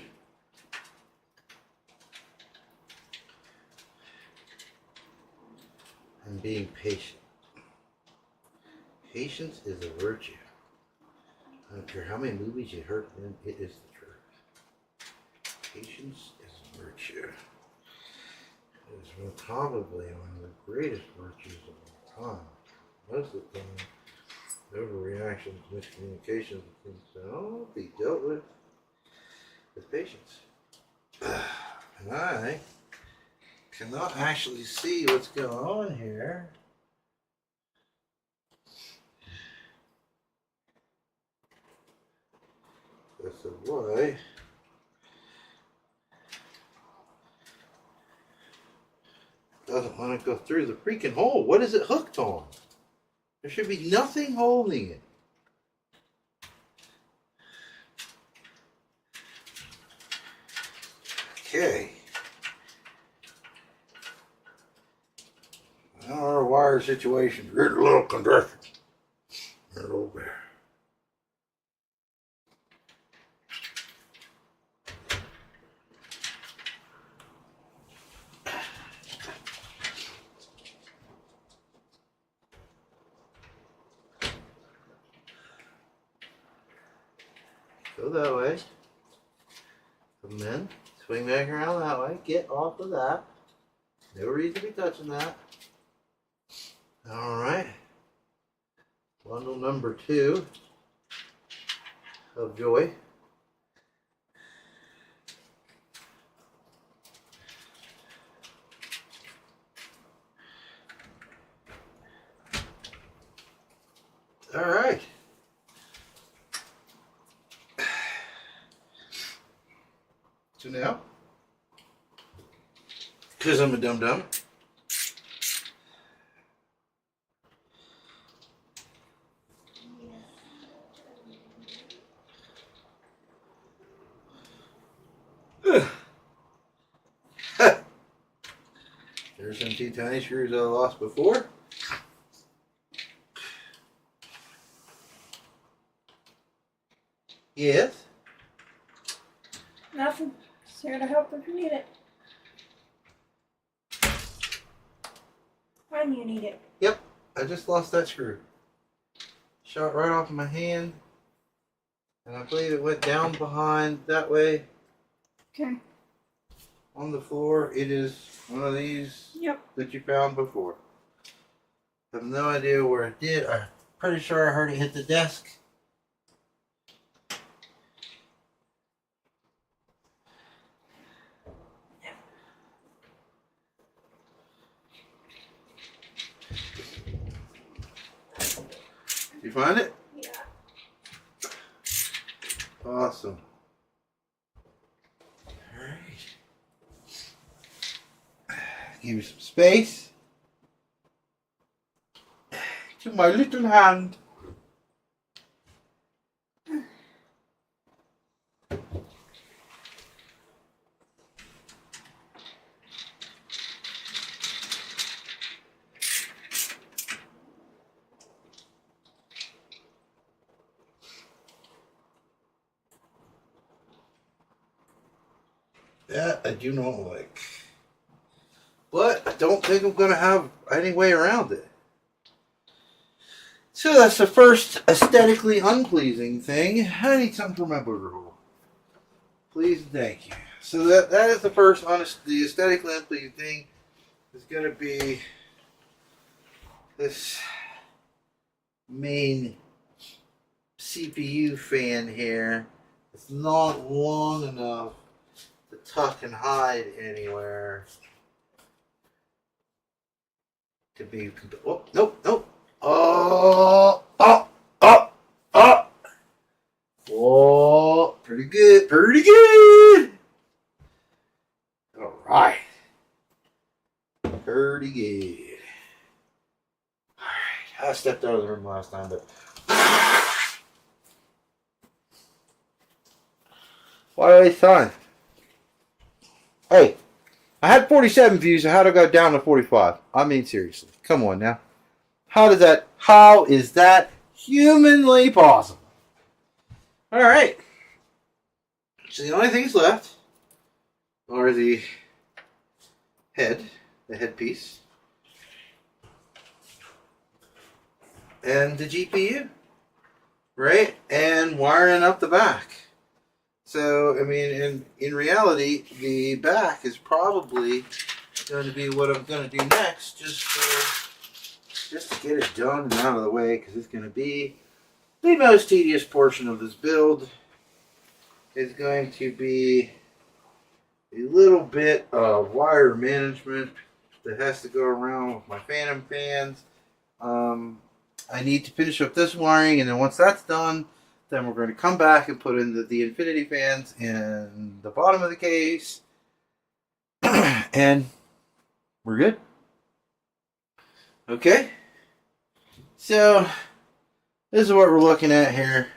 And being patient. Patience is a virtue. I don't care how many movies you heard in, it is the truth. Patience is a virtue. It is probably one of the greatest virtues of all time. Most of the time, overreactions, miscommunications, and things that all be dealt with patience. And I cannot actually see what's going on here. This is why. Doesn't want to go through the freaking hole. What is it hooked on? There should be nothing holding it. Okay. Well, our wire situation is a little congested. A little bit. Go that way. Come in. Swing back around that way. Get off of that. No reason to be touching that. Alright. Bundle number 2 of joy. Alright. So now, because I'm a dum-dum, there's some 2 tiny screws I lost before. Yes. Nothing. Just here to help if you need it. When you need it. Yep, I just lost that screw. Shot right off of my hand. And I believe it went down behind that way Okay. on the floor. It is one of these Yep. that you found before. I have no idea where it did. I'm pretty sure I heard it hit the desk. You find it? Yeah. Awesome. Alright. Give you some space. To my little hand. That I do not like. But I don't think I'm going to have any way around it. So that's the first aesthetically unpleasing thing. I need something for my booger hole. Please and thank you. So that is the first the aesthetically unpleasing thing. Is going to be this main CPU fan here. It's not long enough to tuck and hide anywhere. To be, oh, nope, nope. Oh, pretty good, pretty good. All right, pretty good. All right, I stepped out of the room last time, but why waste time? Hey, I had 47 views, so how'd I go down to 45? I mean, seriously, come on now. How is that humanly possible? Alright. So the only things left are the headpiece, and the GPU, right? And wiring up the back. So, I mean, in reality, the back is probably going to be what I'm going to do next, just to get it done and out of the way, because it's going to be the most tedious portion of this build. Is going to be a little bit of wire management that has to go around with my Phantom fans. I need to finish up this wiring, and then once that's done, then we're going to come back and put in the infinity fans in the bottom of the case, and we're good. Okay, so this is what we're looking at here.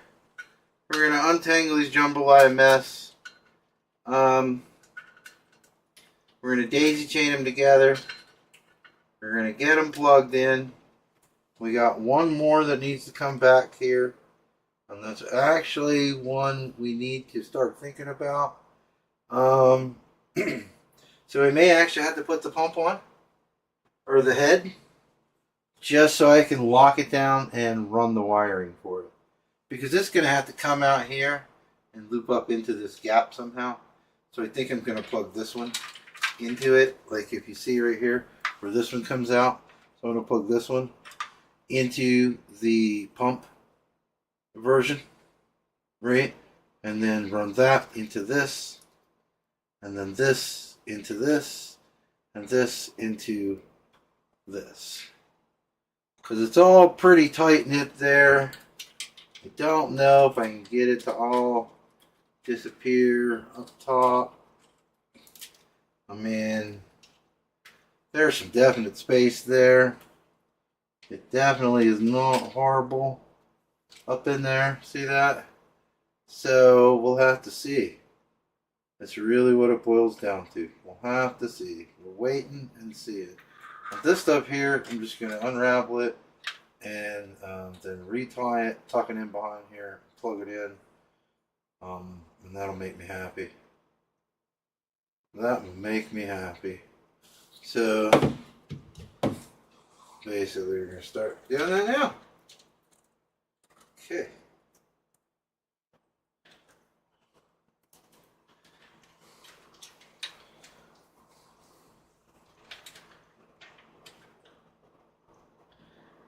We're going to untangle these jambalaya mess. We're going to daisy chain them together. We're going to get them plugged in. We got one more that needs to come back here. And that's actually one we need to start thinking about. So we may actually have to put the pump on. Or the head. Just so I can lock it down and run the wiring for it. Because it's going to have to come out here and loop up into this gap somehow. So I think I'm going to plug this one into it. Like if you see right here where this one comes out. So I'm going to plug this one into the pump version, right? And then run that into this, and then this into this, and this into this. Because it's all pretty tight knit there. I don't know if I can get it to all disappear up top. I mean, there's some definite space there. It definitely is not horrible up in there. See that? So we'll have to see. That's really what it boils down to. We'll have to see. We're waiting and seeing. Now this stuff here, I'm just going to unravel it and then retie it, tuck it in behind here, plug it in, and that'll make me happy. That will make me happy. So basically, we're going to start doing that now. Okay.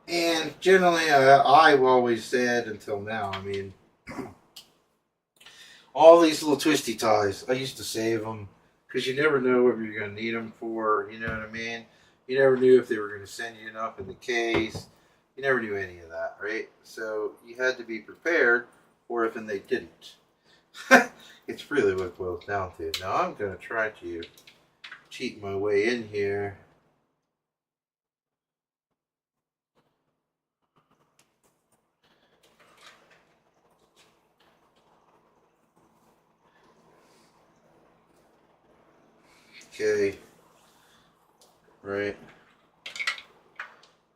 And generally, I've always said until now, I mean, all these little twisty ties, I used to save them because you never know what you're going to need them for, you know what I mean? You never knew if they were going to send you enough in the case. You never knew any of that, right? So you had to be prepared for if and they didn't. It's really what it boils down to. Now I'm going to try to cheat my way in here. Okay. Right.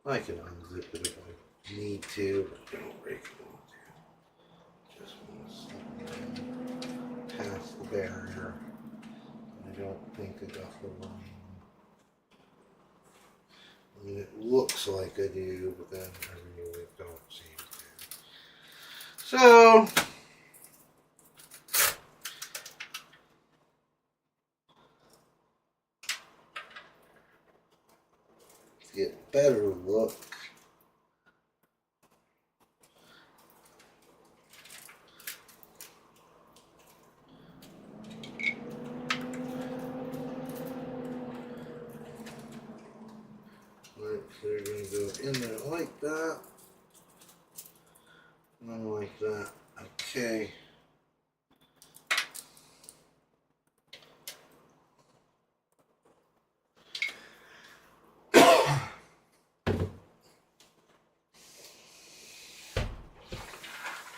I can unzip it if I need to, but don't break it all down. Just want to slip it past the barrier. I don't think I got the line. I mean, it looks like I do, but then I really don't seem to. So, to get a better look, they're going to go in there like that, and then like that. Okay.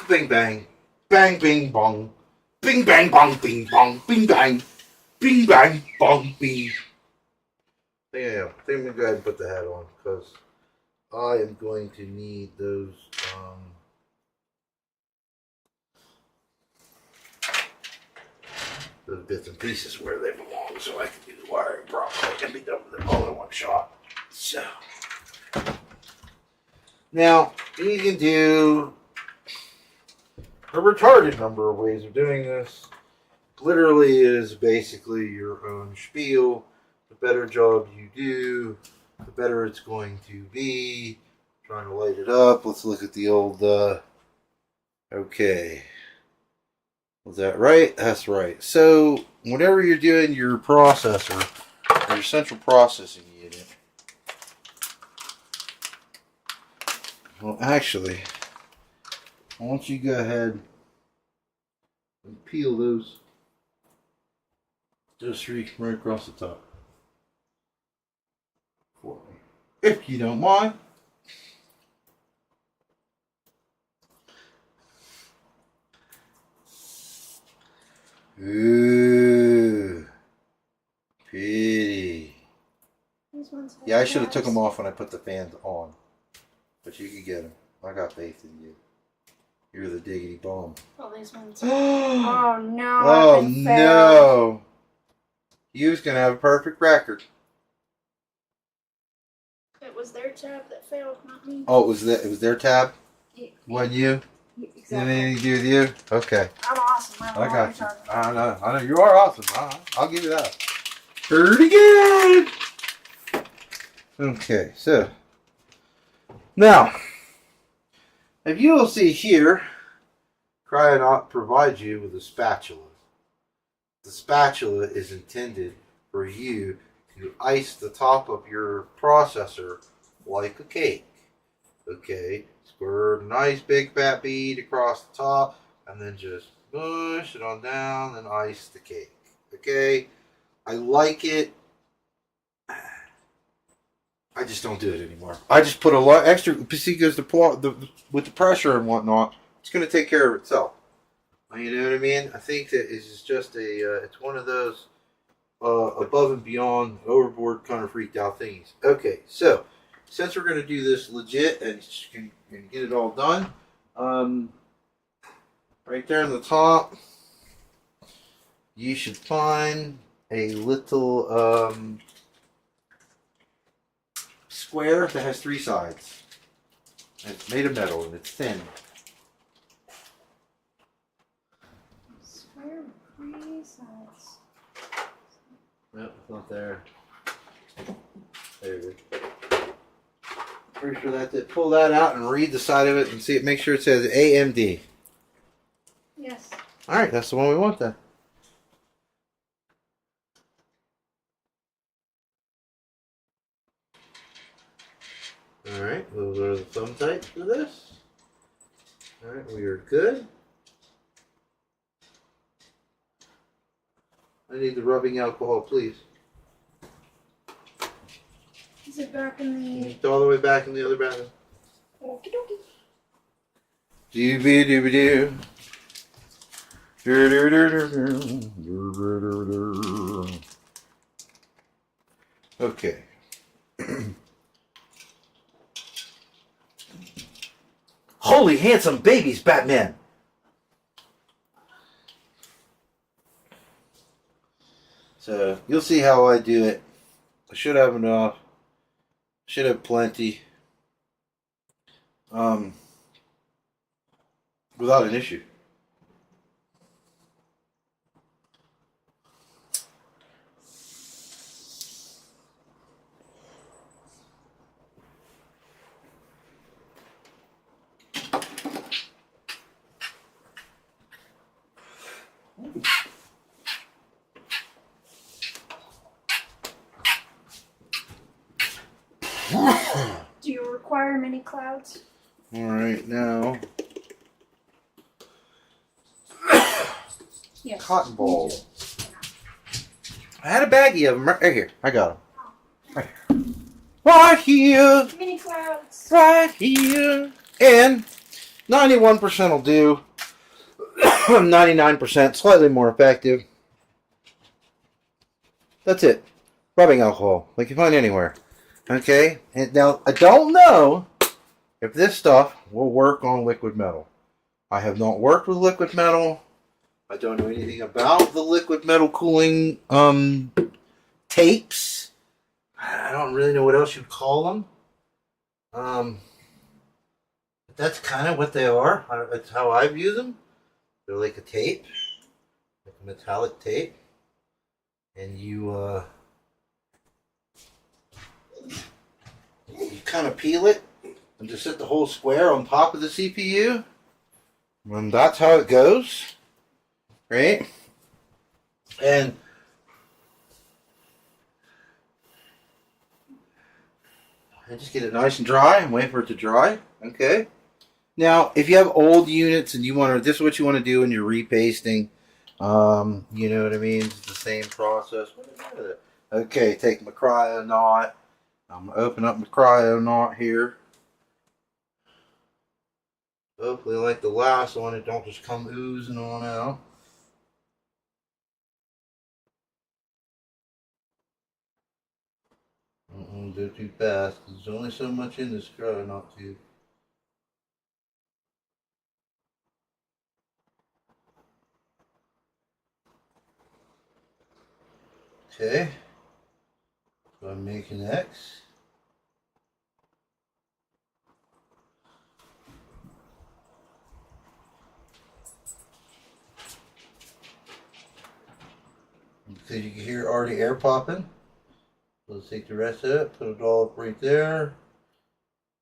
Bing bang, bang bing bong, bing bang bong bing bong, bing bang, bing bang bong bing. Yeah, I think I'm gonna go ahead and put the hat on because I am going to need those bits and pieces where they belong, so I can do the wiring properly and be done with it all in one shot. So now you can do a retarded number of ways of doing this. Literally is basically your own spiel. The better job you do, the better it's going to be. Trying to light it up. Let's look at the old, okay. Was that right? That's right. So whenever you're doing your processor, or your central processing unit, well, actually, I want you to go ahead and peel those three right across the top for me, if you don't mind. Ooh, pretty. These ones have Yeah, I should have took tabs. them off when I put the fans on, but you could get them. I got faith in you. You're the diggity bomb. Oh, these ones. Oh Oh no! I've been failed. no! You was gonna have a perfect record. It was their tab that failed, not me. Oh, it was their tab? Yeah, Wasn't you? exactly. Anything to do with you? Okay. I'm awesome. I don't know I what got you're you. talking about. I know. You are awesome. I'll give you that. Pretty good. Okay, so now, if you will see here, CHIONE provides you with a spatula. The spatula is intended for you to ice the top of your processor like a cake. Okay, squirt a nice big fat bead across the top, and then just push it on down and ice the cake. Okay, I like it. I just don't do it anymore. I just put a lot extra because with the pressure and whatnot, it's going to take care of itself. You know what I mean? I think that it's just it's one of those above and beyond, overboard kind of freaked out things. Okay, so since we're going to do this legit and get it all done, right there on the top, you should find a little square that has 3 sides. And it's made of metal and it's thin. Square with 3 sides. Nope, it's not there. There it is. Pretty sure that's it. Pull that out and read the side of it and see it. Make sure it says AMD. Yes. Alright, that's the one we want then. Alright, those are the thumb types for this. Alright, we are good. I need the rubbing alcohol, please. Is it back in the... It's all the way back in the other bathroom. Okie dokie. Doobie doobie doo. Okay. Holy handsome babies, Batman! So you'll see how I do it. I should have enough. Should have plenty. Without an issue. Do you require mini clouds? Alright, now. Yes. Cotton balls. I had a baggie of them right here. I got them. Right here. Right here. Mini clouds. Right here. And 91% will do. 99% slightly more effective. That's it. Rubbing alcohol. Like you find anywhere. Okay? And now, I don't know if this stuff will work on liquid metal. I have not worked with liquid metal. I don't know anything about the liquid metal cooling tapes. I don't really know what else you'd call them. But that's kind of what they are. That's how I view them. They're like a tape, like a metallic tape, and you kind of peel it and just set the whole square on top of the CPU, and that's how it goes. right? And I just get it nice and dry and wait for it to dry. Okay. Now, if you have old units and you want to, this is what you want to do when you're repasting. You know what I mean? It's the same process. Okay, take my cryo knot. I'm gonna open up my cryo knot here. Hopefully, like the last one, it don't just come oozing on out. Don't want to go too fast because there's only so much in this cryo knot tube. Okay, so I'm making X. Because you can hear already air popping. Let's take the rest of it, put a dollop right there,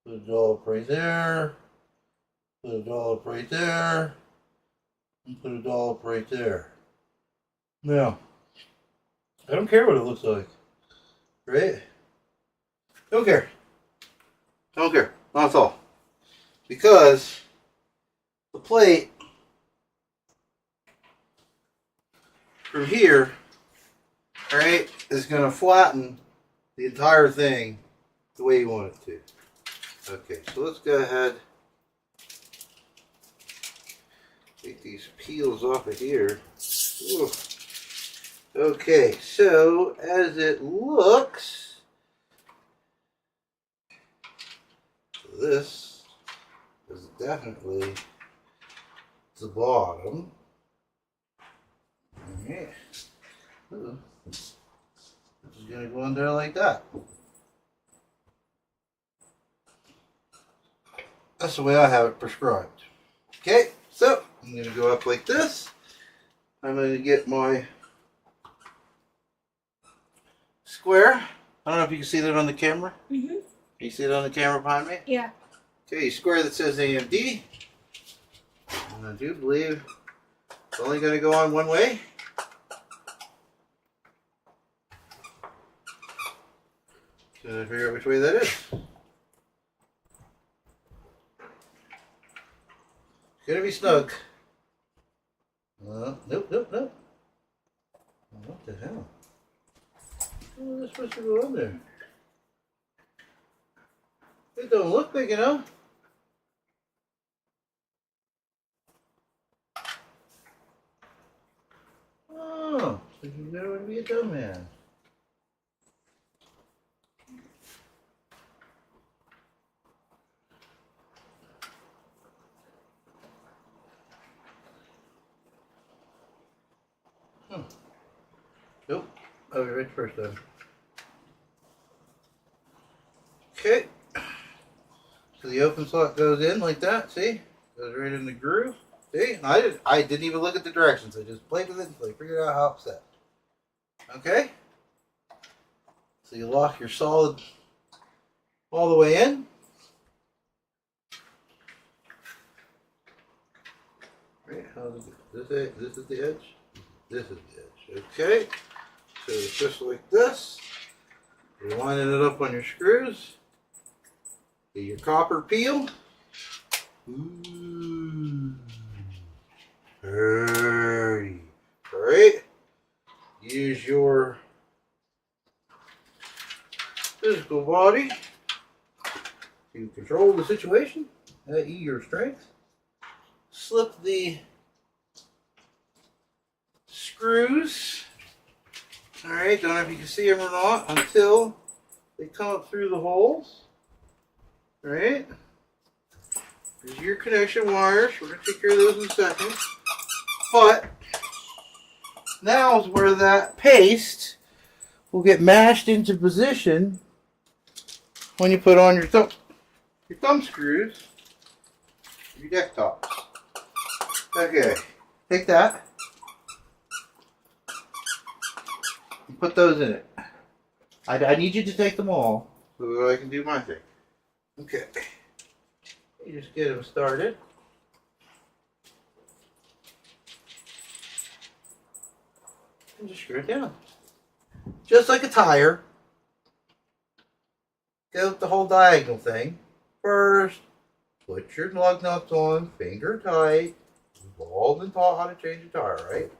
put a dollop right there, put a dollop right there, and put a dollop right there. Now, I don't care what it looks like, right? Don't care. Don't care. Not at all. Because the plate from here, right, is going to flatten the entire thing the way you want it to. Okay, so let's go ahead, take these peels off of here. Ooh. Okay, so as it looks, this is definitely the bottom. Alright. This is going to go in there like that. That's the way I have it prescribed. Okay, so I'm going to go up like this. I'm going to get my square. I don't know if you can see that on the camera. Mm-hmm. Can you see it on the camera behind me? Yeah. Okay, square that says AMD. And I do believe it's only going to go on one way. So I figure out which way that is. It's going to be snug. Nope, nope, nope. What the hell? How is this supposed to go on there? It don't look big enough. Oh, so you never to be a dumbass. Nope. I'll be right the first time. Okay. So the open slot goes in like that, see? Goes right in the groove. See? And I didn't even look at the directions. I just played with it until I figured out how it's set. Okay? So you lock your solid all the way in. Right, how does it, this is the edge? This is the edge. Okay? So it's just like this. You're lining it up on your screws. Get your copper peel. Ooh. Pretty. Alright. Use your physical body to control the situation, i.e. your strength. Slip the screws. Alright, don't know if you can see them or not until they come up through the holes. Alright. There's your connection wires. We're going to take care of those in a second. But now is where that paste will get mashed into position when you put on your thumb screws, your deck tops. Okay, take that and put those in it. I need you to take them all so that I can do my thing. Okay, you just get them started. and just screw it down. Just like a tire. Go with the whole diagonal thing. First, put your lug nuts on, finger tight. You've all been taught how to change a tire, right?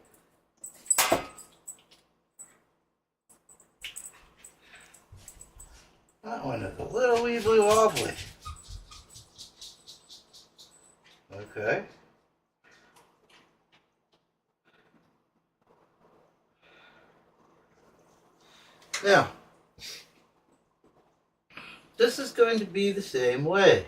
That one is a little weebly wobbly. Okay. Now, this is going to be the same way.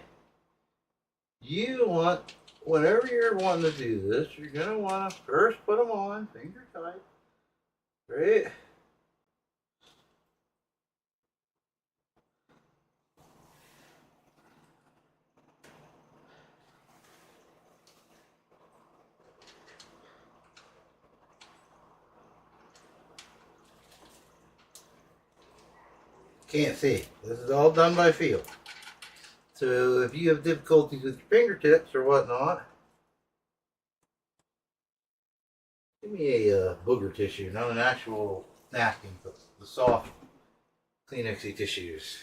You want, whenever you're wanting to do this, you're going to want to first put them on, finger tight, right? Can't see. This is all done by feel. So if you have difficulties with your fingertips or whatnot, give me a booger tissue, not an actual napkin, but the soft Kleenexy tissues.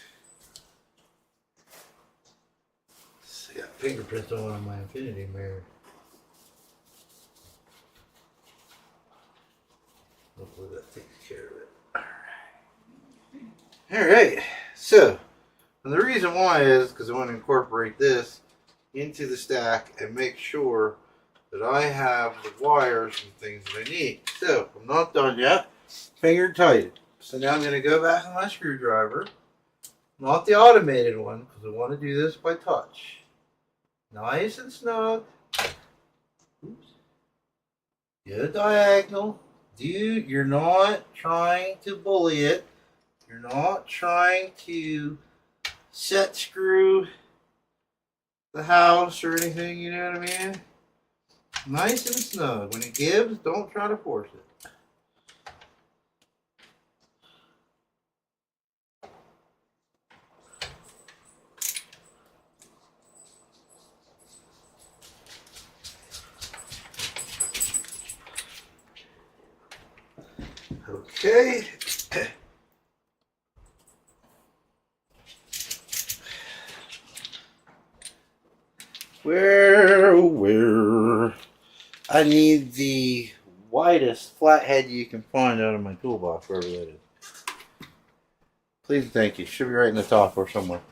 I got fingerprints on one of my infinity mirror. Hopefully that takes care of it. Alright, so the reason why is because I want to incorporate this into the stack and make sure that I have the wires and things that I need. So I'm not done yet. Finger tight. So now I'm going to go back on my screwdriver, not the automated one, because I want to do this by touch. Nice and snug. Oops. Go diagonal. Dude, you're not trying to bully it. You're not trying to set screw the house or anything, you know what I mean? Nice and snug. When it gives, don't try to force it. Okay. Where I need the widest flathead you can find out of my toolbox, wherever that is. Please and thank you. Should be right in the top or somewhere.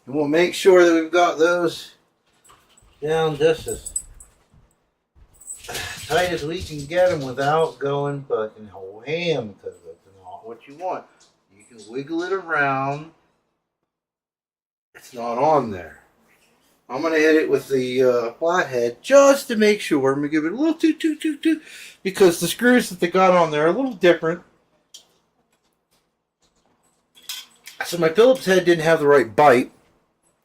And we'll make sure that we've got those down just as tight as we can get them without going fucking whole ham, because that's not what you want. You can wiggle it around. It's not on there. I'm going to hit it with the flathead just to make sure. I'm going to give it a little toot, because the screws that they got on there are a little different. So my Phillips head didn't have the right bite.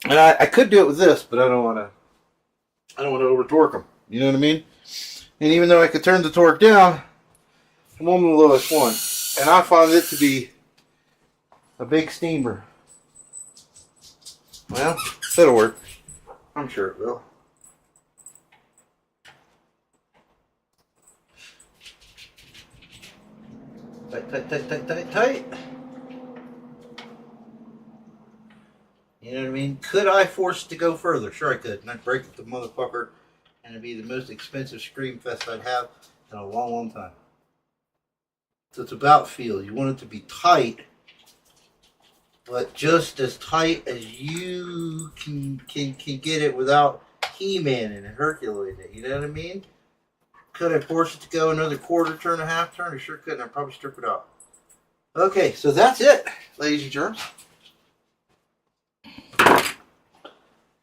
And I could do it with this, but I don't want to over torque them. You know what I mean? And even though I could turn the torque down, I'm on the lowest one. And I found it to be a big steamer. Well, that'll work. I'm sure it will. Tight. You know what I mean? Could I force it to go further? Sure I could. And I'd break the motherfucker, and it'd be the most expensive scream fest I'd have in a long time. So it's about feel. You want it to be tight, but just as tight as you can get it without He-Man and Hercules it. You know what I mean? Could I force it to go another quarter turn, a half turn? I sure couldn't. I'd probably strip it out. Okay, so that's it, ladies and germs.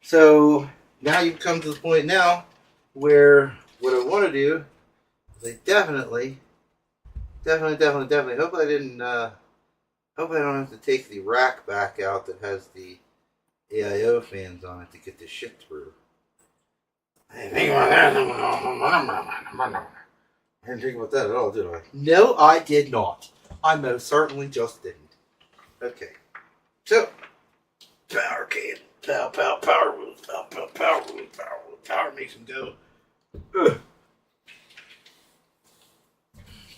So now you've come to the point now where what I want to do is I definitely hope I didn't hope I don't have to take the rack back out that has the AIO fans on it to get this shit through. I didn't think about that. I didn't think about that at all, did I? No, I did not. I most certainly just didn't. Okay. So, power can. Power rules. Power makes them go. Ugh.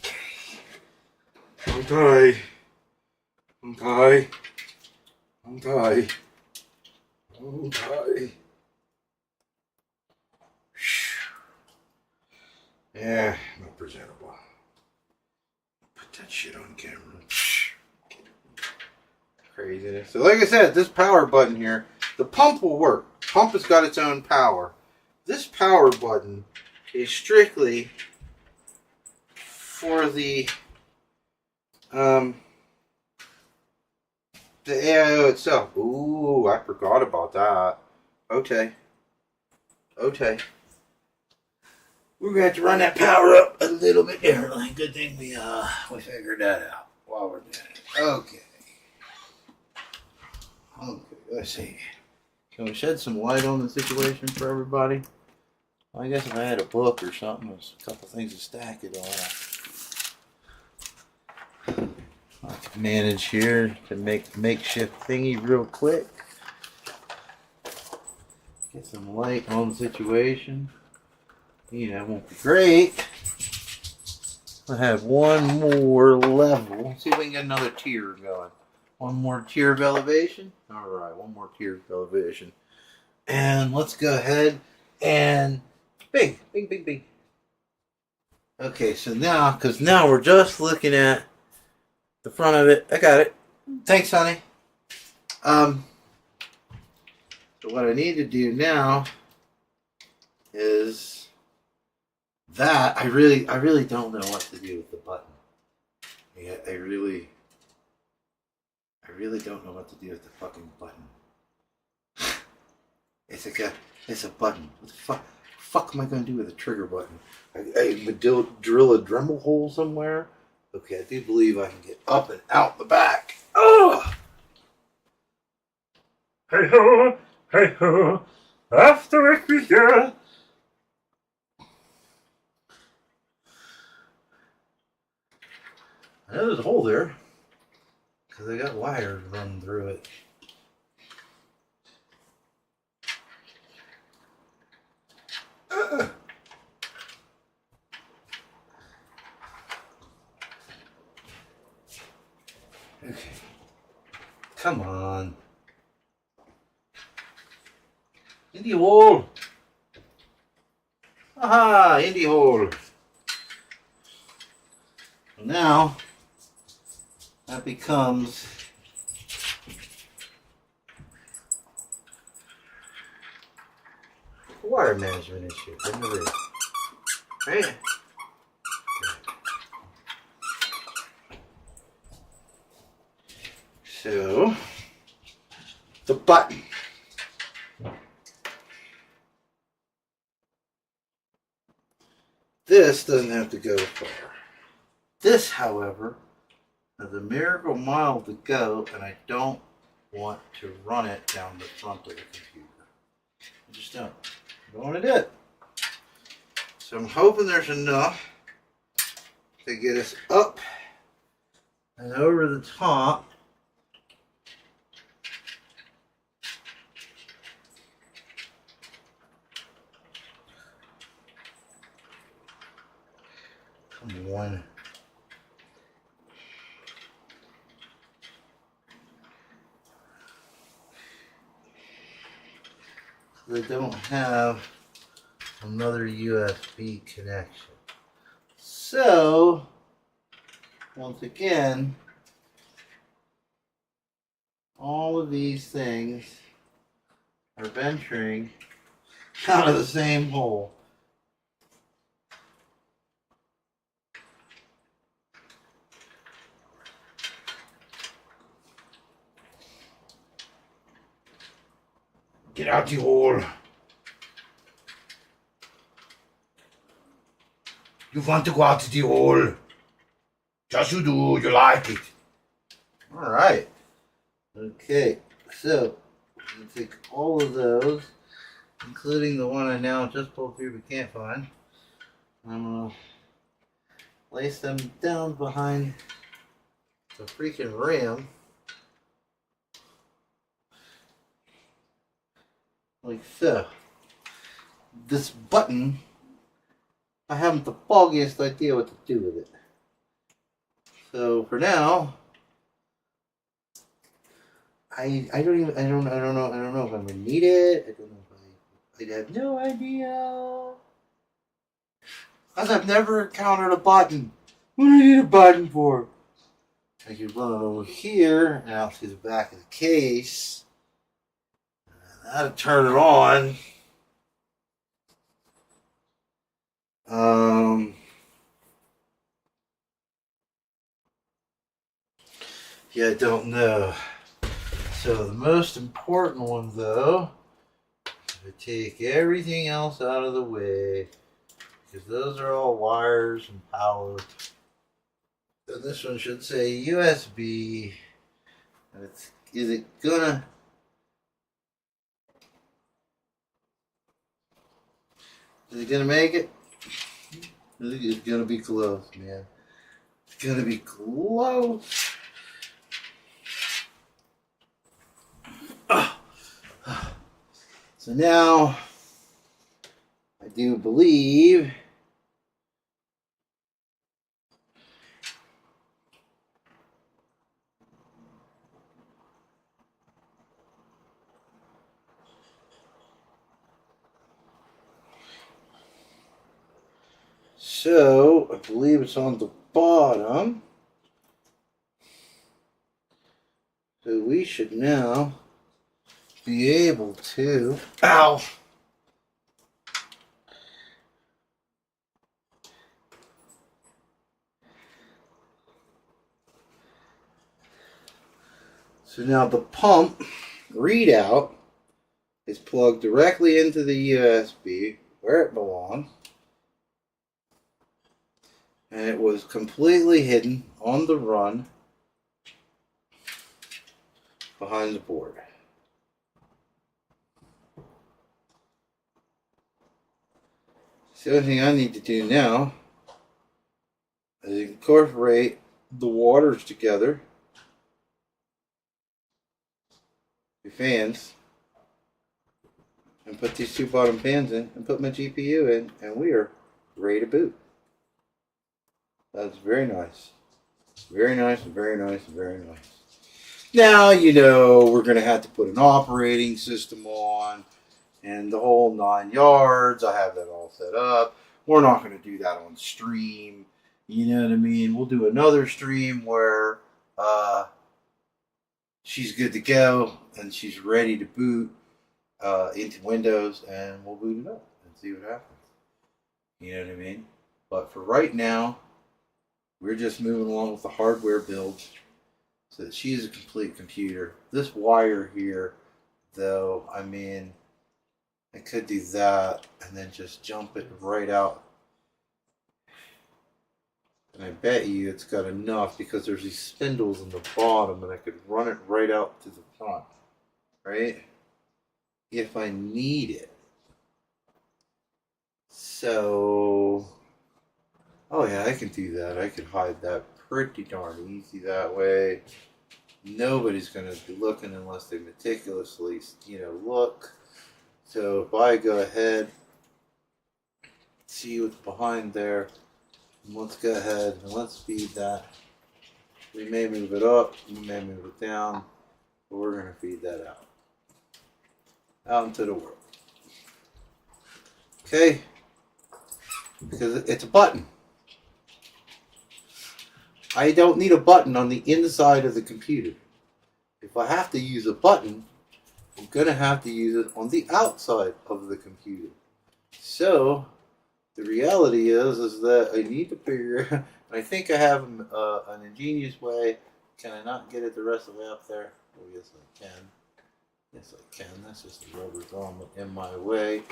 Okay. Okay. Okay. Okay. Okay. Yeah, not presentable. Put that shit on camera. Craziness. So like I said, this power button here, the pump will work. Pump has got its own power. This power button is strictly for the AIO itself. Ooh, I forgot about that. Okay. Okay. We're gonna have to run that power up a little bit differently. Good thing we figured that out while we're doing it. Okay. Okay, let's see. Can we shed some light on the situation for everybody? Well, I guess if I had a book or something, there's a couple things to stack it on. I can manage here to make makeshift thingy real quick. Get some light on the situation. You know, it won't be great. I have one more level. Let's see if we can get another tier going. One more tier of elevation. Alright, one more tier of elevation. And let's go ahead and big. Okay, so now, because now we're just looking at the front of it. I got it. Thanks, honey. So what I need to do now is that I really don't know what to do with the button. Yeah, I really don't know what to do with the fucking button. It's a button. What the fuck am I gonna do with a trigger button? I would drill a Dremel hole somewhere. Okay, I do believe I can get up and out the back. Oh! Hey ho, after it we go. I know there's a hole there because I got wires running through it. Okay. Come on. Indie hole. Aha, indie hole. Now that becomes a water management issue. Right? So the button. This doesn't have to go far. This, however, has a miracle mile to go, and I don't want to run it down the front of the computer. I just don't. I don't want to do it. So I'm hoping there's enough to get us up and over the top. Come on. They don't have another USB connection. So, once again, all of these things are venturing out of the same hole. Get out the hole. You want to go out the hole. Just you do, you like it. Alright. Okay, so I'm going to take all of those, including the one I now just pulled through but can't find. I'm going to place them down behind the freaking ram. Like so. This button, I haven't the foggiest idea what to do with it. So for now, I don't know if I'm gonna need it. I don't know if I have no idea. Cause I've never encountered a button. What do I need a button for? I can run it over here and out to the back of the case. That'll turn it on. Yeah, I don't know. So the most important one, though, is to take everything else out of the way, because those are all wires and power. So this one should say USB. And is it gonna make it? It's gonna be close, man. It's gonna be close. So now, I do believe I believe it's on the bottom. So we should now be able to, ow! So now the pump readout is plugged directly into the USB where it belongs. And it was completely hidden on the run behind the board. So the only thing I need to do now is incorporate the waters together, the fans, and put these two bottom fans in and put my GPU in, and we are ready to boot. That's very nice. Very nice, very nice, very nice. Now, you know, we're going to have to put an operating system on and the whole 9 yards. I have that all set up. We're not going to do that on stream. You know what I mean? We'll do another stream where she's good to go and she's ready to boot into Windows, and we'll boot it up and see what happens. You know what I mean? But for right now, we're just moving along with the hardware build so that she's a complete computer. This wire here, though, I mean, I could do that and then just jump it right out. And I bet you it's got enough because there's these spindles in the bottom and I could run it right out to the front, right? If I need it. So, oh yeah, I can do that. I can hide that pretty darn easy that way. Nobody's going to be looking unless they meticulously, look. So if I go ahead, see what's behind there, let's go ahead and let's feed that. We may move it up, we may move it down, but we're going to feed that out into the world. Okay? Because it's a button. I don't need a button on the inside of the computer. If I have to use a button, I'm going to have to use it on the outside of the computer. So, the reality is that I need to figure out, and I think I have an ingenious way. Can I not get it the rest of the way up there? Oh, yes I can. Yes I can. That's just the rubber garment in my way,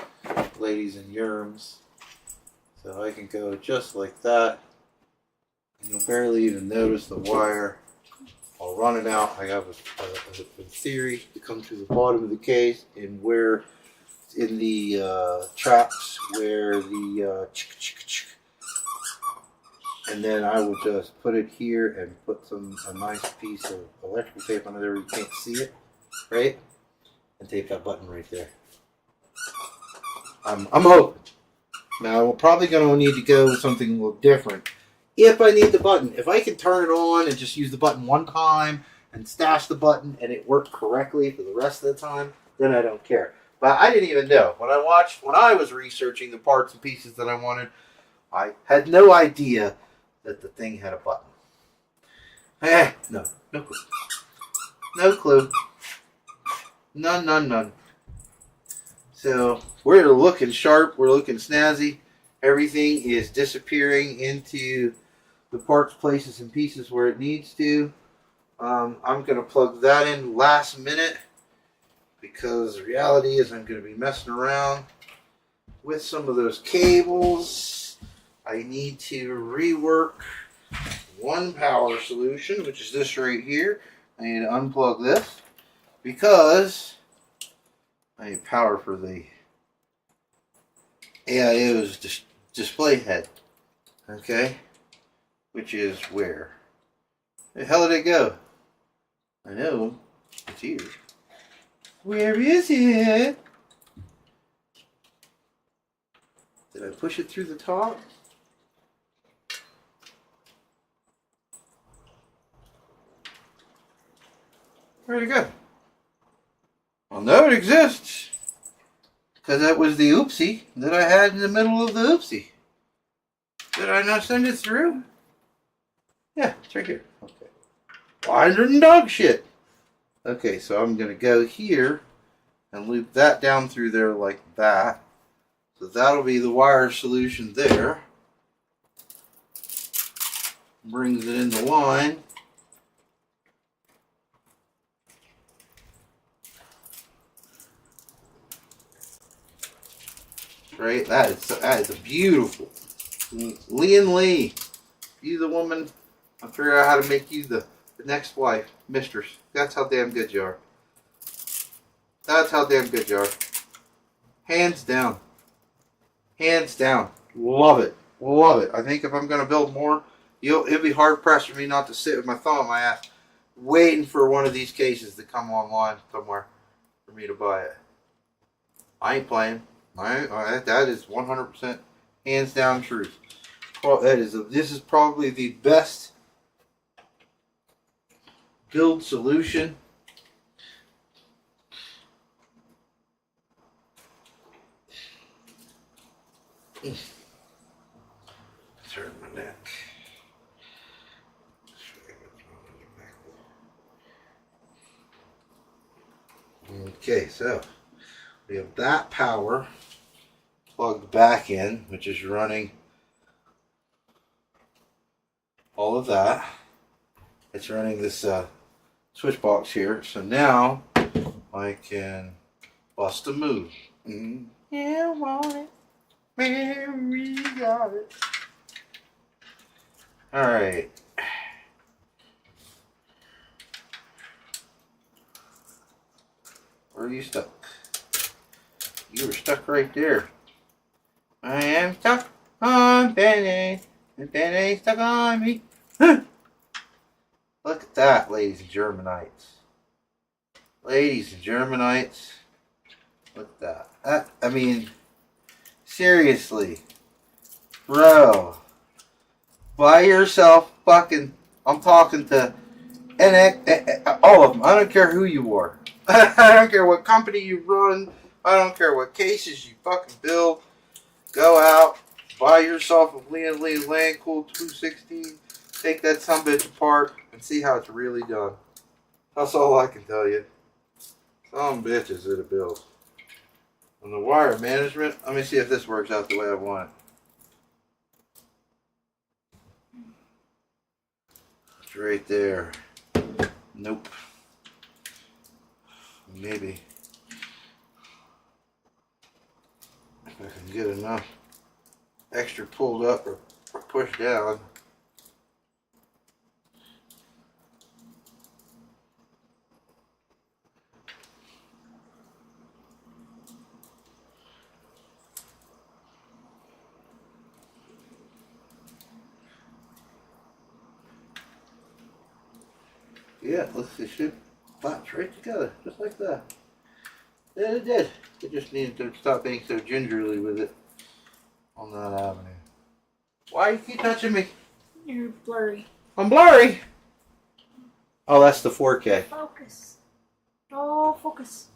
ladies and yerms. So I can go just like that. You'll barely even notice the wire. I'll run it out. I have a theory to come to the bottom of the case and where in the traps where the and then I will just put it here and put a nice piece of electrical tape on it there. You can't see it, right? And tape that button right there. I'm hoping. Now we're probably going to need to go with something a little different. if I need the button. If I can turn it on and just use the button one time and stash the button and it worked correctly for the rest of the time, then I don't care. But I didn't even know. When I was researching the parts and pieces that I wanted, I had no idea that the thing had a button. No clue. No clue. None. So we're looking sharp. We're looking snazzy. Everything is disappearing into the parts, places, and pieces where it needs to. I'm going to plug that in last minute because the reality is I'm going to be messing around with some of those cables. I need to rework one power solution, which is this right here. I need to unplug this because I need power for the AIO's display head. Okay? Which is where? The hell did it go? I know. It's here. Where is it? Did I push it through the top? Where'd it go? Well, no, it exists. Because that was the oopsie that I had in the middle of the oopsie. Did I not send it through? Yeah, it's right here. Okay. Wandering dog shit. Okay, so I'm going to go here and loop that down through there like that. So that'll be the wire solution there. Brings it into line. Right, that is a beautiful Lian Lee. You the woman, I'll figure out how to make you the next wife, mistress. That's how damn good you are. That's how damn good you are. Hands down. Hands down. Love it. Love it. I think if I'm going to build more, it'll be hard pressed for me not to sit with my thumb on my ass waiting for one of these cases to come online somewhere for me to buy it. I ain't playing. That is 100% hands down truth. This is probably the best build solution. Turn my neck. Okay, so we have that power plugged back in, which is running all of that. It's running this switch box here. So now I can bust a move. Yeah, want it. Man, we got it. Alright. Where are you stuck? You were stuck right there. I am stuck on Benny, and Benny's stuck on me. Huh. Look at that, ladies and Germanites. Ladies and Germanites. Look at that. I mean, seriously. Bro. Buy yourself fucking, I'm talking to all of them. I don't care who you are. I don't care what company you run. I don't care what cases you fucking build. Go out, buy yourself a Lian Lee Lancool 216. Take that sumbitch apart and see how it's really done. That's all I can tell you. Some bitches that it builds. On the wire management, let me see if this works out the way I want it. It's right there. Nope. Maybe. If I can get enough extra pulled up or pushed down. Yeah, let's see, shoot, box right together, just like that. Yeah, it did. It just needed to stop being so gingerly with it on that avenue. Why you keep touching me? You're blurry. I'm blurry. Oh, that's the 4K. Focus. Oh, focus.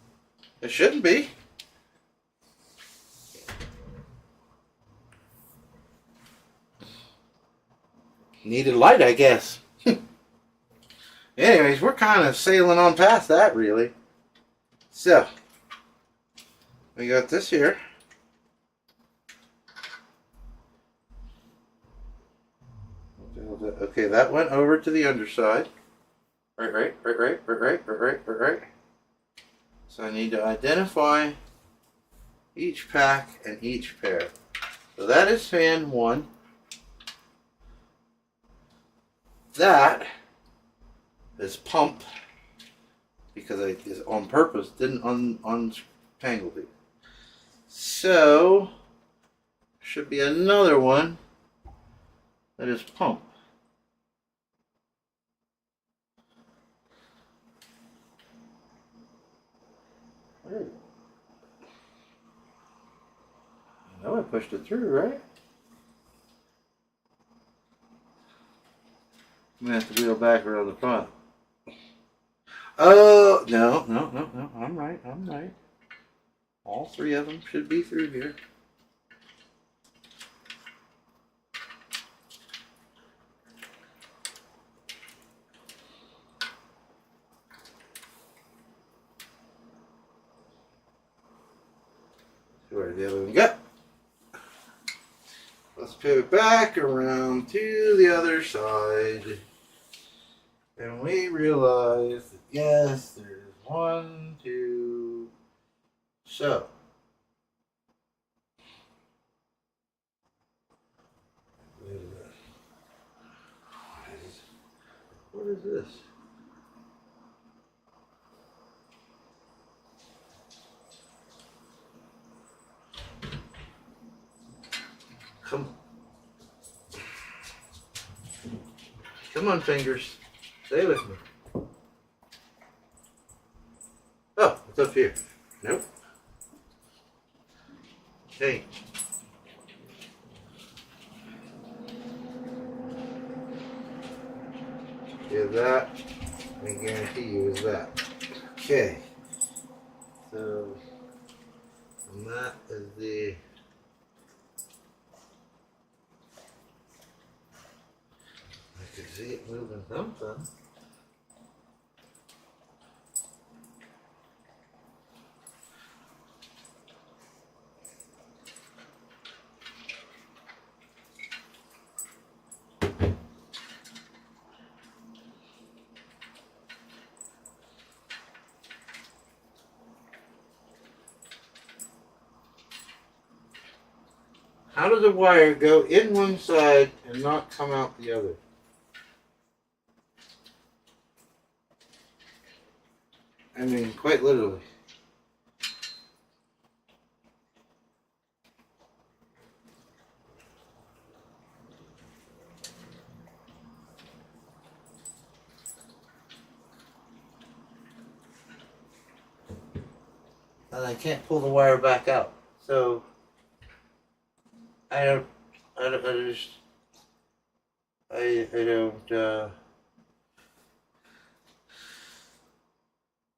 It shouldn't be. Needed light, I guess. Anyways, we're kind of sailing on past that, really. So, we got this here. Okay, that went over to the underside. Right. So I need to identify each pack and each pair. So that is fan 1. That is pump, because I just on purpose didn't untangle it. So should be another one that is pump. I know I pushed it through, right? I'm gonna have to wheel back around the front. Oh, no. I'm right. All 3 of them should be through here. Where did the other one go? Let's pivot back around to the other side. And we realize that, yes, there's 1, 2. So, what is this? Come on, fingers. Stay with me. Oh, it's up here. Nope. Okay. Yeah, that, I guarantee you, is that. Okay. So, and that is the... I could see it moving something. How does a wire go in one side and not come out the other? I mean, quite literally. And I can't pull the wire back out. So, I don't,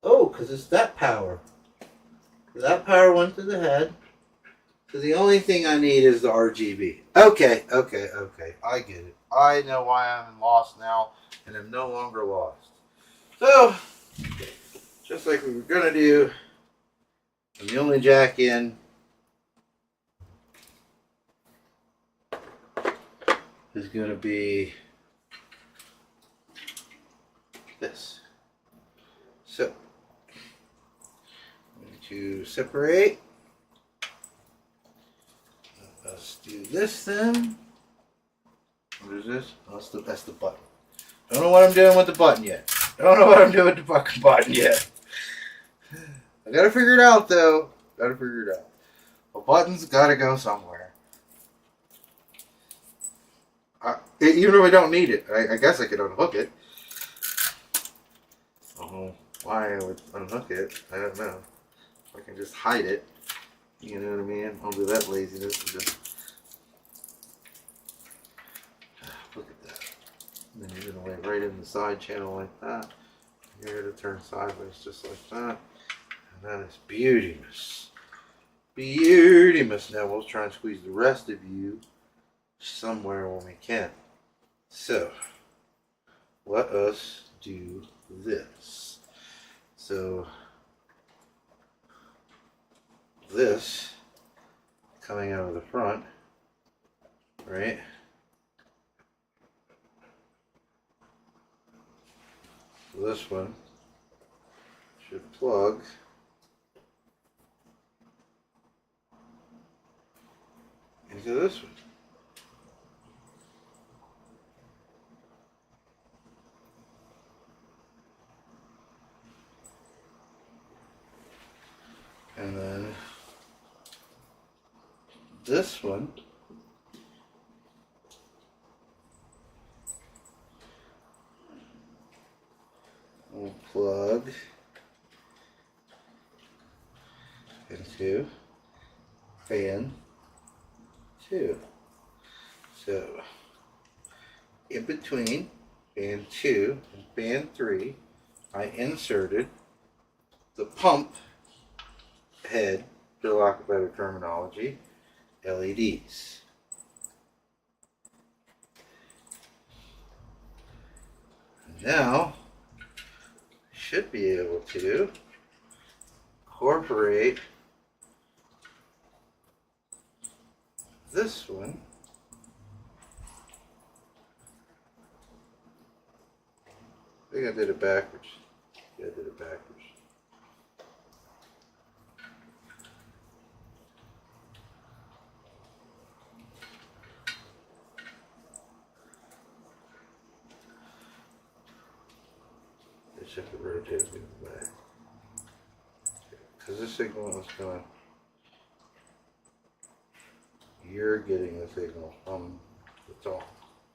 oh, because it's that power. That power went to the head. So the only thing I need is the RGB. Okay. I get it. I know why I'm lost now, and I'm no longer lost. So, just like we were going to do, I'm the only jack in. Is going to be this. So, I'm going to separate. Let's do this then. What is this? Oh, that's the button. Don't know what I'm doing with the button yet. The fucking button yet. I gotta figure it out though. The button's gotta go somewhere. Even though I don't need it, I guess I could unhook it. Oh, why I would unhook it, I don't know. I can just hide it. You know what I mean? I'll do that laziness and just... Look at that. And then you're going to lay right in the side channel like that. You're going to turn sideways just like that. And that is beautimous. Beautimous. Now we'll try and squeeze the rest of you somewhere when we can. So, let us do this. So, this coming out of the front, right? So this one should plug into this one. And then this one will plug into fan 2. So in between fan 2 and fan 3, I inserted the pump head, for lack of better terminology, LEDs. Now, should be able to incorporate this one I think I did it backwards. Yeah, I did it backwards. It should be rotated the other way. Because this signal is going, you're getting the signal from the top.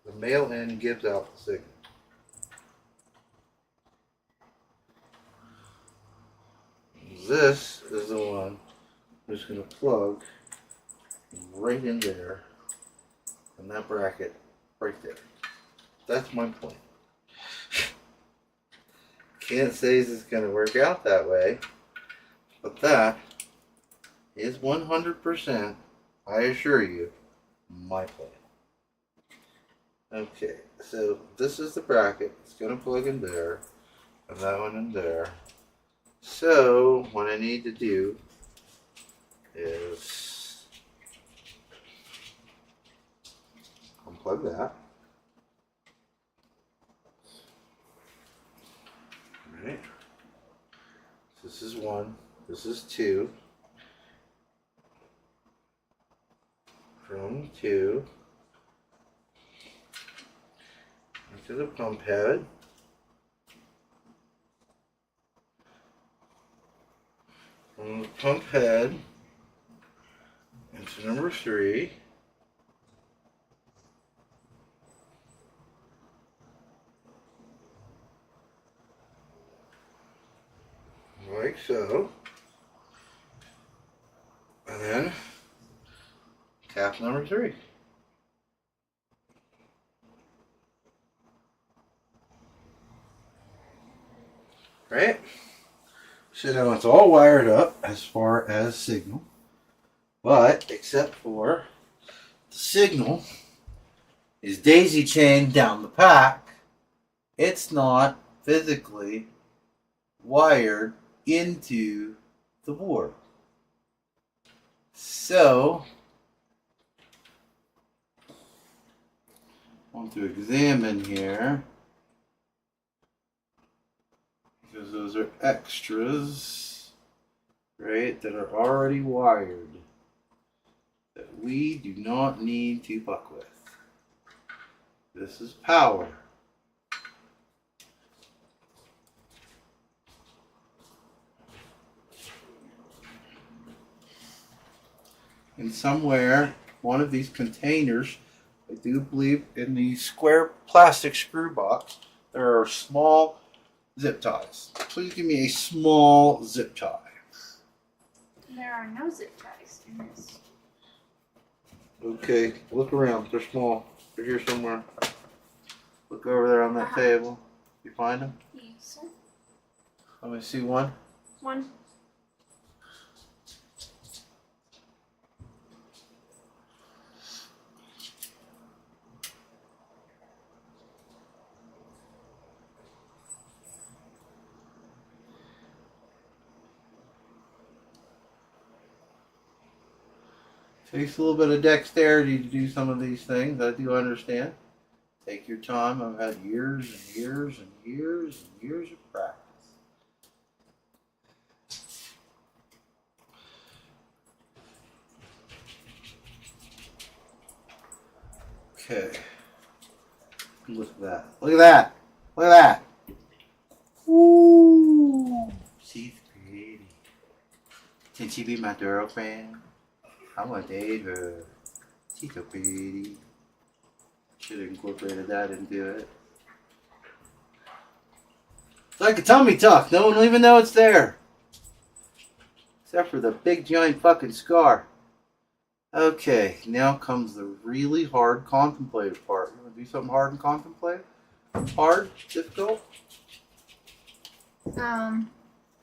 The male end gives out the signal. This is the one who's going to plug right in there, in that bracket right there. That's my point. Can't say this is going to work out that way, but that is 100%, I assure you, my plan. Okay, so this is the bracket. It's going to plug in there, and that one in there. So what I need to do is unplug that. Alright. This is 1. This is 2. From 2 into the pump head. From the pump head into number 3. Like so. And then cap number 3. Right? So now it's all wired up as far as signal, but except for the signal is daisy chained down the pack. It's not physically wired into the board. So I want to examine here, because those are extras, right, that are already wired that we do not need to fuck with. This is power. And somewhere, one of these containers, I do believe in the square plastic screw box, there are small zip ties. Please give me a small zip tie. There are no zip ties in this. Okay, look around. They're small. They're here somewhere. Look over there on that table. You find them? Yes, sir. Let me see one. One. Takes a little bit of dexterity to do some of these things. I do understand. Take your time. I've had years and years and years and years of practice. Okay. Look at that. Look at that. Look at that. Ooh. She's pretty. Can she be my girlfriend? I want to date her. She's so pretty. Should have incorporated that into it. It's like a tummy tuck. No one will even know it's there. Except for the big giant fucking scar. Okay, now comes the really hard contemplative part. You want to do something hard and contemplative? Hard? Difficult? Am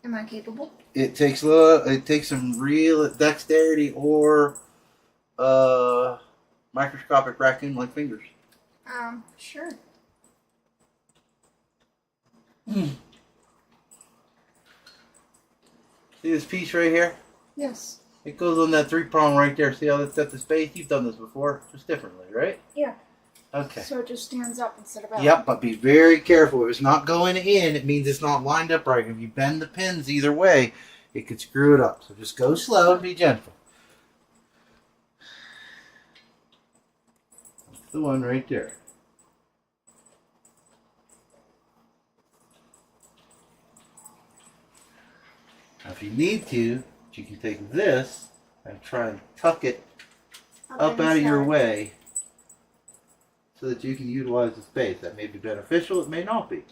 I capable? It takes some real dexterity or microscopic raccoon-like fingers. Sure. See this piece right here? Yes. It goes on that 3-prong right there. See how that's got the space? You've done this before, just differently, right? Yeah. Okay. So it just stands up instead of out. Yep, but be very careful. If it's not going in, it means it's not lined up right. If you bend the pins either way, it could screw it up. So just go slow and be gentle. That's the one right there. Now, if you need to, you can take this and try and tuck it up out of your way so that you can utilize the space. That may be beneficial, it may not be.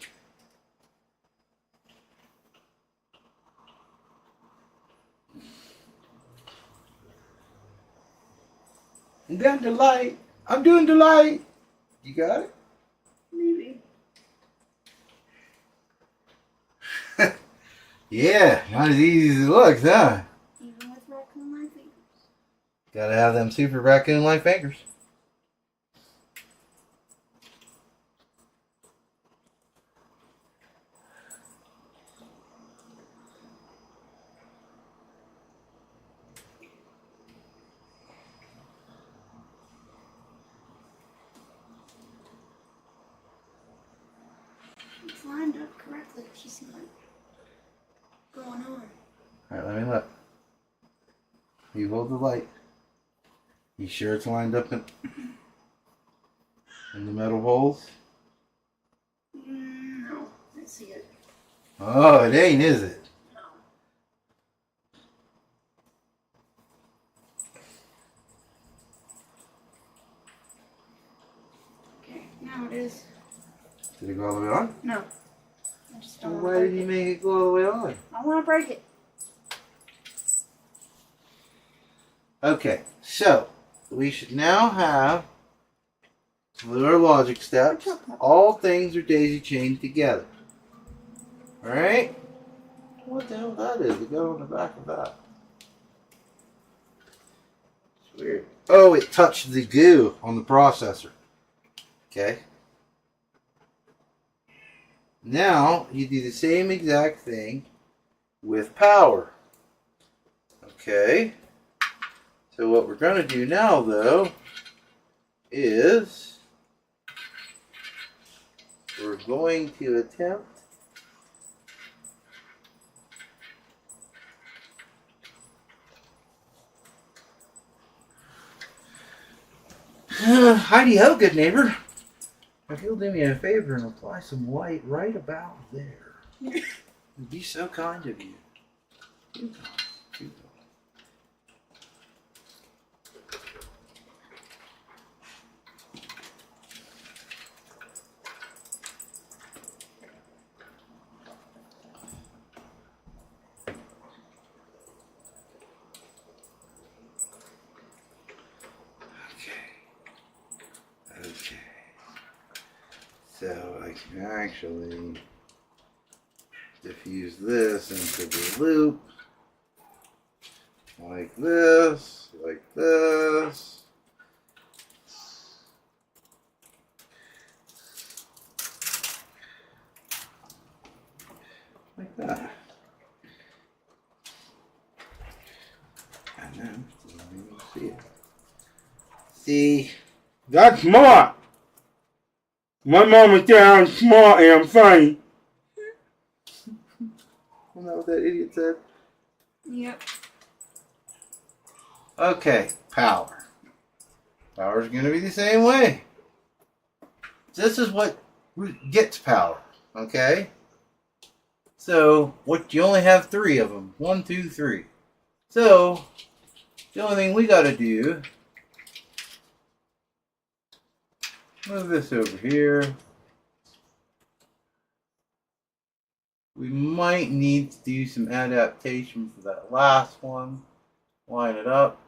I'm doing the light. I'm doing the light. You got it? Maybe. Yeah, not as easy as it looks, huh? Even with raccoon-like fingers. Gotta have them super raccoon-like fingers. It's lined up correctly. She's not going on. Alright, let me look. You hold the light. You sure it's lined up in the metal holes? No, I see it. Oh, it ain't, is it? No. Okay, now it is. Did it go all the way on? No. I just don't Well, want why to did break you it. make it go all the way on? I want to break it. Okay, so we should now have our logic steps. All things are daisy chained together. Alright? What the hell that is? It got on the back of that. It's weird. Oh, it touched the goo on the processor. Okay. Now you do the same exact thing with power. Okay. So what we're going to do now, though, is we're going to attempt Heidi ho, good neighbor. If you'll do me a favor and apply some white right about there. It'd be so kind of you. Too kind. Too kind. So I can actually diffuse this into the loop. Like this, like this. Like that. And then, let me see it. See? That's smart. My mama said I'm smart and I'm funny. Isn't that what that idiot said? Yep. Okay, power. Power's going to be the same way. This is what gets power, okay? So, what you only have 3 of them. 1, 2, 3. So, the only thing we got to do, move this over here. We might need to do some adaptation for that last one. Line it up.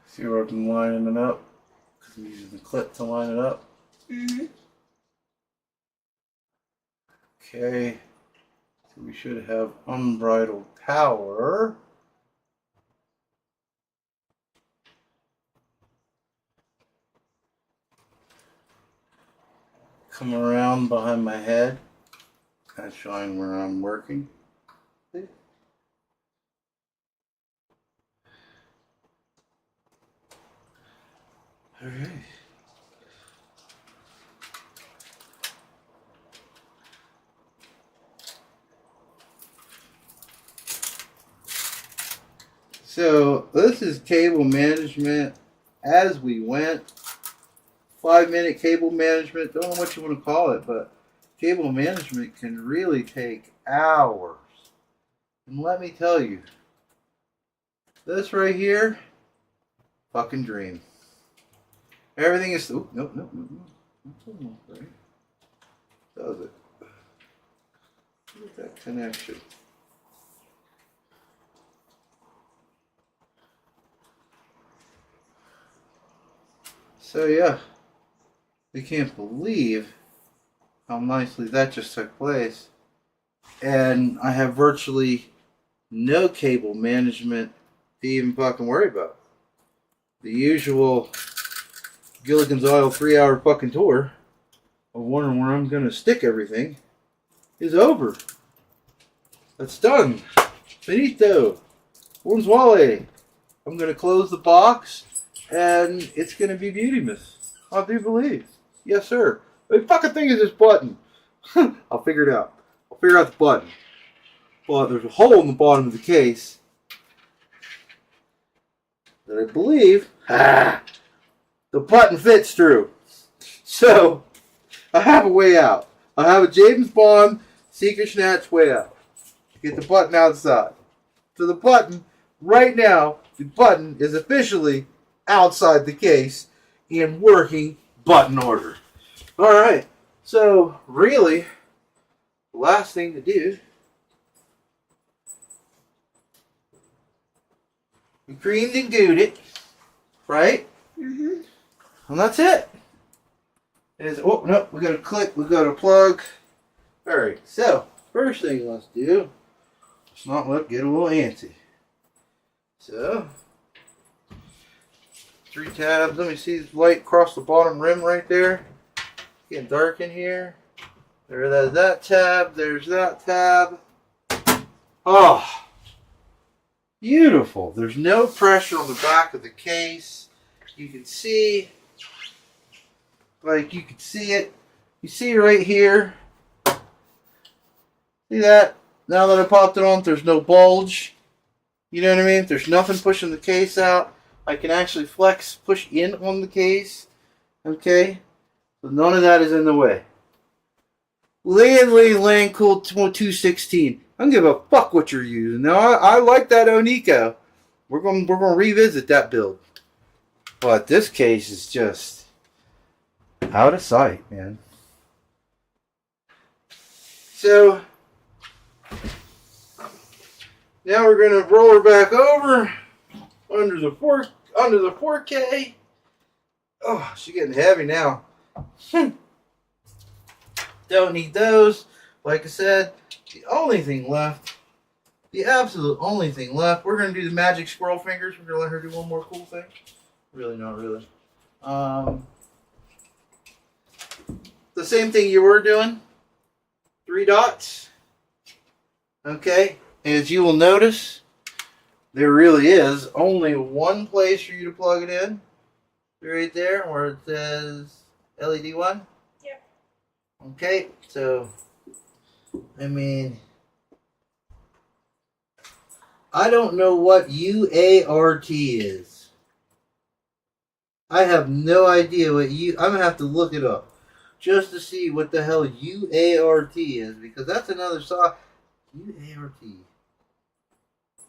See where I'm lining it up? Because I'm using the clip to line it up. Mm-hmm. Okay. So we should have unbridled power. Come around behind my head. Kind of showing where I'm working. Alright. So this is cable management as we went. 5-minute cable management. Don't know what you want to call it, but cable management can really take hours. And let me tell you, this right here, fucking dream. Everything is. Oh, no. That's almost right. Does it? Look at that connection. So yeah, I can't believe how nicely that just took place. And I have virtually no cable management to even fucking worry about. The usual Gilligan's Isle 3-hour fucking tour of wondering where I'm going to stick everything is over. That's done. Finito. Bonsoir. I'm going to close the box and it's going to be beauty-miss. I do believe. Yes, sir. The fucking thing is this button. I'll figure it out. I'll figure out the button. But there's a hole in the bottom of the case that I believe the button fits through. So, I have a way out. I have a James Bond Secret Snatch way out. Get the button outside. So the button, right now, the button is officially outside the case in working button order. Alright, so really, the last thing to do, we creamed and gooed it, right? Mm-hmm. And that's it. Oh, no, we got to click, we got to plug. Alright, so, first thing let's do, let's not get a little antsy. So, 3 tabs. Let me see the light across the bottom rim right there. Getting dark in here. There's that tab. There's that tab. Oh, beautiful. There's no pressure on the back of the case. You can see, like you can see it. You see right here. See that? Now that I popped it on, there's no bulge. You know what I mean? There's nothing pushing the case out. I can actually push in on the case. Okay? So none of that is in the way. Lian Lancool 216. I don't give a fuck what you're using. Now, I like that Onico. We're going to revisit that build. But this case is just out of sight, man. So now we're gonna roll her back over under the 4K. Oh, she's getting heavy now. Don't need those. Like I said, the only thing left, the absolute only thing left, we're gonna do the magic squirrel fingers. We're gonna let her do one more cool thing. Really, not really. The same thing you were doing. 3 dots. Okay. As you will notice, there really is only one place for you to plug it in. Right there where it says LED 1. Yep. Okay. So, I mean, I don't know what UART is. I have no idea what I'm going to have to look it up just to see what the hell UART is, because that's another song. UART.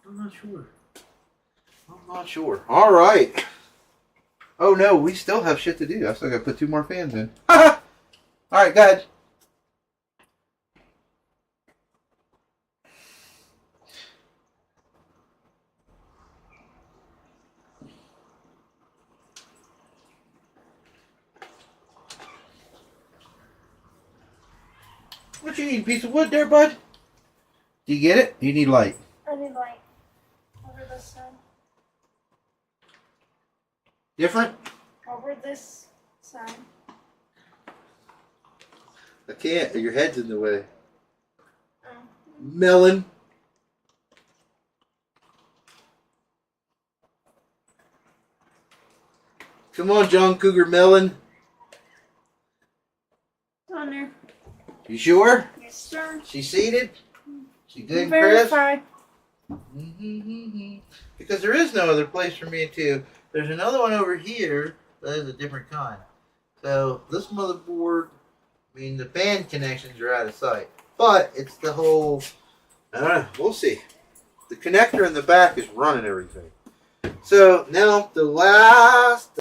I'm not sure. I'm not sure. All right. Oh no, we still have shit to do. I still got to put 2 more fans in. All right, go ahead. What you need, a piece of wood there, bud? Do you get it? You need light. I need light over this side. Different? Over this side. I can't. Your head's in the way. Oh. Melon. Come on, John Cougar Melon. On there. You sure? Yes, sir. She seated? She good, Chris? Verify. Because there is no other place for me to. There's another one over here that is a different kind. So this motherboard, I mean, the fan connections are out of sight. But it's the whole, I don't know, we'll see. The connector in the back is running everything. So now the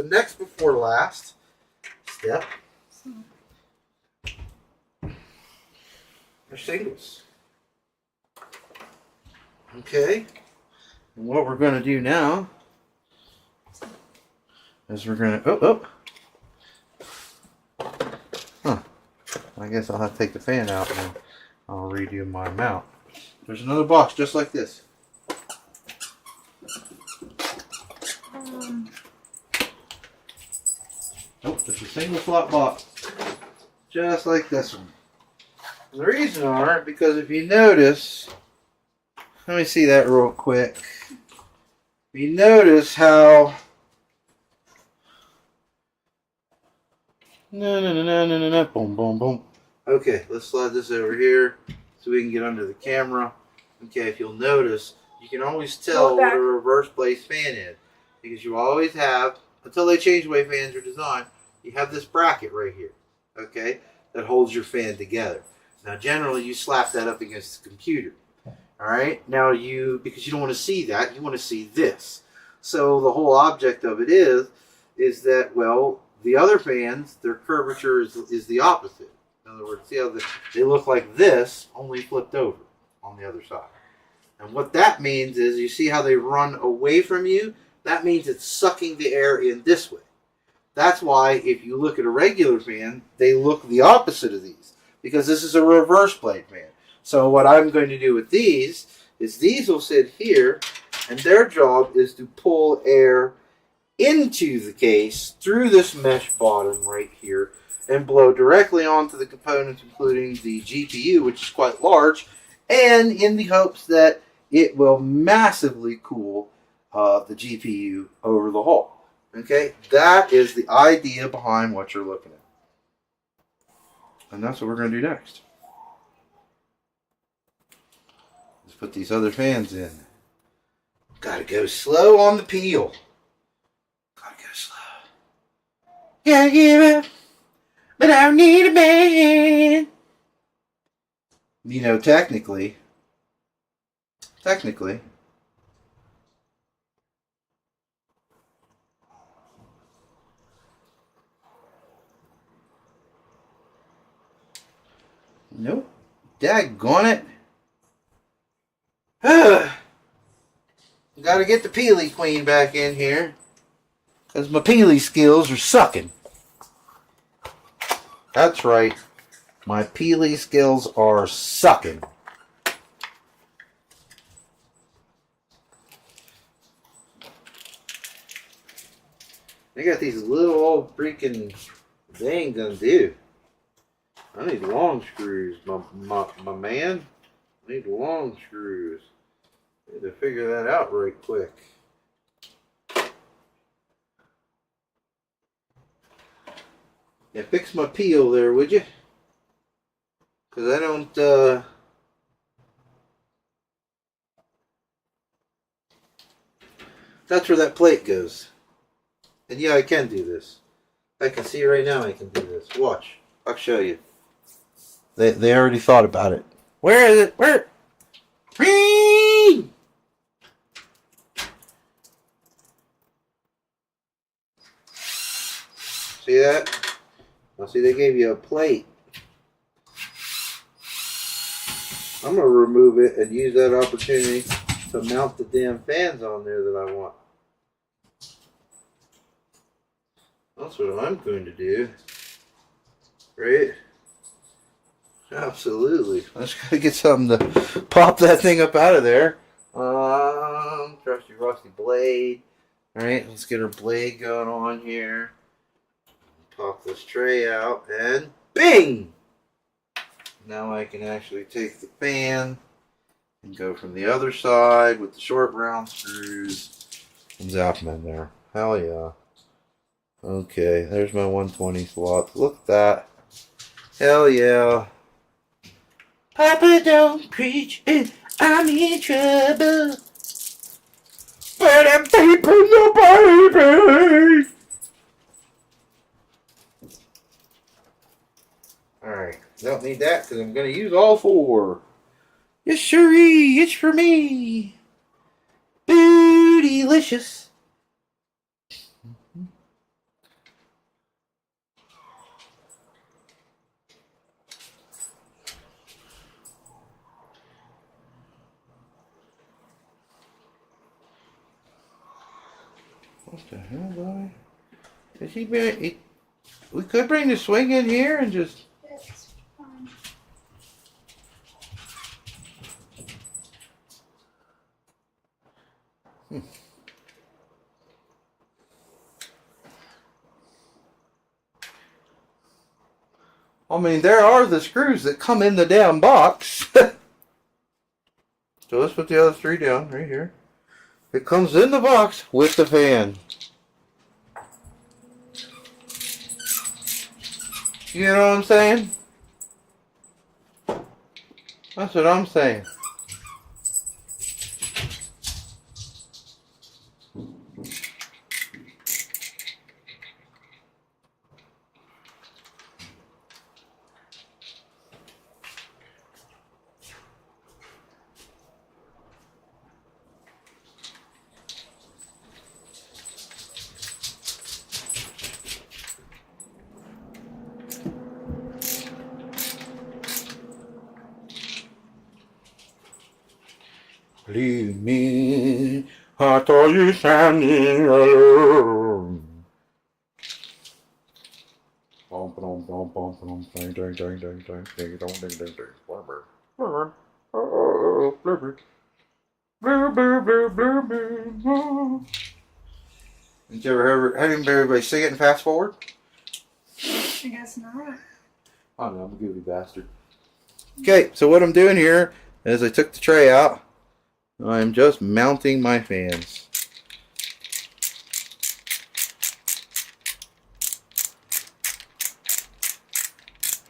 next before last step are singles. Okay. And what we're going to do now is we're going to, Huh. I guess I'll have to take the fan out and I'll redo my mount. There's another box just like this. Nope, just a single slot box. Just like this one. And the reason are because if you notice, let me see that real quick. If you notice how no, boom, boom, boom. Okay, let's slide this over here so we can get under the camera. Okay, if you'll notice, you can always tell what a reverse place fan is. Because you always have, until they change the way fans are designed, you have this bracket right here, okay, that holds your fan together. Now, generally, you slap that up against the computer, all right? Now, because you don't want to see that, you want to see this. So the whole object of it is that, well, the other fans, their curvature is the opposite. In other words, see how they look like this, only flipped over on the other side. And what that means is, you see how they run away from you? That means it's sucking the air in this way. That's why if you look at a regular fan, they look the opposite of these. Because this is a reverse blade fan. So what I'm going to do with these is these will sit here, and their job is to pull air into the case through this mesh bottom right here and blow directly onto the components, including the GPU, which is quite large, and in the hopes that it will massively cool the GPU over the hull. Okay, that is the idea behind what you're looking at. And that's what we're going to do next. Let's put these other fans in. Gotta go slow on the peel. Gotta go slow. Gotta give up, but I don't need a man. You know, technically, Daggone it. Gotta get the Peely Queen back in here. Because my Peely skills are sucking. That's right. My Peely skills are sucking. They got these little old freaking... They ain't gonna do. I need long screws, my man. I need long screws. I need to figure that out right quick. Yeah, fix my peel there, would you? Because I don't, That's where that plate goes. And yeah, I can do this. I can see right now I can do this. Watch. I'll show you. They already thought about it. Where is it? Where? Whee! See that? Now see, they gave you a plate. I'm going to remove it and use that opportunity to mount the damn fans on there that I want. That's what I'm going to do. Right? Absolutely. I just got to get something to pop that thing up out of there. Trusty rusty blade. Alright, let's get our blade going on here. Pop this tray out and bing! Now I can actually take the fan and go from the other side with the short round screws and zap them in there. Hell yeah. Okay, there's my 120 slots. Look at that. Hell yeah. Papa don't preach and I'm in trouble. But I'm taping the baby. Alright, don't need that because I'm going to use all four. Yes, sirree, it's for me. Bootylicious. What the hell, boy? Is he been... We could bring the swing in here and just... That's fine. I mean, there are the screws that come in the damn box. So let's put the other three down right here. It comes in the box with the fan. You know what I'm saying? That's what I'm saying. Leave me, I thought you standing alone. Bum bum bum bum bum ding ding ding ding ding ding dong ding ding ding. Blubber. Blubber. Oh, blubber. Blubber blubber blubber. Did you ever have everybody sing it and fast forward? I guess not. I don't know, I'm a goofy bastard. Okay, so what I'm doing here is I took the tray out. I'm just mounting my fans.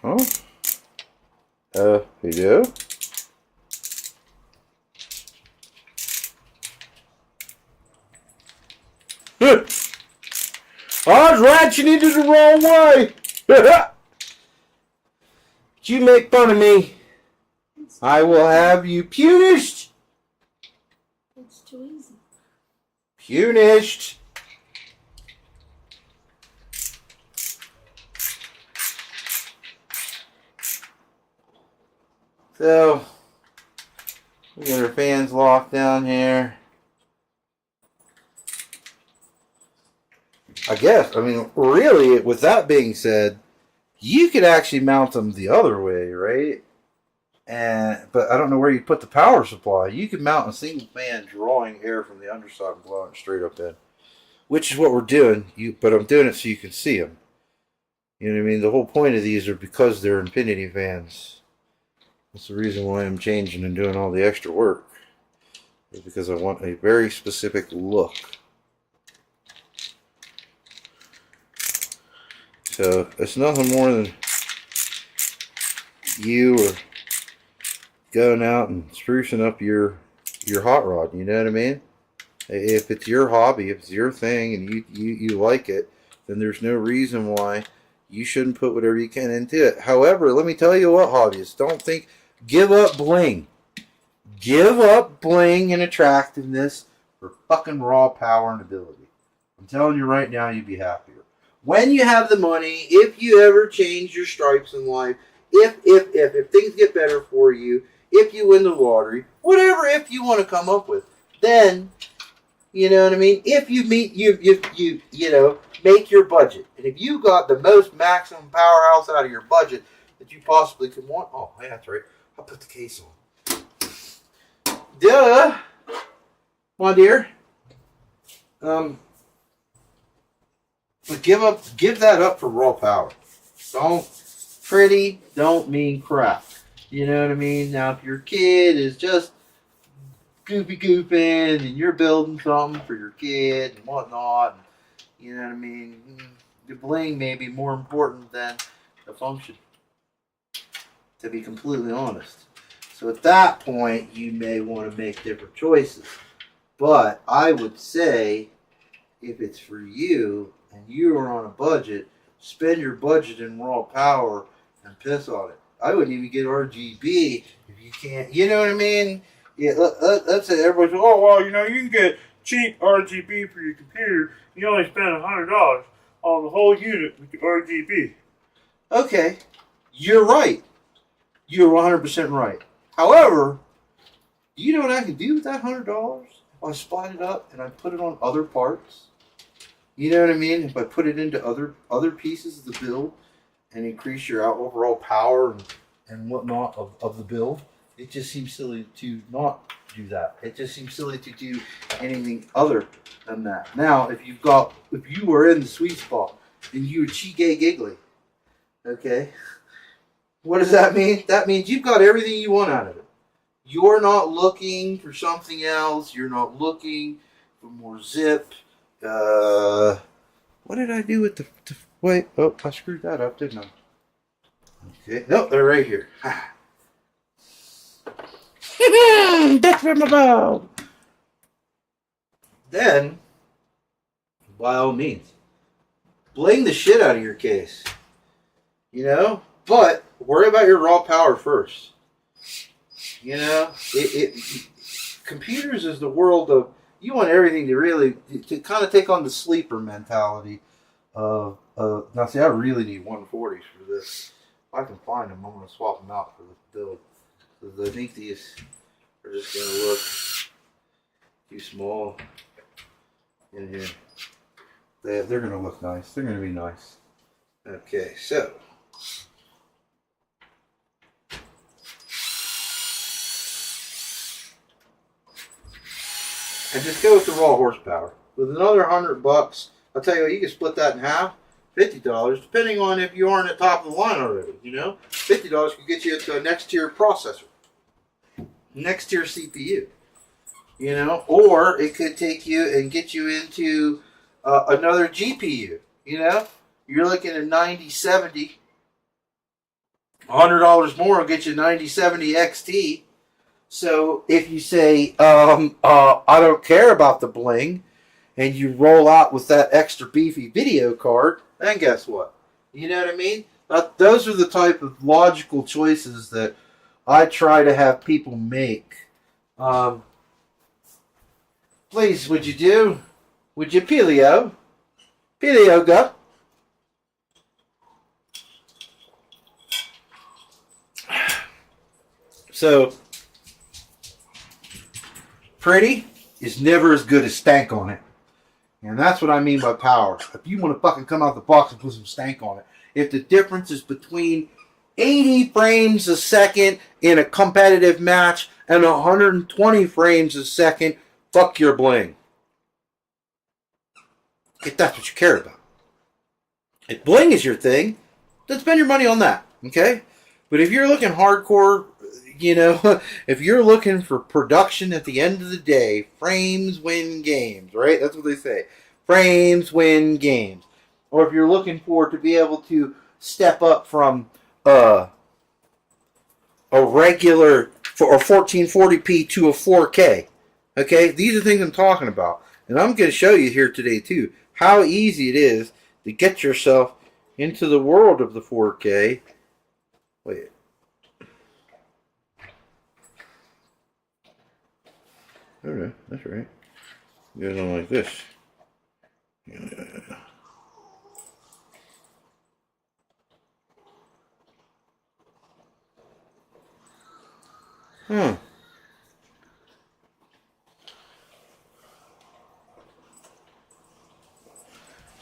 Oh. You do? I was ratcheting into the wrong way. Did you make fun of me? I will have you punished. It's too easy. Punished. So we got our fans locked down here. I guess, I mean, really, with that being said, you could actually mount them the other way, right? But I don't know where you put the power supply. You could mount a single fan drawing air from the underside and blowing it straight up in, which is what we're doing. But I'm doing it so you can see them. You know what I mean? The whole point of these are because they're infinity fans. That's the reason why I'm changing and doing all the extra work. Is because I want a very specific look. So it's nothing more than you or going out and sprucing up your hot rod. You know what I mean? If it's your hobby, if it's your thing, and you like it, then there's no reason why you shouldn't put whatever you can into it. However, let me tell you what, hobbyists, don't think, give up bling. Give up bling and attractiveness for fucking raw power and ability. I'm telling you right now, you'd be happier. When you have the money, if you ever change your stripes in life, if things get better for you, if you win the lottery, whatever if you want to come up with, then, you know what I mean? If you meet, you know, make your budget. And if you got the most maximum powerhouse out of your budget that you possibly could want, oh, yeah, that's right. I'll put the case on. Duh. Come on, dear. But give that up for raw power. Don't mean crap. You know what I mean? Now, if your kid is just goofing and you're building something for your kid and whatnot, you know what I mean? The bling may be more important than the function, to be completely honest. So at that point, you may want to make different choices. But I would say, if it's for you, and you are on a budget, spend your budget in raw power and piss on it. I wouldn't even get RGB if you can't. You know what I mean? Yeah. Let's say everybody's like, oh well, you know, you can get cheap RGB for your computer. You only spend $100 on the whole unit with the RGB. Okay, you're right. You're 100% right. However, you know what I can do with that $100? If I split it up and I put it on other parts. You know what I mean? If I put it into other pieces of the build and increase your overall power and whatnot of the build, it just seems silly to not do that. It just seems silly to do anything other than that. Now, if you are in the sweet spot and you're cheeky giggly, okay, what does that mean? That means you've got everything you want out of it. You're not looking for something else. You're not looking for more zip. What did I do with the wait? Oh, I screwed that up, didn't I? Okay, nope, they're right here. That's from above. Then, by all means, bling the shit out of your case. You know, but worry about your raw power first. You know, computers is the world of. You want everything to kind of take on the sleeper mentality of now see, I really need 140s for this. If I can find them, I'm going to swap them out for this build. Because I think these are just going to look too small in here. They're going to look nice. They're going to be nice. Okay, so. And just go with the raw horsepower. With another $100, I'll tell you what, you can split that in half, $50, depending on if you aren't at the top of the line already, you know? $50 could get you into a next tier processor, next tier CPU, you know? Or it could take you and get you into another GPU, you know? You're looking at 9070, $100 more will get you 9070 XT. So if you say, I don't care about the bling, and you roll out with that extra beefy video card, then guess what? You know what I mean? Those are the type of logical choices that I try to have people make. Please, would you do? Would you Pelio? Pelio, go. So, pretty is never as good as stank on it. And that's what I mean by power. If you want to fucking come out the box and put some stank on it, if the difference is between 80 frames a second in a competitive match and 120 frames a second, fuck your bling. If that's what you care about. If bling is your thing, then spend your money on that, okay? But if you're looking hardcore, you know, if you're looking for production at the end of the day, frames win games, right? That's what they say. Frames win games. Or if you're looking for to be able to step up from a regular or 1440p to a 4K, okay? These are things I'm talking about. And I'm going to show you here today, too, how easy it is to get yourself into the world of the 4K. Wait. Okay, that's right. Goes on like this. Huh.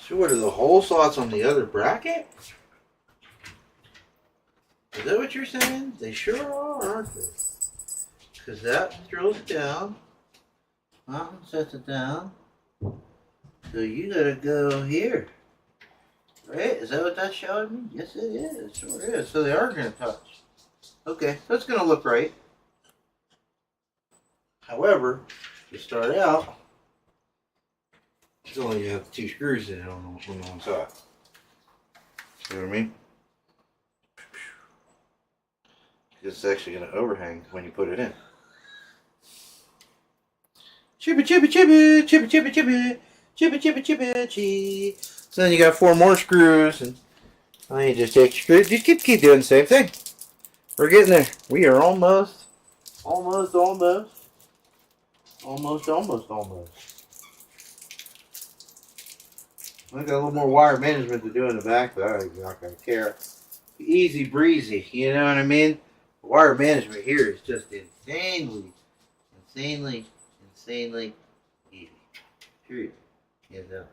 So what are the hole slots on the other bracket? Is that what you're saying? They sure are, aren't they? Because that drills down. Mountain sets it down. So you gotta go here. Right? Is that what that's showing me? Yes, it is. It sure is. So they are gonna touch. Okay, so it's gonna look right. However, to start out, it's only have 2 screws in it on one side. See what I mean? It's actually going to overhang when you put it in. Chippy, chippy, chippy, chippy, chippy, chippy, chippy, chippy, chippy, chippy. So then you got 4 more screws, and then you just take your screws. Just keep doing the same thing. We're getting there. We are almost. I got a little more wire management to do in the back, but I'm not going to care. Easy breezy, you know what I mean? The wire management here is just insanely easy. Period. You know.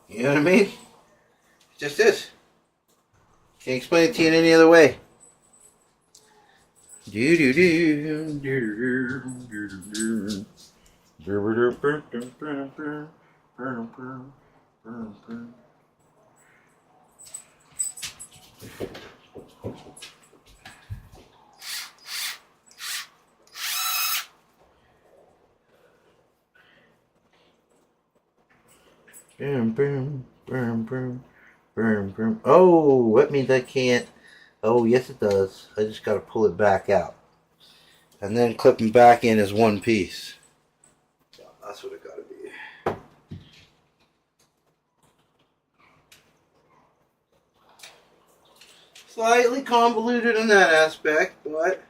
You know what I mean? It's just this. Can't explain it to you in any other way. Do do do do do Oh, that means I can't. Oh, yes, it does. I just got to pull it back out. And then clip them back in as one piece. That's what it got to be. Slightly convoluted in that aspect, but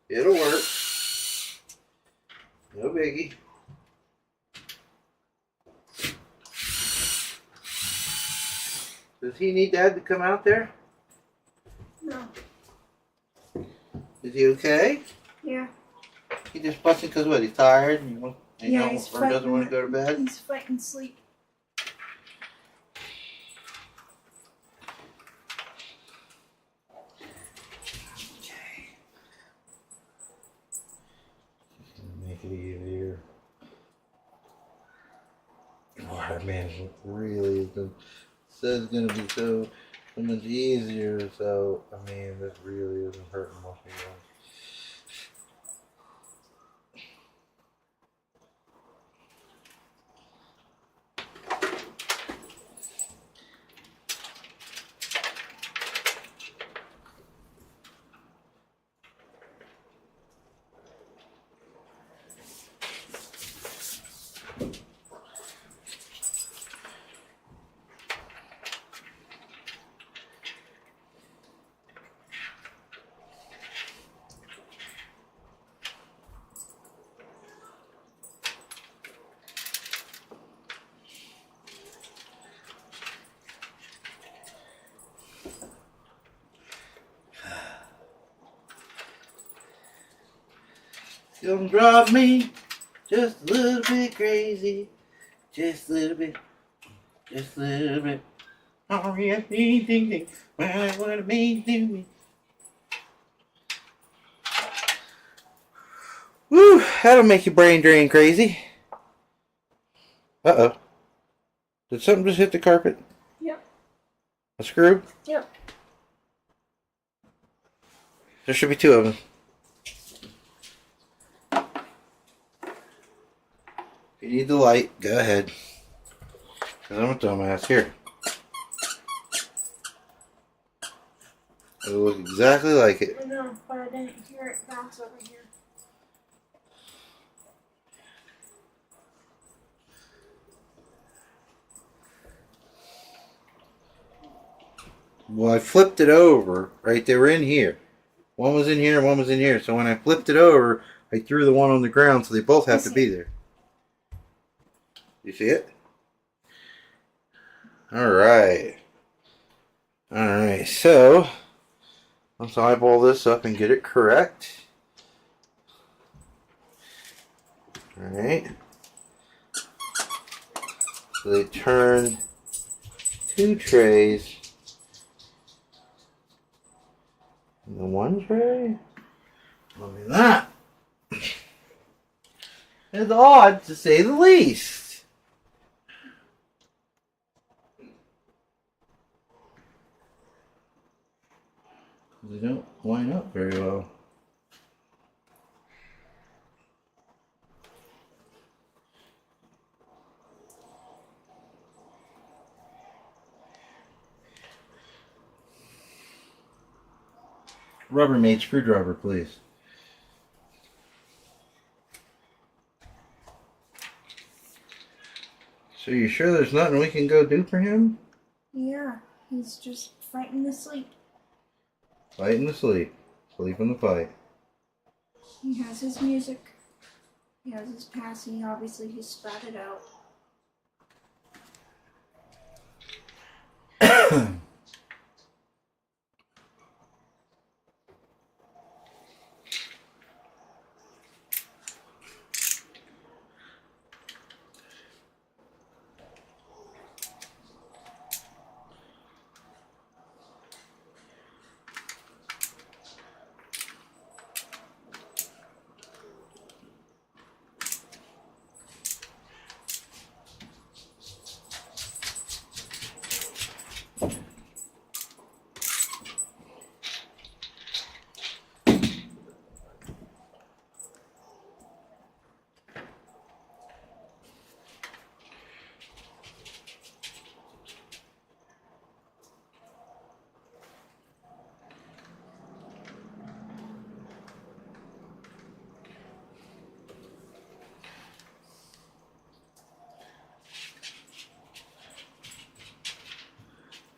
it'll work. No biggie. Does he need Dad to come out there? No. Is he okay? Yeah. He just busting because what? He's tired and He's or doesn't want to go to bed. He's fighting sleep. Okay. Make it easier. Oh man, it really is. Says it's gonna be so much easier. So I mean, this really isn't hurting much. gonna drive me just a little bit crazy. Just a little bit. Just a little bit. Oh, yeah, ding, ding, ding. What it mean to me. Woo, that'll make your brain drain crazy. Uh-oh. Did something just hit the carpet? Yep. A screw? Yep. There should be two of them. If you need the light, go ahead. Because I'm a dumbass. Here. It'll look exactly like it. I know, but I didn't hear it bounce over here. Well, I flipped it over. Right, they were in here. One was in here and one was in here. So when I flipped it over, I threw the one on the ground, so they both have to be there. You see it? Alright. Alright, so let's eyeball this up and get it correct. Alright. So they turn 2 trays into 1 tray? Look at that. It's odd to say the least. They don't line up very well. Rubbermaid screwdriver, please. So you sure there's nothing we can go do for him? Yeah, he's just fighting to sleep. Fighting to sleep. Sleep in the fight. He has his music. He has his passy. Obviously, he's sprouted out.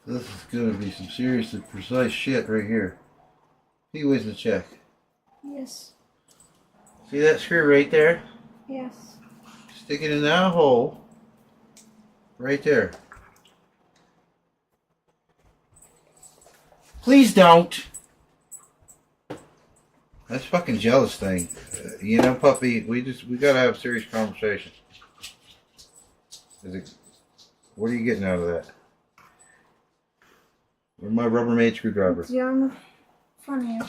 This is going to be some seriously precise shit right here. He weighs the check. Yes. See that screw right there? Yes. Stick it in that hole. Right there. Please don't! That's fucking jealous thing. You know, puppy, we gotta have a serious conversation. What are you getting out of that? Where's my Rubbermaid screwdriver? It's on the front of you.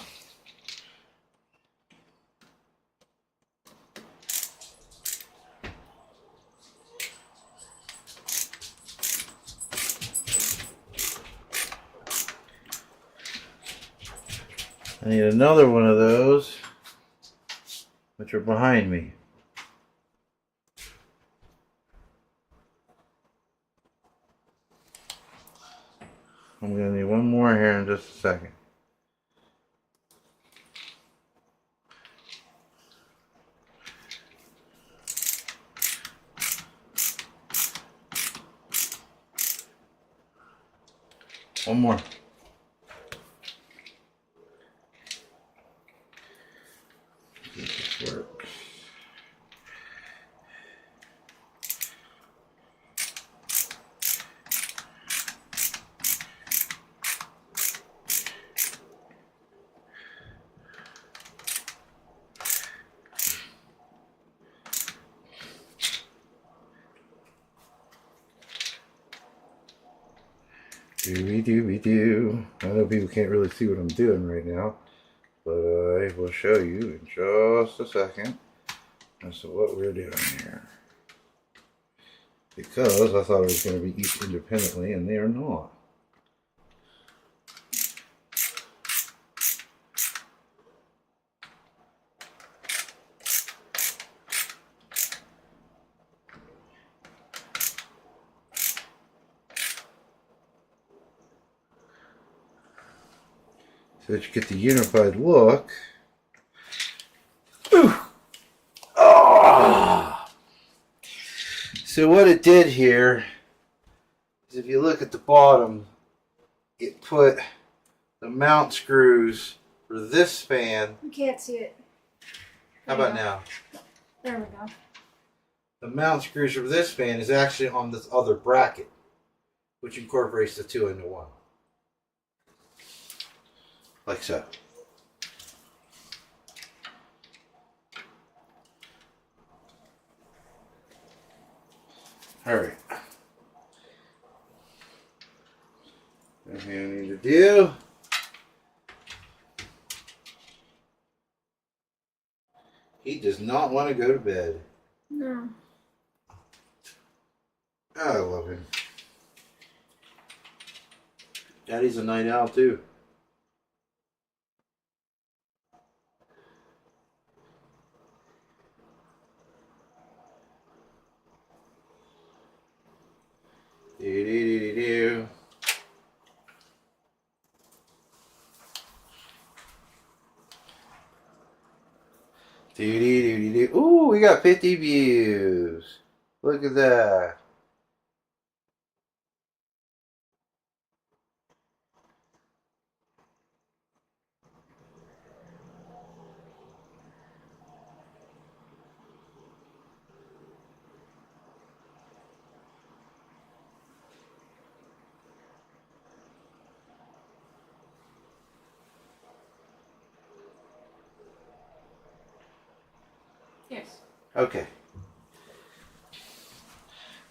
I need another one of those, which are behind me. I'm going to need one more here in just a second. One more. This works. Dooby-dooby-doo. I know people can't really see what I'm doing right now, but I will show you in just a second as to what we're doing here. Because I thought it was going to be each independently, and they are not. So that you get the unified look. Ooh. Oh. So what it did here is, if you look at the bottom, it put the mount screws for this fan. You can't see it. How about now? There we go. The mount screws for this fan is actually on this other bracket, which incorporates the two into one. Like so. Alright. What I need to do. He does not want to go to bed. No. I love him. Daddy's a night owl too. Do-do-do-do-do. Do-do-do-do-do. Ooh, we got 50 views. Look at that. Yes. Okay.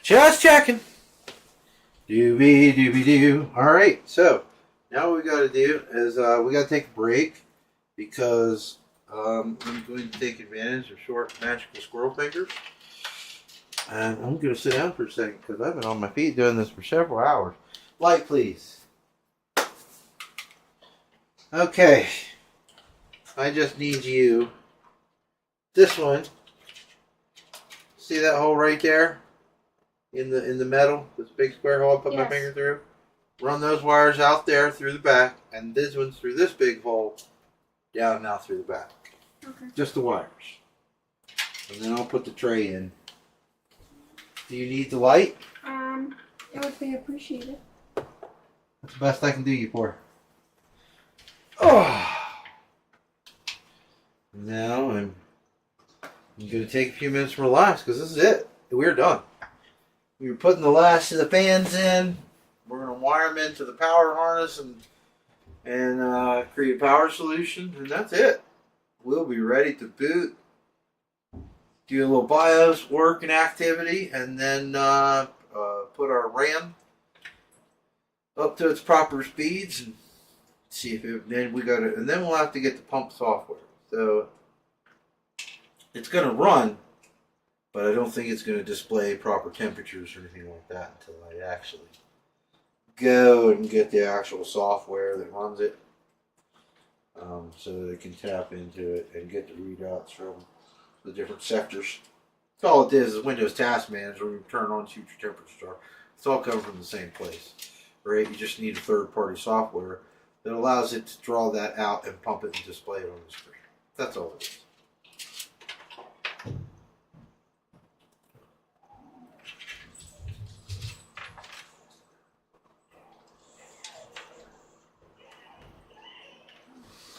Just checking. Doobie doobie doo. Alright, so now what we got to do is we got to take a break because I'm going to take advantage of short magical squirrel fingers. And I'm going to sit down for a second because I've been on my feet doing this for several hours. Light, please. Okay. I just need you. This one. See that hole right there? In the metal? This big square hole I put my finger through? Run those wires out there through the back, and this one's through this big hole down now through the back. Okay. Just the wires. And then I'll put the tray in. Do you need the light? It would be appreciated. That's the best I can do you for. Oh. Now I'm going to take a few minutes to relax because this is it. We're done. We were putting the last of the fans in. We're going to wire them into the power harness and create a power solution, and that's it. We'll be ready to boot, do a little BIOS work and activity, and then put our RAM up to its proper speeds and see if it, then we'll have to get the pump software. So it's going to run, but I don't think it's going to display proper temperatures or anything like that until I actually go and get the actual software that runs it, so that it can tap into it and get the readouts from the different sectors. All it is Windows Task Manager. We turn on future temperature. It's all coming from the same place, right? You just need a third-party software that allows it to draw that out and pump it and display it on the screen. That's all it is.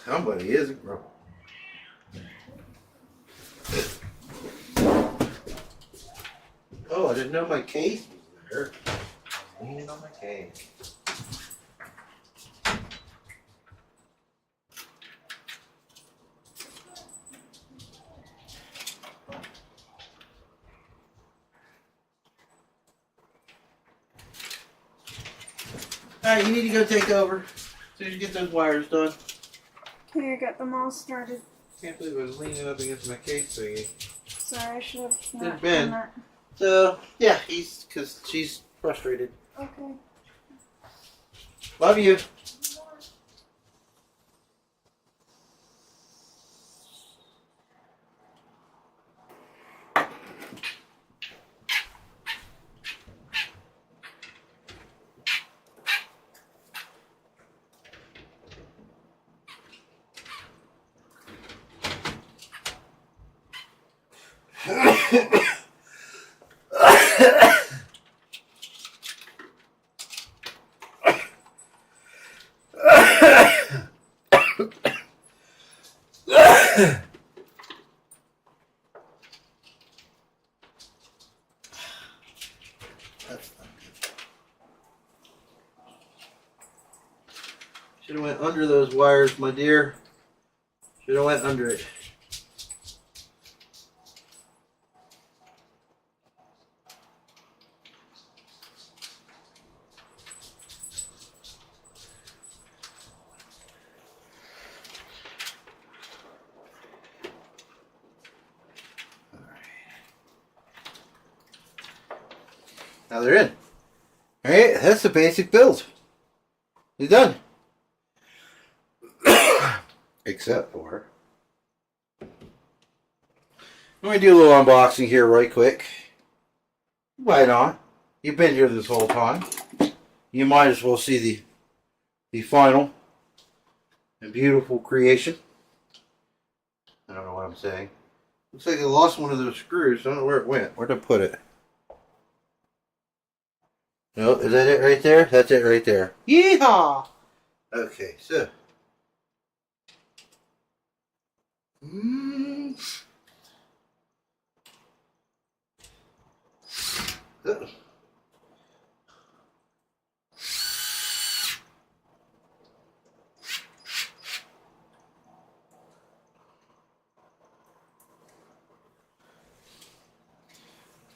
Somebody isn't wrong. Oh, I didn't know my case was there. Leaning on my case. Alright, you need to go take over. As soon as you get those wires done. Okay, I got them all started. Can't believe I was leaning up against my case thingy. Sorry, I should have Good not Ben. done that. So, yeah, because she's frustrated. Okay. Love you. Should have went under those wires, my dear. Should have went under it. Now they're in. Alright, that's the basic build. You're done. Except for... I'm going to do a little unboxing here right quick. Why not? You've been here this whole time. You might as well see the final and beautiful creation. I don't know what I'm saying. Looks like I lost one of those screws. I don't know where it went. Where'd I put it? No, is that it right there? That's it right there. Yeehaw! Okay, so. Uh.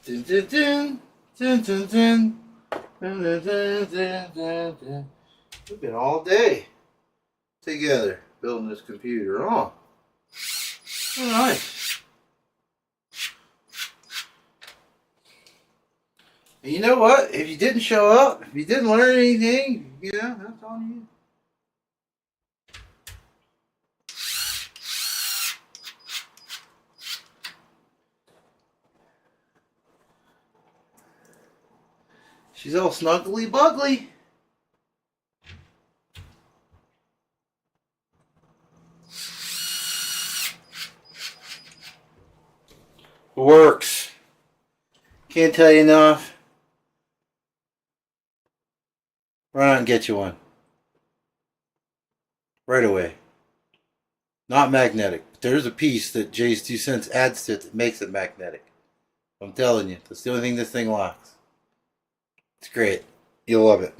Dun, dun, dun, dun, dun, dun. Dun, dun, dun, dun, dun, dun. We've been all day together building this computer. Oh, nice. And you know what? If you didn't show up, if you didn't learn anything, you know, that's on you. She's all snuggly buggly. Works. Can't tell you enough. Run out and get you one. Right away. Not magnetic. There's a piece that Jay's 2 cents adds to it that makes it magnetic. I'm telling you, that's the only thing this thing locks. It's great. You'll love it.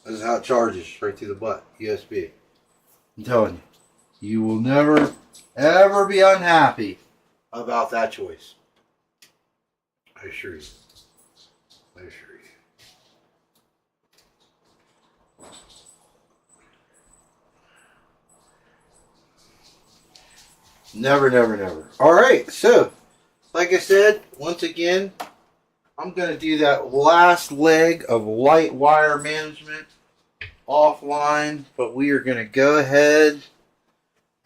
This is how it charges, right through the butt. USB. I'm telling you. You will never, ever be unhappy about that choice. I assure you. I assure you. Never, never, never. Alright, so, like I said, once again, I'm going to do that last leg of light wire management offline, but we are going to go ahead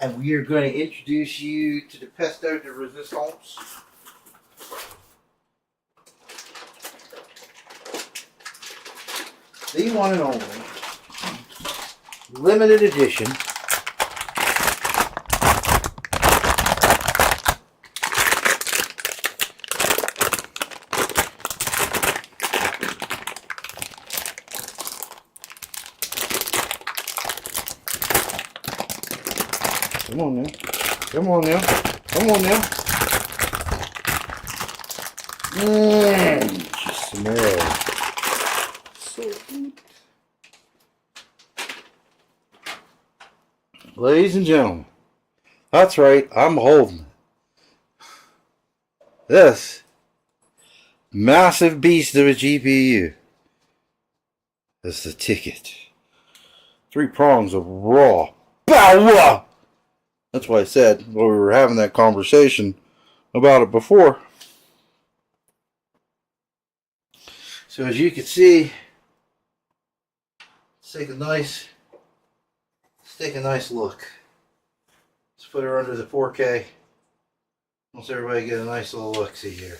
and we are going to introduce you to the pesto de resistance. The one and only limited edition Come on now. Come on now. Come on now. Just smell. So good. Ladies and gentlemen, that's right, I'm holding it. This massive beast of a GPU. That's the ticket. 3 prongs of raw power. That's why I said while we were having that conversation about it before. So as you can see, let's take a nice look. Let's put her under the 4K. Let's everybody get a nice little look-see here.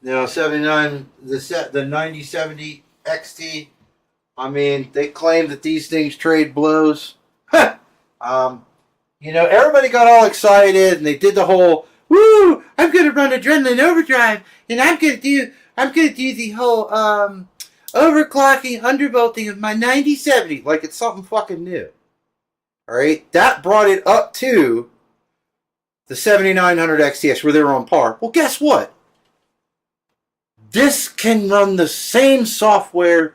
Now 79, the 9070 XT. I mean, they claim that these things trade blows. You know, everybody got all excited and they did the whole, woo, I'm gonna run adrenaline overdrive and I'm gonna do the whole overclocking, undervolting of my 9070 like it's something fucking new. Alright? That brought it up to the 7900 XTX where they were on par. Well, guess what? This can run the same software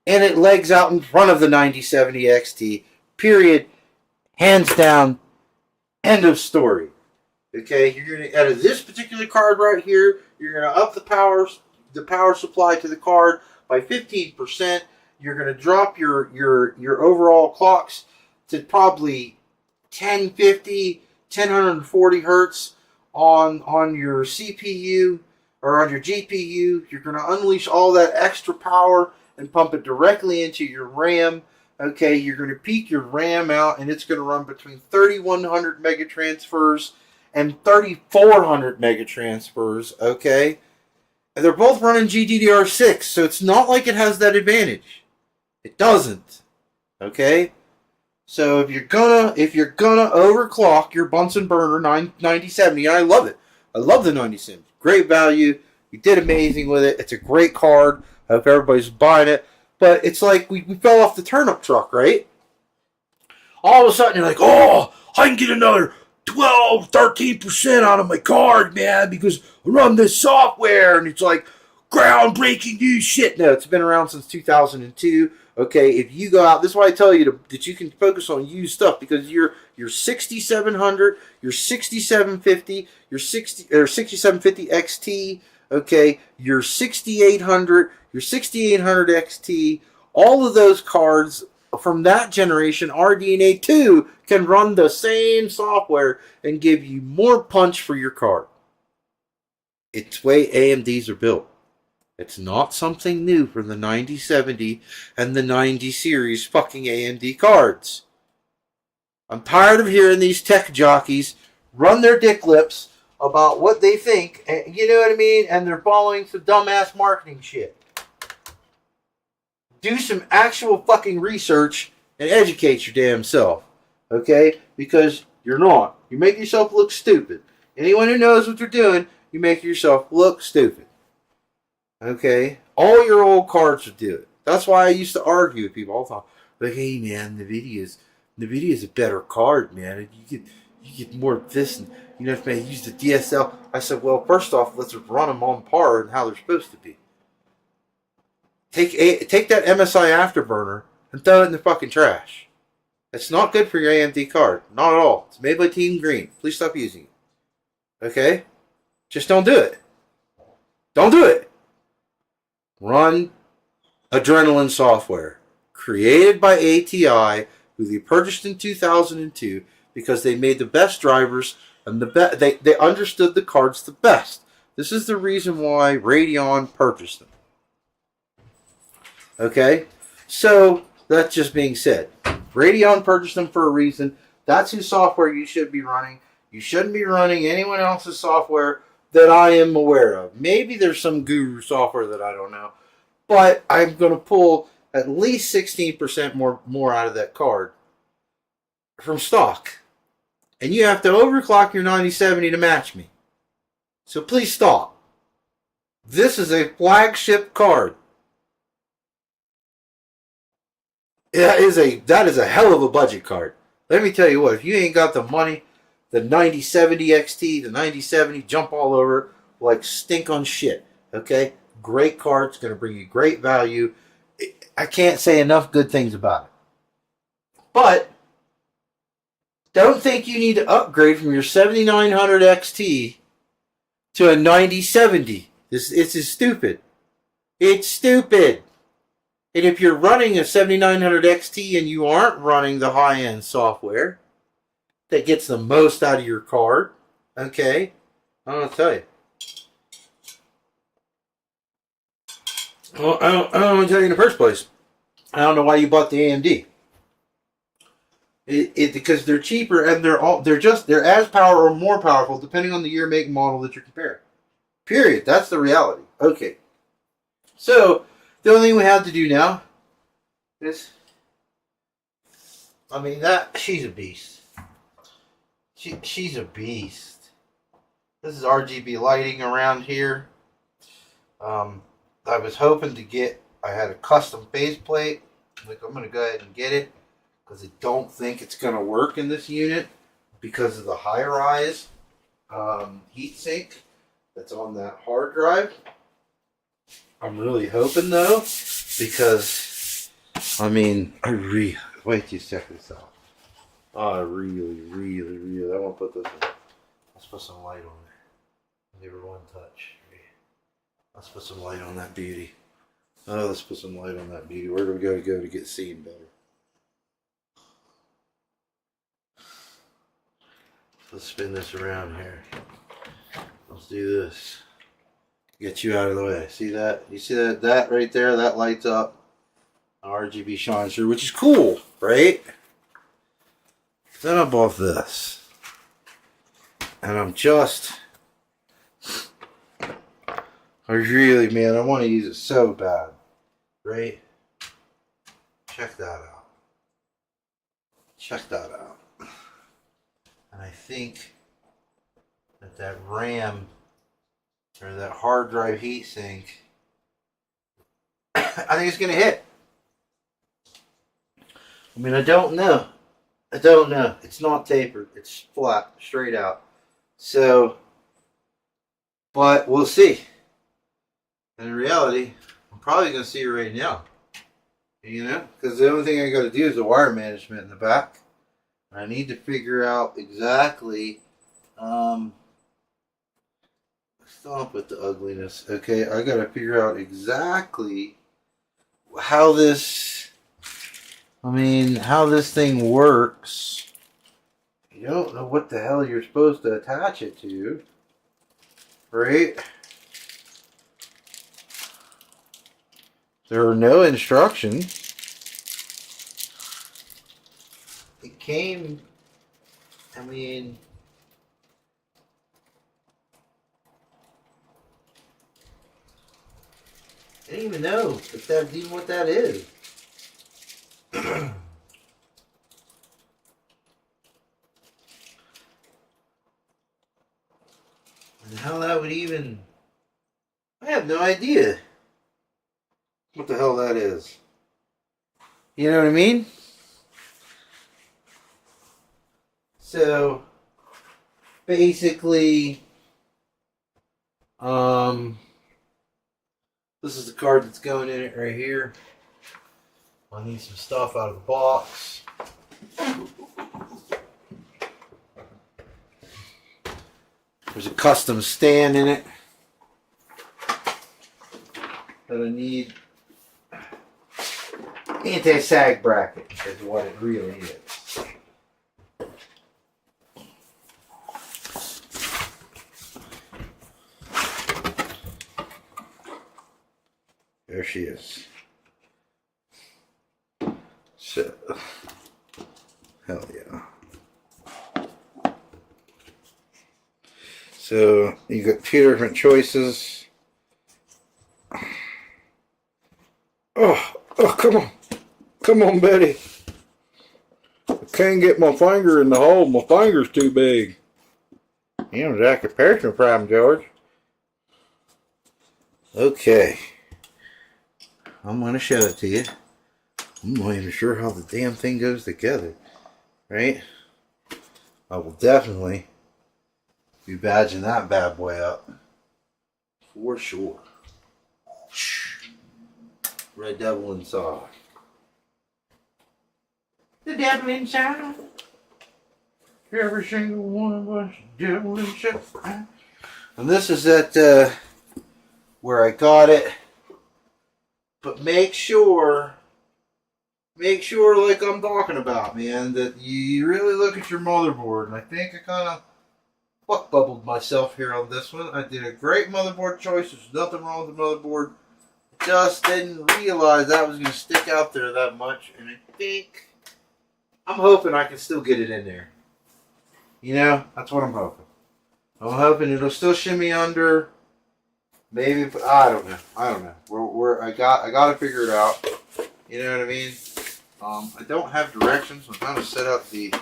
and it legs out in front of the 9070 XT. Period. Hands down. End of story. Okay, you're going to, out of this particular card right here, you're going to up the power supply to the card by 15%. You're going to drop your overall clocks to probably 1050, 1040 hertz on your CPU or on your GPU. You're going to unleash all that extra power and pump it directly into your RAM. Okay, you're going to peak your RAM out and it's going to run between 3100 megatransfers and 3400 megatransfers. Okay, and they're both running GDDR6, so it's not like it has that advantage. It doesn't. Okay, so if you're gonna overclock your Bunsen burner 9070, and I love it. I love the 9070. Great value. You did amazing with it. It's a great card. I hope everybody's buying it. But it's like we fell off the turnip truck, right? All of a sudden, you're like, oh, I can get another 12, 13% out of my card, man, because I run this software, and it's like groundbreaking new shit. No, it's been around since 2002. Okay, if you go out, this is why I tell you that you can focus on used stuff, because your 6700, your 6750, your 6750 XT, okay, your 6800, your 6800 XT, all of those cards from that generation, RDNA 2, can run the same software and give you more punch for your card. It's the way AMDs are built. It's not something new for the 9070 and the 90 series fucking AMD cards. I'm tired of hearing these tech jockeys run their dick lips about what they think, you know what I mean? And they're following some dumbass marketing shit. Do some actual fucking research and educate your damn self. Okay? Because you're not. You make yourself look stupid. Anyone who knows what they're doing, you make yourself look stupid. Okay? All your old cards would do it. That's why I used to argue with people all the time. Like, hey man, NVIDIA's a better card, man. You get more of this, and you know, if they use the DSL. I said, well, first off, let's run them on par and how they're supposed to be. Take that MSI Afterburner and throw it in the fucking trash. It's not good for your AMD card. Not at all. It's made by Team Green. Please stop using it. Okay? Just don't do it. Don't do it. Run Adrenaline software. Created by ATI, who they purchased in 2002 because they made the best drivers and they understood the cards the best. This is the reason why Radeon purchased them. Okay? So, that's just being said. Radeon purchased them for a reason. That's whose software you should be running. You shouldn't be running anyone else's software that I am aware of. Maybe there's some guru software that I don't know. But I'm going to pull at least 16% more out of that card from stock. And you have to overclock your 9070 to match me. So please stop. This is a flagship card. That is a hell of a budget card. Let me tell you what, if you ain't got the money, the 9070 XT, the 9070, jump all over it like stink on shit. Okay? Great card. It's going to bring you great value. I can't say enough good things about it. But don't think you need to upgrade from your 7900 XT to a 9070 It's just stupid. It's stupid. And if you're running a 7900 XT and you aren't running the high-end software that gets the most out of your card, okay, I'm going to tell you. Well, I don't want to tell you in the first place. I don't know why you bought the AMD. Because they're cheaper and they're as power or more powerful depending on the year, make, and model that you're comparing. Period. That's the reality. Okay. So the only thing we have to do now is, I mean, she's a beast. She's a beast. This is RGB lighting around here. I was hoping to get, I had a custom faceplate. Like, I'm going to go ahead and get it because I don't think it's going to work in this unit because of the high-rise heatsink that's on that hard drive. I'm really hoping, though, because, I mean, wait till you check this out. I really want to put this in. Let's put some light on it. Give her one touch. Let's put some light on that beauty. Oh, let's put some light on that beauty. Where do we go to get seen better? Let's spin this around here. Let's do this. Get you out of the way. See that? You see that right there? That lights up. RGB shines through, which is cool, right? Then I bought this. And I'm just... I really, man, I want to use it so bad, right? Check that out. Check that out. And I think that RAM, or that hard drive heatsink, I think it's going to hit. I mean, I don't know. It's not tapered. It's flat, straight out. So, but we'll see. And in reality, I'm probably going to see it right now. You know? Because the only thing I got to do is the wire management in the back. I need to figure out exactly... stop with the ugliness. Okay, I got to figure out exactly how this... how this thing works. You don't know what the hell you're supposed to attach it to. Right? There are no instructions. It came, I didn't even know if that's even what that is. And how that would even, I have no idea what the hell that is. You know what I mean? So basically, this is the card that's going in it right here. I need some stuff out of the box. There's a custom stand in it that I need. Anti-sag bracket is what it really is. There she is. So, hell yeah. So, you got two different choices. Oh, come on. Come on, Betty. I can't get my finger in the hole. My finger's too big. You know, that's a personal problem, George. Okay. I'm going to show it to you. I'm not even sure how the damn thing goes together. Right? I will definitely be badging that bad boy up. For sure. Red Devil inside. The devil inside. Every single one of us, devil inside. And this is that where I got it. But make sure like I'm talking about, man, that you really look at your motherboard. And I think I kind of fuck bubbled myself here on this one. I did a great motherboard choice. There's nothing wrong with the motherboard. Just didn't realize that was going to stick out there that much. And I'm hoping I can still get it in there. You know, that's what I'm hoping. I'm hoping it'll still shimmy under. Maybe, I don't know. I got to figure it out. You know what I mean? I don't have directions on how to set up the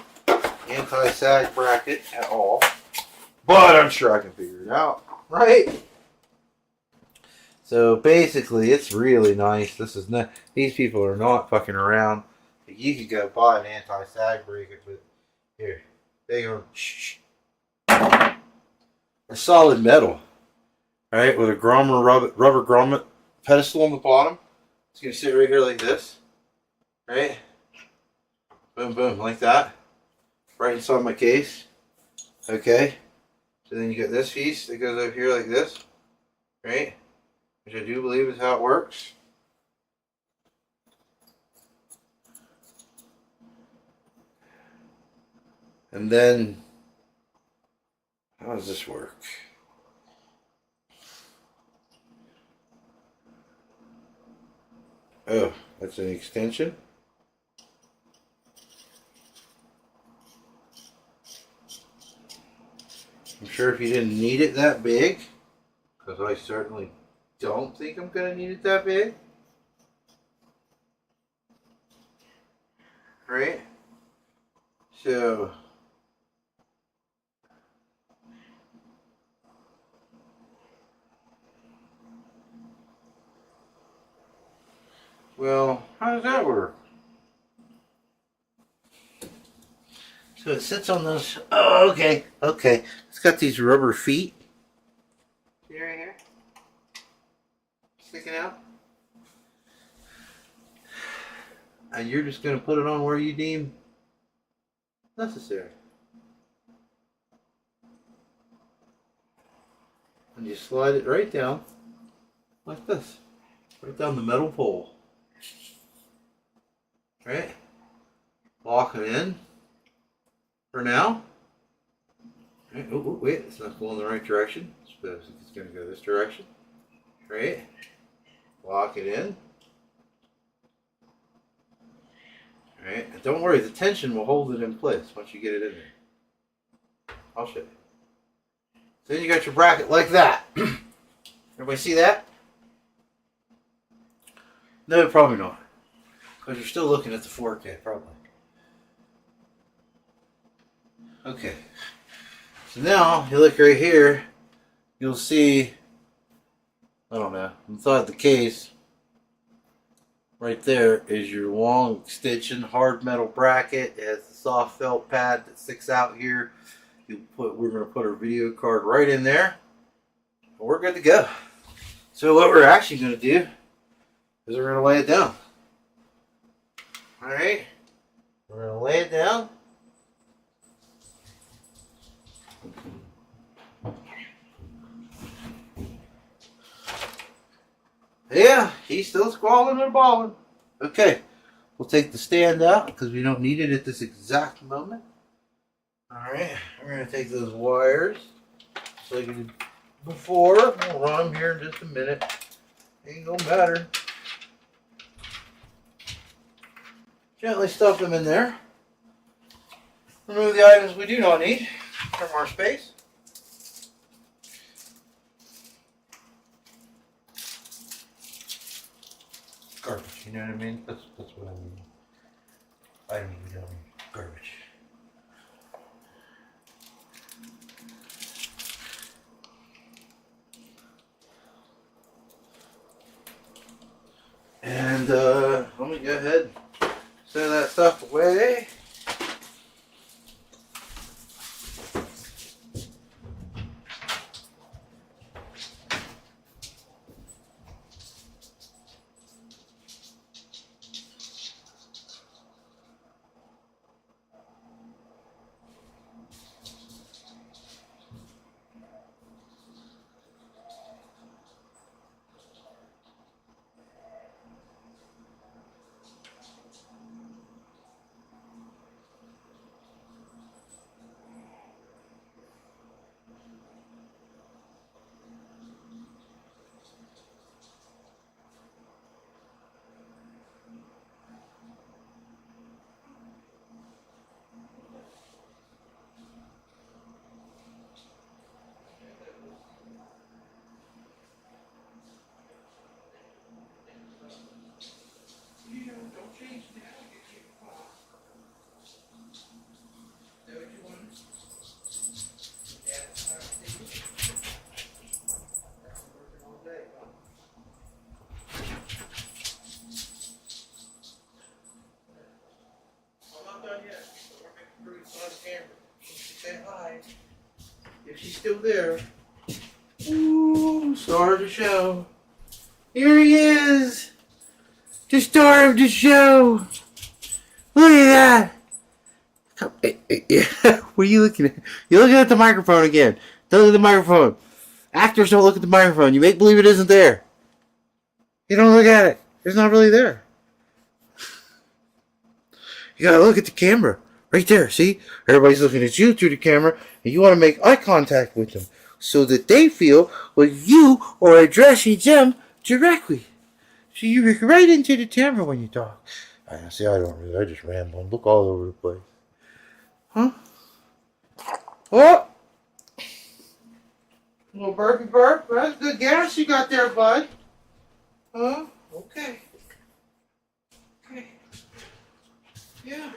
anti-sag bracket at all. But I'm sure I can figure it out. Right? So basically, it's really nice. This is not. These people are not fucking around. You could go buy an anti-sag bracket, but here, they go. A solid metal, right? With a rubber grommet pedestal on the bottom. It's gonna sit right here like this, right? Boom, boom, like that, right inside my case. Okay. So then you got this piece that goes over here like this, right? Which I do believe is how it works. And then, how does this work? Oh, that's an extension. I'm sure if you didn't need it that big, because I certainly don't think I'm going to need it that big. Right? So, well, how does that work? So it sits on those. Oh, okay, okay. It's got these rubber feet. See right here? Sticking out. And you're just going to put it on where you deem necessary. And you slide it right down like this. Right down the metal pole. Right? Lock it in for now. Right. Oh, wait, it's not going the right direction. It's going to go this direction. Right? Lock it in. Alright, and don't worry, the tension will hold it in place once you get it in there. I'll show you. So then you got your bracket like that. Everybody see that? No, probably not. Because you're still looking at the 4K, probably. Okay. So now, you look right here, you'll see, I don't know, inside the case, right there is your long extension hard metal bracket. It has the soft felt pad that sticks out here. We're going to put our video card right in there. And we're good to go. So what we're actually going to do is we're going to lay it down. Alright. We're going to lay it down. Yeah, he's still squalling and balling. Okay, we'll take the stand out because we don't need it at this exact moment. Alright, we're going to take those wires just like we did before. We'll run them here in just a minute. Ain't gonna matter. Gently stuff them in there. Remove the items we do not need from our space. Garbage, you know what I mean? That's what I mean. I don't even know. Garbage. And let me go ahead and set that stuff away. on camera. Say hi. If she's still there. Ooh, star of the show. Here he is. The star of the show. Look at that. What are you looking at? You're looking at the microphone again. Don't look at the microphone. Actors don't look at the microphone. You make believe it isn't there. You don't look at it. It's not really there. You gotta look at the camera. Right there, see? Everybody's looking at you through the camera, and you want to make eye contact with them so that they feel like you are addressing them directly. So you look right into the camera when you talk. See, I don't really. I just ramble and look all over the place. Huh? Oh! Little burpy burp. That's good gas you got there, bud. Huh? Okay. Okay. Yeah.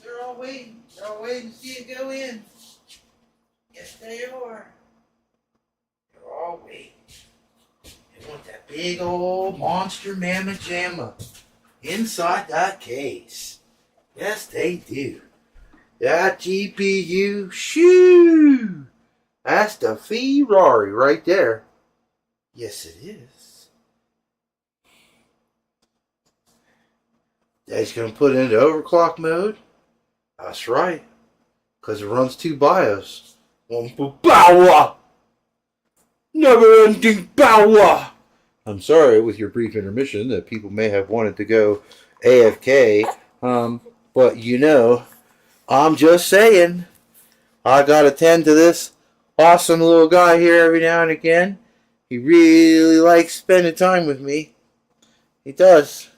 They're all waiting to see it go in. Yes, they are. They're all waiting. They want that big old monster mamma jamma inside that case. Yes, they do. That GPU, shoo! That's the Ferrari right there. Yes, it is. Daddy's going to put it into overclock mode. That's right. Because it runs 2 BIOS. One for power. Never ending power. I'm sorry with your brief intermission that people may have wanted to go AFK. But you know, I'm just saying, I gotta tend to this awesome little guy here every now and again. He really likes spending time with me. He does.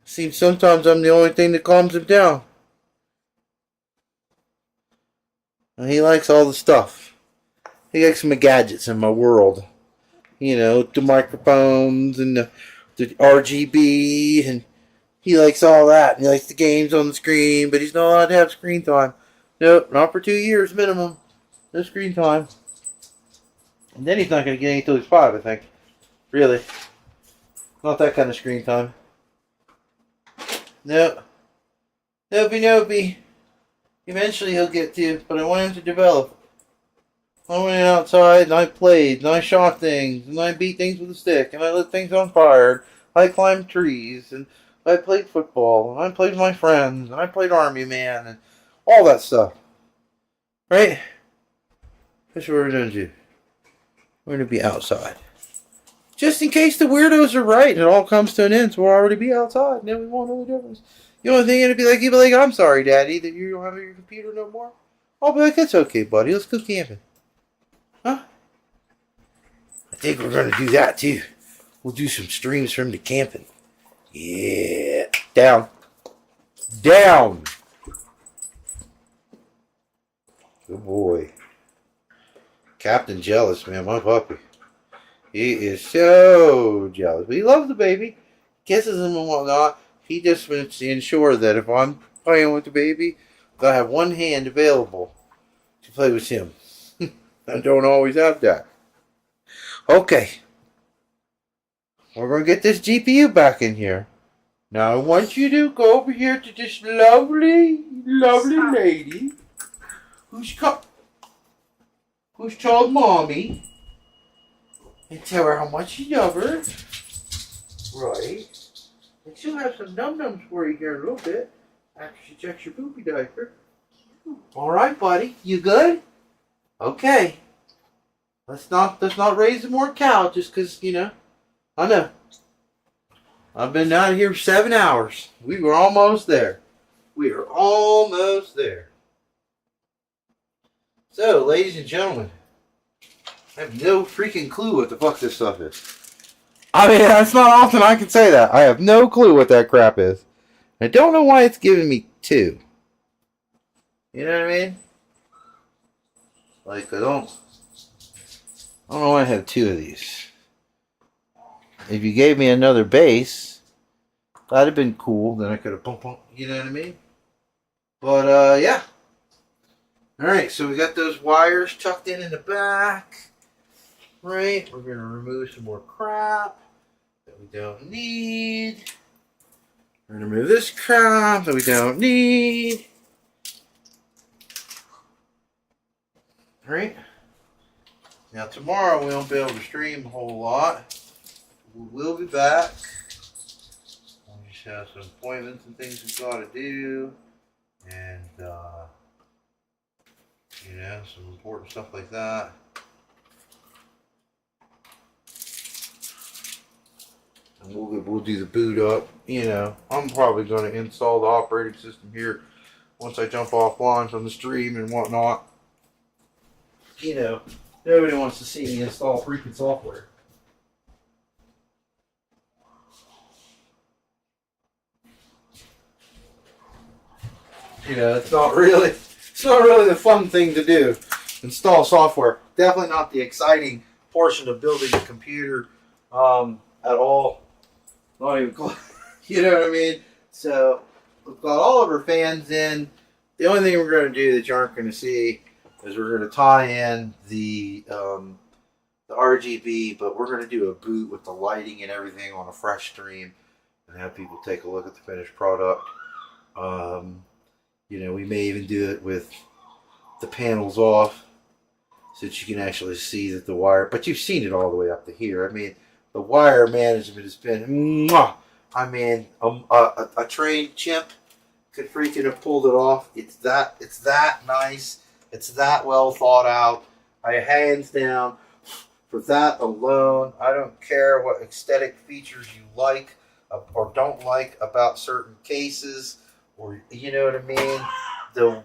Seems sometimes I'm the only thing that calms him down. And he likes all the stuff. He likes my gadgets in my world. You know, the microphones and the RGB, and he likes all that. And he likes the games on the screen, but he's not allowed to have screen time. Nope, not for 2 years minimum. No screen time. And then he's not going to get any until he's 5, I think. Really. Not that kind of screen time. Nope. Nopey. Eventually he'll get to, but I want him to develop. I went outside and I played and I shot things and I beat things with a stick and I lit things on fire. I climbed trees and I played football and I played with my friends and I played Army Man and all that stuff. Right? That's what we're going to do. We're going to be outside. Just in case the weirdos are right and it all comes to an end, so we'll already be outside and then we won't know the difference. The only thing it'd be like, you'd be like, I'm sorry, Daddy, that you don't have your computer no more. I'll be like, it's okay, buddy. Let's go camping. Huh? I think we're going to do that, too. We'll do some streams from the camping. Yeah. Down. Down. Good boy. Captain jealous, man. My puppy. He is so jealous. But he loves the baby. Kisses him and whatnot. He just wants to ensure that if I'm playing with the baby, that I have one hand available to play with him. I don't always have that. Okay. We're going to get this GPU back in here. Now I want you to go over here to this lovely lady who's told mommy and tell her how much you love her. Right. And she'll have some num-nums for you here in a little bit after she checks your poopy diaper. Alright, buddy. You good? Okay. Let's not raise more cow just because, you know. I know. I've been out here 7 hours. We were almost there. We are almost there. So, ladies and gentlemen, I have no freaking clue what the fuck this stuff is. I mean, it's not often I can say that. I have no clue what that crap is. I don't know why it's giving me 2. You know what I mean? Like, I don't know why I have 2 of these. If you gave me another base, that'd have been cool. Then I could have pumped, you know what I mean? But, yeah. Alright, so we got those wires tucked in the back. Right, we're going to remove some more crap that we don't need. We're going to remove this crap that we don't need. Alright. Now tomorrow we won't be able to stream a whole lot. We will be back. We just have some appointments and things we've got to do. And, you know, some important stuff like that. And we'll do the boot up. You know, I'm probably going to install the operating system here once I jump offline from the stream and whatnot. You know, nobody wants to see me install freaking software. You know, it's not really the fun thing to do. Install software. Definitely not the exciting portion of building a computer at all. Not even close. You know what I mean? So we've got all of our fans in. The only thing we're going to do that you aren't going to see is we're going to tie in the RGB, but we're going to do a boot with the lighting and everything on a fresh stream and have people take a look at the finished product. You know, we may even do it with the panels off so that you can actually see that the wire, but you've seen it all the way up to here. I mean, the wire management has been, I mean, a trained chimp could freaking have pulled it off. It's that nice. It's that well thought out. I hands down, for that alone, I don't care what aesthetic features you like or don't like about certain cases. Or, you know what I mean? The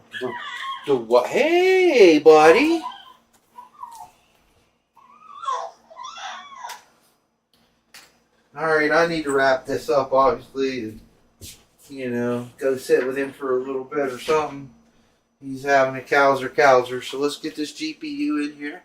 what? Hey, buddy. Alright, I need to wrap this up, obviously. And, you know, go sit with him for a little bit or something. He's having a cowser. So let's get this GPU in here.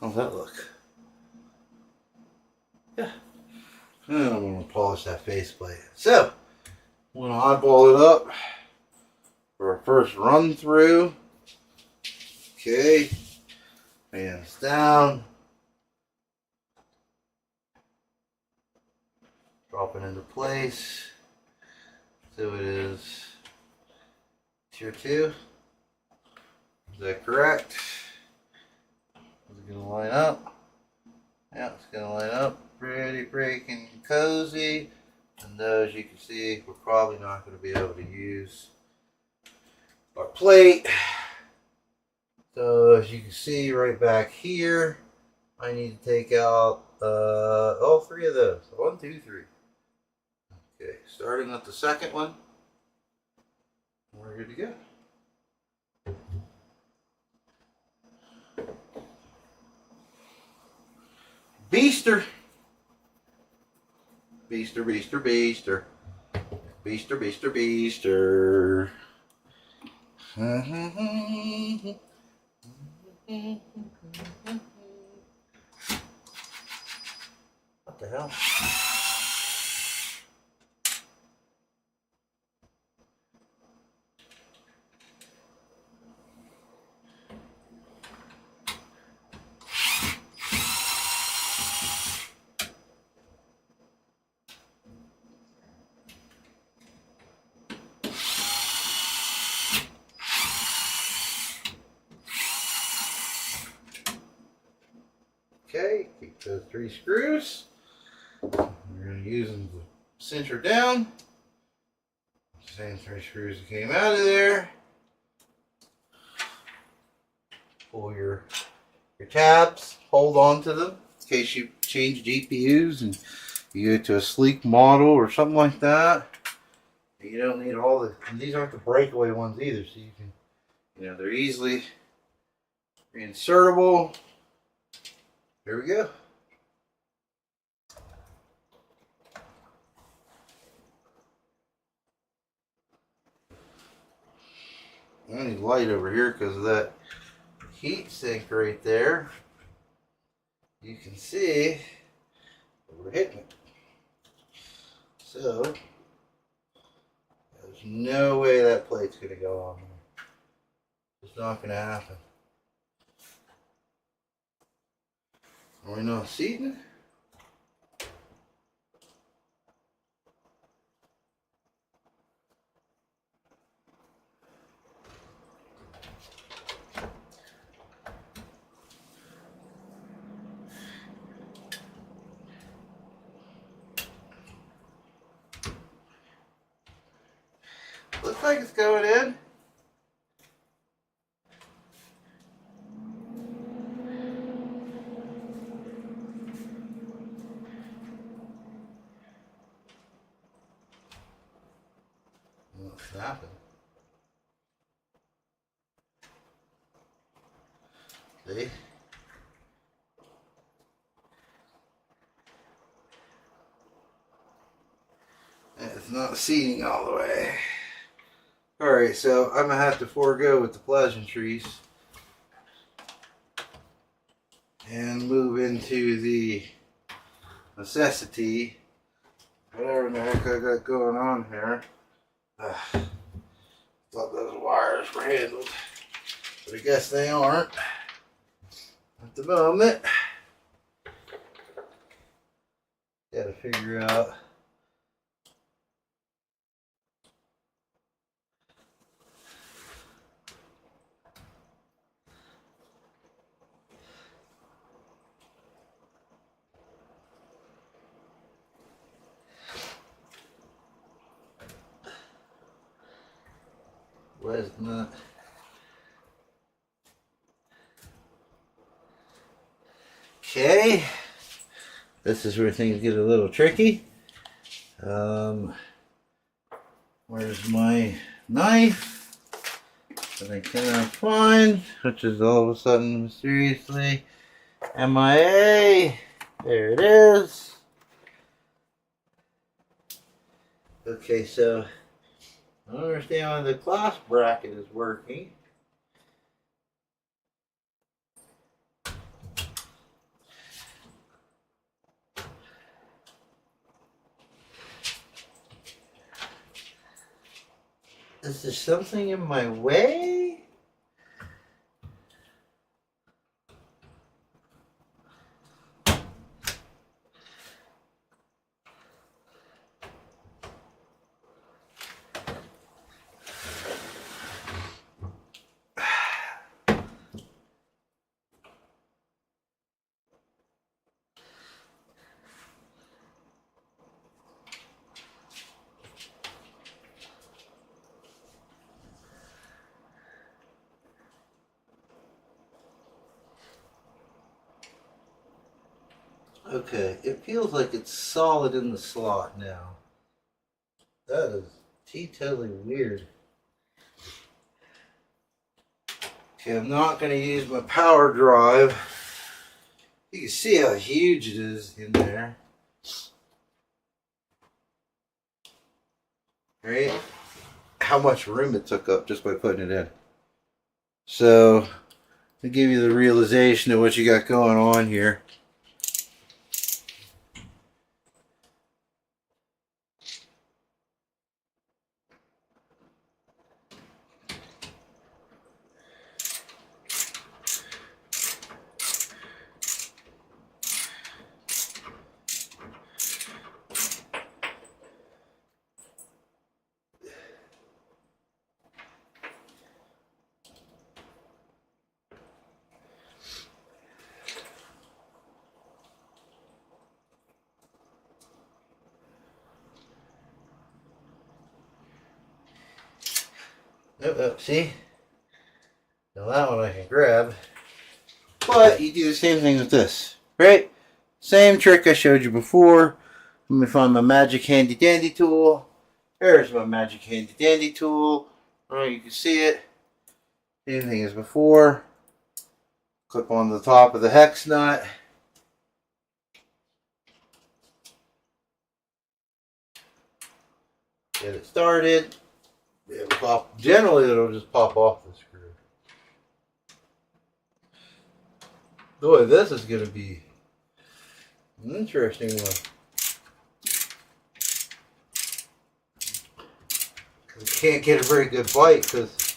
How's that look? Yeah. And I'm going to polish that faceplate. So, I'm going to eyeball it up for our first run through. Okay, hands down. Drop it into place. So it is tier 2. Is that correct? Is it going to line up? Yeah, it's going to line up pretty freaking cozy. And as you can see, we're probably not going to be able to use our plate. So as you can see right back here, I need to take out all 3 of those. 1, 2, 3. Okay, starting with the second one, we're good to go. Beaster! Beaster, beaster, beaster. Beaster, beaster, beaster. What the hell? Okay, keep those 3 screws. We're going to use them to cinch her down. Same 3 screws that came out of there. Pull your tabs, hold on to them in case you change GPUs and you go to a sleek model or something like that. You don't need all the, and these aren't the breakaway ones either, so you can, they're easily reinsertable. Here we go. I need light over here because of that heat sink right there. You can see we're hitting it. So there's no way that plate's going to go on there. It's not going to happen. Are we not seating it? Looks like it's going in. What's happening? See? It's not seating all the way. Alright, so I'm going to have to forego with the pleasantries and move into the necessity. Whatever the heck I got going on here. Thought those wires were handled, but I guess they aren't at the moment. Gotta figure out where's the okay. This is where things get a little tricky. Where's my knife that I cannot find, which is all of a sudden mysteriously MIA. There it is. Okay, so I don't understand why the glass bracket is working. Is there something in my way? Okay, it feels like it's solid in the slot now. That is totally weird. Okay, I'm not going to use my power drive. You can see how huge it is in there. Right? How much room it took up just by putting it in. So, to give you the realization of what you got going on here. See? Now that one I can grab. But you do the same thing with this, right? Same trick I showed you before. Let me find my magic handy dandy tool. There's my magic handy dandy tool. Right, you can see it. Same thing as before. Clip on the top of the hex nut. Get it started. It'll pop. Generally, it'll just pop off the screw. Boy, this is going to be an interesting one. I can't get a very good bite because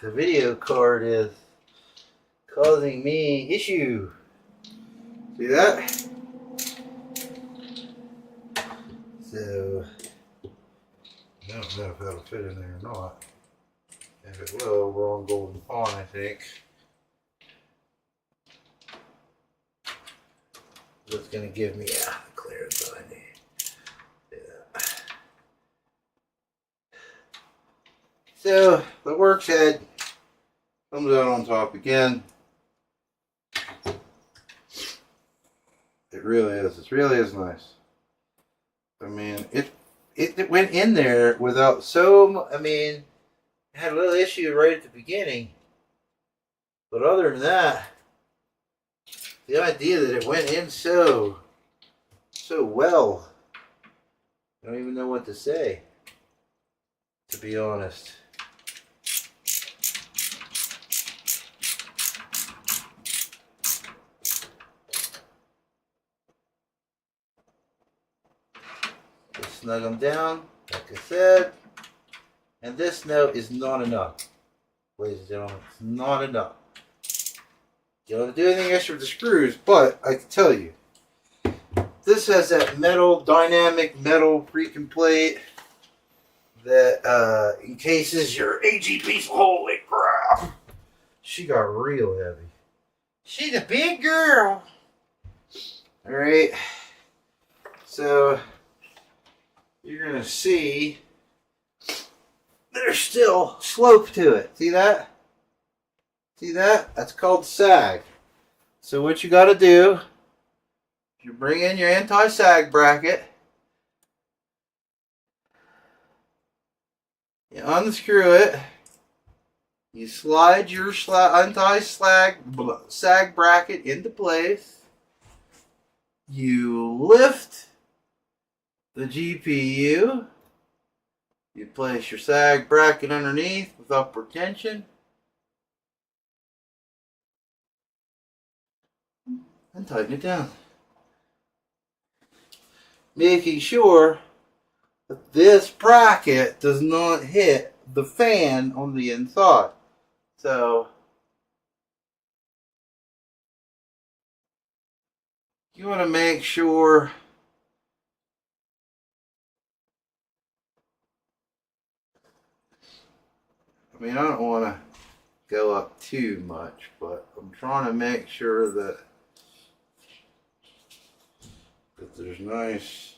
the video card is causing me issue. See that? So, I don't know if that'll fit in there or not. If it will, we're on golden pawn, I think. That's going to give me the clearance that I need. Yeah. So, the works head comes out on top again. It really is. It really is nice. I mean, it went in there without it had a little issue right at the beginning. But other than that, the idea that it went in so well, I don't even know what to say, to be honest. Just snug them down, like I said. And this note is not enough, ladies and gentlemen. It's not enough. You don't have to do anything extra with the screws, but I can tell you, this has that metal, dynamic metal freaking plate that encases your AG piece. Holy crap! She got real heavy. She's a big girl. Alright. So, you're going to see there's still slope to it. See that? See that? That's called sag. So what you got to do, you bring in your anti-sag bracket. You unscrew it. You slide your anti-sag bracket into place. You lift the GPU. You place your sag bracket underneath with upward tension. And tighten it down. Making sure that this bracket does not hit the fan on the inside. So, you want to make sure I don't want to go up too much, but I'm trying to make sure that there's nice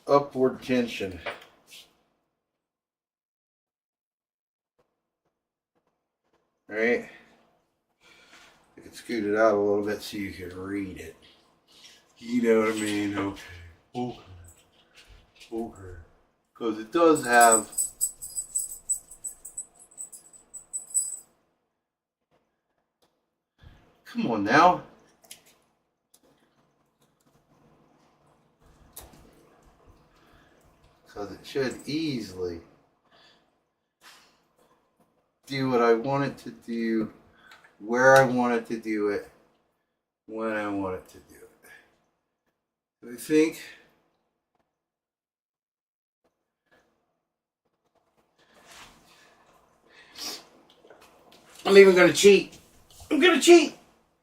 upward tension. Alright? could scoot it out a little bit so you could read it. You know what I mean? Okay. Okay. Okay. Because it does have come on now. Because it should easily do what I want it to do, where I want it to do it, when I want it to do it. I think I'm even going to cheat. I'm going to cheat.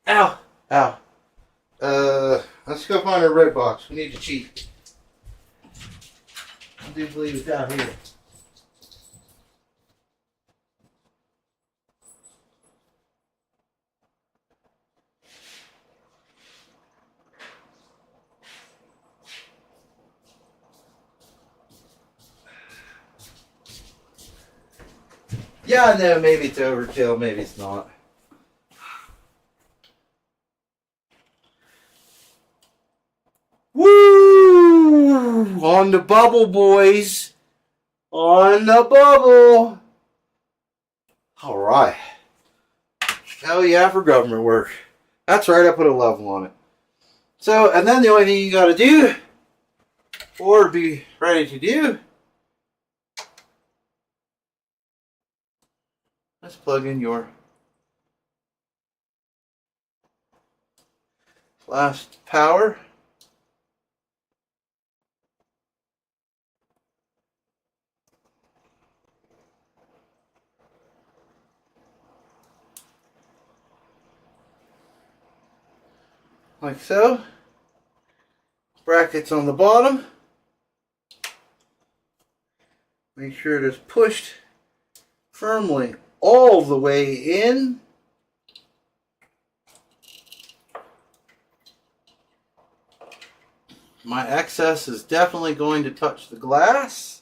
Ow. Ow. Let's go find our red box. We need to cheat. I do believe it's out here. Yeah, I know, maybe it's overkill, maybe it's not. Woo! On the bubble, boys. On the bubble. All right. Hell yeah for government work. That's right, I put a level on it. So, and then the only thing you got to do, or be ready to do, let's plug in your last power. Like so. Brackets on the bottom. Make sure it is pushed firmly all the way in. My excess is definitely going to touch the glass.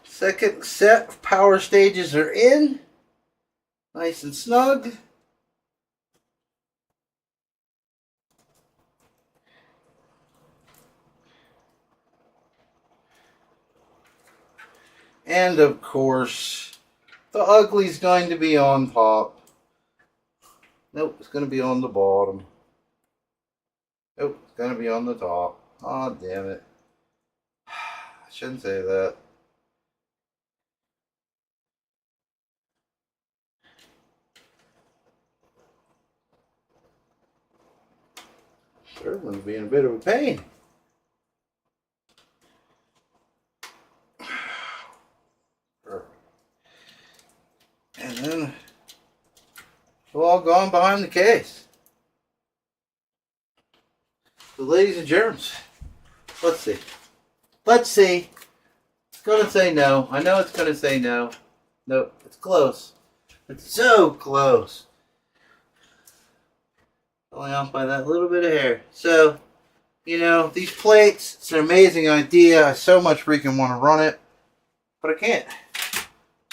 Second set of power stages are in. Nice and snug. And of course, the ugly's going to be on top. Nope, it's going to be on the bottom. Nope, it's going to be on the top. Oh, damn it. I shouldn't say that. Third one's being a bit of a pain. And then it's all gone behind the case. So ladies and germs, let's see. Let's see. It's going to say no. I know it's going to say no. Nope, it's close. It's so close. Only off by that little bit of hair. So, you know, these plates, it's an amazing idea. I so much freaking want to run it, but I can't.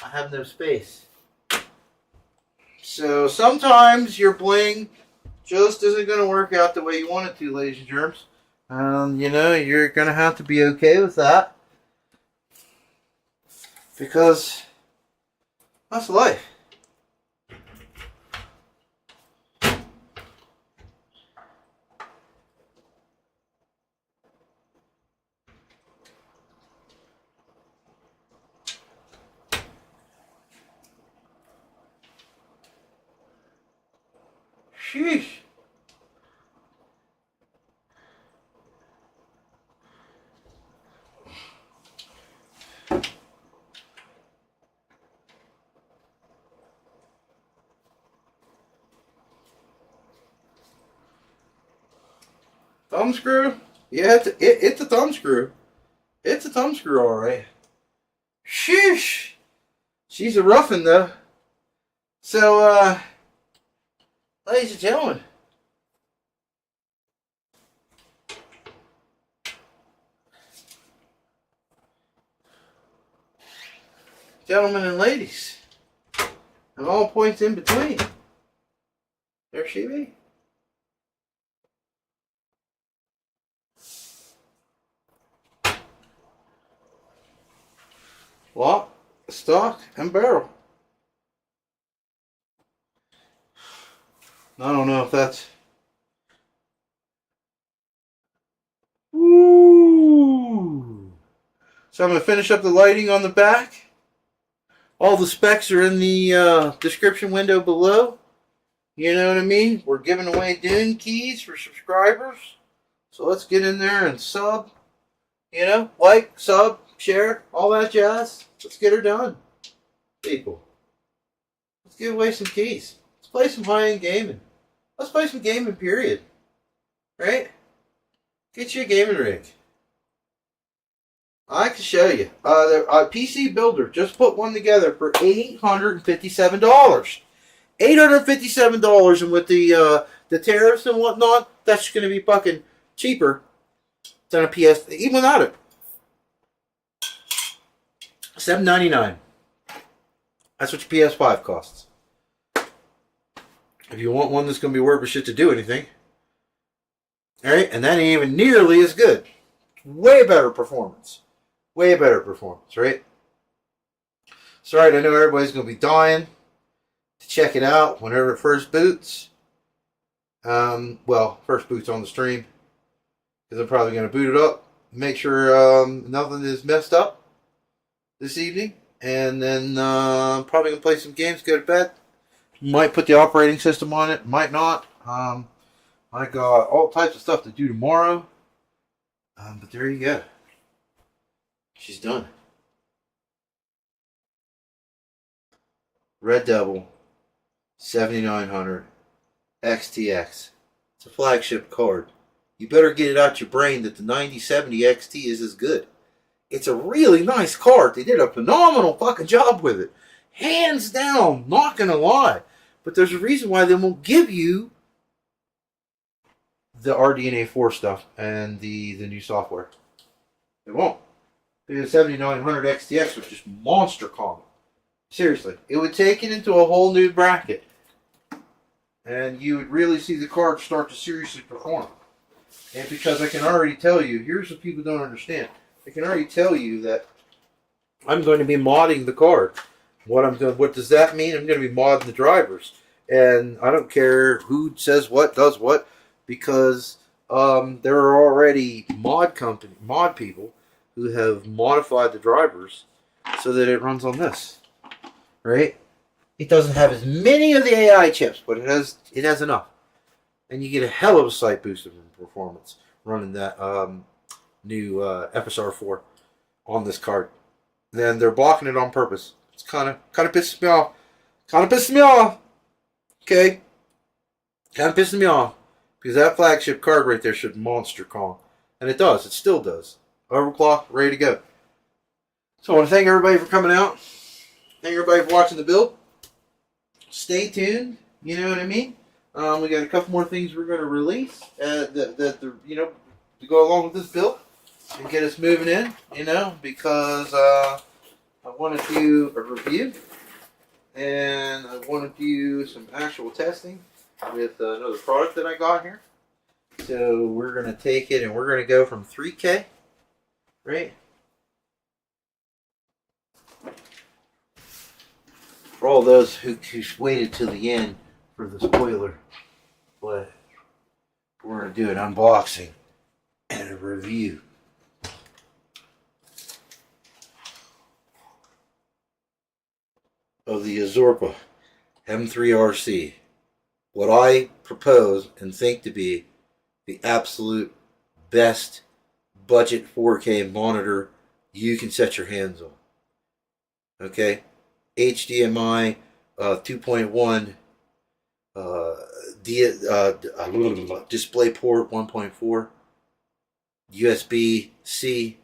I have no space. So sometimes your bling just isn't going to work out the way you want it to, ladies and germs. You know, you're going to have to be okay with that. Because that's life. Sheesh. Thumb screw? Yeah, it's a thumb screw. It's a thumb screw, alright. Sheesh. She's a roughing, though. So, Ladies and gentlemen, gentlemen and ladies, and all points in between, there she be. Lock, stock, and barrel. I don't know if that's... Woo! So I'm going to finish up the lighting on the back. All the specs are in the description window below. You know what I mean? We're giving away Dune keys for subscribers. So let's get in there and sub. You know, like, sub, share, all that jazz. Let's get her done. People. Let's give away some keys. Let's play some high-end gaming. Let's play some gaming, period. Right? Get you a gaming rig. I can show you. PC Builder just put one together for $857. $857, and with the tariffs and whatnot, that's going to be fucking cheaper than a PS, even without it. $799. That's what your PS5 costs. If you want one that's going to be worth a shit to do anything. Alright, and that ain't even nearly as good. Way better performance. Way better performance, right? So, alright, I know everybody's going to be dying to check it out whenever it first boots. Well, first boots on the stream. Because I'm probably going to boot it up. Make sure nothing is messed up this evening. And then probably going to play some games, go to bed. Might put the operating system on it, might not. I got all types of stuff to do tomorrow. But there you go. She's done. Red Devil 7900 XTX. It's a flagship card. You better get it out your brain that the 9070 XT is as good. It's a really nice card. They did a phenomenal fucking job with it. Hands down, not gonna lie. But there's a reason why they won't give you the RDNA 4 stuff and the new software. They won't. The 7900 XTX was just monster common. Seriously. It would take it into a whole new bracket. And you would really see the card start to seriously perform. And because I can already tell you, here's what people don't understand. I can already tell you that I'm going to be modding the card. What does that mean? I'm going to be modding the drivers. And I don't care who says what, does what, because there are already mod people who have modified the drivers so that it runs on this. Right? It doesn't have as many of the AI chips, but it has enough. And you get a hell of a sight boost in performance running that new FSR4 on this card. Then they're blocking it on purpose. It's kind of pisses me off. Okay? Kind of pissing me off. Because that flagship card right there should monster Kong. And it does. It still does. Overclock, ready to go. So I want to thank everybody for coming out. Thank everybody for watching the build. Stay tuned. You know what I mean? We got a couple more things we're going to release to go along with this build and get us moving in. Because I want to do a review and I want to do some actual testing with another product that I got here. So we're going to take it and we're going to go from 3K, right? For all those who waited till the end for the spoiler, but we're going to do an unboxing and a review. Of the Azorpa M3RC. What I propose and think to be the absolute best budget 4K monitor you can set your hands on. Okay? HDMI 2.1 display port 1.4 USB-C.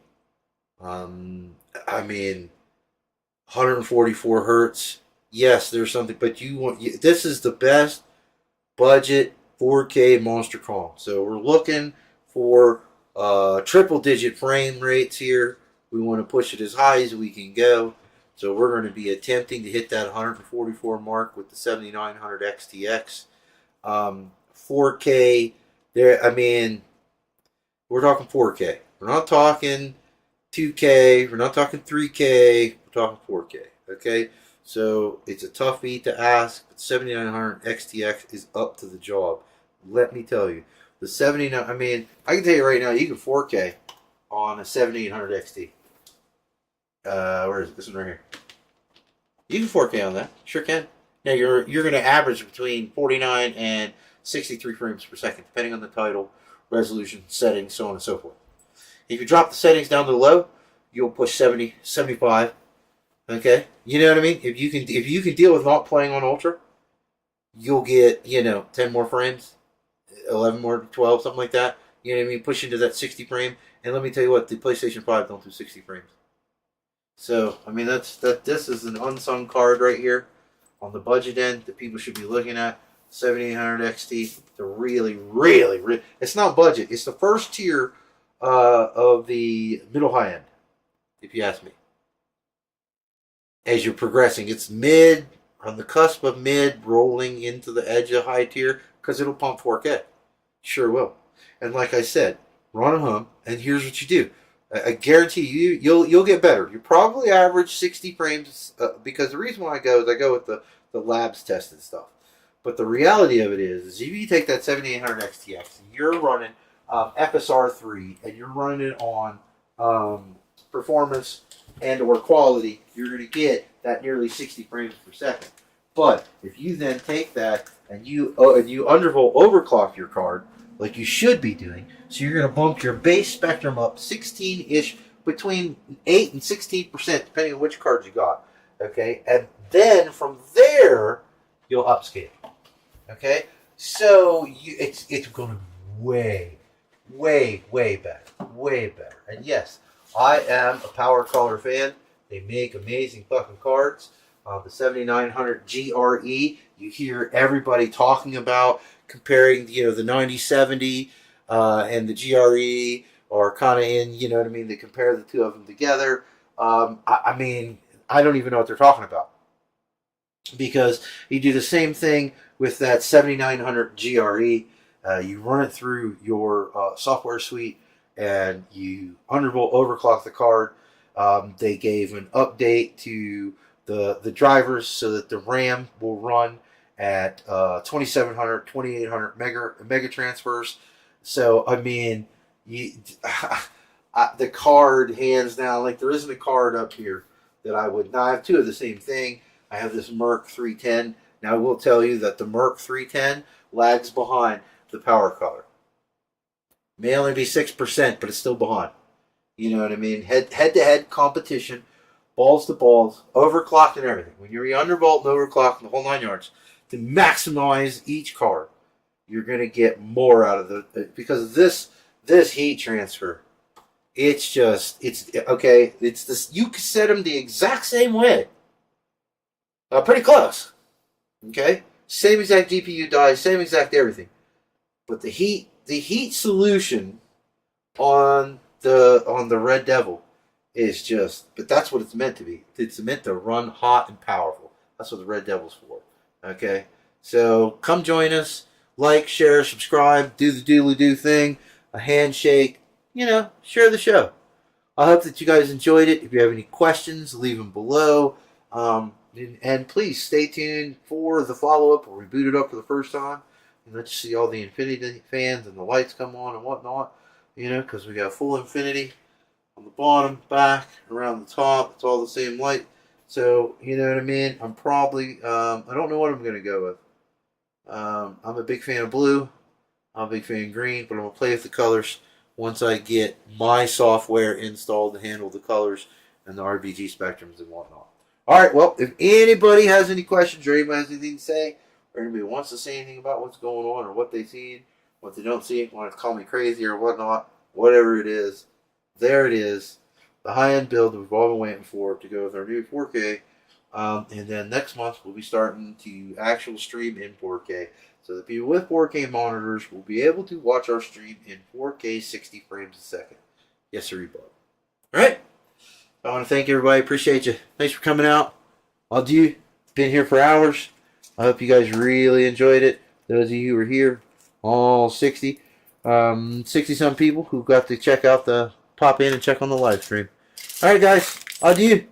I mean 144 hertz. Yes, there's something, but this is the best budget 4K monster calm. So we're looking for triple digit frame rates here. We want to push it as high as we can go. So we're going to be attempting to hit that 144 mark with the 7900 XTX. 4K, there. I mean, we're talking 4K. We're not talking 2K. We're not talking 3K. We're talking 4K. Okay, so it's a tough feat to ask, but 7900 XTX is up to the job. Let me tell you, the 79. I mean, I can tell you right now, you can 4K on a 7800 XT. Where is it? This one right here. You can 4K on that. Sure can. Now you're going to average between 49 and 63 frames per second, depending on the title, resolution, settings, so on and so forth. If you drop the settings down to low, you'll push 70, 75. Okay, you know what I mean. If you can deal with not playing on ultra, you'll get 10 more frames, 11 more, 12, something like that. You know what I mean. Push into that 60 frame, and let me tell you what, the PlayStation 5 don't do 60 frames. So I mean this is an unsung card right here on the budget end that people should be looking at. 7800 XT. The really, it's not budget. It's the first tier of the middle high end, if you ask me. As you're progressing, it's mid, on the cusp of mid, rolling into the edge of high tier, because it'll pump 4K. Sure will. And like I said, run home, and here's what you do. I guarantee you'll get better. You probably average 60 frames, because the reason why I go with the labs tested stuff. But the reality of it is if you take that 7800 XTX, you're running FSR3, and you're running it on performance and or quality, you're going to get that nearly 60 frames per second. But if you then take that and you undervolt overclock your card, like you should be doing, so you're going to bump your base spectrum up 16-ish, between 8 and 16%, depending on which cards you got. Okay, and then from there you'll upscale. Okay, so it's going to be way better. And yes, I am a PowerColor fan. They make amazing fucking cards. The 7900 GRE, you hear everybody talking about comparing, the 9070 and the GRE, or kind of in, you know what I mean? They compare the two of them together. I mean, I don't even know what they're talking about, because you do the same thing with that 7900 GRE. You run it through your software suite, and you undervolt overclock the card. They gave an update to the drivers so that the RAM will run at 2700, 2800 mega transfers. So I mean, the card, hands down, like there isn't a card up here that I would not. I have two of the same thing. I have this Merc 310. Now I will tell you that the Merc 310 lags behind the PowerColor. May only be 6%, but it's still behind. You know what I mean? Head-to-head competition, balls to balls, overclocked and everything. When you're undervolt and overclocked the whole 9 yards, to maximize each card, you're going to get more out of the, because this heat transfer, it's okay. It's this. You can set them the exact same way. Pretty close. Okay, same exact GPU die, same exact everything, but the heat solution on the Red Devil is just, but that's what it's meant to be. It's meant to run hot and powerful. That's what the Red Devil's for. Okay, so come join us, like, share, subscribe, do the doodly-doo thing, a handshake, share the show. I hope that you guys enjoyed it. If you have any questions, leave them below. And please stay tuned for the follow-up where we boot it up for the first time. And let's see all the Infinity fans and the lights come on and whatnot. Because we got full Infinity on the bottom, back, around the top. It's all the same light. So, you know what I mean? I'm probably, I don't know what I'm going to go with. I'm a big fan of blue. I'm a big fan of green. But I'm going to play with the colors once I get my software installed to handle the colors and the RGB spectrums and whatnot. Alright, well, if anybody has any questions or anybody has anything to say, or anybody wants to say anything about what's going on or what they've seen, what they don't see, want to call me crazy or whatnot, whatever it is, there it is. The high-end build that we've all been waiting for to go with our new 4K. And then next month we'll be starting to actual stream in 4K. So the people with 4K monitors will be able to watch our stream in 4K 60 frames a second. Yes, sir, Bob. Alright. I want to thank everybody. Appreciate you. Thanks for coming out. Adieu. Been here for hours. I hope you guys really enjoyed it. Those of you who were here, all 60 some people who got to pop in and check on the live stream. Alright guys, adieu.